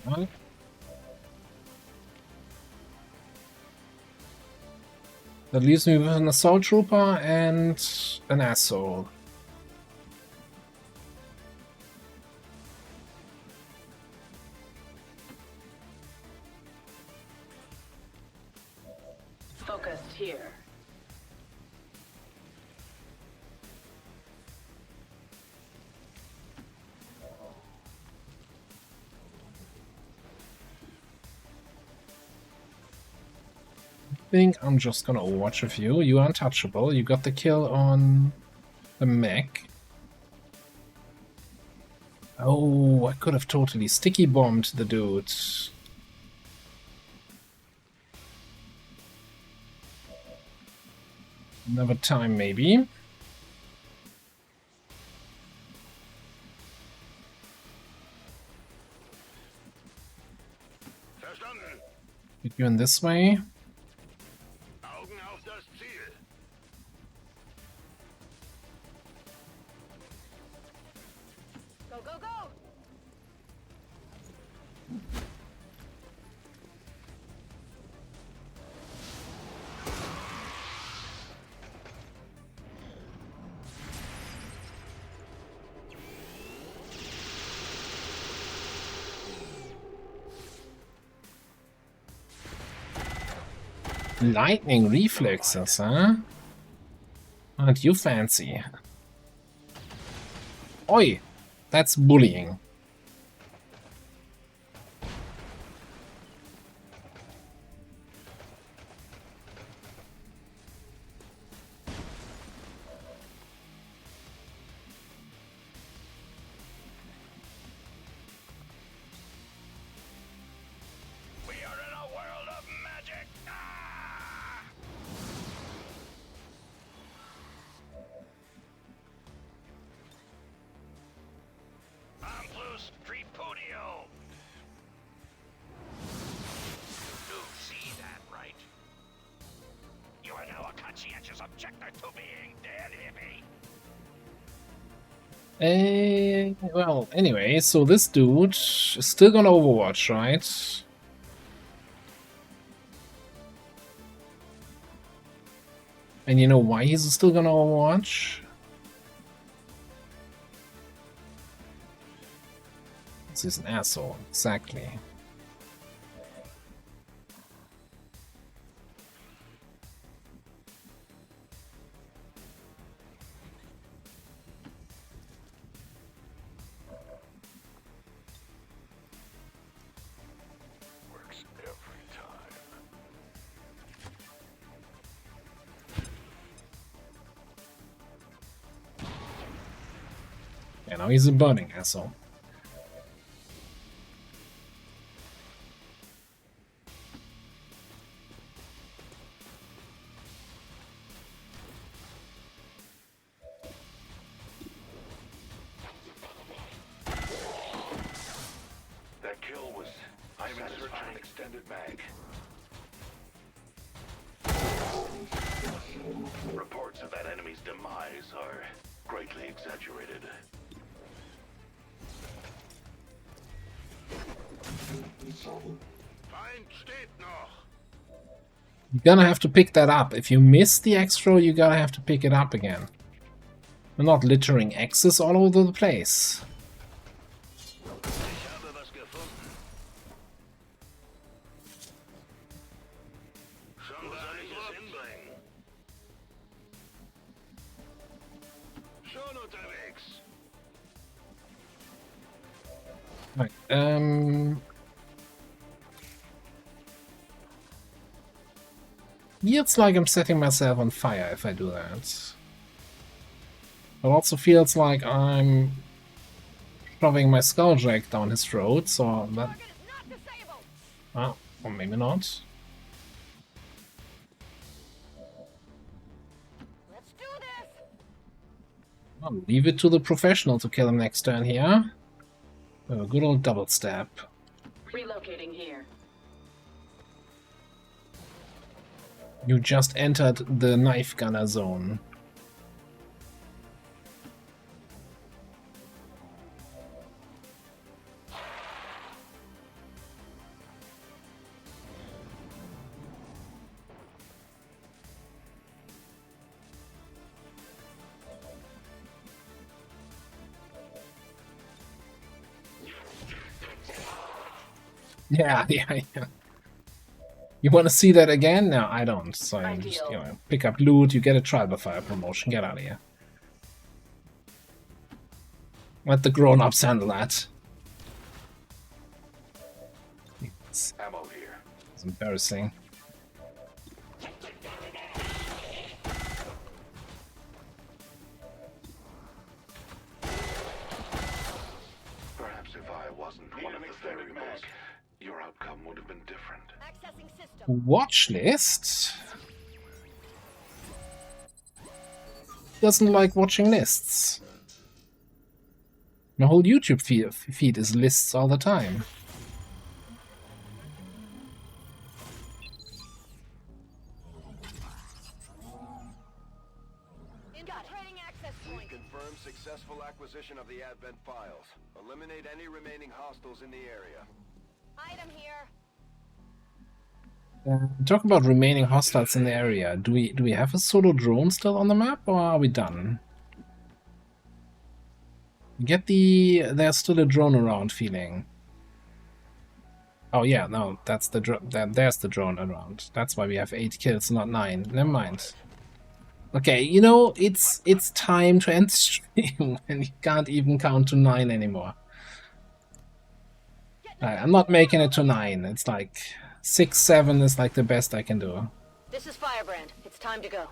[SPEAKER 1] Right. That leaves me with an assault trooper and an asshole.
[SPEAKER 6] Focused here.
[SPEAKER 1] I think I'm just gonna Overwatch with you. You're untouchable. You got the kill on the mech. Oh, I could have totally sticky bombed the dude. Another time, maybe. Get you in this way.
[SPEAKER 9] Augen auf das Ziel.
[SPEAKER 6] Go, go, go!
[SPEAKER 1] Lightning reflexes, huh? Aren't you fancy? Oi! That's bullying.
[SPEAKER 2] We are in a world of magic! Ah! Amplus tripudio! You see that, right? You are now a conscientious objector to being dead, hippie!
[SPEAKER 1] Well, anyway, so this dude is still gonna Overwatch, right? And you know why he's still gonna Overwatch? He's an asshole, exactly.
[SPEAKER 9] Works every time.
[SPEAKER 1] Yeah, now he's a burning asshole.
[SPEAKER 9] That kill was... I'm in search of an extended mag. Reports of that enemy's demise are greatly exaggerated.
[SPEAKER 1] You're gonna have to pick that up. If you miss the extra, you're gonna have to pick it up again. We're not littering X's all over the place. Right, feels like I'm setting myself on fire if I do that. It also feels like I'm shoving my skulljack down his throat, so that... well, or maybe not. I'll leave it to the professional to kill him next turn here. A good old double stab.
[SPEAKER 4] Relocating here.
[SPEAKER 1] You just entered the knife gunner zone. Yeah. You want to see that again? No, I don't. So you just, pick up loot, you get a trial by fire promotion, get out of here. Let the grown-ups handle that. It's embarrassing.
[SPEAKER 9] Perhaps if I wasn't one of the variables, your outcome would have been different.
[SPEAKER 1] Watch list? Doesn't like watching lists. My whole YouTube feed is lists all the time.
[SPEAKER 3] Confirm successful acquisition of the Advent files. Eliminate any remaining hostiles in the area.
[SPEAKER 10] Item here.
[SPEAKER 1] Talk about remaining hostiles in the area. Do we have a solo drone still on the map, or are we done? Get the there's still a drone around feeling. Oh yeah, no, that's the there's the drone around. That's why we have 8 kills, not 9. Never mind. Okay, you know, it's time to end stream when you can't even count to 9 anymore. I'm not making it to 9. It's like 6, 7 is like the best I can do.
[SPEAKER 6] This is Firebrand. It's time to go.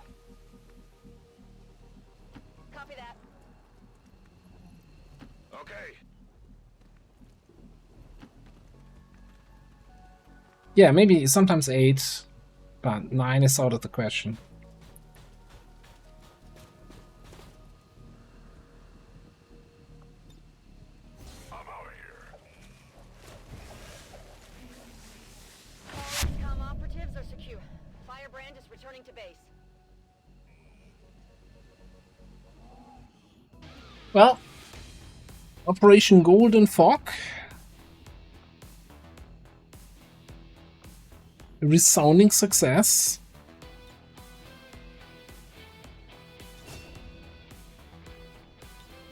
[SPEAKER 6] Copy that.
[SPEAKER 9] Okay.
[SPEAKER 1] Yeah, maybe sometimes 8, but 9 is out of the question.
[SPEAKER 6] Operatives are secure. Firebrand is returning to base.
[SPEAKER 1] Well, Operation Golden Fog. A resounding success.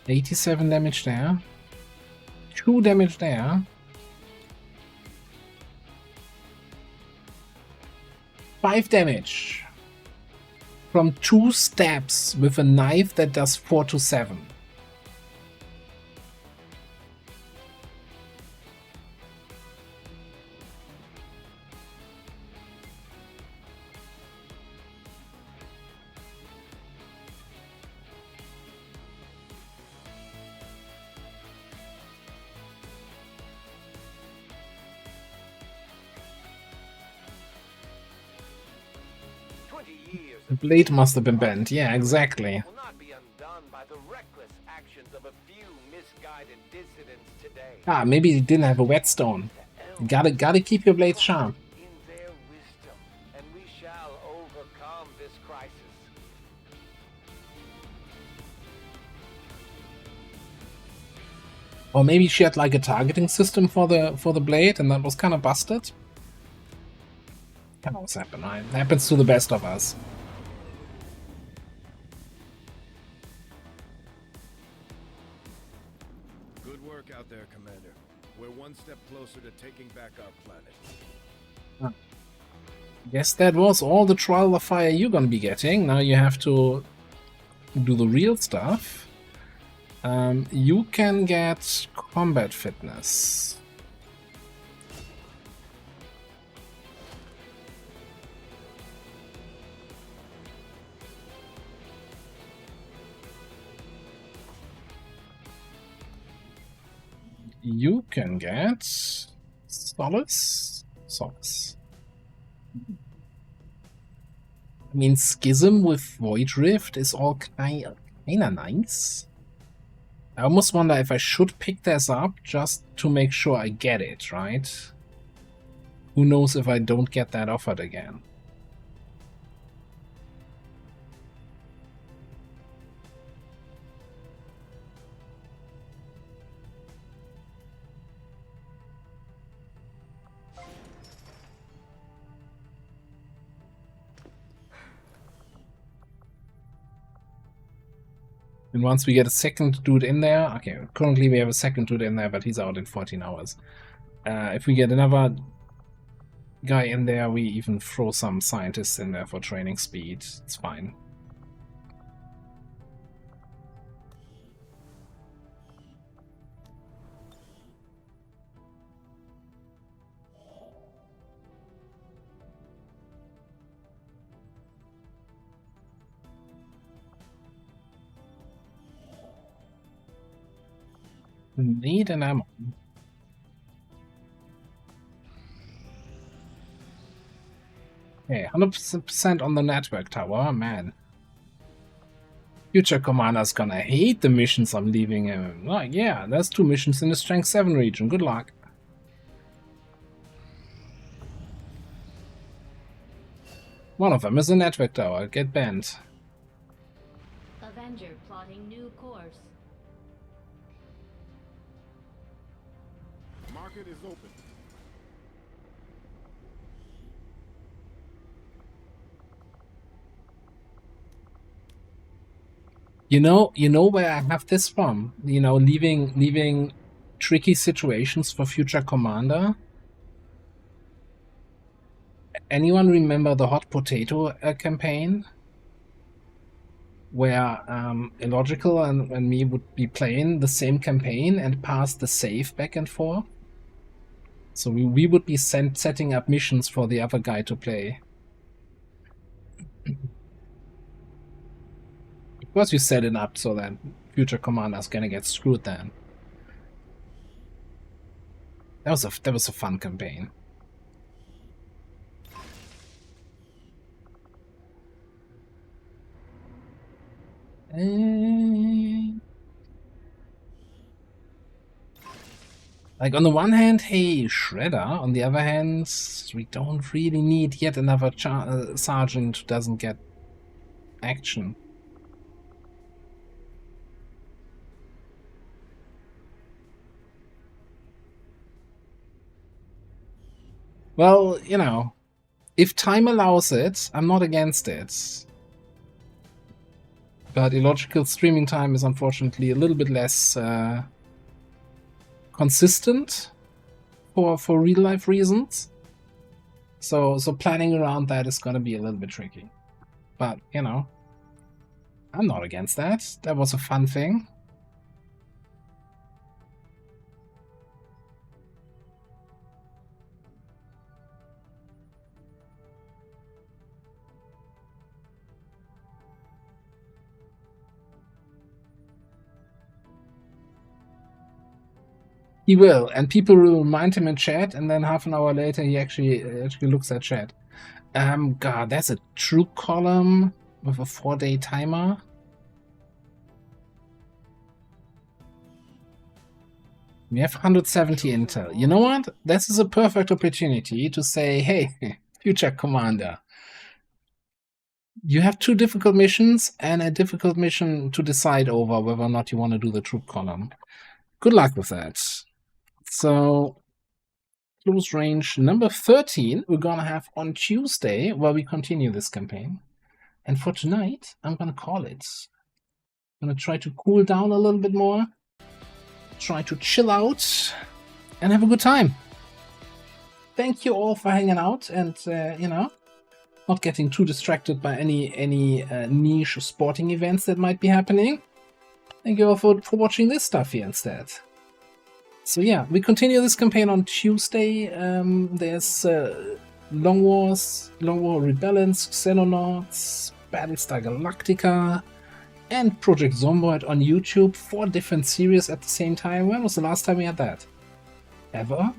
[SPEAKER 1] $87 damage there. 2 damage there. 5 damage from 2 stabs with a knife that does 4 to 7. The blade must have been bent. Yeah, exactly.
[SPEAKER 11] Will not be undone by the reckless actions of a few misguided dissidents today.
[SPEAKER 1] Ah, maybe he didn't have a whetstone. Gotta keep your blades sharp.
[SPEAKER 11] In their wisdom, and we shall overcome this crisis.
[SPEAKER 1] Or maybe she had like a targeting system for the blade, and that was kind of busted. Can always happen, right? It happens to the best of us.
[SPEAKER 5] Good work out there, Commander. We're one step closer to taking back our planet.
[SPEAKER 1] Guess that was all the trial of fire you're gonna be getting. Now you have to do the real stuff. You can get combat fitness. You can get Solace. I mean, Schism with Void Rift is all kinda nice. I almost wonder if I should pick this up just to make sure I get it, right? Who knows if I don't get that offered again. And once we get a second dude in there, okay, currently we have a second dude in there, but he's out in 14 hours. If we get another guy in there, we even throw some scientists in there for training speed. It's fine. Need an ammo. Okay, 100% on the network tower, man. Future Commander's gonna hate the missions I'm leaving him. Like, yeah, there's 2 missions in the Strength 7 region. Good luck. One of them is a network tower. Get banned.
[SPEAKER 14] Avenger plotting new course.
[SPEAKER 5] Market is open.
[SPEAKER 1] You know where I have this from? You know, leaving tricky situations for Future Commander. Anyone remember the Hot Potato campaign? Where Illogical and me would be playing the same campaign and pass the save back and forth? So we would be setting up missions for the other guy to play. Of course you set it up so that Future Commander's gonna get screwed then. That was a fun campaign. Like, on the one hand, hey, Shredder. On the other hand, we don't really need yet another sergeant who doesn't get action. Well, you know, if time allows it, I'm not against it. But Illogical streaming time is unfortunately a little bit less consistent for real life reasons. So planning around that is gonna be a little bit tricky. But, you know, I'm not against that. That was a fun thing. He will, and people will remind him in chat, and then half an hour later he actually looks at chat. God, that's a troop column with a 4-day timer. We have 170 intel. You know what? This is a perfect opportunity to say, hey, future commander, you have 2 difficult missions and a difficult mission to decide over whether or not you want to do the troop column. Good luck with that. So, close range number 13 we're gonna have on Tuesday, where we continue this campaign. And for tonight, I'm gonna call it. I'm gonna try to cool down a little bit more, try to chill out, and have a good time. Thank you all for hanging out and, you know, not getting too distracted by any niche sporting events that might be happening. Thank you all for watching this stuff here instead. So yeah, we continue this campaign on Tuesday. There's Long War Rebellions, Xenonauts, Battlestar Galactica, and Project Zomboid on YouTube. 4 different series at the same time. When was the last time we had that? Ever?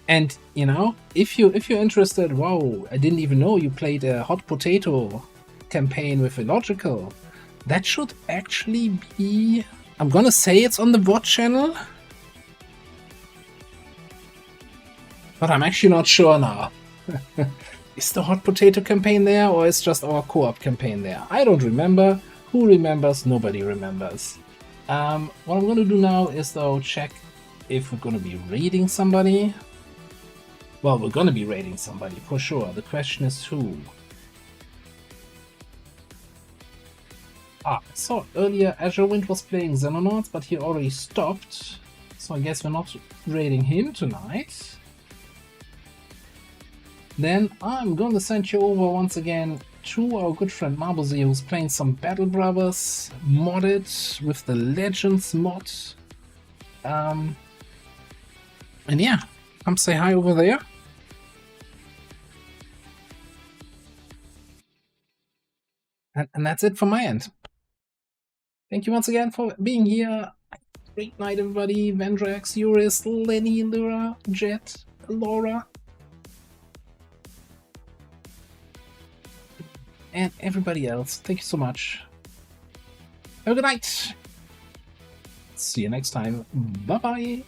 [SPEAKER 1] And you know, if you're interested, wow, I didn't even know you played a hot potato campaign with Illogical. That should actually be, I'm gonna say it's on the VOD channel, but I'm actually not sure now. Is the hot potato campaign there, or is just our co-op campaign there? I don't remember. Who remembers? Nobody remembers. What I'm gonna do now is though check if we're gonna be raiding somebody. Well, we're gonna be raiding somebody for sure. The question is who. I saw earlier Azure Wind was playing Xenonauts, but he already stopped. So I guess we're not raiding him tonight. Then I'm going to send you over once again to our good friend Marbozy, who's playing some Battle Brothers modded with the Legends mod. And yeah, come say hi over there. And that's it from my end. Thank you once again for being here. Great night, everybody. Vendrax, Eurus, Lenny, Lyra, Jet, Laura, and everybody else. Thank you so much. Have a good night. See you next time. Bye-bye.